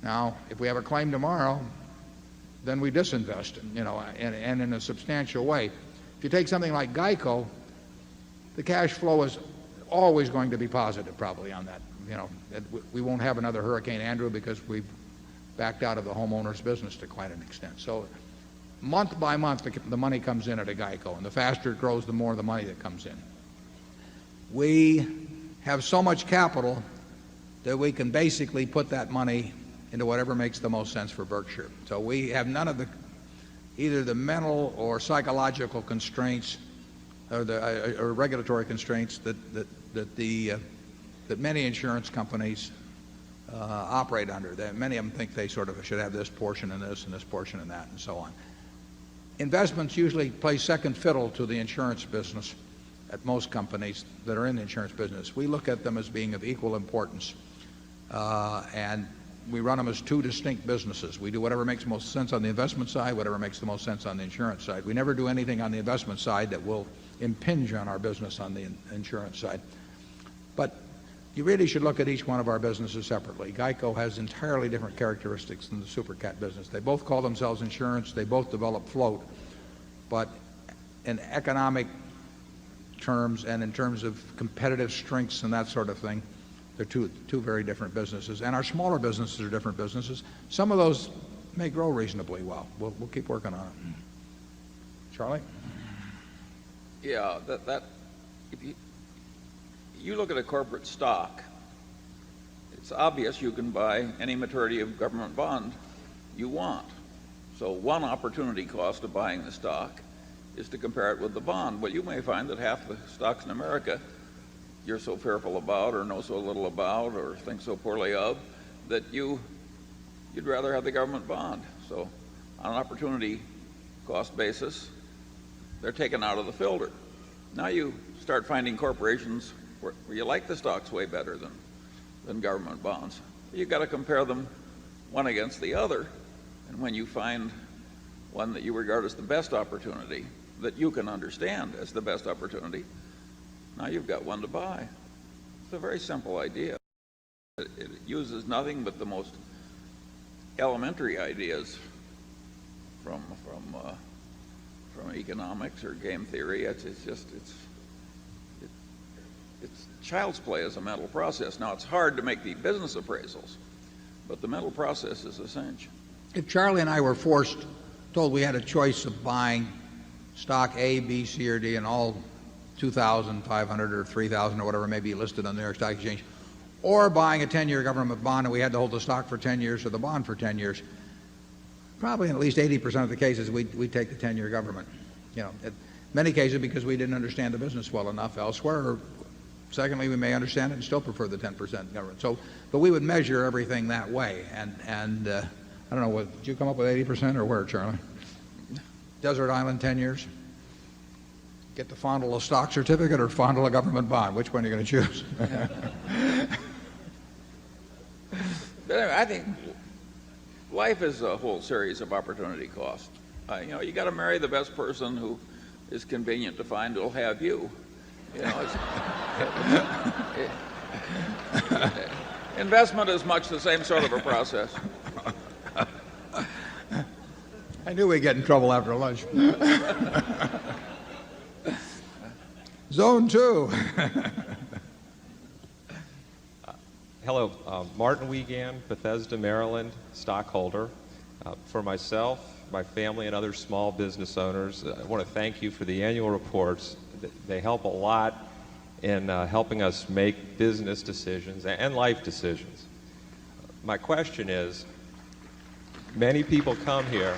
Now, if we have a claim tomorrow, then we disinvest, and in a substantial way. If you take something like GEICO, the cash flow is always going to be positive probably on that. We won't have another Hurricane Andrew because we've backed out of the homeowners business to quite an extent. So month by month, the money comes in at a GEICO, and the faster it grows, the more the money that comes in. We have so much capital that we can basically put that money into whatever makes the most sense for Berkshire. So we have none of either the mental or psychological constraints or regulatory constraints that many insurance companies operate under. Many of them think they sort of should have this portion and this portion and that and so on. Investments usually play second fiddle to the insurance business at most companies that are in the insurance business. We look at them as being of equal importance, and we run them as two distinct businesses. We do whatever makes most sense on the investment side, whatever makes the most sense on the insurance side. We never do anything on the investment side that will impinge on our business on the insurance side. But you really should look at each one of our businesses separately. GEICO has entirely different characteristics than the super cat business. They both call themselves insurance. They both develop float. But in economic terms and in terms of competitive strengths and that sort of thing, they're two very different businesses. And our smaller businesses are different businesses. Some of those may grow reasonably well. We'll keep working on it. Charlie? Yeah, if you look at a corporate stock, it's obvious you can buy any maturity of government bond you want. So one opportunity cost of buying the stock is to compare it with the bond. Well, you may find that half the stocks in America you're so fearful about or know so little about or think so poorly of that you'd rather have the government bond. So on an opportunity cost basis, they're taken out of the filter. Now you start finding corporations where you like the stocks way better than government bonds. You've got to compare them one against the other, and when you find one that you regard as the best opportunity, that you can understand as the best opportunity, now you've got one to buy. It's a very simple idea. It uses nothing but the most elementary ideas from economics or game theory. It's child's play as a mental process. Now it's hard to make the business appraisals, but the mental process is essential. If Charlie and I were told we had a choice of buying stock A, B, C, or D, and all 2,500 or 3,000 or whatever may be listed on the New York Stock Exchange, or buying a 10-year government bond and we had to hold the stock for 10 years or the bond for 10 years, probably in at least 80% of the cases we take the 10-year government. You know, in many cases because we didn't understand the business well enough elsewhere, or secondly, we may understand it and still prefer the 10% government. So, but we would measure everything that way. And I don't know, did you come up with 80% or where, Charlie? Desert Island 10 years? Get to fondle a stock certificate or fondle a government bond? Which one are you going to choose? But anyway, I think life is a whole series of opportunity costs. You know, you got to marry the best person who is convenient to find who'll have you. You know, investment is much the same sort of a process. I knew we'd get in trouble after lunch. Zone 2. Hello, Martin Wiegand, Bethesda, Maryland, stockholder. For myself, my family, and other small business owners, I want to thank you for the annual reports. They help a lot in helping us make business decisions and life decisions. My question is, many people come here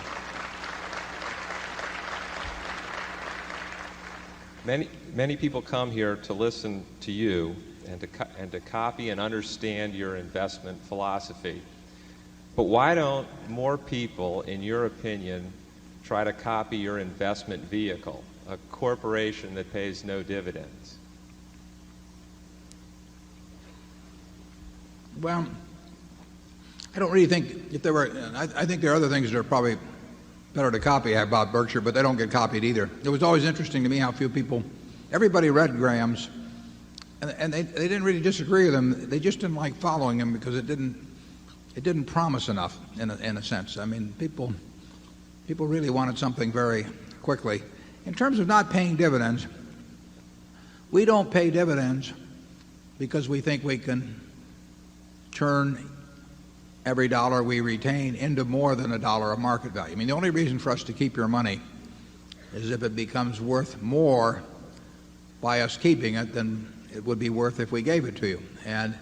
Many people come here to listen to you and to copy and understand your investment philosophy. But why don't more people, in your opinion, try to copy your investment vehicle, a corporation that pays no dividends? Well, I don't really think if there were, I think there are other things that are probably better to copy about Berkshire, but they don't get copied either. It was always interesting to me how few people, everybody read Graham's, and they didn't really disagree with him. They just didn't like following him because it didn't promise enough in a sense. I mean, people really wanted something very quickly. In terms of not paying dividends, we don't pay dividends because we think we can turn every dollar we retain into more than a dollar of market value. I mean, the only reason for us to keep your money is if it becomes worth more by us keeping it than it would be worth if we gave it to you. And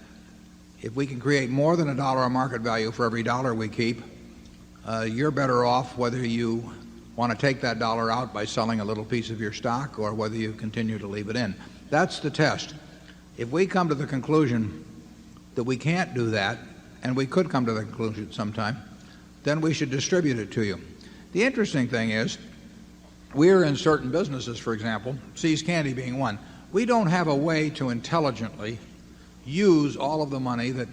if we can create more than a dollar of market value for every dollar we keep, you're better off whether you want to take that dollar out by selling a little piece of your stock or whether you continue to leave it in. That's the test. If we come to the conclusion that we can't do that, and we could come to the conclusion sometime, then we should distribute it to you. The interesting thing is, we're in certain businesses, for example, See's Candy being one. We don't have a way to intelligently use all of the money that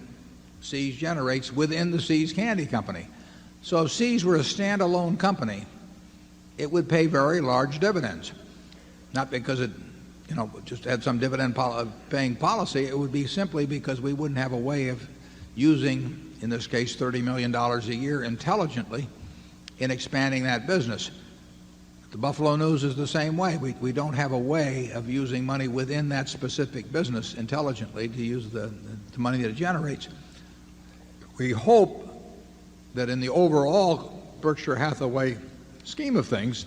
See's generates within the See's Candy Company. So if See's were a standalone company, it would pay very large dividends. Not because it, just had some dividend paying policy. It would be simply because we wouldn't have a way of using, in this case, $30 million a year intelligently in expanding that business. The Buffalo News is the same way. We don't have a way of using money within that specific business intelligently to use the money that it generates. We hope that in the overall Berkshire Hathaway scheme of things,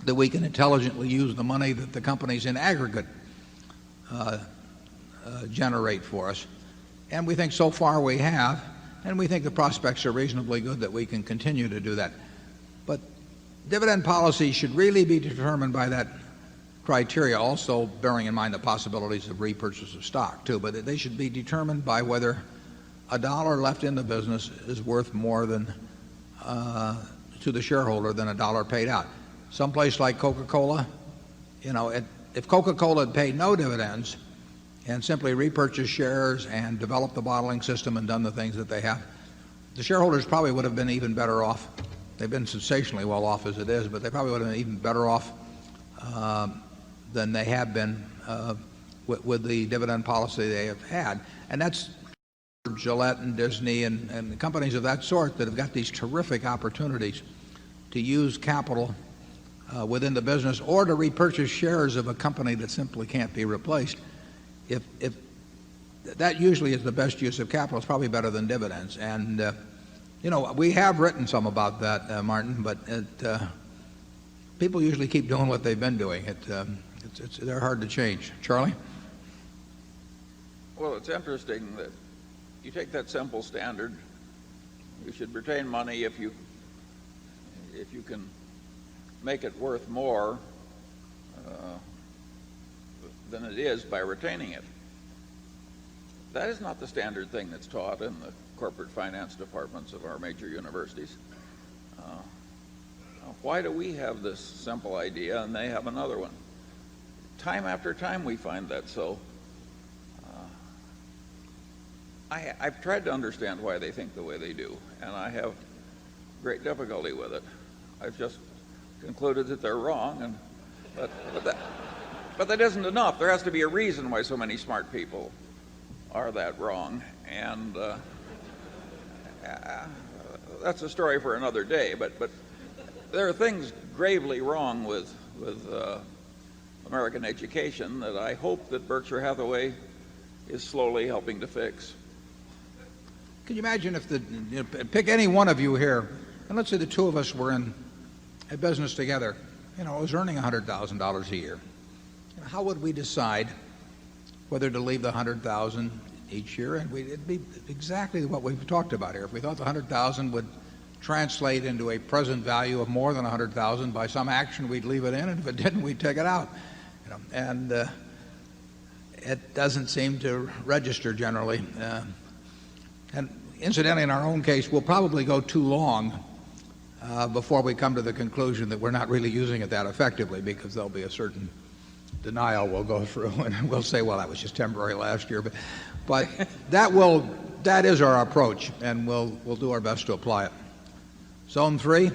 that we can intelligently use the money that the companies in aggregate generate for us. And we think so far we have, and we think the prospects are reasonably good that we can continue to do that. But dividend policy should really be determined by that criteria, also bearing in mind the possibilities of repurchase of stock too, but they should be determined by whether a dollar left in the business is worth more than to the shareholder than a dollar paid out. Someplace like Coca-Cola, if Coca-Cola had paid no dividends and simply repurchased shares and developed the bottling system and done the things that they have, the shareholders probably would have been even better off. They've been sensationally well off as it is, but they probably would have been even better off than they have been with the dividend policy they have had. And that's Gillette and Disney and companies of that sort that have got these terrific opportunities to use capital within the business or to repurchase shares of a company that simply can't be replaced. If that usually is the best use of capital, it's probably better than dividends. And we have written some about that, Martin, but people usually keep doing what they've been doing. they're hard to change. Charlie? Well, it's interesting that you take that simple standard. You should retain money if you can make it worth more than it is by retaining it. That is not the standard thing that's taught in the corporate finance departments of our major universities. Why do we have this simple idea and they have another one? Time after time we find that so. I've tried to understand why they think the way they do, and I have great difficulty with it. I've just concluded that they're wrong, but that isn't enough. There has to be a reason why so many smart people are that wrong, and that's a story for another day. But there are things gravely wrong with American education that I hope that Berkshire Hathaway is slowly helping to fix. Can you imagine if pick any one of you here, and let's say the two of us were in a business together, was earning $100,000 a year. How would we decide whether to leave the $100,000 each year? And it'd be exactly what we've talked about here. If we thought the $100,000 would translate into a present value of more than $100,000 by some action, we'd leave it in, and if it didn't, we'd take it out. And it doesn't seem to register generally. And incidentally, in our own case, we'll probably go too long before we come to the conclusion that we're not really using it that effectively, because there'll be a certain denial we'll go through, and we'll say, well, that was just temporary last year. But that is our approach, and we'll do our best to apply it. Zone 3.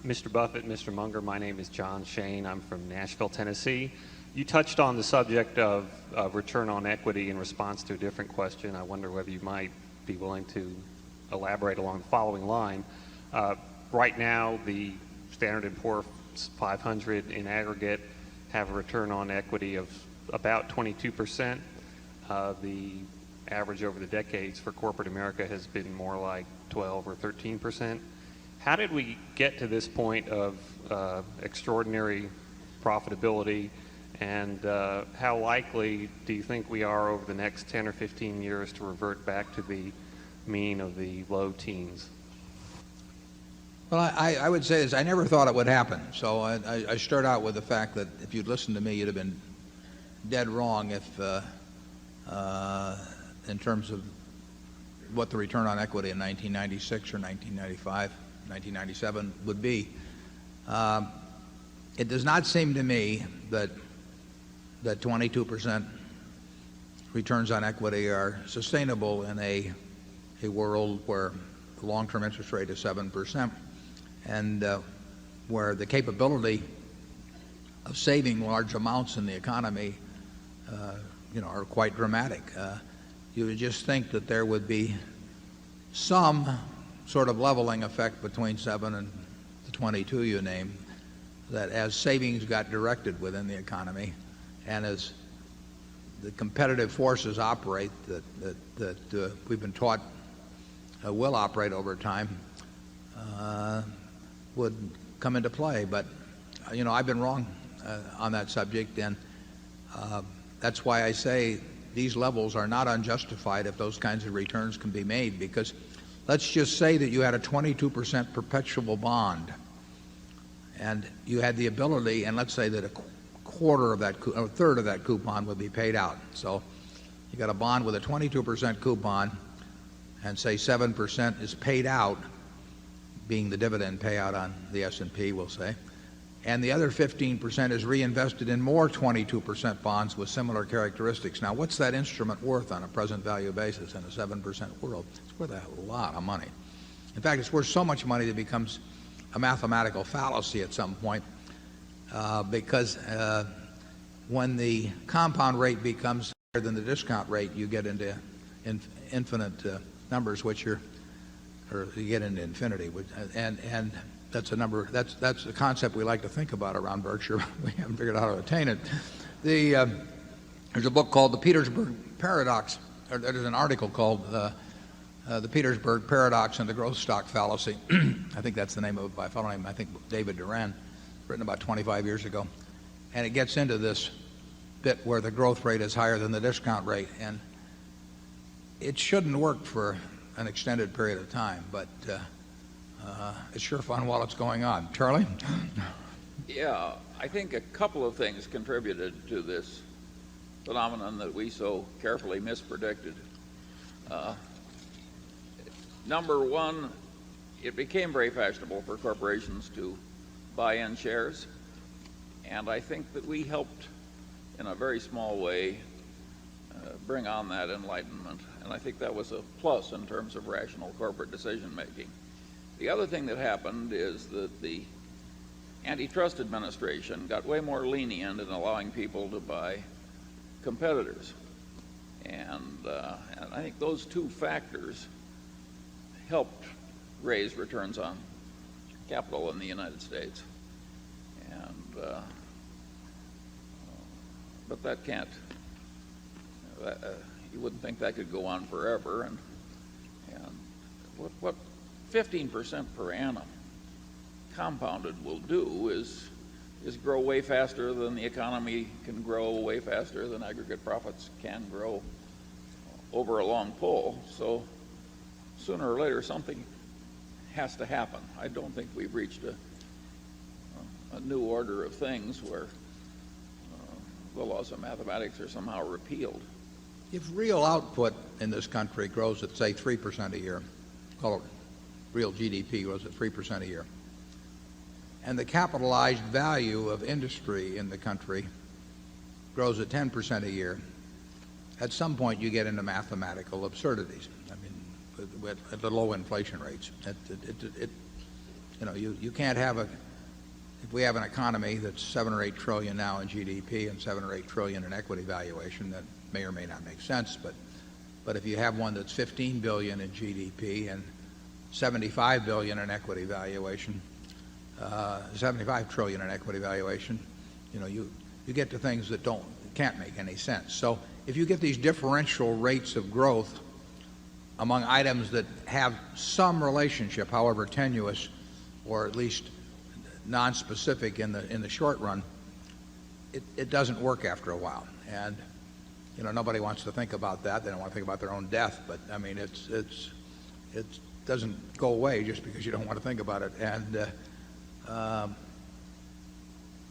Mr. Buffett, Mr. Munger, my name is John Shane. I'm from Nashville, Tennessee. You touched on the subject of return on equity in response to a different question. I wonder whether you might be willing to elaborate along the following line. Right now, the Standard & Poor's 500 in aggregate have a return on equity of about 22%. The average over the decades for corporate America has been more like 12 or 13%. How did we get to this point of extraordinary profitability, and how likely do you think we are over the next 10 or 15 years to revert back to the mean of the low teens? Well, I would say this. I never thought it would happen. So I start out with the fact that if you'd listened to me, you'd have been dead wrong if in terms of what the return on equity in 1996 or 1995, 1997 would be. It does not seem to me that 22% returns on equity are sustainable in a world where the long-term interest rate is 7%, and where the capability of saving large amounts in the economy are quite dramatic. You would just think that there would be some sort of leveling effect between 7 and the 22 you named, that as savings got directed within the economy and as the competitive forces operate that we've been taught will operate over time, would come into play. But I've been wrong on that subject, and that's why I say these levels are not unjustified if those kinds of returns can be made. Because let's just say that you had a 22% perpetual bond, and you had the ability, and let's say that a third of that coupon would be paid out. So you got a bond with a 22% coupon, and say 7% is paid out, being the dividend payout on the S&P, we'll say, and the other 15% is reinvested in more 22% bonds with similar characteristics. Now, what's that instrument worth on a present value basis in a 7% world? It's worth a lot of money. In fact, it's worth so much money that it becomes a mathematical fallacy at some point, because when the compound rate becomes higher than the discount rate, you get into infinite numbers, or you get into infinity, and that's a number. That's a concept we like to think about around Berkshire. We haven't figured out how to attain it. There's a book called The Petersburg Paradox. There's an article called The Petersburg Paradox and the Growth Stock Fallacy. I think that's the name of it by a fellow named, I think, David Duran, written about 25 years ago. And it gets into this bit where the growth rate is higher than the discount rate. And it shouldn't work for an extended period of time, but it's sure fun while it's going on. Charlie? Yeah, I think a couple of things contributed to this phenomenon that we so carefully mispredicted. Number one, it became very fashionable for corporations to buy in shares, and I think that we helped in a very small way bring on that enlightenment, and I think that was a plus in terms of rational corporate decision making. The other thing that happened is that the antitrust administration got way more lenient in allowing people to buy competitors, and I think those two factors helped raise returns on capital in the United States. And but that can't. You wouldn't think that could go on forever. And what 15% per annum compounded will do is grow way faster than the economy can grow, way faster than aggregate profits can grow over a long pull. So sooner or later something has to happen. I don't think we've reached a new order of things where the laws of mathematics are somehow repealed. If real output in this country grows at, say, 3% a year, call it real GDP grows at 3% a year, and the capitalized value of industry in the country grows at 10% a year, at some point you get into mathematical absurdities. I mean, at the low inflation rates. You can't have if we have an economy that's 7 or 8 trillion now in GDP and 7 or 8 trillion in equity valuation, that may or may not make sense, but if you have one that's 15 billion in GDP and 75 billion in equity valuation, 75 trillion in equity valuation, you get to things that can't make any sense. So if you get these differential rates of growth among items that have some relationship, however tenuous or at least non-specific in the short run, it doesn't work after a while. And nobody wants to think about that. They don't want to think about their own death, but I mean it doesn't go away just because you don't want to think about it. And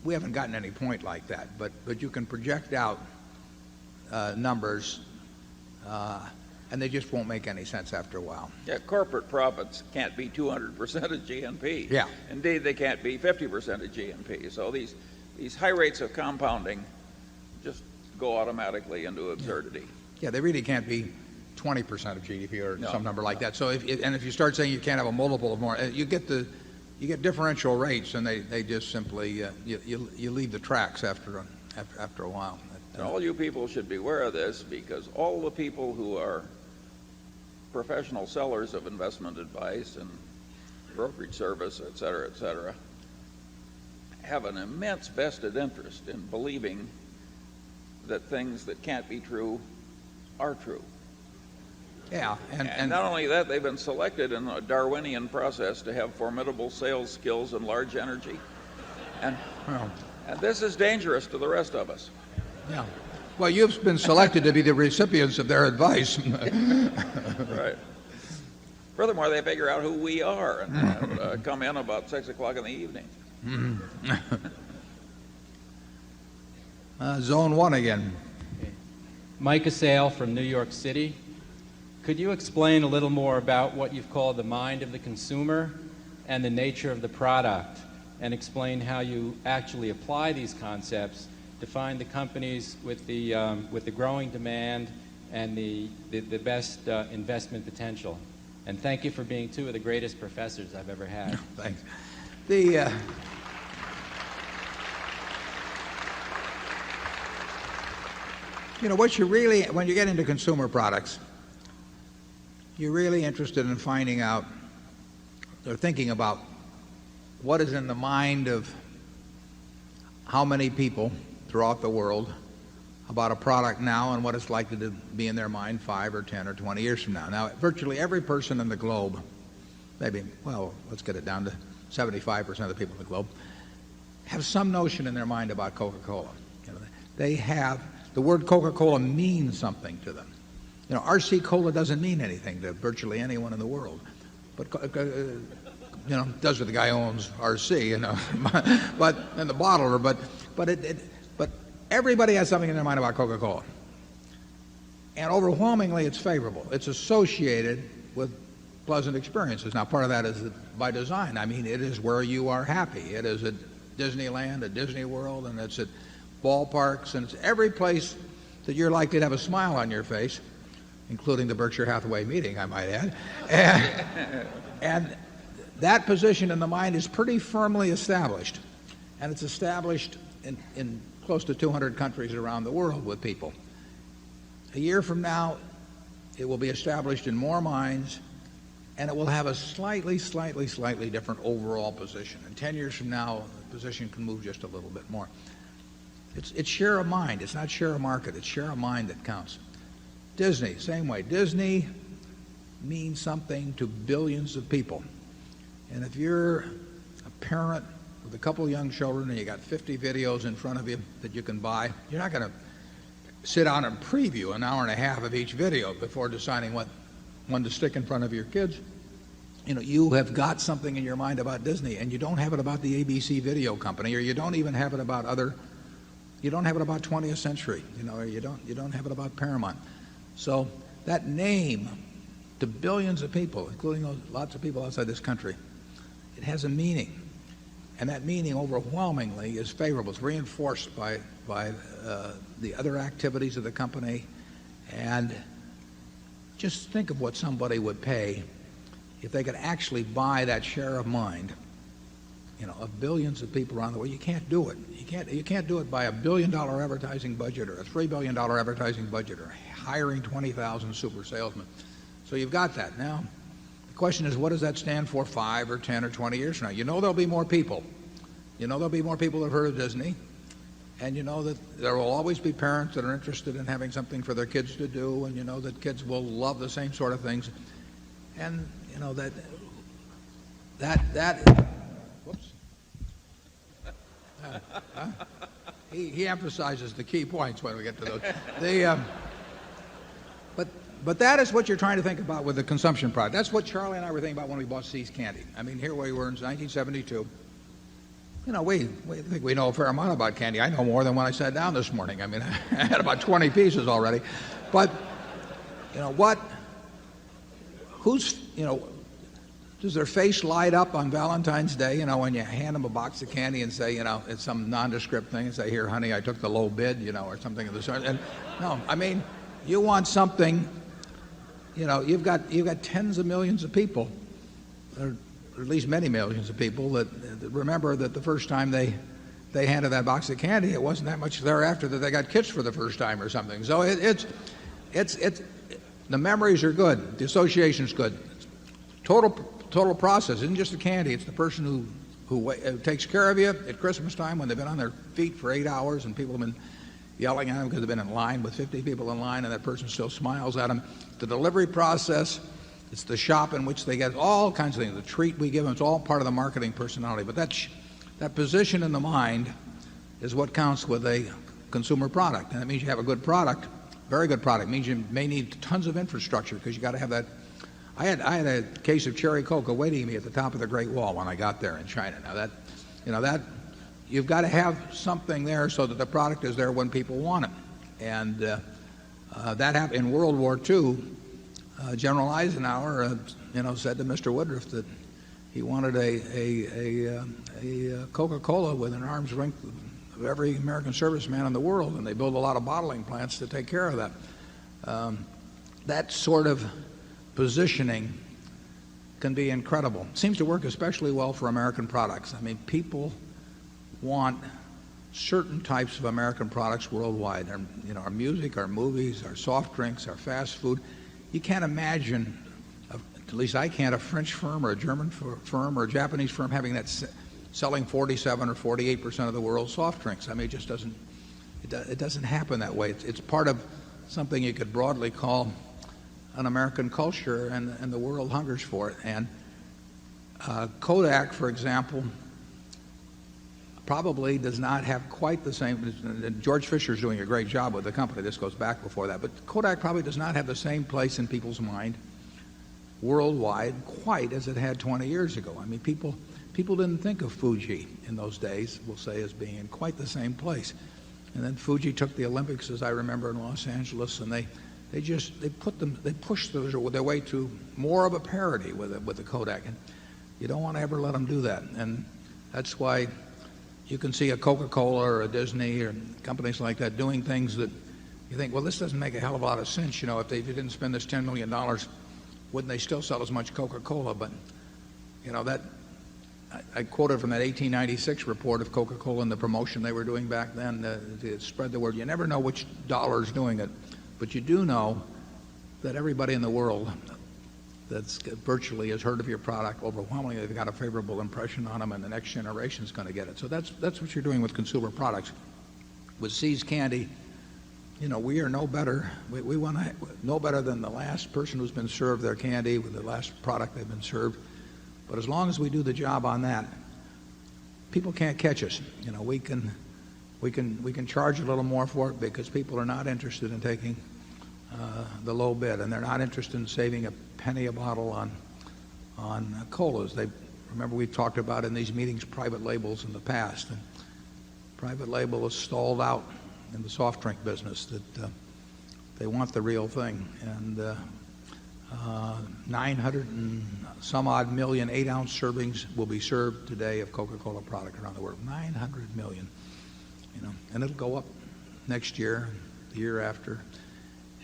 we haven't gotten any point like that, but you can project out numbers and they just won't make any sense after a while. Yeah, corporate profits can't be 200% of GNP. Yeah. Indeed, they can't be 50% of GNP. So these high rates of compounding just go automatically into absurdity. Yeah, they really can't be 20% of GDP or some number like that. So if you start saying you can't have a multiple of more, you get differential rates, and they just simply you leave the tracks after a while. And all you people should be aware of this, because all the people who are professional sellers of investment advice and brokerage service, et cetera, have an immense vested interest in believing that things that can't be true are true. Yeah, and not only that, they've been selected in a Darwinian process to have formidable sales skills and large energy. And this is dangerous to the rest of us. Yeah. Well, you've been selected to be the recipients of their advice. Right. Furthermore, they figure out who we are and come in about 6 o'clock in the evening. Zone 1 again. Mike Assail from New York City. Could you explain a little more about what you've called the mind of the consumer and the nature of the product, and explain how you actually apply these concepts to find the companies with the growing demand and the best investment potential? And thank you for being two of the greatest professors I've ever had. Thanks. What you really, when you get into consumer products, you're really interested in finding out or thinking about what is in the mind of how many people throughout the world about a product now and what it's likely to be in their mind 5 or 10 or 20 years from now. Now, virtually every person in the globe, maybe, well, let's get it down to 75% of the people in the globe, have some notion in their mind about Coca-Cola. They have, the word Coca-Cola means something to them. RC Cola doesn't mean anything to virtually anyone in the world. But, does with the guy who owns RC, but, and the bottler, but everybody has something in their mind about Coca-Cola. And overwhelmingly, it's favorable. It's associated with pleasant experiences. Now, part of that is by design. I mean, it is where you are happy. It is at Disneyland, at Disney World, and it's at ballparks, and it's every place that you're likely to have a smile on your face, including the Berkshire Hathaway meeting, I might add. And that position in the mind is pretty firmly established. And it's established in close to 200 countries around the world with people. A year from now, it will be established in more minds, and it will have a slightly different overall position. And 10 years from now, the position can move just a little bit more. It's share of mind. It's not share of market. It's share of mind that counts. Disney, same way. Disney means something to billions of people. And if you're a parent with a couple of young children and you got 50 videos in front of you that you can buy, you're not going to sit down and preview an hour and a half of each video before deciding what one to stick in front of your kids. You have got something in your mind about Disney, and you don't have it about the ABC video company, or you don't even have it about you don't have it about 20th Century, or you don't have it about Paramount. So that name, to billions of people, including lots of people outside this country, it has a meaning. And that meaning overwhelmingly is favorable. It's reinforced by the other activities of the company. And just think of what somebody would pay if they could actually buy that share of mind, of billions of people around the world. You can't do it. You can't do it by $1 billion advertising budget or a $3 billion advertising budget or hiring 20,000 super salesmen. So you've got that. Now, the question is, what does that stand for 5 or 10 or 20 years from now? There'll be more people. There'll be more people that have heard of Disney. And that there will always be parents that are interested in having something for their kids to do, and that kids will love the same sort of things. And that whoops. He emphasizes the key points when we get to those. But that is what you're trying to think about with the consumption product. That's what Charlie and I were thinking about when we bought See's Candy. I mean, here we were in 1972. We think we know a fair amount about candy. I know more than when I sat down this morning. I mean, I had about 20 pieces already. But, does their face light up on Valentine's Day, when you hand them a box of candy and say, it's some nondescript thing, and say, here, honey, I took the low bid, or something of the sort. And no, I mean, you want something, you've got tens of millions of people, or at least many millions of people that remember that the first time they handed that box of candy, it wasn't that much thereafter that they got kissed for the first time or something. So it's the memories are good, the association's good. Total process isn't just the candy; it's the person who takes care of you at Christmas time when they've been on their feet for 8 hours and people have been yelling at them because they've been in line with 50 people in line, and that person still smiles at them. The delivery process. It's the shop in which they get all kinds of things. The treat we give them, it's all part of the marketing personality. But that position in the mind is what counts with a consumer product. And that means you have a good product, very good product. It means you may need tons of infrastructure because you got to have that. I had a case of cherry coke awaiting me at the top of the Great Wall when I got there in China. Now that you've got to have something there so that the product is there when people want it. And that happened in World War II. General Eisenhower, said to Mr. Woodruff that he wanted a Coca-Cola within arm's length of every American serviceman in the world, and they build a lot of bottling plants to take care of that. That sort of positioning can be incredible. It seems to work especially well for American products. I mean, people want certain types of American products worldwide. Our music, our movies, our soft drinks, our fast food. You can't imagine, at least I can't, a French firm or a German firm or a Japanese firm having that selling 47 or 48% of the world's soft drinks. I mean, it It doesn't happen that way. It's part of something you could broadly call an American culture, and the world hungers for it. And Kodak, for example, probably does not have quite the same. George Fisher's doing a great job with the company. This goes back before that. But Kodak probably does not have the same place in people's mind worldwide quite as it had 20 years ago. I mean, people didn't think of Fuji in those days, we'll say, as being in quite the same place. And then Fuji took the Olympics, as I remember, in Los Angeles, and they pushed their way to more of a parity with the Kodak. And you don't want to ever let them do that. And that's why you can see a Coca-Cola or a Disney or companies like that doing things that you think, well, this doesn't make a hell of a lot of sense. You know, if you didn't spend this $10 million, wouldn't they still sell as much Coca-Cola? But, you know, that I quoted from that 1896 report of Coca-Cola and the promotion they were doing back then to spread the word. You never know which dollar is doing it, but you do know that everybody in the world that's virtually has heard of your product. Overwhelmingly, they've got a favorable impression on them, and the next generation is going to get it. So that's what you're doing with consumer products. With See's Candy, you know, we are no better. We want to no better than the last person who's been served their candy with the last product they've been served. But as long as we do the job on that, people can't catch us. You know, we can charge a little more for it because people are not interested in taking the low bid, and they're not interested in saving a penny a bottle on colas. Remember, we talked about in these meetings private labels in the past, and private label has stalled out in the soft drink business. That they want the real thing, and 900 and some odd million 8-ounce servings will be served today of Coca-Cola product around the world. 900 million, you know, and it'll go up next year, the year after.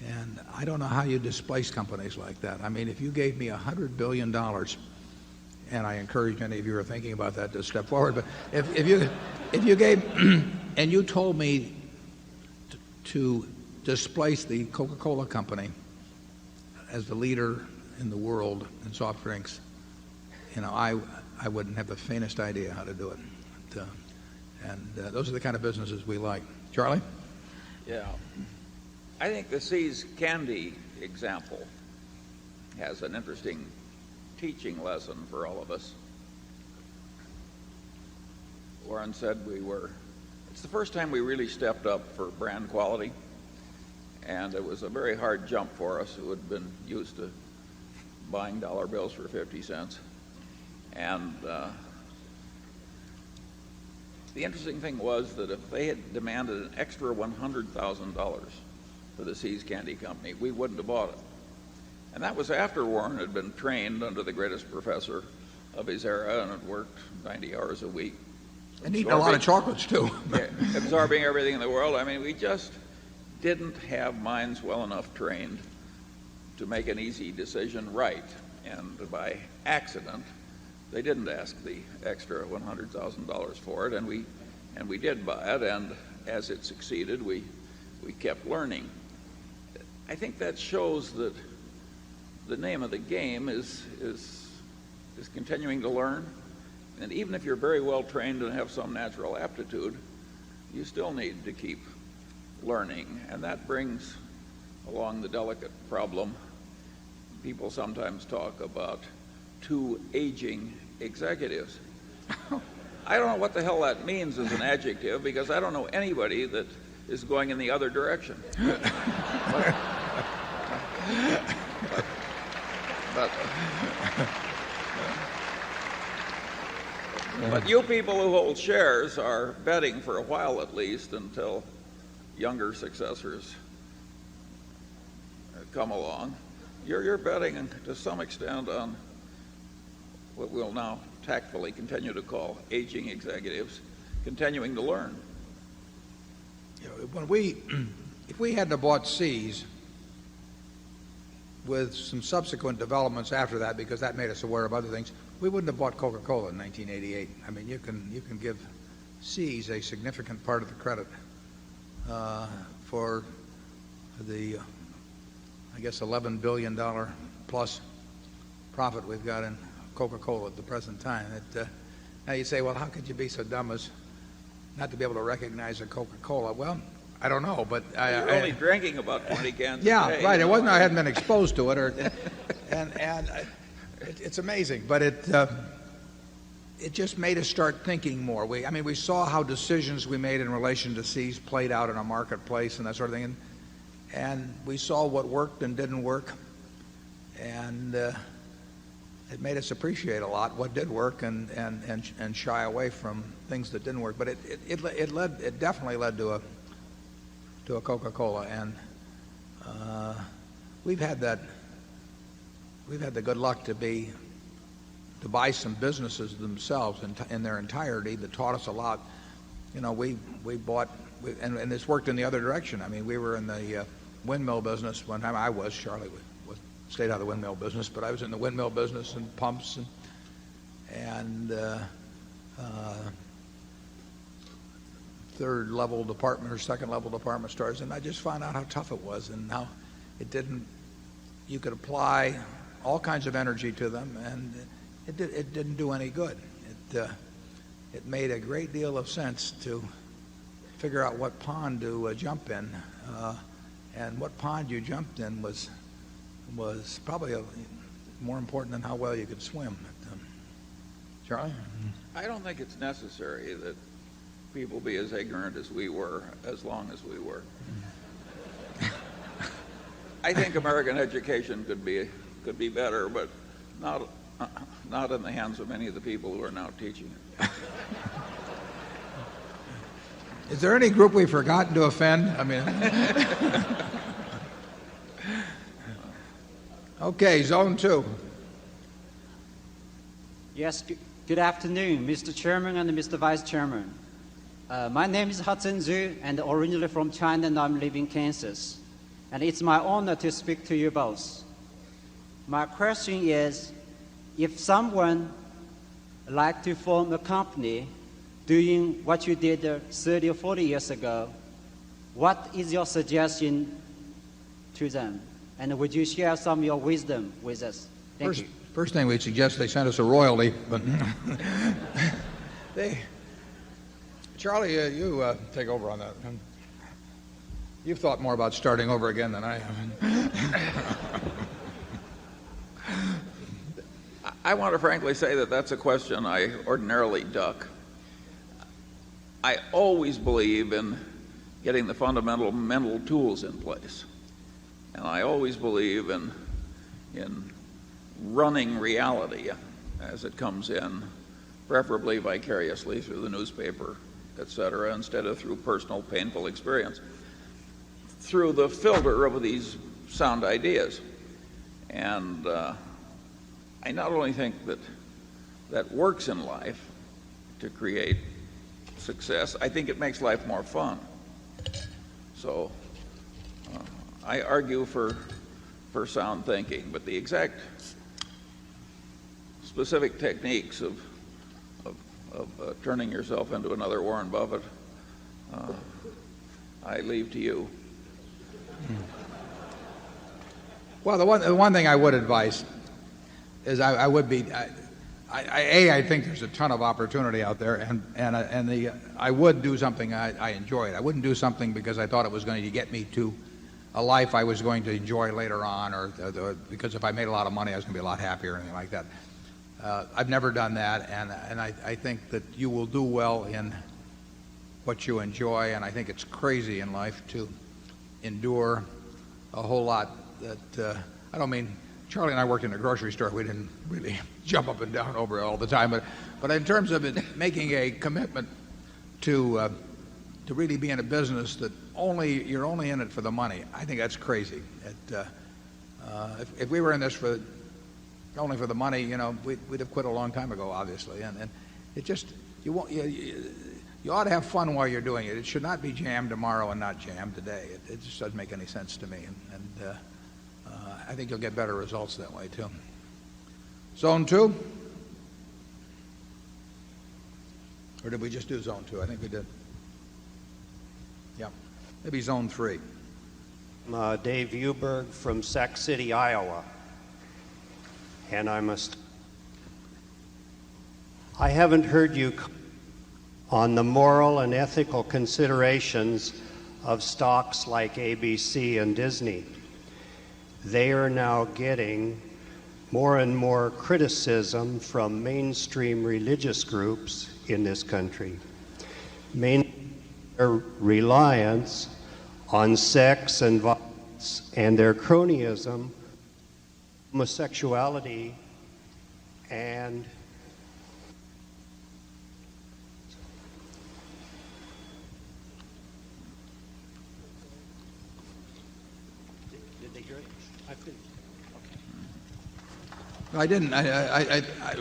And I don't know how you displace companies like that. I mean, if you gave me $100 billion, and I encourage any of you who are thinking about that to step forward, but if you gave, and you told me to displace the Coca-Cola company as the leader in the world in soft drinks, you know, I wouldn't have the faintest idea how to do it. Those are the kind of businesses we like. Charlie? Yeah. I think the See's Candy example has an interesting teaching lesson for all of us. Warren said it's the first time we really stepped up for brand quality, and it was a very hard jump for us who had been used to buying dollar bills for 50 cents. And the interesting thing was that if they had demanded an extra $100,000 for the See's Candy Company, we wouldn't have bought it. And that was after Warren had been trained under the greatest professor of his era and had worked 90 hours a week. And eating a lot of chocolates, too. Absorbing everything in the world. I mean, we just didn't have minds well enough trained to make an easy decision right. And by accident, they didn't ask the extra $100,000 for it, and we did buy it, and as it succeeded, we kept learning. I think that shows that the name of the game is continuing to learn. And even if you're very well trained and have some natural aptitude, you still need to keep learning. And that brings along the delicate problem. People sometimes talk about two aging executives. I don't know what the hell that means as an adjective, because I don't know anybody that is going in the other direction. But you people who hold shares are betting for a while at least until younger successors come along. You're betting to some extent on what we'll now tactfully continue to call aging executives continuing to learn. You know, if we hadn't have bought See's with some subsequent developments after that, because that made us aware of other things, we wouldn't have bought Coca-Cola in 1988. I mean, you can give See's a significant part of the credit for the, I guess, $11 billion plus profit we've got in Coca-Cola at the present time. Now you say, well, how could you be so dumb as not to be able to recognize a Coca-Cola? Well, I don't know, but You're only drinking about 20 cans yeah, a day. right. It wasn't I hadn't been exposed to it, it's amazing. But it just made us start thinking more. We saw how decisions we made in relation to C's played out in a marketplace and that sort of thing, and we saw what worked and didn't work, and it made us appreciate a lot what did work and shy away from things that didn't work. But it definitely led to a Coca-Cola, and we've had the good luck to buy some businesses themselves in their entirety that taught us a lot. We bought, and it's worked in the other direction. We were in the windmill business one time. Charlie stayed out of the windmill business, but I was in the windmill business and pumps and third level department or second level department stores, and I just found out how tough it was and how you could apply all kinds of energy to them, and it didn't do any good. It made a great deal of sense to figure out what pond to jump in, and what pond you jumped in was probably more important than how well you could swim. Charlie? I don't think it's necessary that people be as ignorant as we were, as long as we were. I think American education could be better, but not in the hands of many of the people who are now teaching it. Is there any group we've forgotten to offend? Okay, zone 2. Yes, good afternoon, Mr. Chairman and Mr. Vice Chairman. My name is Hudson Zhu, and originally from China, and I'm living in Kansas. And it's my honor to speak to you both. My question is, if someone like to form a company doing what you did 30 or 40 years ago, what is your suggestion to them? And would you share some of your wisdom with us? Thank you. First thing we'd suggest they send us a royalty, but Charlie, you take over on that. You've thought more about starting over again than I have. I want to frankly say that that's a question I ordinarily duck. I always believe in getting the fundamental mental tools in place. And I always believe in running reality as it comes in, preferably vicariously through the newspaper, etc., instead of through personal painful experience, through the filter of these sound ideas. And I not only think that works in life to create success, I think it makes life more fun. So I argue for sound thinking, but the exact specific techniques of turning yourself into another Warren Buffett, I leave to you. Well, the one thing I would advise is I think there's a ton of opportunity out there, and I would do something I enjoyed. I wouldn't do something because I thought it was going to get me to a life I was going to enjoy later on, or because if I made a lot of money I was going to be a lot happier or anything like that. I've never done that, and I think that you will do well in what you enjoy, and I think it's crazy in life to endure a whole lot that I don't mean. Charlie and I worked in a grocery store. We didn't really jump up and down over it all the time, but in terms of it, making a commitment to really be in a business that you're only in it for the money, I think that's crazy. If we were in this only for the money, we'd have quit a long time ago, obviously. And it just you ought to have fun while you're doing it. It should not be jam tomorrow and not jam today. It just doesn't make any sense to me. And I think you'll get better results that way too. Zone 2? Or did we just do zone 2? I think we did. Yeah. Maybe zone 3. Dave Uberg from Sac City, Iowa. And I haven't heard you on the moral and ethical considerations of stocks like ABC and Disney. They are now getting more and more criticism from mainstream religious groups in this country. Their reliance on sex and violence and their cronyism, homosexuality, and did they hear it? I didn't.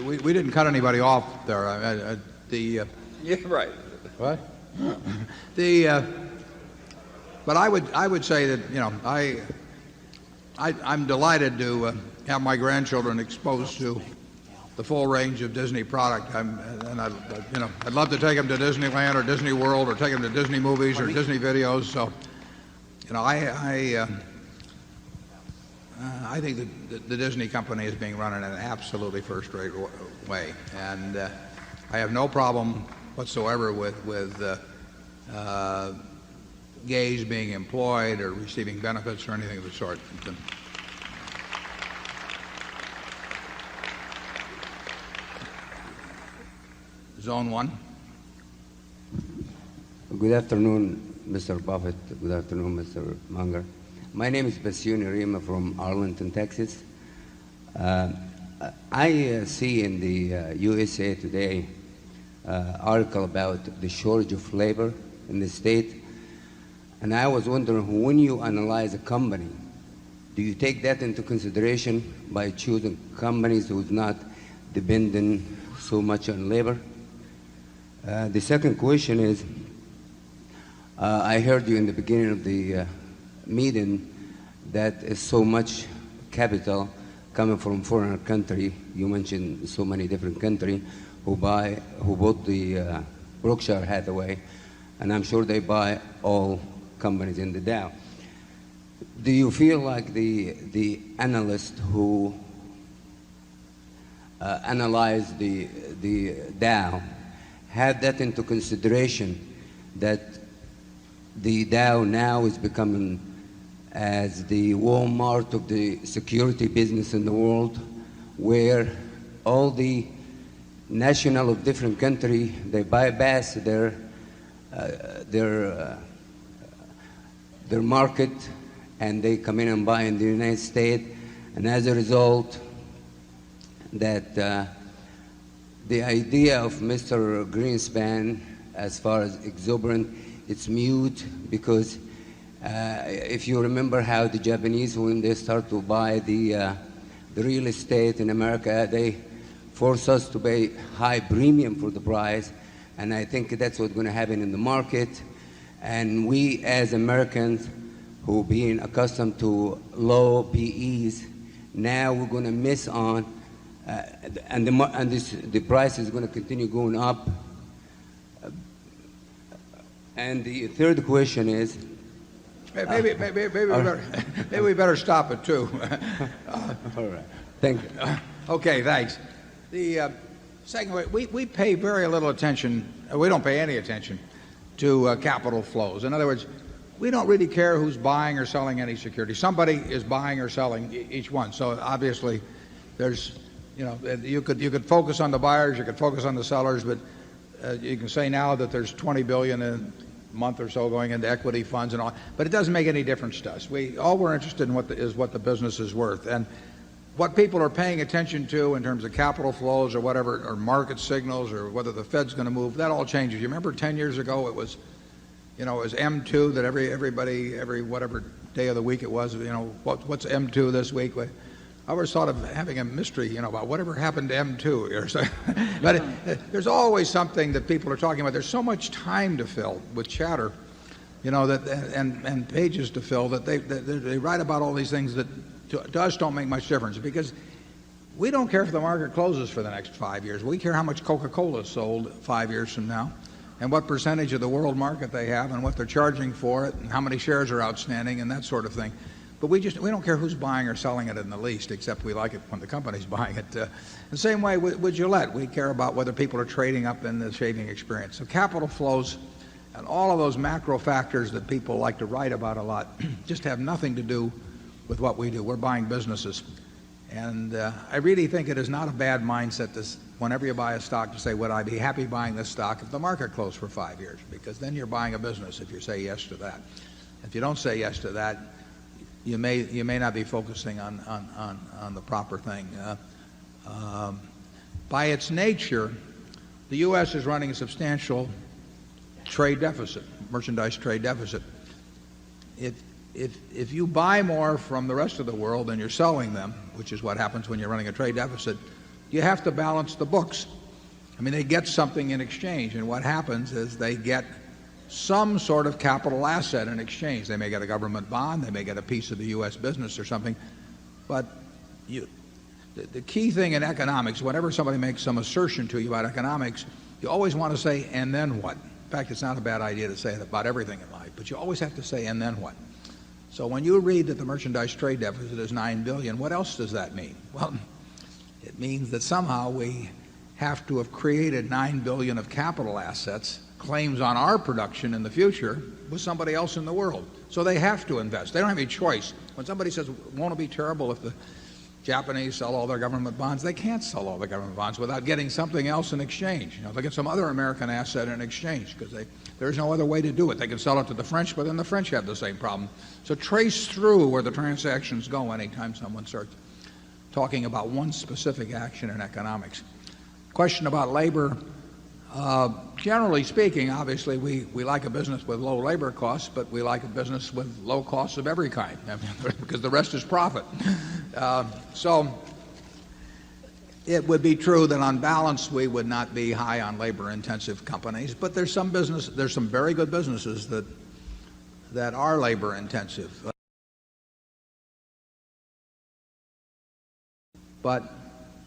We didn't cut anybody off there. Yeah, right. What? But I would say that, you know, I'm delighted to have my grandchildren exposed to the full range of Disney product. I'd love to take them to Disneyland or Disney World, or take them to Disney movies or Disney videos. So, you know, I think that the Disney company is being run in an absolutely first-rate way, and I have no problem whatsoever with gays being employed or receiving benefits or anything of the sort. Zone 1. Good afternoon, Mr. Buffett. Good afternoon, Mr. Munger. My name is Basuni Rima from Arlington, Texas. I see in the USA Today article about the shortage of labor in the state, and I was wondering, when you analyze a company, do you take that into consideration by choosing companies who's not dependent so much on labor? The second question is, I heard you in the beginning of the meeting that is so much capital coming from foreign country. You mentioned so many different countries who bought the Berkshire Hathaway, and I'm sure they buy all companies in the Dow. Do you feel like the analysts who analyze the Dow had that into consideration, that the Dow now is becoming as the Walmart of the security business in the world, where all the national of different country, they bypass their market, and they come in and buy in the United States, and as a result, that the idea of Mr. Greenspan as far as exuberant, it's mute, because if you remember how the Japanese, when they start to buy the real estate in America, they force us to pay high premium for the price, and I think that's what's going to happen in the market. And we as Americans, who being accustomed to low PEs, now we're going to miss on, and the price is going to continue going up. And the third question is, maybe we better stop it too. All right. Thank you. Okay, thanks. The second way, we pay very little attention. We don't pay any attention to capital flows. In other words, we don't really care who's buying or selling any security. Somebody is buying or selling each one. So obviously, there's, you know, you could focus on the buyers, you could focus on the sellers, but you can say now that there's $20 billion in a month or so going into equity funds and all, but it doesn't make any difference to us. All we're interested in is what the business is worth, and what people are paying attention to in terms of capital flows or whatever, or market signals, or whether the Fed's going to move. That all changes. You remember 10 years ago it was, you know, it was M2 that every whatever day of the week it was, you know, what's M2 this week? I always thought of having a mystery, you know, about whatever happened to M2 or so. But there's always something that people are talking about. There's so much time to fill with chatter, you know, that and pages to fill, that they write about all these things that to us don't make much difference, because we don't care if the market closes for the next 5 years. We care how much Coca-Cola is sold 5 years from now, and what percentage of the world market they have, and what they're charging for it, and how many shares are outstanding, and that sort of thing. But we don't care who's buying or selling it in the least, except we like it when the company's buying it. The same way with Gillette, we care about whether people are trading up in the shaving experience. So capital flows, And all of those macro factors that people like to write about a lot just have nothing to do with what we do. We're buying businesses. And I really think it is not a bad mindset whenever you buy a stock to say, would I be happy buying this stock if the market closed for 5 years? Because then you're buying a business if you say yes to that. If you don't say yes to that, you may not be focusing on the proper thing. By its nature, the U.S. is running a substantial trade deficit, merchandise trade deficit. If you buy more from the rest of the world than you're selling them, which is what happens when you're running a trade deficit, you have to balance the books. I mean, they get something in exchange, and what happens is they get some sort of capital asset in exchange. They may get a government bond, they may get a piece of the U.S. business or something, but the key thing in economics, whenever somebody makes some assertion to you about economics, you always want to say, and then what? In fact, it's not a bad idea to say it about everything in life, but you always have to say, and then what? So when you read that the merchandise trade deficit is $9 billion, what else does that mean? Well, it means that somehow we have to have created $9 billion of capital assets, claims on our production in the future, with somebody else in the world. So they have to invest. They don't have any choice. When somebody says, won't it be terrible if the Japanese sell all their government bonds? They can't sell all their government bonds without getting something else in exchange. You know, they get some other American asset in exchange because there's no other way to do it. They can sell it to the French, but then the French have the same problem. So trace through where the transactions go anytime someone starts talking about one specific action in economics. Question about labor. Generally speaking, obviously, we like a business with low labor costs, but we like a business with low costs of every kind, because the rest is profit. So it would be true that on balance we would not be high on labor-intensive companies, but there's some very good businesses that are labor-intensive. But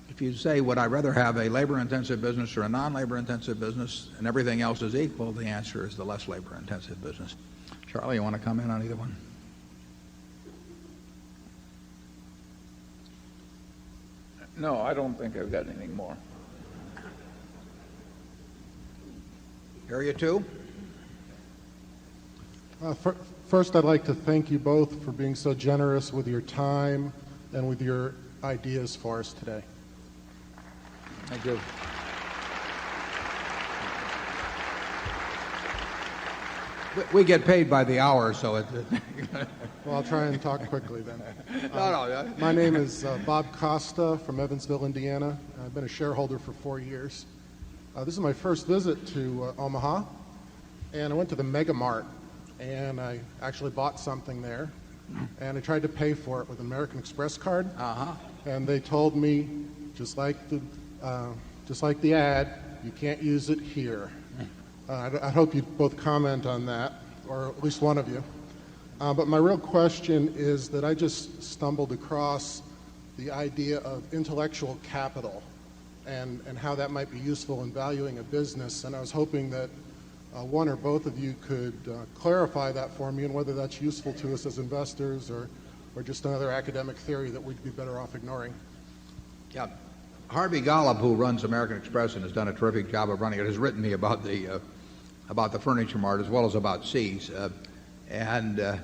if you say, would I rather have a labor-intensive business or a non-labor-intensive business, and everything else is equal, the answer is the less labor-intensive business. Charlie, you want to comment on either one? No, I don't think I've got anything more. Area 2? First, I'd like to thank you both for being so generous with your time and with your ideas for us today. Thank you. We get paid by the hour, so it. Well, I'll try and talk quickly then. No. My name is Bob Costa from Evansville, Indiana. I've been a shareholder for 4 years. This is my first visit to Omaha, and I went to the Mega Mart, and I actually bought something there, and I tried to pay for it with an American Express card. And they told me, just like the ad, you can't use it here. I hope you both comment on that, or at least one of you. But my real question is that I just stumbled across the idea of intellectual capital and how that might be useful in valuing a business. And I was hoping that one or both of you could clarify that for me, and whether that's useful to us as investors or just another academic theory that we'd be better off ignoring. Yeah. Harvey Golub, who runs American Express and has done a terrific job of running it, has written me about the Furniture Mart as well as about See's. And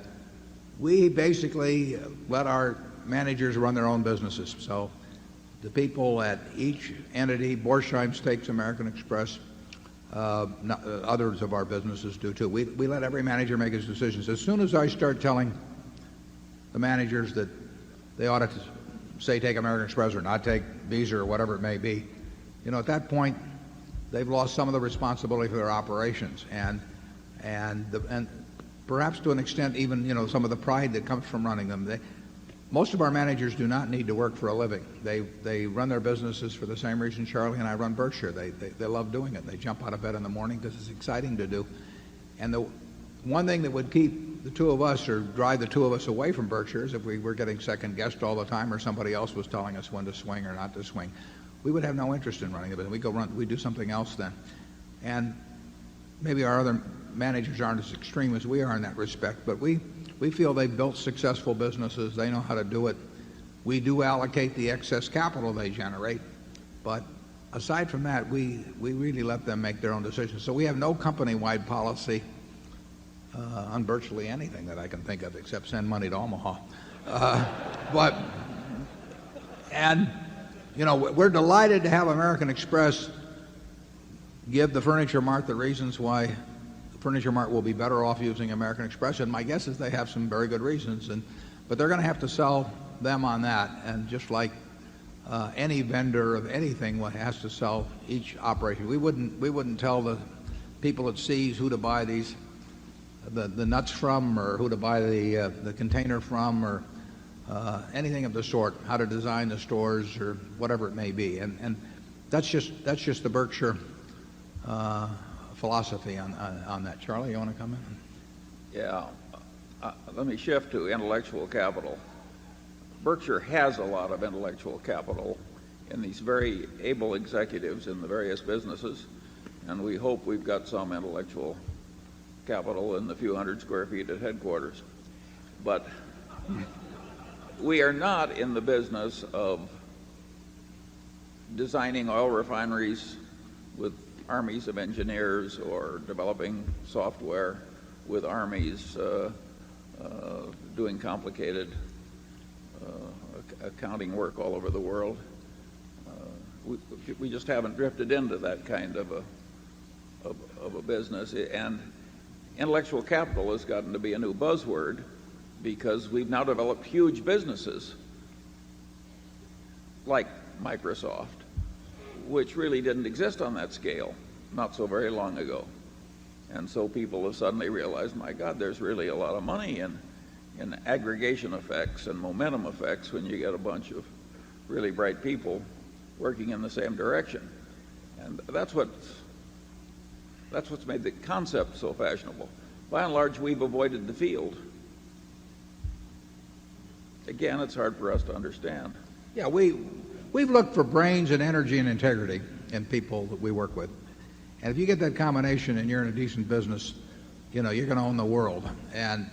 we basically let our managers run their own businesses. So the people at each entity, Borsheim takes American Express, others of our businesses do too. We let every manager make his decisions. As soon as I start telling the managers that they ought to say take American Express or not take Visa or whatever it may be, at that point they've lost some of the responsibility for their operations and perhaps to an extent even some of the pride that comes from running them. Most of our managers do not need to work for a living. They run their businesses for the same reason Charlie and I run Berkshire. They love doing it. They jump out of bed in the morning because it's exciting to do. And the one thing that would keep the two of us or drive the two of us away from Berkshire is if we were getting second guessed all the time or somebody else was telling us when to swing or not to swing. We would have no interest in running the business. We'd do something else then. And maybe our other managers aren't as extreme as we are in that respect, but we feel they've built successful businesses. They know how to do it. We do allocate the excess capital they generate, but aside from that, we really let them make their own decisions. So we have no company-wide policy on virtually anything that I can think of except send money to Omaha. We're delighted to have American Express give the Furniture Mart the reasons why the Furniture Mart will be better off using American Express. And my guess is they have some very good reasons. But they're going to have to sell them on that. And just like any vendor of anything has to sell each operation, we wouldn't tell the people at Seas who to buy the nuts from, or who to buy the container from, or anything of the sort, how to design the stores or whatever it may be. And that's just the Berkshire philosophy on that. Charlie, you want to come in? Yeah. Let me shift to intellectual capital. Berkshire has a lot of intellectual capital in these very able executives in the various businesses, and we hope we've got some intellectual capital in the few hundred square feet at headquarters. But we are not in the business of designing oil refineries with armies of engineers, or developing software with armies doing complicated accounting work all over the world. We just haven't drifted into that kind of a business. And intellectual capital has gotten to be a new buzzword because we've now developed huge businesses like Microsoft, which really didn't exist on that scale not so very long ago. And so people have suddenly realized, my God, there's really a lot of money in aggregation effects and momentum effects when you get a bunch of really bright people working in the same direction. And that's what's made the concept so fashionable. By and large, we've avoided the field. Again, it's hard for us to understand. Yeah, we've looked for brains and energy and integrity in people that we work with. And if you get that combination and you're in a decent business, you're going to own the world. And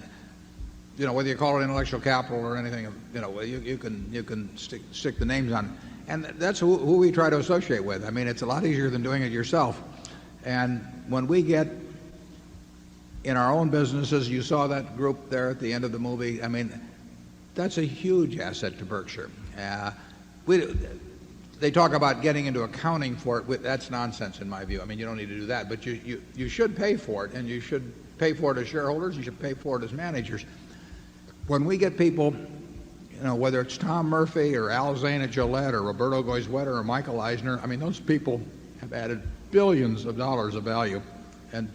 whether you call it intellectual capital or anything, you can stick the names on it. And that's who we try to associate with. I mean, it's a lot easier than doing it yourself. And when we get in our own businesses, you saw that group there at the end of the movie. I mean, that's a huge asset to Berkshire. They talk about getting into accounting for it. That's nonsense in my view. I mean, you don't need to do that. But you should pay for it, and you should pay for it as shareholders. You should pay for it as managers. When we get people, whether it's Tom Murphy or Al Zane at Gillette or Roberto Goizueta or Michael Eisner, I mean, those people have added billions of dollars of value. And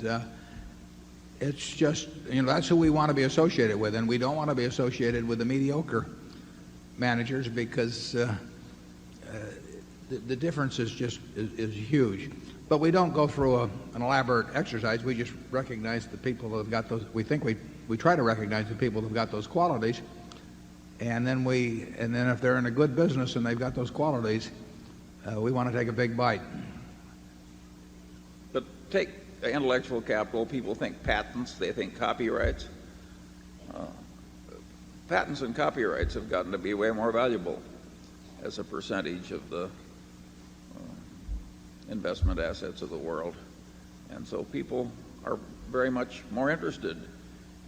it's just, that's who we want to be associated with. And we don't want to be associated with the mediocre managers because the difference is huge. But we don't go through an elaborate exercise. We just recognize the people that have got those. We try to recognize the people that have got those qualities, and then if they're in a good business and they've got those qualities, we want to take a big bite. But take intellectual capital. People think patents. They think copyrights. Patents and copyrights have gotten to be way more valuable as a percentage of the investment assets of the world. And so people are very much more interested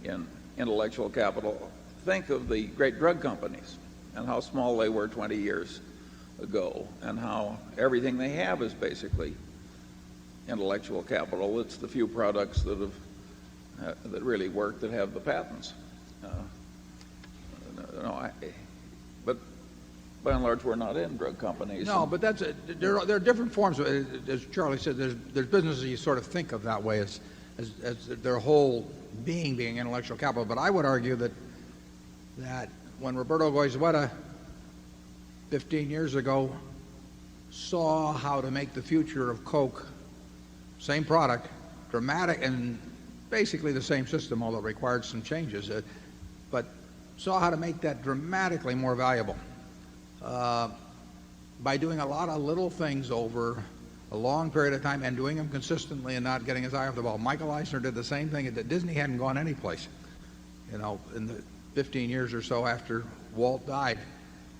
in intellectual capital. Think of the great drug companies and how small they were 20 years ago, and how everything they have is basically intellectual capital. It's the few products that really work that have the patents. But by and large, we're not in drug companies. No, but there are different forms. As Charlie said, there's businesses you sort of think of that way as their whole being intellectual capital. But I would argue that when Roberto Goizueta 15 years ago saw how to make the future of Coke, same product, dramatic, and basically the same system, although it required some changes, but saw how to make that dramatically more valuable by doing a lot of little things over a long period of time and doing them consistently and not getting his eye off the ball. Michael Eisner did the same thing. Disney hadn't gone anyplace, in the 15 years or so after Walt died.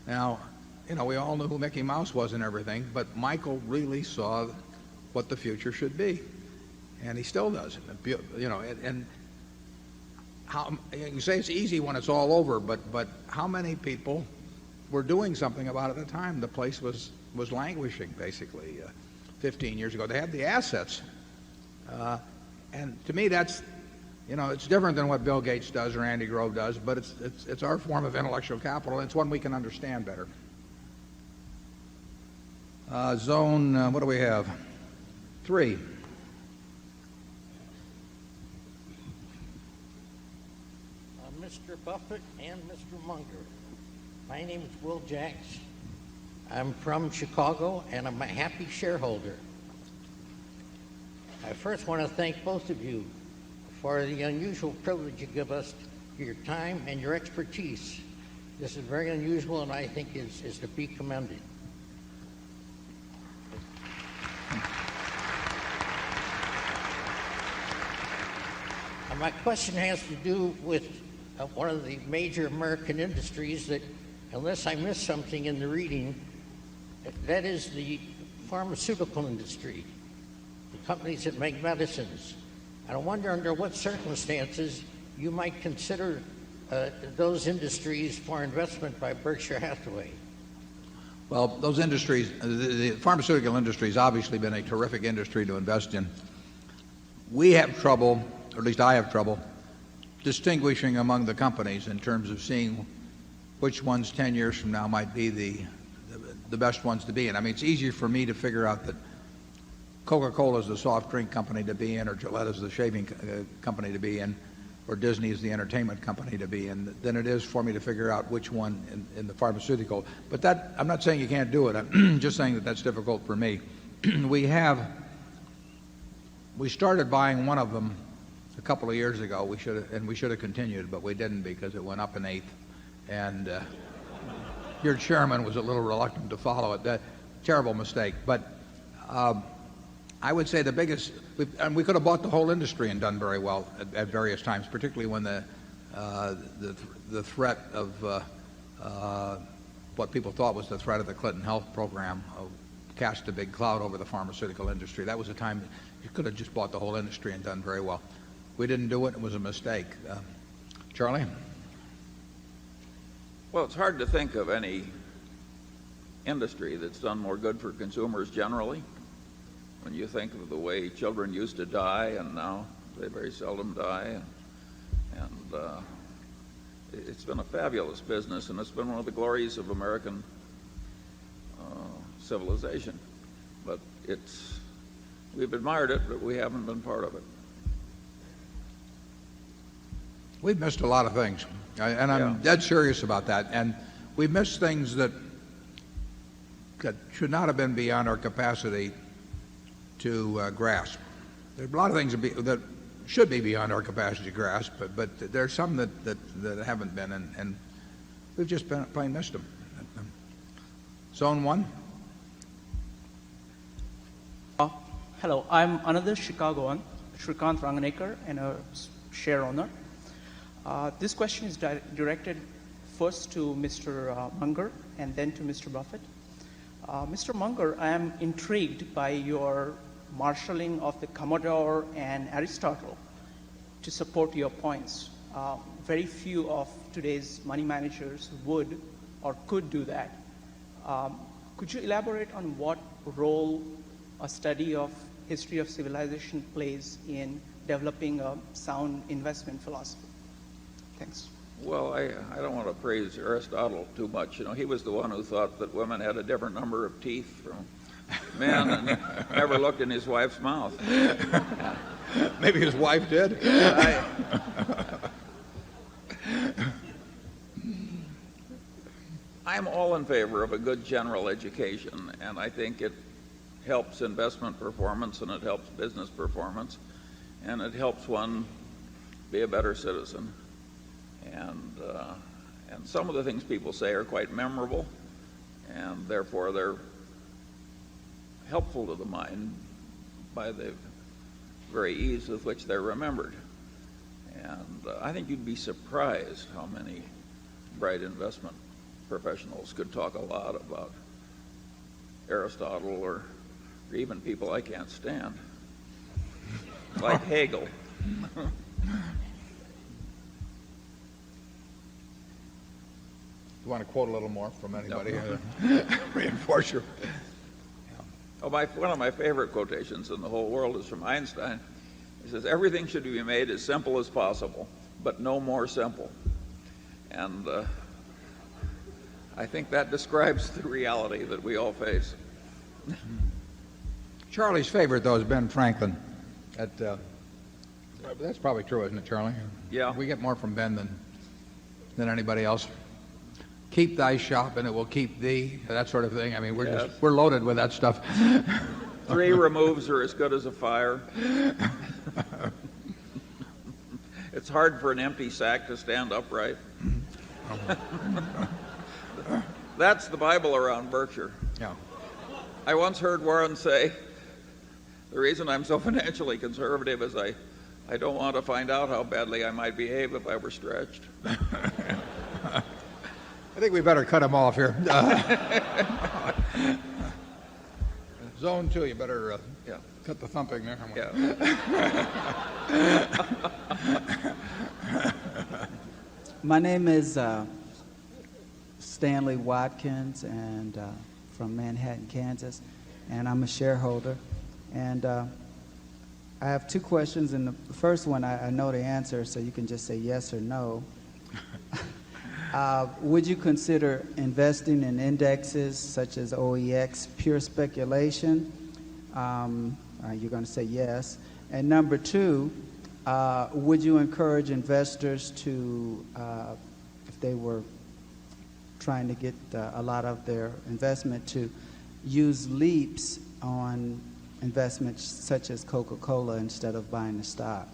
Now, we all knew who Mickey Mouse was and everything, but Michael really saw what the future should be, and he still does. And you say it's easy when it's all over, but how many people were doing something about it at the time? The place was languishing, basically, 15 years ago. They had the assets. And to me, that's, it's different than what Bill Gates does or Andy Grove does, but it's our form of intellectual capital, and it's one we can understand better. Zone, what do we have? 3. Mr. Buffett and Mr. Munger. My name is Will Jacks. I'm from Chicago, and I'm a happy shareholder. I first want to thank both of you for the unusual privilege you give us, your time and your expertise. This is very unusual, and I think is to be commended. My question has to do with one of the major American industries that, unless I missed something in the reading, that is the pharmaceutical industry, the companies that make medicines. And I wonder under what circumstances you might consider those industries for investment by Berkshire Hathaway. Well, those industries, the pharmaceutical industry has obviously been a terrific industry to invest in. We have trouble, or at least I have trouble, distinguishing among the companies in terms of seeing which ones 10 years from now might be the best ones to be in. I mean, it's easier for me to figure out that Coca-Cola is the soft drink company to be in, or Gillette is the shaving company to be in, or Disney is the entertainment company to be in, than it is for me to figure out which one in the pharmaceutical. But that, I'm not saying you can't do it. I'm just saying that that's difficult for me. We started buying one of them a couple of years ago. We should have continued, but we didn't because it went up an eighth, and your chairman was a little reluctant to follow it. That terrible mistake. But I would say the biggest, and we could have bought the whole industry and done very well at various times, particularly when the threat of what people thought was the threat of the Clinton health program cast a big cloud over the pharmaceutical industry. That was a time you could have just bought the whole industry and done very well. We didn't do it. It was a mistake. Charlie? Well, it's hard to think of any industry that's done more good for consumers generally. When you think of the way children used to die and now they very seldom die. And it's been a fabulous business, and it's been one of the glories of American civilization. But we've admired it, but we haven't been part of it. We've missed a lot of things, and I'm dead serious about that. And we've missed things that should not have been beyond our capacity to grasp. There are a lot of things that should be beyond our capacity to grasp, but there are some that haven't been, and we've just plain missed them. Zone 1. Hello, I'm another Chicagoan, Shrikant Ranganekar, and a share owner. This question is directed first to Mr. Munger and then to Mr. Buffett. Mr. Munger, I am intrigued by your marshalling of the Commodore and Aristotle to support your points. Very few of today's money managers would or could do that. Could you elaborate on what role a study of history of civilization plays in developing a sound investment philosophy? Thanks. Well, I don't want to praise Aristotle too much. He was the one who thought that women had a different number of teeth from men and never looked in his wife's mouth. Maybe his wife did. I'm all in favor of a good general education, and I think it helps investment performance, and it helps business performance, and it helps one be a better citizen. And some of the things people say are quite memorable, and therefore they're helpful to the mind by the very ease with which they're remembered. And I think you'd be surprised how many bright investment professionals could talk a lot about Aristotle or even people I can't stand, like Hegel. You want to quote a little more from anybody? Reinforce your. Oh, one of my favorite quotations in the whole world is from Einstein. He says, everything should be made as simple as possible, but no more simple. And I think that describes the reality that we all face. Charlie's favorite, though, is Ben Franklin. That's probably true, isn't it, Charlie? Yeah. We get more from Ben than anybody else. Keep thy shop and it will keep thee, that sort of thing. I mean, we're loaded with that stuff. 3 removes are as good as a fire. It's hard for an empty sack to stand upright. That's the Bible around Berkshire. Yeah. I once heard Warren say, the reason I'm so financially conservative is I don't want to find out how badly I might behave if I were stretched. I think we better cut him off here. Zone 2, you better cut the thumping there. My name is Stanley Watkins, and from Manhattan, Kansas, and I'm a shareholder. And I have 2 questions, and the first one I know the answer, so you can just say yes or no. Would you consider investing in indexes such as OEX pure speculation? You're going to say yes. And number 2, would you encourage investors to, if they were trying to get a lot of their investment, to use leaps on investments such as Coca-Cola instead of buying the stock?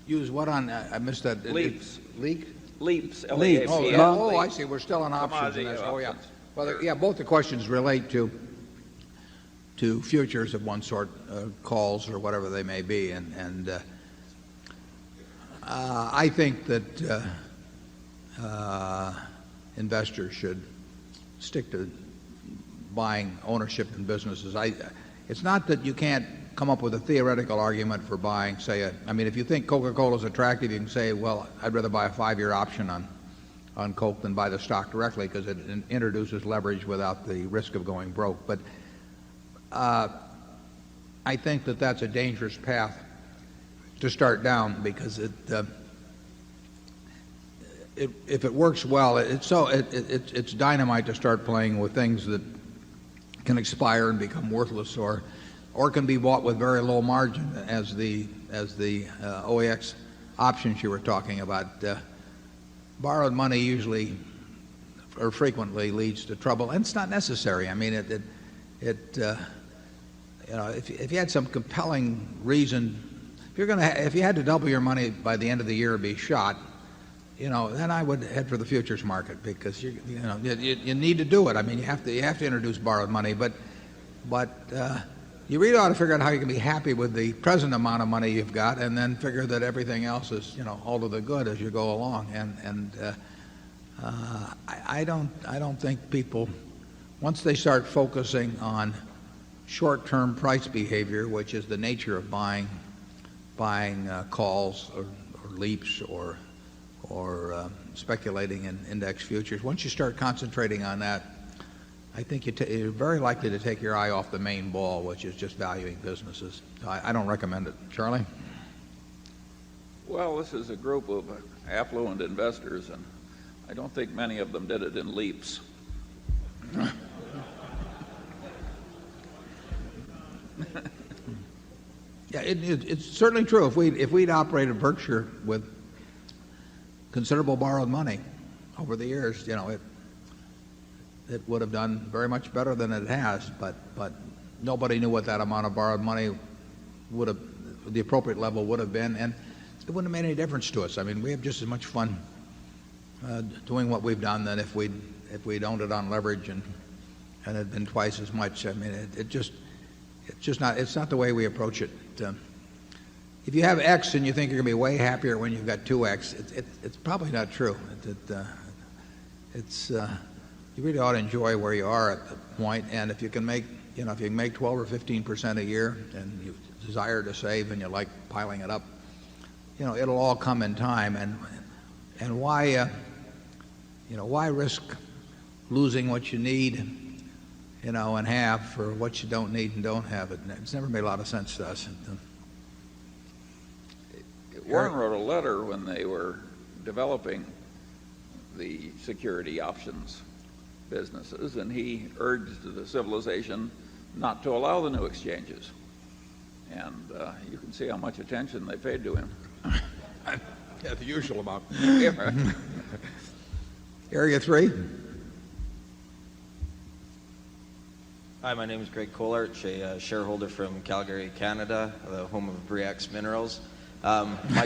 Use what on? I missed that. Leaps. Leak? Leaps. Leaps. Oh, I see. We're still on options. Oh, yeah. Well, yeah, both the questions relate to futures of one sort, calls or whatever they may be. And I think that investors should stick to buying ownership in businesses. It's not that you can't come up with a theoretical argument for buying, say, I mean, if you think Coca-Cola is attractive, you can say, well, I'd rather buy a 5-year option on Coke than buy the stock directly because it introduces leverage without the risk of going broke. But I think that that's a dangerous path to start down because if it works well, it's dynamite to start playing with things that can expire and become worthless or can be bought with very low margin as the OEX options you were talking about. Borrowed money usually or frequently leads to trouble, and it's not necessary. I mean, if you had some compelling reason, if you had to double your money by the end of the year or be shot, then I would head for the futures market because you need to do it. I mean, you have to introduce borrowed money, but you really ought to figure out how you can be happy with the present amount of money you've got, and then figure that everything else is all to the good as you go along. And I don't think people, once they start focusing on short-term price behavior, which is the nature of buying calls or leaps or speculating in index futures, once you start concentrating on that, I think you're very likely to take your eye off the main ball, which is just valuing businesses. I don't recommend it. Charlie? Well, this is a group of affluent investors, and I don't think many of them did it in leaps. Yeah, it's certainly true. If we'd operated Berkshire with considerable borrowed money over the years, it would have done very much better than it has. But nobody knew what that amount of borrowed money the appropriate level would have been, and it wouldn't have made any difference to us. I mean, we have just as much fun doing what we've done than if we'd owned it on leverage and it had been twice as much. I mean, it's not the way we approach it. If you have X and you think you're going to be way happier when you've got 2X, it's probably not true. You really ought to enjoy where you are at the point, and if you can make 12 or 15% a year, and you desire to save and you like piling it up, it'll all come in time. And why why risk losing what you need, and have for what you don't need and don't have it? It's never made a lot of sense to us. Warren wrote a letter when they were developing the security options businesses, and he urged the civilization not to allow the new exchanges. And you can see how much attention they paid to him. Yeah, the usual amount. Yeah. Area 3. Hi, my name is Greg Kolarch, a shareholder from Calgary, Canada, the home of Briax Minerals. My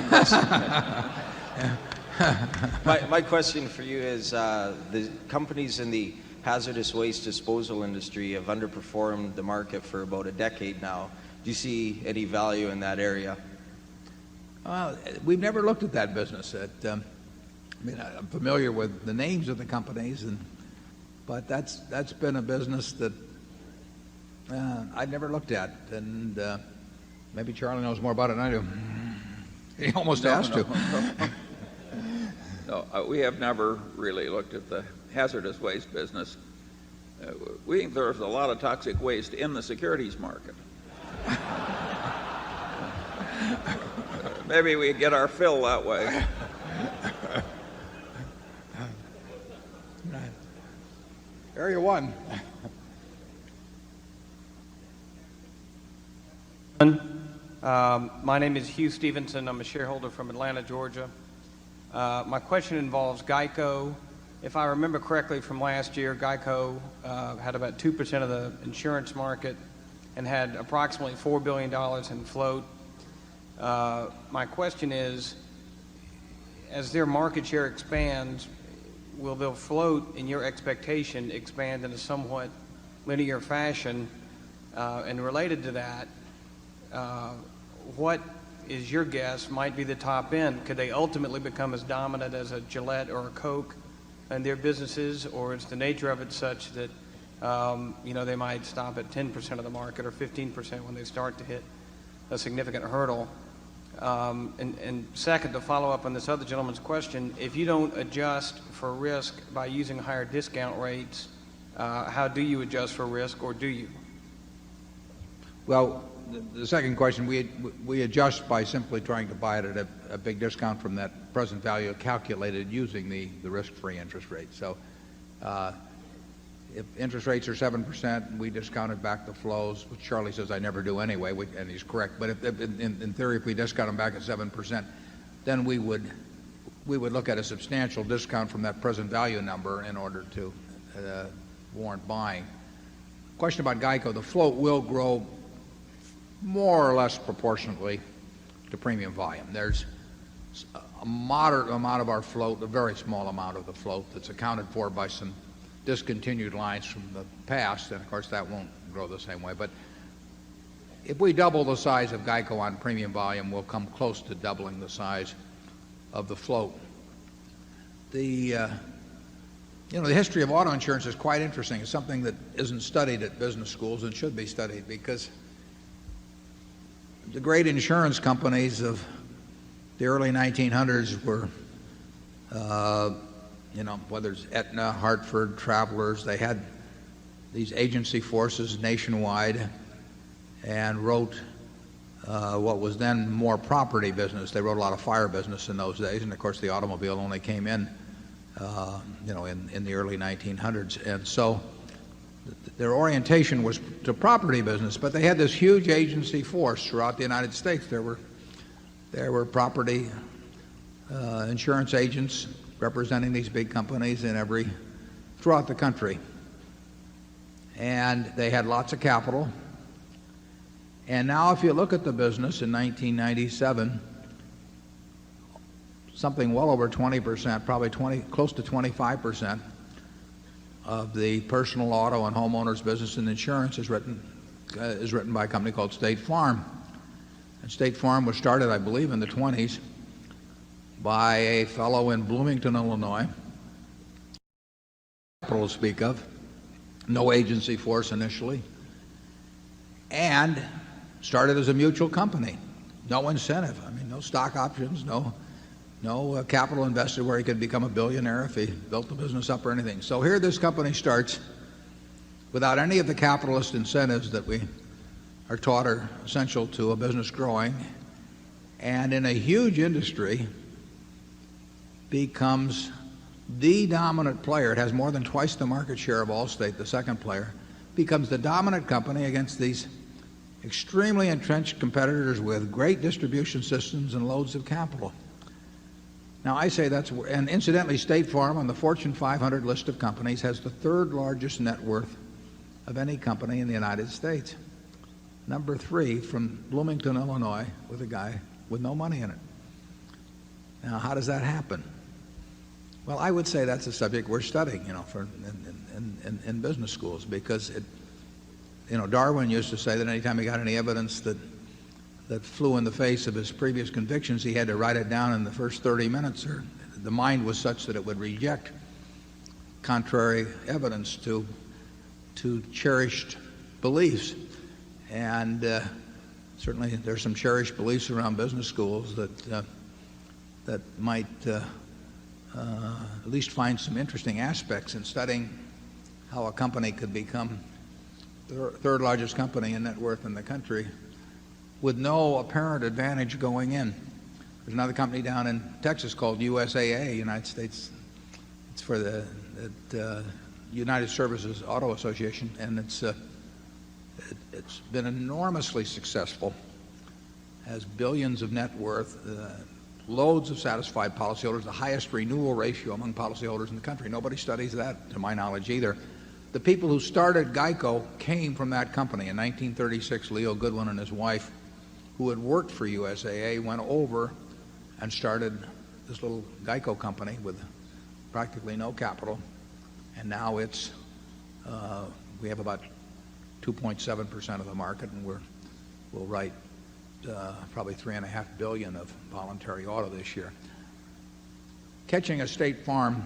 question for you is, the companies in the hazardous waste disposal industry have underperformed the market for about a decade now. Do you see any value in that area? We've never looked at that business. I'm familiar with the names of the companies, but that's been a business that I've never looked at, and maybe Charlie knows more about it than I do. He almost has to. No, we have never really looked at the hazardous waste business. We think there's a lot of toxic waste in the securities market. Maybe we get our fill that way. Area 1. My name is Hugh Stevenson. I'm a shareholder from Atlanta, Georgia. My question involves Geico. If I remember correctly from last year, Geico had about 2% of the insurance market and had approximately $4 billion in float. My question is, as their market share expands, will their float, in your expectation, expand in a somewhat linear fashion? And related to that, what is your guess might be the top end? Could they ultimately become as dominant as a Gillette or a Coke in their businesses, or is the nature of it such that they might stop at 10% of the market or 15% when they start to hit a significant hurdle? And second, to follow up on this other gentleman's question, if you don't adjust for risk by using higher discount rates, how do you adjust for risk, or do you? Well, the second question, we adjust by simply trying to buy it at a big discount from that present value calculated using the risk-free interest rate. So if interest rates are 7%, we discounted back the flows, which Charlie says I never do anyway, and he's correct. But in theory, if we discount them back at 7%, then we would look at a substantial discount from that present value number in order to warrant buying. Question about Geico, the float will grow more or less proportionately to premium volume. There's a moderate amount of our float, a very small amount of the float, that's accounted for by some discontinued lines from the past, and of course that won't grow the same way. But if we double the size of Geico on premium volume, we'll come close to doubling the size of the float. The history of auto insurance is quite interesting. It's something that isn't studied at business schools and should be studied, because the great insurance companies of the early 1900s were, whether it's Aetna, Hartford, Travelers, they had these agency forces nationwide and wrote what was then more property business. They wrote a lot of fire business in those days, and of course the automobile only came in, in the early 1900s. And so their orientation was to property business, but they had this huge agency force throughout the United States. There were property insurance agents representing these big companies throughout the country. And they had lots of capital. And now if you look at the business in 1997, something well over 20%, probably close to 25% of the personal auto and homeowners business in insurance is written by a company called State Farm. And State Farm was started, I believe, in the 20s by a fellow in Bloomington, Illinois. Capital to speak of, no agency force initially, and started as a mutual company. No incentive. I mean, no stock options, no no capital invested where he could become a billionaire if he built the business up or anything. So here this company starts without any of the capitalist incentives that we are taught are essential to a business growing, and in a huge industry becomes the dominant player. It has more than twice the market share of Allstate, the second player, becomes the dominant company against these extremely entrenched competitors with great distribution systems and loads of capital. Now I say that's, and incidentally State Farm on the Fortune 500 list of companies has the third largest net worth of any company in the United States. Number 3 from Bloomington, Illinois, with a guy with no money in it. Now how does that happen? Well, I would say that's a subject we're studying, in business schools, because Darwin used to say that anytime he got any evidence that flew in the face of his previous convictions, he had to write it down in the first 30 minutes, or the mind was such that it would reject contrary evidence to cherished beliefs. And certainly there's some cherished beliefs around business schools that might at least find some interesting aspects in studying how a company could become the third largest company in net worth in the country with no apparent advantage going in. There's another company down in Texas called USAA, United States. It's for the United Services Auto Association, and it's been enormously successful, has billions of net worth, loads of satisfied policyholders, the highest renewal ratio among policyholders in the country. Nobody studies that, to my knowledge, either. The people who started GEICO came from that company. In 1936, Leo Goodwin and his wife, who had worked for USAA, went over and started this little GEICO company with practically no capital. And now it's, we have about 2.7% of the market, and we'll write probably $3.5 billion of voluntary auto this year. Catching a State Farm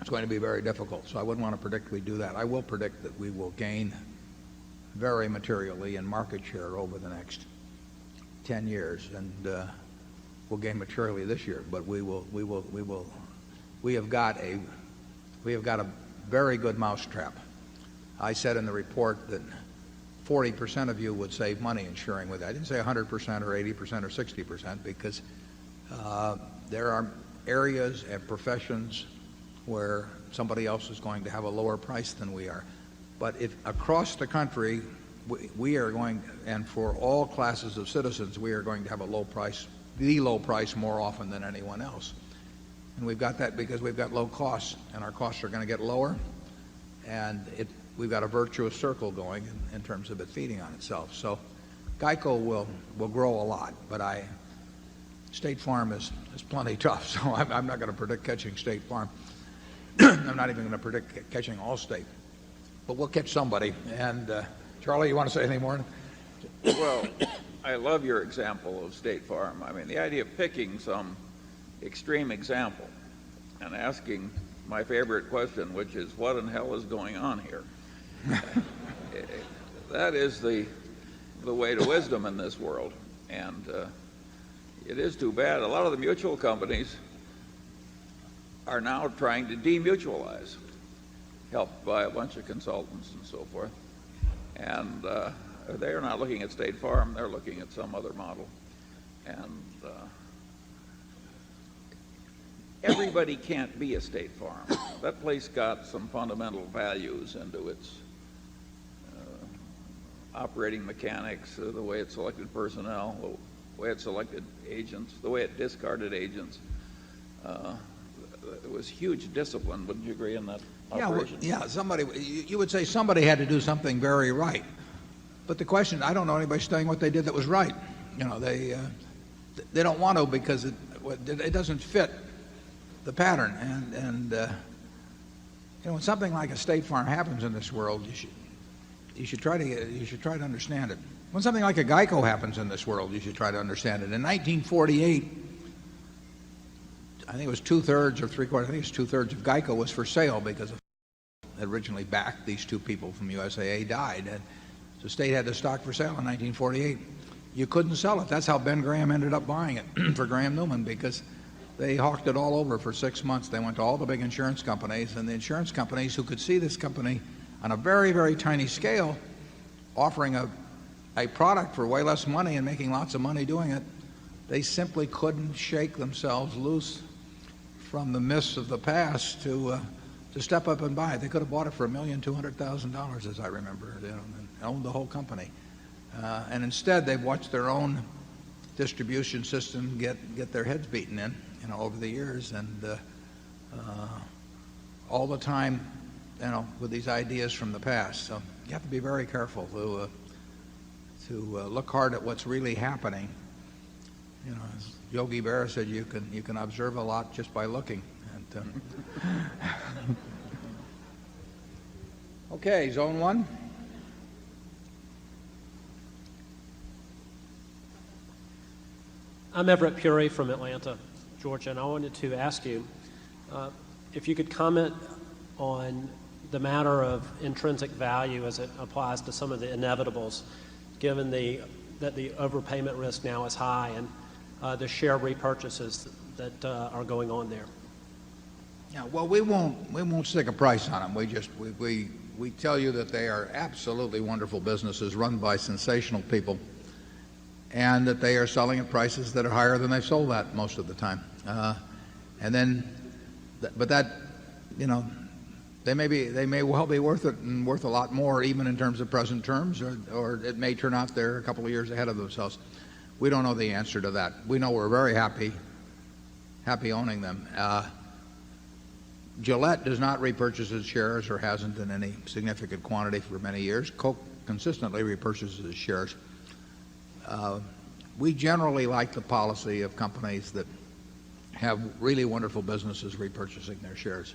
is going to be very difficult, so I wouldn't want to predict we do that. I will predict that we will gain very materially in market share over the next 10 years, and we'll gain materially this year. But we have got a very good mousetrap. I said in the report that 40% of you would save money insuring with it. I didn't say 100% or 80% or 60%, because there are areas and professions where somebody else is going to have a lower price than we are. But if across the country we are going, and for all classes of citizens, we are going to have a low price, the low price more often than anyone else. And we've got that because we've got low costs, and our costs are going to get lower, and we've got a virtuous circle going in terms of it feeding on itself. So GEICO will grow a lot, but State Farm is plenty tough, so I'm not going to predict catching State Farm. I'm not even going to predict catching Allstate, but we'll catch somebody. And Charlie, you want to say anything more? Well, I love your example of State Farm. I mean, the idea of picking some extreme example and asking my favorite question, which is, what in hell is going on here? That is the way to wisdom in this world. And it is too bad. A lot of the mutual companies are now trying to demutualize, helped by a bunch of consultants and so forth. And they are not looking at State Farm. They're looking at some other model. And everybody can't be a State Farm. That place got some fundamental values into its operating mechanics, the way it selected personnel, the way it selected agents, the way it discarded agents. There was huge discipline. Wouldn't you agree in that operation? Yeah, you would say somebody had to do something very right. But the question, I don't know anybody studying what they did that was right. They don't want to, because it doesn't fit the pattern. And when something like a State Farm happens in this world, you should try to understand it. When something like a GEICO happens in this world, you should try to understand it. In 1948, I think it was 2/3 or 3/4. I think it was 2/3 of GEICO was for sale because of originally backed these two people from USAA died, and so State had the stock for sale in 1948. You couldn't sell it. That's how Ben Graham ended up buying it for Graham Newman, because they hawked it all over for 6 months. They went to all the big insurance companies, and the insurance companies who could see this company on a very, very tiny scale offering a product for way less money and making lots of money doing it, they simply couldn't shake themselves loose from the mists of the past to step up and buy it. They could have bought it for $1,200,000, as I remember, and owned the whole company. And instead, they've watched their own distribution system get their heads beaten in, over the years, and all the time, with these ideas from the past. So you have to be very careful to look hard at what's really happening. As Yogi Berra said, you can observe a lot just by looking. And, okay, zone one. I'm Everett Puri from Atlanta, Georgia, and I wanted to ask you if you could comment on the matter of intrinsic value as it applies to some of the inevitables, given that the overpayment risk now is high and the share repurchases that are going on there. Yeah, well, we won't stick a price on them. We tell you that they are absolutely wonderful businesses run by sensational people, and that they are selling at prices that are higher than they've sold at most of the time. They may well be worth it and worth a lot more, even in terms of present terms, or it may turn out they're a couple of years ahead of themselves. We don't know the answer to that. We know we're very happy owning them. Gillette does not repurchase its shares, or hasn't in any significant quantity for many years. Coke consistently repurchases its shares. We generally like the policy of companies that have really wonderful businesses repurchasing their shares.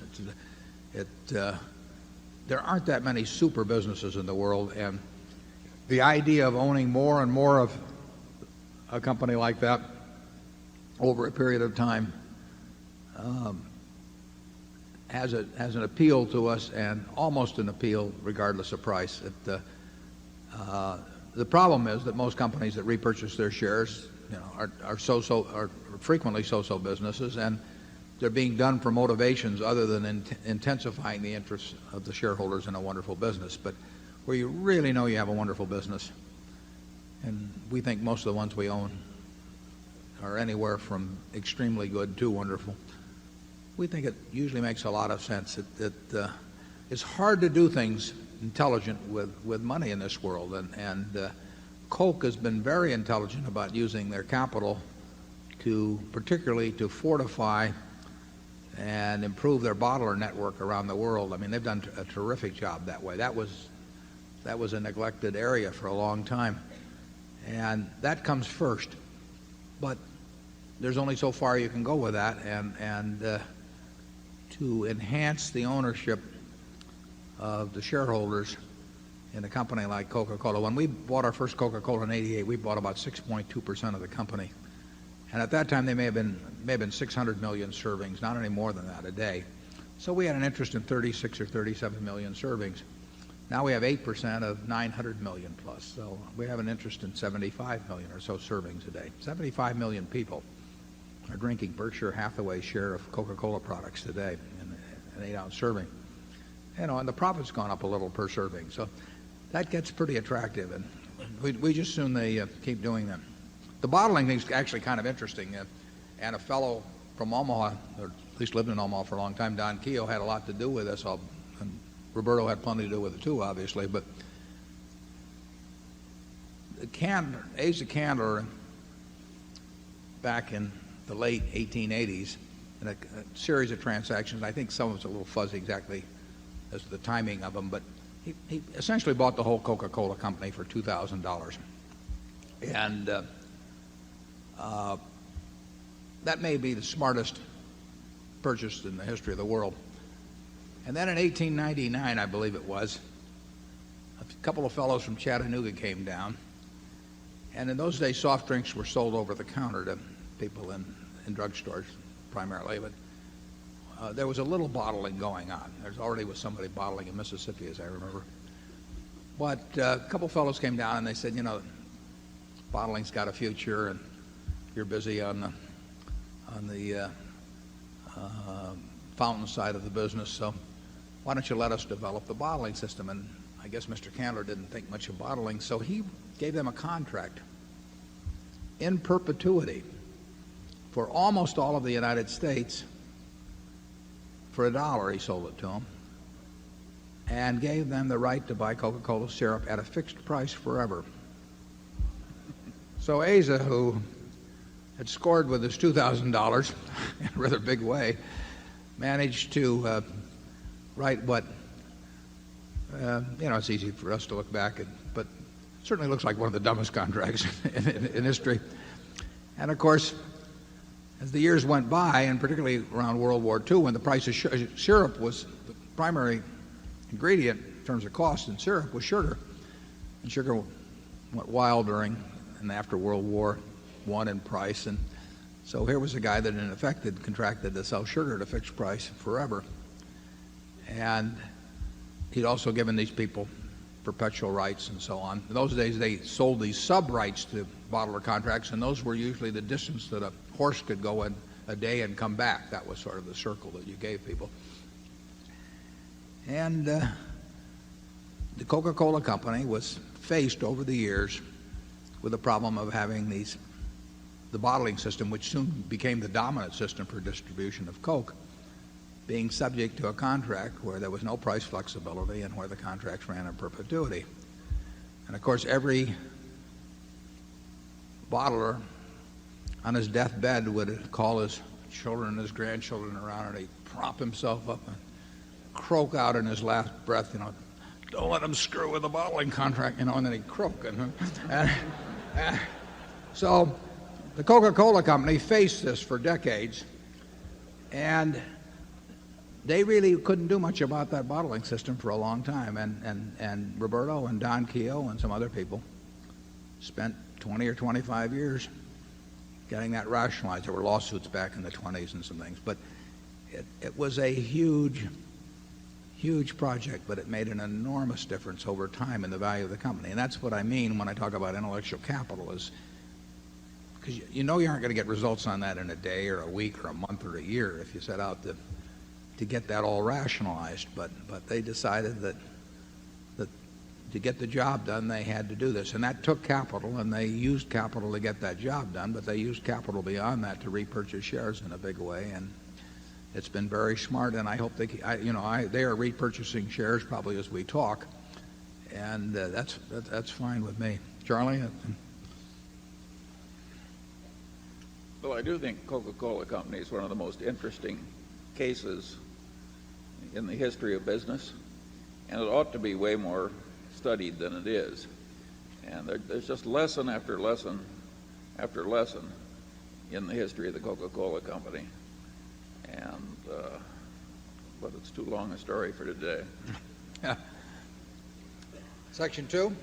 There aren't that many super businesses in the world, and the idea of owning more and more of a company like that over a period of time has an appeal to us, and almost an appeal regardless of price. The problem is that most companies that repurchase their shares are frequently so-so businesses, and they're being done for motivations other than intensifying the interests of the shareholders in a wonderful business. But where you really know you have a wonderful business, and we think most of the ones we own are anywhere from extremely good to wonderful, we think it usually makes a lot of sense. It's hard to do things intelligent with money in this world, and Coke has been very intelligent about using their capital particularly to fortify and improve their bottler network around the world. I mean, they've done a terrific job that way. That was a neglected area for a long time, and that comes first. But there's only so far you can go with that, and to enhance the ownership of the shareholders in a company like Coca-Cola. When we bought our first Coca-Cola in '88, we bought about 6.2% of the company. And at that time, they may have been 600 million servings, not any more than that a day. So we had an interest in 36 or 37 million servings. Now we have 8% of 900 million plus. So we have an interest in 75 million or so servings a day. 75 million people are drinking Berkshire Hathaway's share of Coca-Cola products today in an 8-ounce serving. And the profit's gone up a little per serving. So that gets pretty attractive, and we just soon they keep doing them. The bottling thing's actually kind of interesting, and a fellow from Omaha, or at least lived in Omaha for a long time, Don Keogh, had a lot to do with this, and Roberto had plenty to do with it too, obviously. But Asa Candler, back in the late 1880s, in a series of transactions, I think some of it's a little fuzzy exactly as to the timing of them, but he essentially bought the whole Coca-Cola company for $2,000. And that may be the smartest purchase in the history of the world. And then in 1899, I believe it was, a couple of fellows from Chattanooga came down. And in those days, soft drinks were sold over the counter to people in drugstores primarily. But there was a little bottling going on. There already was somebody bottling in Mississippi, as I remember. But a couple of fellows came down and they said, bottling's got a future, and you're busy on the fountain side of the business. So why don't you let us develop the bottling system? And I guess Mr. Candler didn't think much of bottling, so he gave them a contract in perpetuity for almost all of the United States. For $1, he sold it to them, and gave them the right to buy Coca-Cola syrup at a fixed price forever. So Asa, who had scored with his $2,000 in a rather big way, managed to write what, it's easy for us to look back at, but it certainly looks like one of the dumbest contracts in history. And of course, as the years went by, and particularly around World War II, when the price of syrup was the primary ingredient in terms of cost in syrup, was sugar. And sugar went wild during and after World War I in price. And so here was a guy that in effect had contracted to sell sugar at a fixed price forever. And he'd also given these people perpetual rights and so on. In those days, they sold these sub-rights to bottler contracts, and those were usually the distance that a horse could go in a day and come back. That was sort of the circle that you gave people. And the Coca-Cola Company was faced over the years with the problem of having the bottling system, which soon became the dominant system for distribution of Coke, being subject to a contract where there was no price flexibility and where the contracts ran in perpetuity. And of course, every bottler on his deathbed would call his children and his grandchildren around, and he'd prop himself up and croak out in his last breath, don't let him screw with the bottling contract, and then he'd croak. So the Coca-Cola Company faced this for decades, and they really couldn't do much about that bottling system for a long time. And Roberto and Don Keogh and some other people spent 20 or 25 years getting that rationalized. There were lawsuits back in the 20s and some things. But it was a huge, huge project, but it made an enormous difference over time in the value of the company. And that's what I mean when I talk about intellectual capital, is because you aren't going to get results on that in a day or a week or a month or a year if you set out to get that all rationalized, but they decided that to get the job done, they had to do this. And that took capital, and they used capital to get that job done, but they used capital beyond that to repurchase shares in a big way, and it's been very smart, and I hope they are repurchasing shares probably as we talk, and that's fine with me. Charlie? Well, I do think Coca-Cola Company is one of the most interesting cases in the history of business, and it ought to be way more studied than it is. And there's just lesson after lesson after lesson in the history of the Coca-Cola Company. And but it's too long a story for today. Section 2.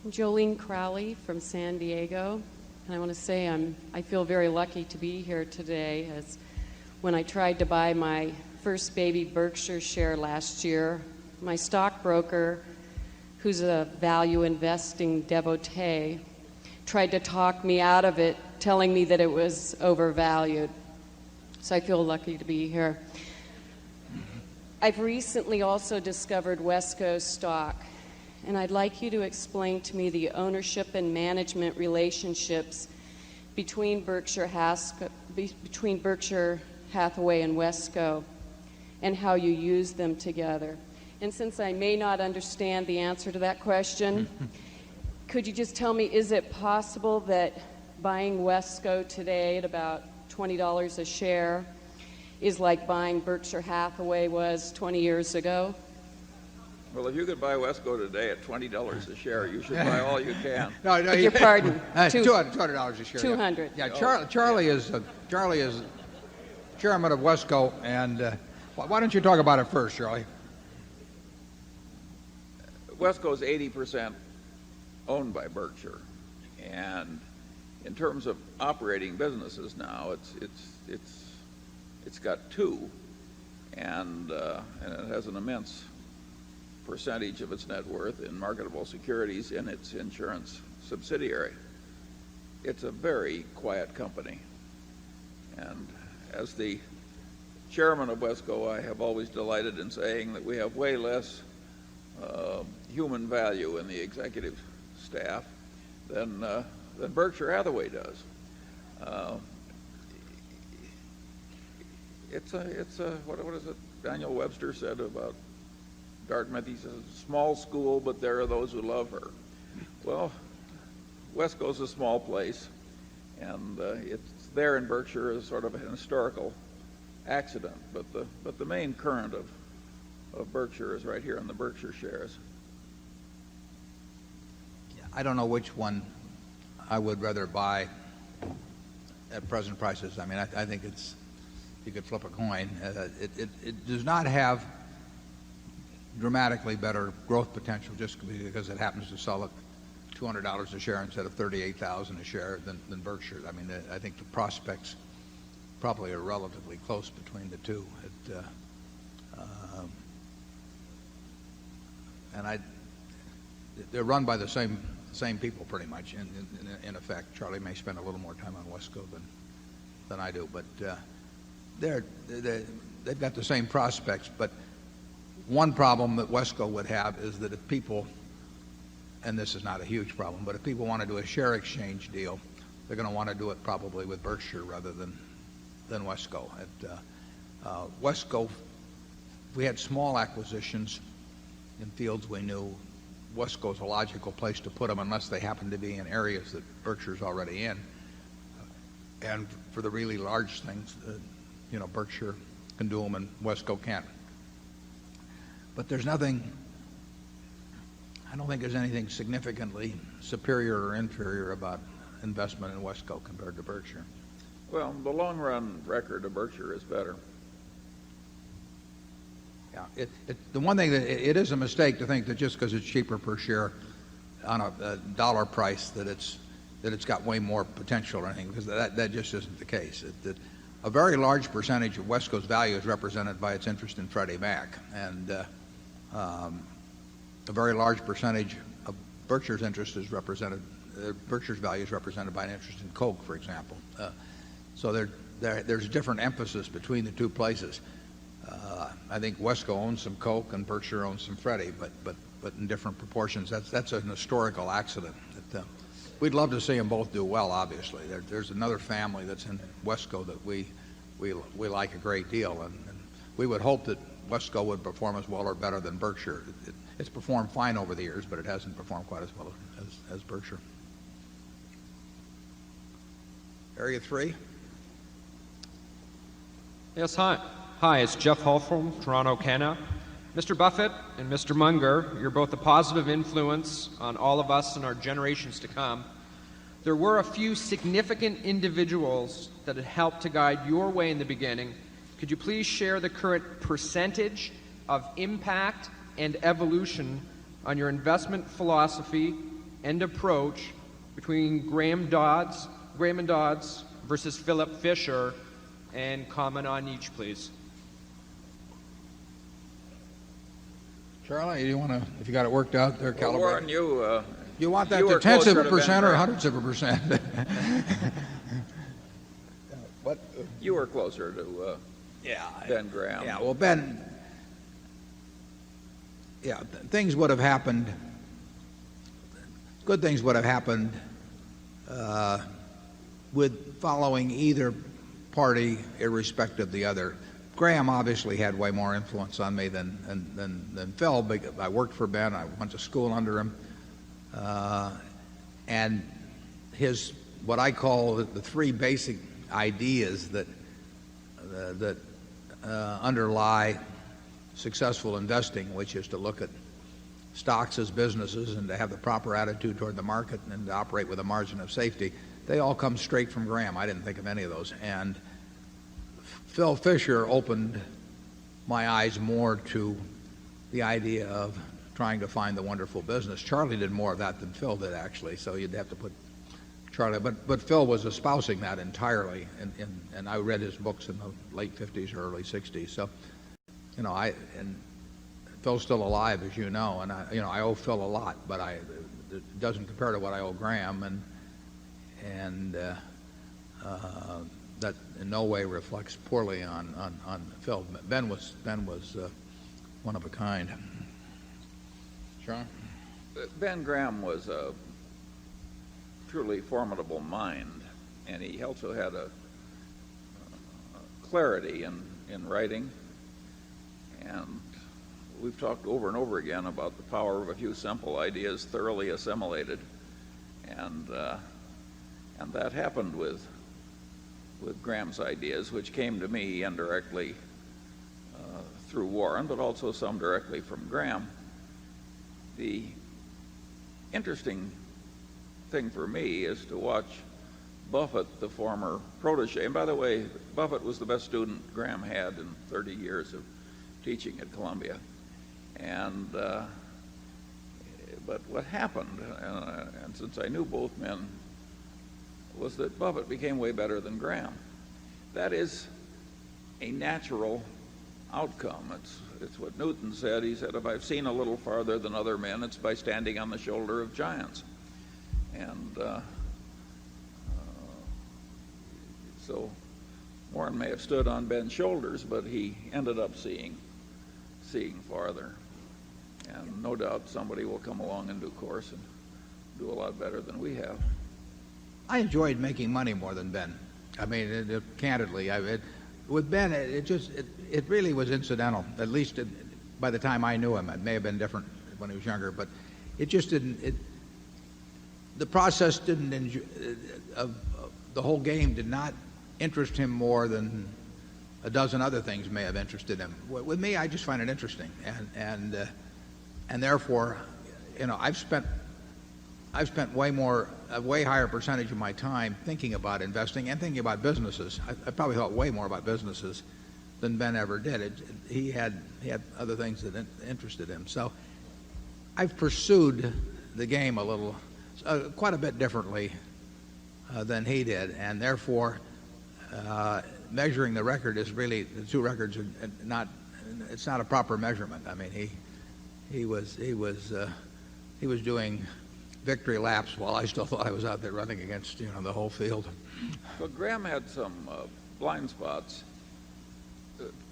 Jolene Crowley from San Diego. And I want to say I feel very lucky to be here today, as when I tried to buy my first baby Berkshire share last year, my stockbroker, who's a value investing devotee, tried to talk me out of it, telling me that it was overvalued. So I feel lucky to be here. I've recently also discovered Wesco stock, and I'd like you to explain to me the ownership and management relationships between Berkshire Hathaway and Wesco, and how you use them together. And since I may not understand the answer to that question, could you just tell me, is it possible that buying Wesco today at about $20 a share is like buying Berkshire Hathaway was 20 years ago? Well, if you could buy Wesco today at $20 a share, you should buy all you can. No, your pardon. $200 a share. 200. Yeah, Charlie is chairman of Wesco, and why don't you talk about it first, Charlie? Wesco is 80% owned by Berkshire, and in terms of operating businesses now, it's got two, and it has an immense percentage of its net worth in marketable securities in its insurance subsidiary. It's a very quiet company, And as the chairman of Wesco, I have always delighted in saying that we have way less human value in the executive staff than Berkshire Hathaway does. It's a what is it Daniel Webster said about Dartmouth? He says, small school, but there are those who love her. Well, Wesco's a small place, and it's there in Berkshire as sort of an historical accident. But the main current of Berkshire is right here in the Berkshire shares. I don't know which one I would rather buy at present prices. I mean, I think it's, you could flip a coin. It does not have dramatically better growth potential just because it happens to sell at $200 a share instead of $38,000 a share than Berkshire. I mean, I think the prospects probably are relatively close between the two. They're run by the same people pretty much in effect. Charlie may spend a little more time on Wesco than I do, but they've got the same prospects. But one problem that Wesco would have is that if people, and this is not a huge problem, but if people want to do a share exchange deal, they're going to want to do it probably with Berkshire rather than Wesco. Wesco, if we had small acquisitions in fields we knew, Wesco's a logical place to put them unless they happen to be in areas that Berkshire's already in. And for the really large things, Berkshire can do them and Wesco can't. But there's nothing, I don't think there's anything significantly superior or inferior about investment in Wesco compared to Berkshire. Well, the long-run record of Berkshire is better. Yeah, the one thing that it is a mistake to think that just because it's cheaper per share on a dollar price that it's got way more potential or anything, because that just isn't the case. A very large percentage of Wesco's value is represented by its interest in Freddie Mac, and a very large percentage of Berkshire's interest is represented. Berkshire's value is represented by an interest in Coke, for example. So there's different emphasis between the two places. I think Wesco owns some Coke and Berkshire owns some Freddie, but in different proportions. That's an historical accident. We'd love to see them both do well. Obviously, there's another family that's in Wesco that we like a great deal, and we would hope that Wesco would perform as well or better than Berkshire. It's performed fine over the years, but it hasn't performed quite as well as Berkshire. Area 3. Yes, hi. Hi, it's Jeff Hull from Toronto, Canada. Mr. Buffett and Mr. Munger, you're both a positive influence on all of us and our generations to come. There were a few significant individuals that had helped to guide your way in the beginning. Could you please share the current percentage of impact and evolution on your investment philosophy and approach between Graham and Dodds versus Philip Fisher, and comment on each, please? Charlie, you want to, if you got it worked out there, well, Warren, you want that to tenths of a percent or hundredths of a percent? What? You were closer to Ben Graham. Yeah, well, Ben, things would have happened, good things would have happened with following either party irrespective of the other. Graham obviously had way more influence on me than Phil. I worked for Ben. I went to school under him. And his, what I call the three basic ideas that underlie successful investing, which is to look at stocks as businesses and to have the proper attitude toward the market and to operate with a margin of safety, they all come straight from Graham. I didn't think of any of those. And Phil Fisher opened my eyes more to the idea of trying to find the wonderful business. Charlie did more of that than Phil did, actually, so you'd have to put Charlie. But Phil was espousing that entirely, and I read his books in the late 50s or early 60s. So, and Phil's still alive, as you know, and I owe Phil a lot, but it doesn't compare to what I owe Graham. that in no way reflects poorly on Phil. Ben was one of a kind. Sean? Ben Graham was a truly formidable mind, and he also had a clarity in writing. And we've talked over and over again about the power of a few simple ideas thoroughly assimilated, and that happened with Graham's ideas, which came to me indirectly through Warren, but also some directly from Graham. The interesting thing for me is to watch Buffett, the former protege. And by the way, Buffett was the best student Graham had in 30 years of teaching at Columbia. And but what happened, and since I knew both men, was that Buffett became way better than Graham. That is a natural outcome. It's what Newton said. He said, if I've seen a little farther than other men, it's by standing on the shoulder of giants. And so Warren may have stood on Ben's shoulders, but he ended up seeing farther. And no doubt somebody will come along in due course and do a lot better than we have. I enjoyed making money more than Ben. I mean, candidly, with Ben, it really was incidental. At least by the time I knew him, it may have been different when he was younger, but it just didn't. The process didn't. The whole game did not interest him more than a dozen other things may have interested him. With me, I just find it interesting, and therefore, I've spent a way higher percentage of my time thinking about investing and thinking about businesses. I probably thought way more about businesses than Ben ever did. He had other things that interested him. So I've pursued the game quite a bit differently than he did, and therefore measuring the record is really, the two records are not. It's not a proper measurement. I mean, he was doing victory laps while I still thought I was out there running against the whole field. But Graham had some blind spots,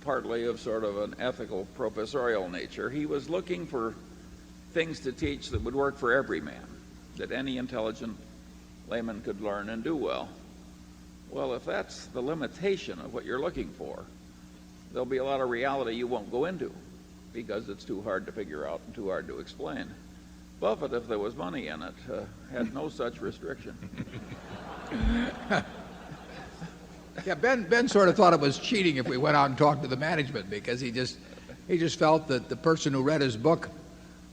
partly of sort of an ethical professorial nature. He was looking for things to teach that would work for every man, that any intelligent layman could learn and do well. Well, if that's the limitation of what you're looking for, there'll be a lot of reality you won't go into because it's too hard to figure out and too hard to explain. Buffett, if there was money in it, had no such restriction. Yeah, Ben sort of thought it was cheating if we went out and talked to the management, because he just felt that the person who read his book,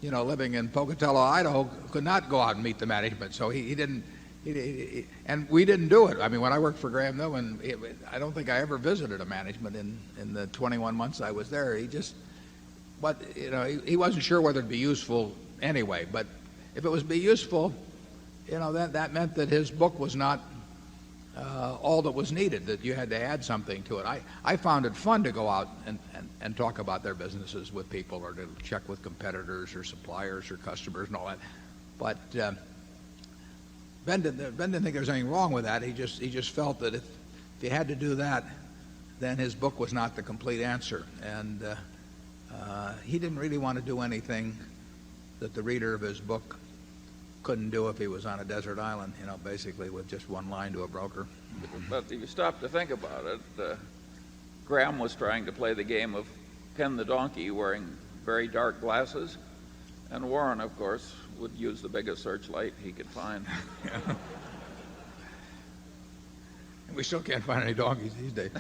living in Pocatello, Idaho, could not go out and meet the management. So he didn't, and we didn't do it. I mean, when I worked for Graham Newman, I don't think I ever visited a management in the 21 months I was there. He wasn't sure whether it'd be useful anyway, but if it was be useful, that meant that his book was not all that was needed, that you had to add something to it. I found it fun to go out and talk about their businesses with people, or to check with competitors or suppliers or customers and all that. But Ben didn't think there was anything wrong with that. He just felt that if you had to do that, then his book was not the complete answer. And he didn't really want to do anything that the reader of his book couldn't do if he was on a desert island, basically with just one line to a broker. But if you stop to think about it, Graham was trying to play the game of Ken the donkey wearing very dark glasses, and Warren, of course, would use the biggest searchlight he could find. We still can't find any donkeys these days.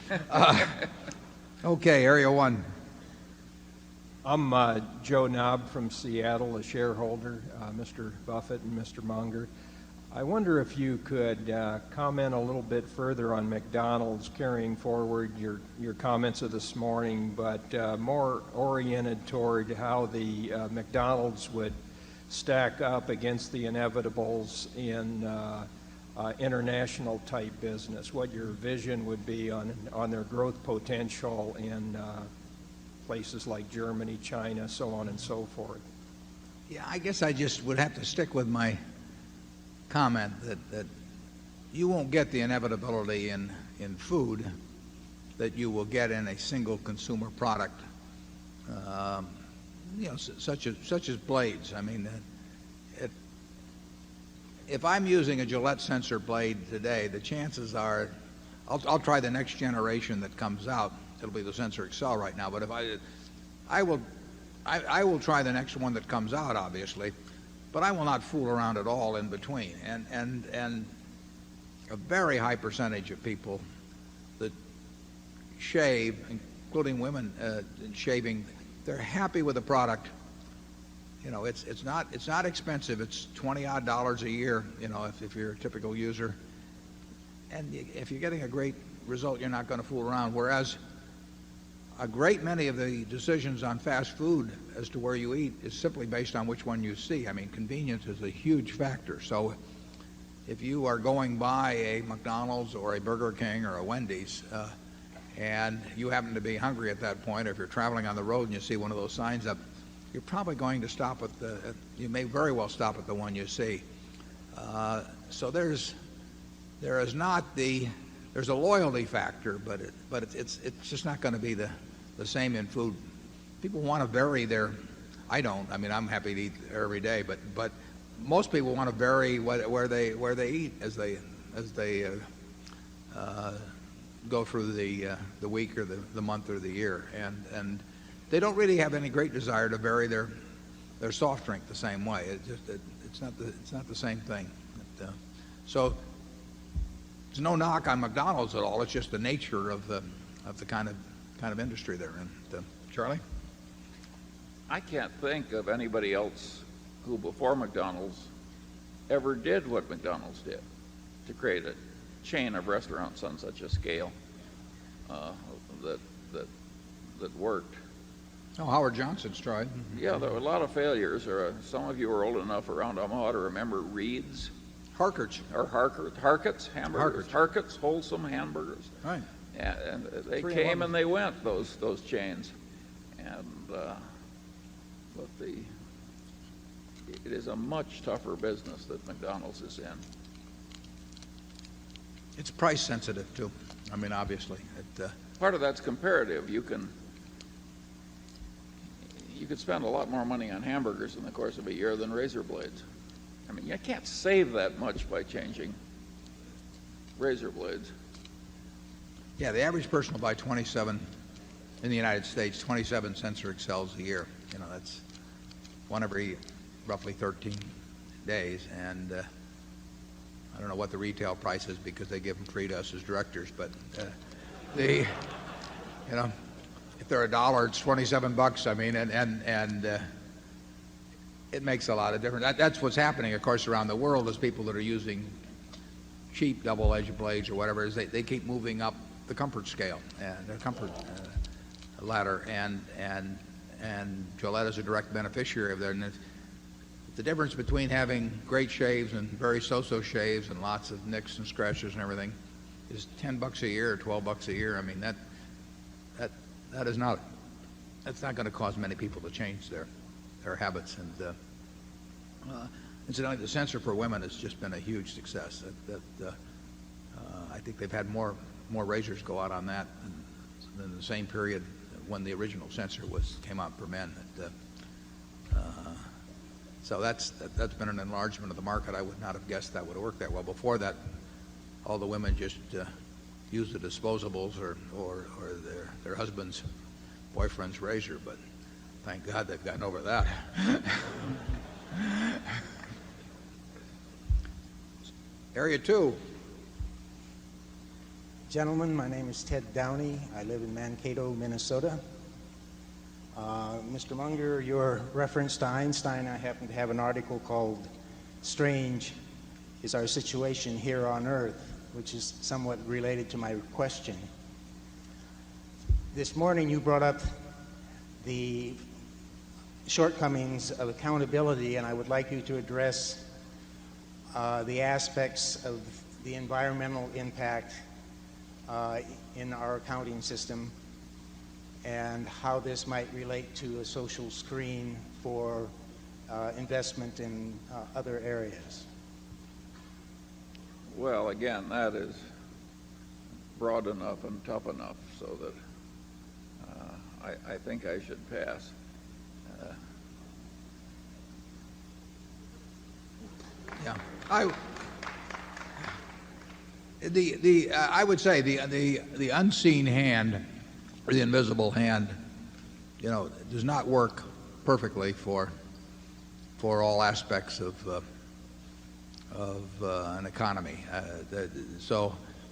Okay, Area 1. I'm Joe Knobb from Seattle, a shareholder, Mr. Buffett and Mr. Munger. I wonder if you could comment a little bit further on McDonald's, carrying forward your comments of this morning, but more oriented toward how the McDonald's would stack up against the inevitables in international type business, what your vision would be on their growth potential in places like Germany, China, so on and so forth. Yeah, I guess I just would have to stick with my comment that you won't get the inevitability in in food that you will get in a single consumer product, such as blades. I mean, if I'm using a Gillette sensor blade today, the chances are I'll try the next generation that comes out. It'll be the Sensor Excel right now, but if I will try the next one that comes out, obviously, but I will not fool around at all in between. And a very high percentage of people that shave, including women shaving, they're happy with the product. It's not expensive. It's $20-odd a year, if you're a typical user. And if you're getting a great result, you're not going to fool around. Whereas a great many of the decisions on fast food as to where you eat is simply based on which one you see. I mean, convenience is a huge factor. So if you are going by a McDonald's or a Burger King or a Wendy's, and you happen to be hungry at that point, or if you're traveling on the road and you see one of those signs up, you're probably going to stop at you may very well stop at the one you see. So there's a loyalty factor, but it's just not going to be the same in food. People want to vary I don't. I mean, I'm happy to eat every day, but most people want to vary where they eat as they go through the week or the month or the year, and they don't really have any great desire to vary their soft drink the same way. It's not the same thing. So there's no knock on McDonald's at all. It's just the nature of the kind of industry they're in. Charlie? I can't think of anybody else who before McDonald's ever did what McDonald's did to create a chain of restaurants on such a scale that worked. Oh, Howard Johnson's tried. Yeah, there were a lot of failures. Some of you are old enough around Omaha to remember Reed's. Harkert's. Or Harkett's hamburgers. Harkett's wholesome hamburgers. Right. And they came and they went, those chains. And but it is a much tougher business that McDonald's is in. It's price sensitive too. I mean, obviously. Part of that's comparative. You could spend a lot more money on hamburgers in the course of a year than razor blades. I mean, you can't save that much by changing razor blades. Yeah, the average person will buy 27 in the United States, 27 Sensor Excels a year. That's one every roughly 13 days, and I don't know what the retail price is because they give them free to us as directors, but if they're $1, it's $27. I mean, and it makes a lot of difference. That's what's happening, of course, around the world is people that are using cheap double-edged blades or whatever is they keep moving up the comfort scale and the comfort ladder, and Gillette is a direct beneficiary of that. And the difference between having great shaves and very so-so shaves and lots of nicks and scratches and everything is $10 a year or $12 a year. I mean, that's not going to cause many people to change their habits. And incidentally, the sensor for women has just been a huge success. I think they've had more razors go out on that than the same period when the original sensor came out for men. So that's been an enlargement of the market. I would not have guessed that would have worked that well. Before that, all the women just used the disposables or their husband's boyfriend's razor, but thank God they've gotten over that. Area 2. Gentlemen, my name is Ted Downey. I live in Mankato, Minnesota. Mr. Munger, your reference to Einstein, I happen to have an article called "Strange is Our Situation Here on Earth," which is somewhat related to my question. This morning you brought up the shortcomings of accountability, and I would like you to address the aspects of the environmental impact in our accounting system and how this might relate to a social screen for investment in other areas. Well, again, that is broad enough and tough enough so that I think I should pass. Yeah, I would say the unseen hand, or the invisible hand, does not work perfectly for all aspects of an economy.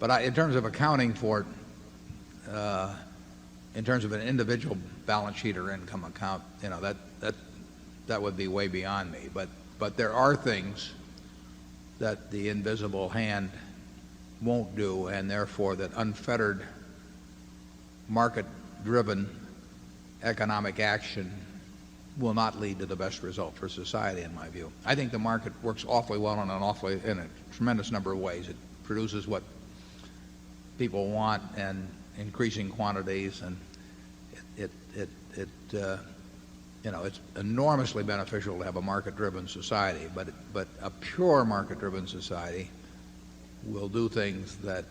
But in terms of accounting for it, in terms of an individual balance sheet or income account, that would be way beyond me. But there are things that the invisible hand won't do, and therefore that unfettered, market-driven economic action will not lead to the best result for society, in my view. I think the market works awfully well in a tremendous number of ways. It produces what people want and increasing quantities, and it's enormously beneficial to have a market-driven society. But a pure market-driven society will do things that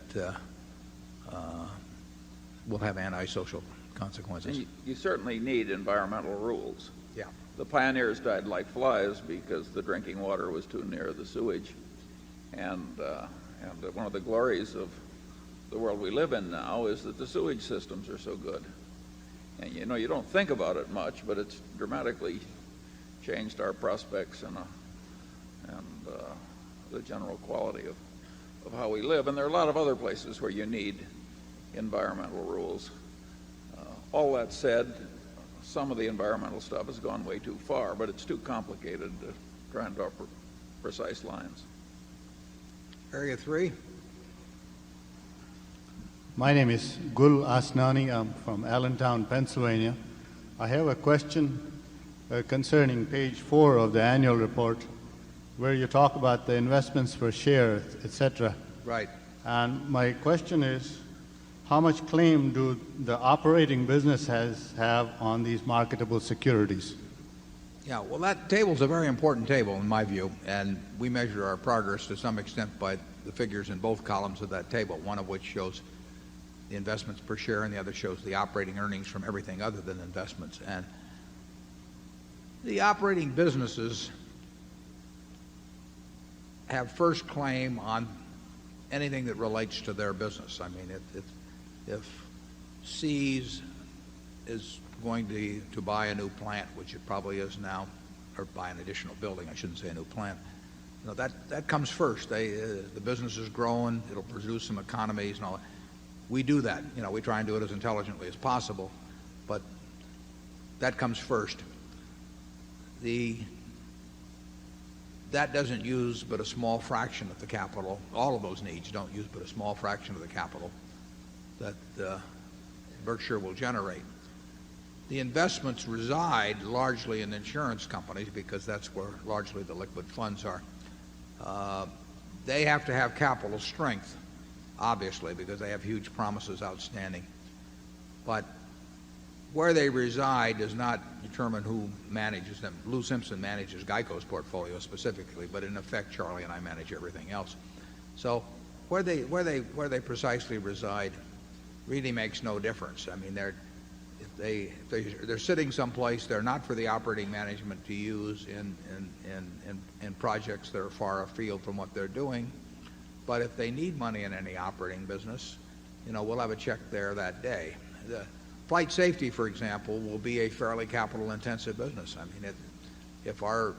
will have antisocial consequences. And you certainly need environmental rules. Yeah. The pioneers died like flies because the drinking water was too near the sewage. And one of the glories of the world we live in now is that the sewage systems are so good. And you don't think about it much, but it's dramatically changed our prospects and the general quality of how we live. And there are a lot of other places where you need environmental rules. All that said, some of the environmental stuff has gone way too far, but it's too complicated to try and draw precise lines. Area 3. My name is Gul Asnani. I'm from Allentown, Pennsylvania. I have a question concerning page 4 of the annual report, where you talk about the investments per share, etc. Right. And my question is, how much claim do the operating businesses have on these marketable securities? Yeah, well, that table's a very important table in my view, and we measure our progress to some extent by the figures in both columns of that table, one of which shows the investments per share and the other shows the operating earnings from everything other than investments. And the operating businesses have first claim on anything that relates to their business. I mean, if Seas is going to buy a new plant, which it probably is now, or buy an additional building, I shouldn't say a new plant, that comes first. The business is growing, it'll produce some economies and all that. We do that. We try and do it as intelligently as possible, but that comes first. That doesn't use but a small fraction of the capital. All of those needs don't use but a small fraction of the capital that Berkshire will generate. The investments reside largely in insurance companies because that's where largely the liquid funds are. They have to have capital strength, obviously, because they have huge promises outstanding. But where they reside does not determine who manages them. Lou Simpson manages Geico's portfolio specifically, but in effect, Charlie and I manage everything else. So where they precisely reside really makes no difference. I mean, they're sitting someplace. They're not for the operating management to use in projects that are far afield from what they're doing. But if they need money in any operating business, we'll have a check there that day. The flight safety, for example, will be a fairly capital-intensive business. I mean, if our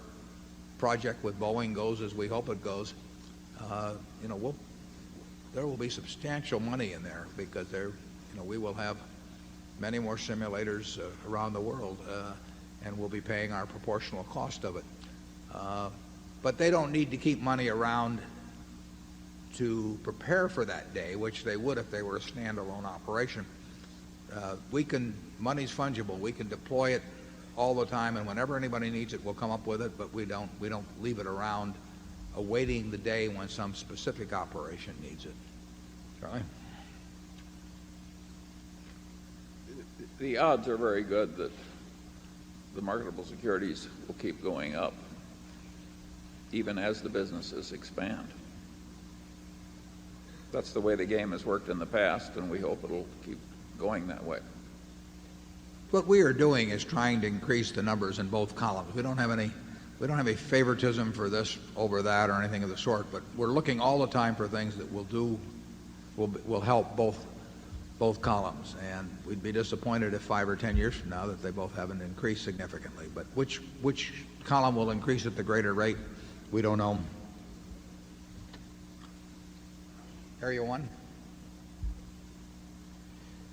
project with Boeing goes as we hope it goes, there will be substantial money in there because we will have many more simulators around the world, and we'll be paying our proportional cost of it. But they don't need to keep money around to prepare for that day, which they would if they were a standalone operation. Money's fungible. We can deploy it all the time, and whenever anybody needs it, we'll come up with it, but we don't leave it around awaiting the day when some specific operation needs it. Charlie? The odds are very good that the marketable securities will keep going up even as the businesses expand. That's the way the game has worked in the past, and we hope it'll keep going that way. What we are doing is trying to increase the numbers in both columns. We don't have any favoritism for this over that or anything of the sort, but we're looking all the time for things that will help both columns. And we'd be disappointed if 5 or 10 years from now that they both haven't increased significantly. But which column will increase at the greater rate, we don't know. Area 1.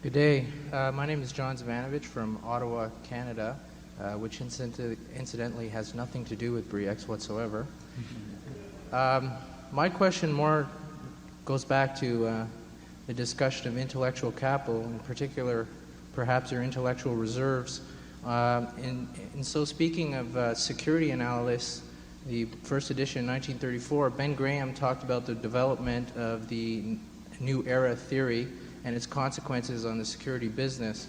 Good day. My name is John Zavanovich from Ottawa, Canada, which incidentally has nothing to do with BRIEX whatsoever. My question more goes back to the discussion of intellectual capital, in particular, perhaps your intellectual reserves. In so speaking of security analysis, the first edition in 1934, Ben Graham talked about the development of the New Era theory and its consequences on the security business.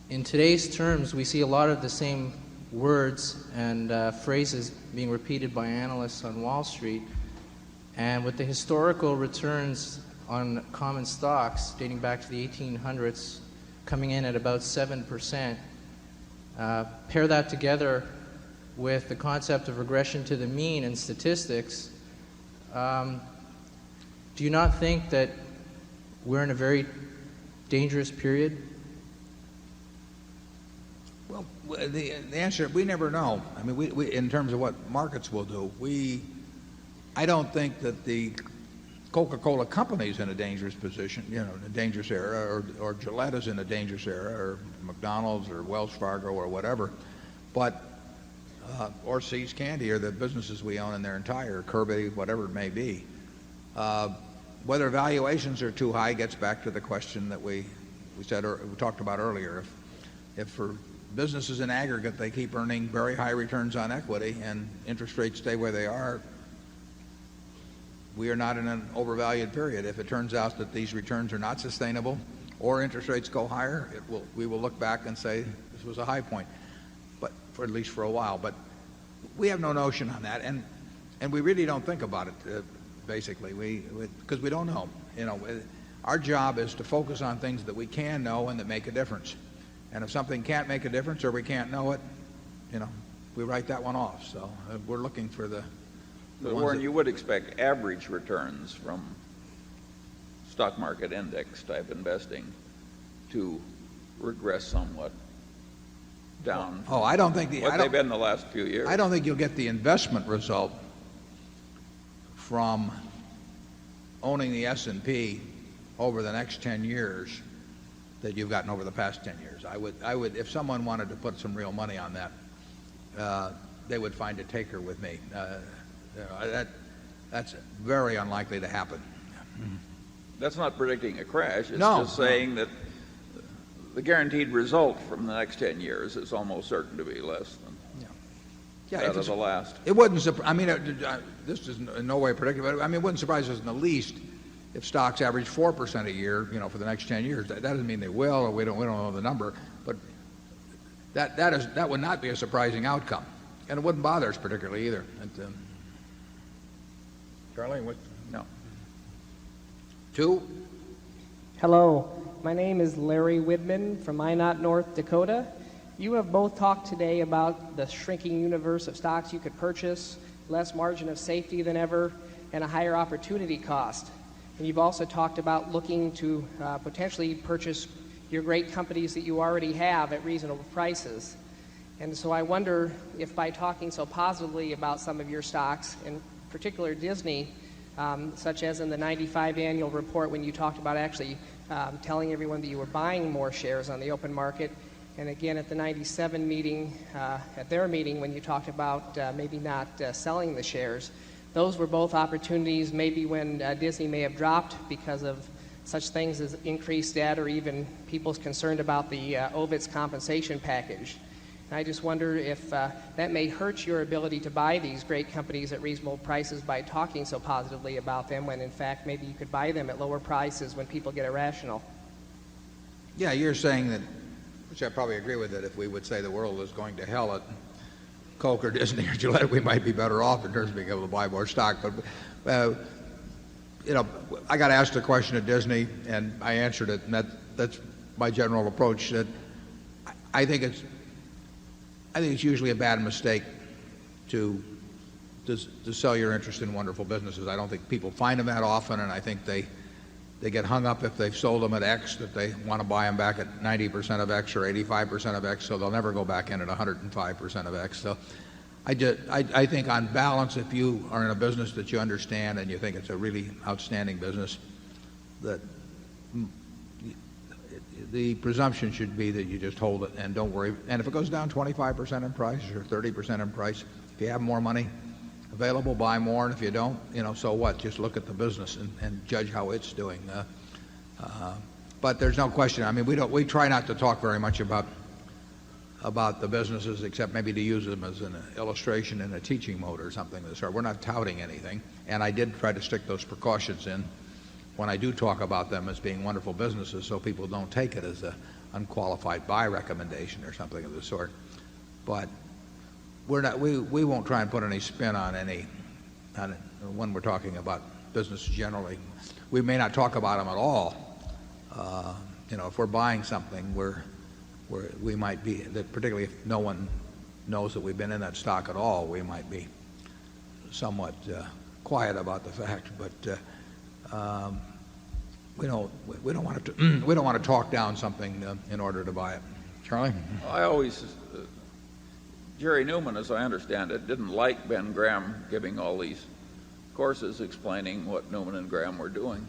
In today's terms, we see a lot of the same words and phrases being repeated by analysts on Wall Street. And with the historical returns on common stocks dating back to the 1800s coming in at about 7%, pair that together with the concept of regression to the mean in statistics, do you not think that we're in a very dangerous period? Well, the answer, we never know. I mean, we in terms of what markets will do, I don't think that the Coca-Cola company is in a dangerous position, in a dangerous era, or Gillette is in a dangerous era, or McDonald's or Wells Fargo or whatever, but or See's Candy, or the businesses we own in their entire, Kirby, whatever it may be. Whether valuations are too high gets back to the question that we talked about earlier. If for businesses in aggregate they keep earning very high returns on equity and interest rates stay where they are, we are not in an overvalued period. If it turns out that these returns are not sustainable or interest rates go higher, we will look back and say this was a high point, but for at least for a while. But we have no notion on that, and we really don't think about it. Basically, because we don't know. Our job is to focus on things that we can know and that make a difference. And if something can't make a difference or we can't know it, we write that one off. So we're looking for the. But Warren, you would expect average returns from stock market index type investing to regress somewhat down. Oh, I don't think what they've been the last few years. I don't think you'll get the investment result from owning the S&P over the next 10 years that you've gotten over the past 10 years. I would, if someone wanted to put some real money on that, they would find a taker with me. That's very unlikely to happen. That's not predicting a crash. It's No, just saying that the guaranteed result from the next 10 years is almost certain to be less than that of the last. It wouldn't surprise. I mean, this is in no way predictive. I mean, it wouldn't surprise us in the least if stocks average 4% a year, for the next 10 years. That doesn't mean they will, or we don't know the number, but that would not be a surprising outcome, and it wouldn't bother us particularly either. Charlie, what? No. 2. Hello, my name is Larry Widman from Minot, North Dakota. You have both talked today about the shrinking universe of stocks you could purchase, less margin of safety than ever, and a higher opportunity cost. And you've also talked about looking to potentially purchase your great companies that you already have at reasonable prices. And so I wonder if by talking so positively about some of your stocks, in particular Disney, such as in the 95 annual report when you talked about actually telling everyone that you were buying more shares on the open market, and again at the 97 meeting, at their meeting when you talked about maybe not selling the shares. Those were both opportunities maybe when Disney may have dropped because of such things as increased debt or even people's concerned about the OVIT's compensation package. And I just wonder if that may hurt your ability to buy these great companies at reasonable prices by talking so positively about them when in fact maybe you could buy them at lower prices when people get irrational. Yeah, you're saying that, which I probably agree with, that if we would say the world is going to hell at Coke or Disney or Gillette, we might be better off in terms of being able to buy more stock. But I got asked a question at Disney, and I answered it, and that's my general approach. That I think it's usually a bad mistake to sell your interest in wonderful businesses. I don't think people find them that often, and I think they get hung up if they've sold them at X that they want to buy them back at 90% of X or 85% of X, so they'll never go back in at 105% of X. So I think on balance, if you are in a business that you understand and you think it's a really outstanding business, that the presumption should be that you just hold it and don't worry. And if it goes down 25% in price or 30% in price, if you have more money available, buy more, and if you don't, so what? Just look at the business and judge how it's doing. But there's no question. I mean, we try not to talk very much about the businesses, except maybe to use them as an illustration in a teaching mode or something of the sort. We're not touting anything, and I did try to stick those precautions in when I do talk about them as being wonderful businesses, so people don't take it as an unqualified buy recommendation or something of the sort. But we won't try and put any spin on when we're talking about business generally. We may not talk about them at all. If we're buying something, we might be, that particularly if no one knows that we've been in that stock at all, we might be somewhat quiet about the fact. But we don't want to talk down something in order to buy it. Charlie? Jerry Newman, as I understand it, didn't like Ben Graham giving all these courses explaining what Newman and Graham were doing.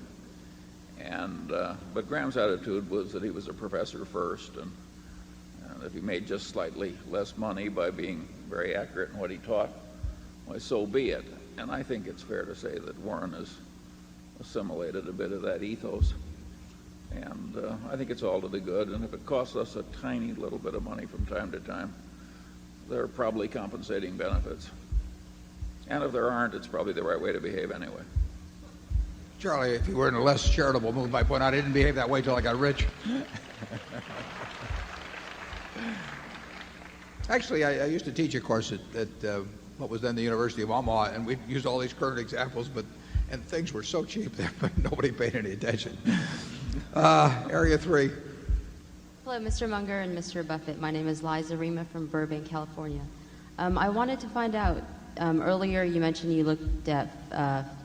But Graham's attitude was that he was a professor first, and if he made just slightly less money by being very accurate in what he taught, why, so be it. And I think it's fair to say that Warren has assimilated a bit of that ethos. And I think it's all to the good. And if it costs us a tiny little bit of money from time to time, there are probably compensating benefits. And if there aren't, it's probably the right way to behave anyway. Charlie, if you were in a less charitable mood, might point out I didn't behave that way till I got rich. Actually, I used to teach a course at what was then the University of Omaha, and we used all these current examples, and things were so cheap there, but nobody paid any attention. Area 3. Hello, Mr. Munger and Mr. Buffett. My name is Liza Rima from Burbank, California. I wanted to find out, earlier you mentioned you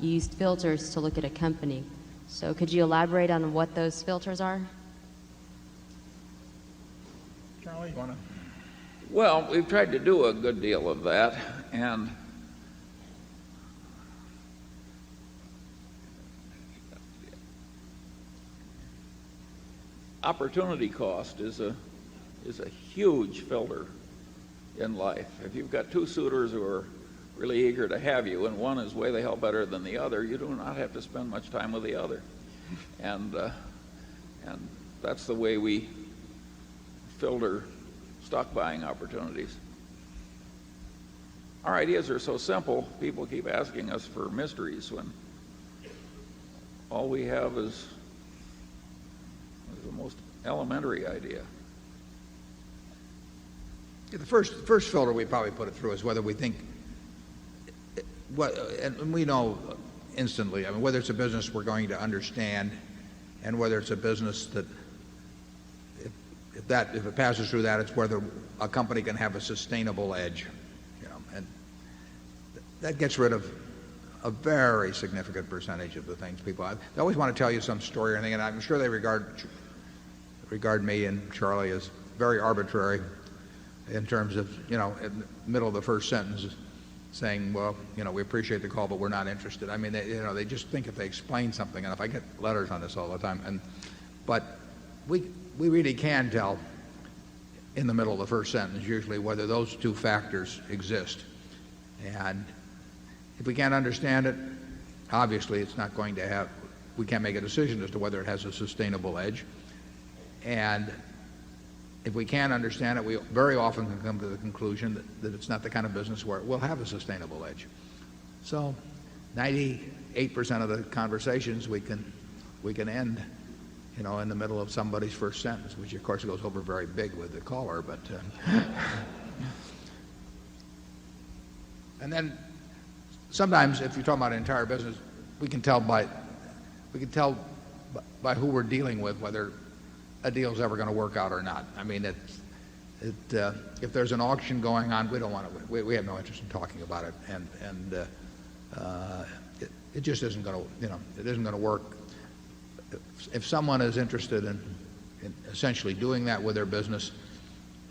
used filters to look at a company. So could you elaborate on what those filters are? Charlie, you want to? Well, we've tried to do a good deal of that, and opportunity cost is a huge filter in life. If you've got two suitors who are really eager to have you, and one is way the hell better than the other, you do not have to spend much time with the other. And that's the way we filter stock buying opportunities. Our ideas are so simple, people keep asking us for mysteries when all we have is the most elementary idea. The first filter we probably put it through is whether we think, and we know instantly, I mean, whether it's a business we're going to understand, and whether it's a business that if it passes through that, it's whether a company can have a sustainable edge, and that gets rid of a very significant percentage of the things people have. They always want to tell you some story or anything, and I'm sure they regard me and Charlie as very arbitrary in terms of, in the middle of the first sentence saying, well, we appreciate the call, but we're not interested. I mean, they just think if they explain something, and if I get letters on this all the time, but we really can tell in the middle of the first sentence usually whether those two factors exist. And if we can't understand it, obviously it's not going to have, we can't make a decision as to whether it has a sustainable edge. And if we can't understand it, we very often can come to the conclusion that it's not the kind of business where it will have a sustainable edge. So 98% of the conversations we can end, in the middle of somebody's first sentence, which of course goes over very big with the caller, but and then sometimes if you're talking about an entire business, we can tell by we can tell by who we're dealing with whether a deal's ever going to work out or not. I mean, if there's an auction going on, we don't want to. We have no interest in talking about it, and it just isn't going to. It isn't going to work. If someone is interested in essentially doing that with their business,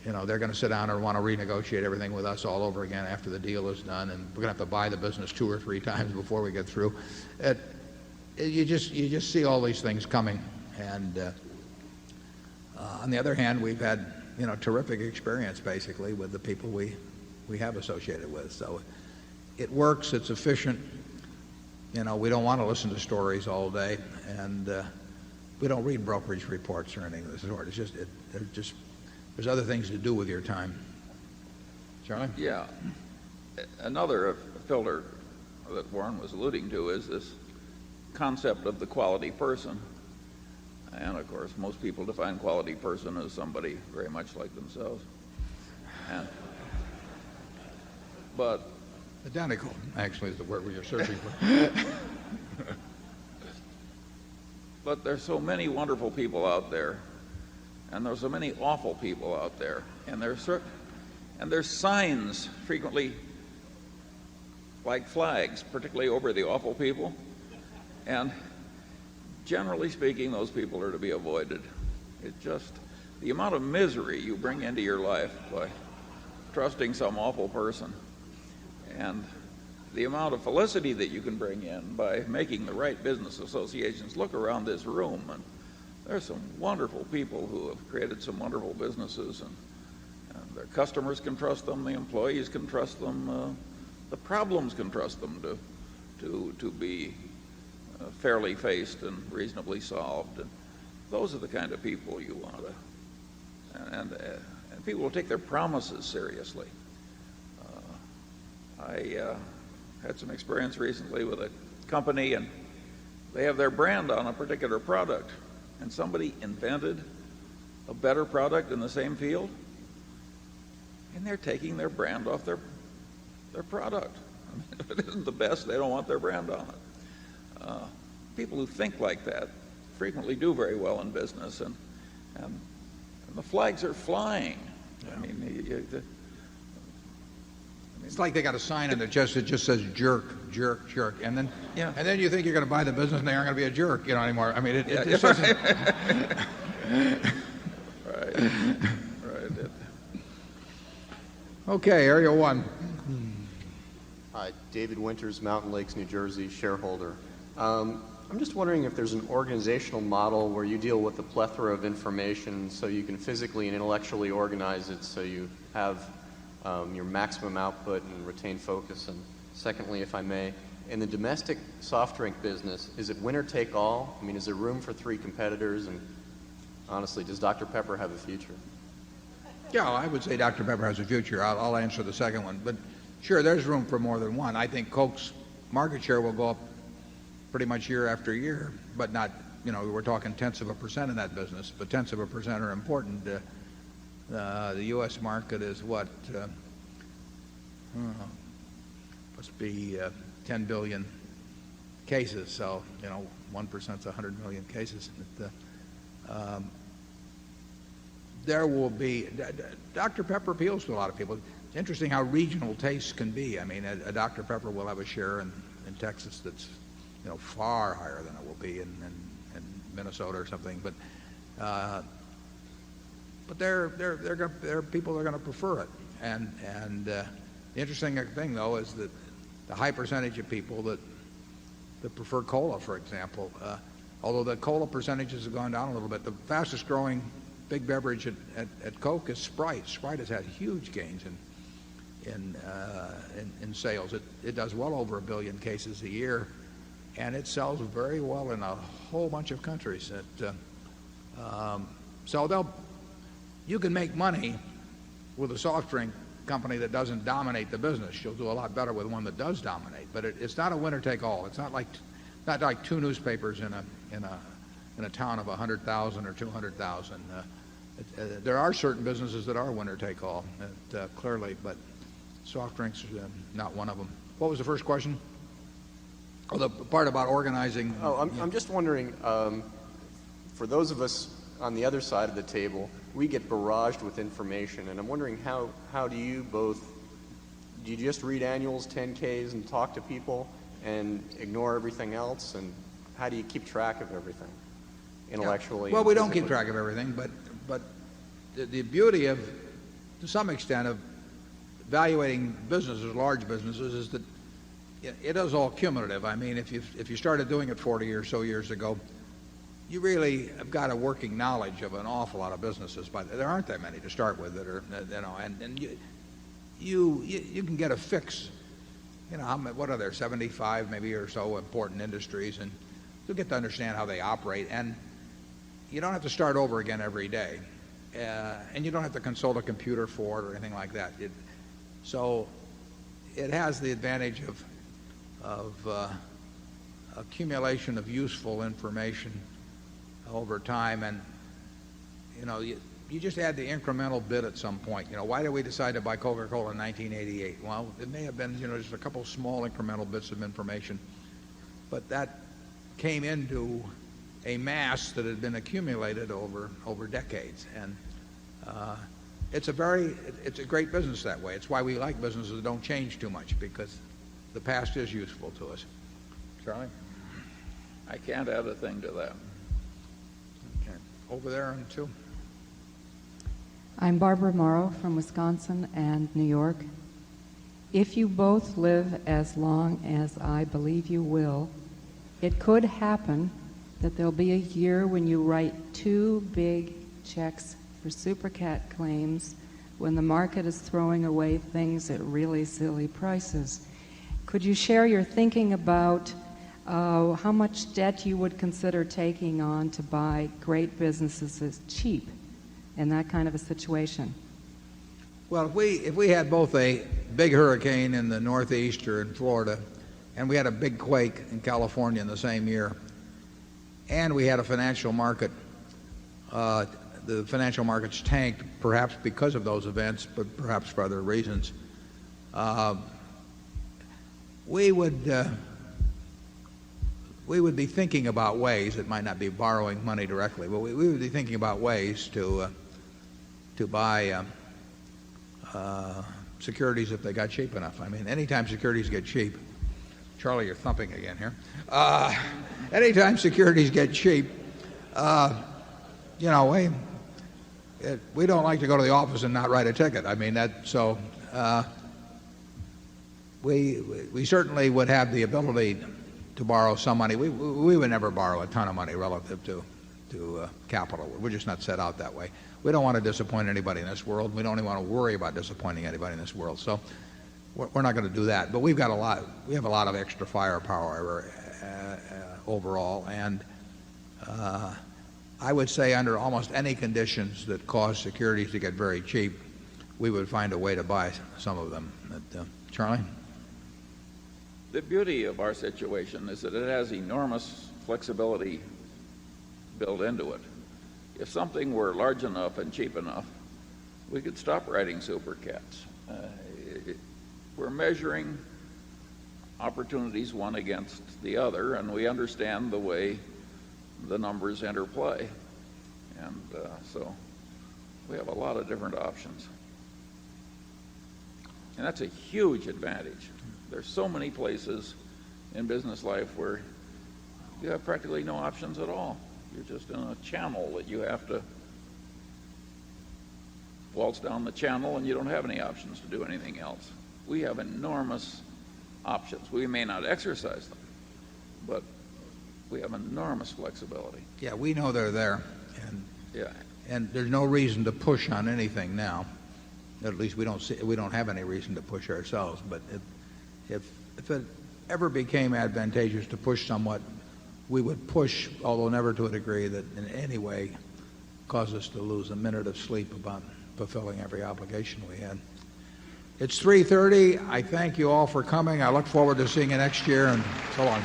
they're going to sit down and want to renegotiate everything with us all over again after the deal is done, and we're going to have to buy the business 2 or 3 times before we get through. You just see all these things coming, and on the other hand, we've had terrific experience basically with the people we have associated with. So it works. It's efficient. We don't want to listen to stories all day, and we don't read brokerage reports or anything of this sort. It's just there's other things to do with your time. Charlie? Yeah. Another filter that Warren was alluding to is this concept of the quality person. And of course, most people define quality person as somebody very much like themselves. But identical, actually, is the word you're searching for. But there's so many wonderful people out there, and there's so many awful people out there, and there's signs frequently like flags, particularly over the awful people, and generally speaking, those people are to be avoided. The amount of misery you bring into your life by trusting some awful person, and the amount of felicity that you can bring in by making the right business associations. Look around this room, and there's some wonderful people who have created some wonderful businesses, and their customers can trust them, the employees can trust them, the problems can trust them to be fairly faced and reasonably solved. And those are the kind of people you want to, and people will take their promises seriously. I had some experience recently with a company, and they have their brand on a particular product, and somebody invented a better product in the same field, and they're taking their brand off their product. I mean, if it isn't the best, they don't want their brand on it. People who think like that frequently do very well in business, and the flags are flying. Yeah. I mean, it's like they got a sign in their chest that just says jerk, jerk, jerk, and then you think you're going to buy the business and they aren't going to be a jerk, anymore. I mean, it just isn't. Right. Okay, Area 1. Hi, David Winters, Mountain Lakes, New Jersey, shareholder. I'm just wondering if there's an organizational model where you deal with a plethora of information so you can physically and intellectually organize it so you have your maximum output and retain focus. And secondly, if I may, in the domestic soft drink business, is it winner take all? I mean, is there room for 3 competitors? And honestly, does Dr. Pepper have a future? Yeah, I would say Dr. Pepper has a future. I'll answer the second one. But sure, there's room for more than one. I think Coke's market share will go up pretty much year after year, but not, we're talking tenths of a percent in that business, but tenths of a percent are important. The U.S. market is what? Must be 10 billion cases, so, 1%'s 100 million cases. There will be, Dr. Pepper appeals to a lot of people. It's interesting how regional tastes can be. I mean, a Dr. Pepper will have a share in Texas that's, far higher than it will be in Minnesota or something. But there are people that are going to prefer it. And the interesting thing, though, is that the high percentage of people that prefer cola, for example, although the cola percentages have gone down a little bit, the fastest growing big beverage at Coke is Sprite. Sprite has had huge gains in sales. It does well over 1 billion cases a year, and it sells very well in a whole bunch of countries. So you can make money with a soft drink company that doesn't dominate the business. You'll do a lot better with one that does dominate. But it's not a winner take all. It's not like 2 newspapers in a town of 100,000 or 200,000. There are certain businesses that are winner take all, clearly, but soft drinks are not one of them. What was the first question? Or the part about organizing. Oh, I'm just wondering, for those of us on the other side of the table, we get barraged with information, and I'm wondering how do you both, do you just read annuals, 10Ks, and talk to people and ignore everything else, and how do you keep track of everything intellectually? Well, we don't keep track of everything, but the beauty of, to some extent, of evaluating businesses, large businesses, is that it is all cumulative. I mean, if you started doing it 40 or so years ago, you really have got a working knowledge of an awful lot of businesses, but there aren't that many to start with that are, and you can get a fix. What are there, 75 maybe or so important industries, and you'll get to understand how they operate, and you don't have to start over again every day, and you don't have to consult a computer for it or anything like that. So it has the advantage of accumulation of useful information over time, and you just add the incremental bit at some point. Why did we decide to buy Coca-Cola in 1988? Well, it may have been just a couple small incremental bits of information, but that came into a mass that had been accumulated over decades, and it's a great business that way. It's why we like businesses that don't change too much, because the past is useful to us. Charlie? I can't add a thing to that. Okay. Over there on two. I'm Barbara Morrow from Wisconsin and New York. If you both live as long as I believe you will, it could happen that there'll be a year when you write 2 big checks for Super Cat claims when the market is throwing away things at really silly prices. Could you share your thinking about how much debt you would consider taking on to buy great businesses as cheap in that kind of a situation? Well, if we had both a big hurricane in the Northeast or in Florida, and we had a big quake in California in the same year, and we had a financial market, the financial markets tanked, perhaps because of those events, but perhaps for other reasons, we would be thinking about ways. It might not be borrowing money directly, but we would be thinking about ways to buy securities if they got cheap enough. I mean, anytime securities get cheap, Charlie, you're thumping again here. Anytime securities get cheap, we don't like to go to the office and not write a ticket. I mean, we certainly would have the ability to borrow some money. We would never borrow a ton of money relative to capital. We're just not set out that way. We don't want to disappoint anybody in this world. We don't even want to worry about disappointing anybody in this world. So we're not going to do that. But we have a lot of extra firepower overall, and I would say under almost any conditions that cause securities to get very cheap, we would find a way to buy some of them. Charlie? The beauty of our situation is that it has enormous flexibility built into it. If something were large enough and cheap enough, we could stop writing Super Cats. We're measuring opportunities one against the other, and we understand the way the numbers interplay. And so we have a lot of different options. And that's a huge advantage. There's so many places in business life where you have practically no options at all. You're just in a channel that you have to waltz down the channel, and you don't have any options to do anything else. We have enormous options. We may not exercise them, but we have enormous flexibility. Yeah, we know they're there, and there's no reason to push on anything now. At least we don't have any reason to push ourselves. But if it ever became advantageous to push somewhat, we would push, although never to a degree that in any way caused us to lose a minute of sleep about fulfilling every obligation we had. It's 3:30. I thank you all for coming. I look forward to seeing you next year, and so long.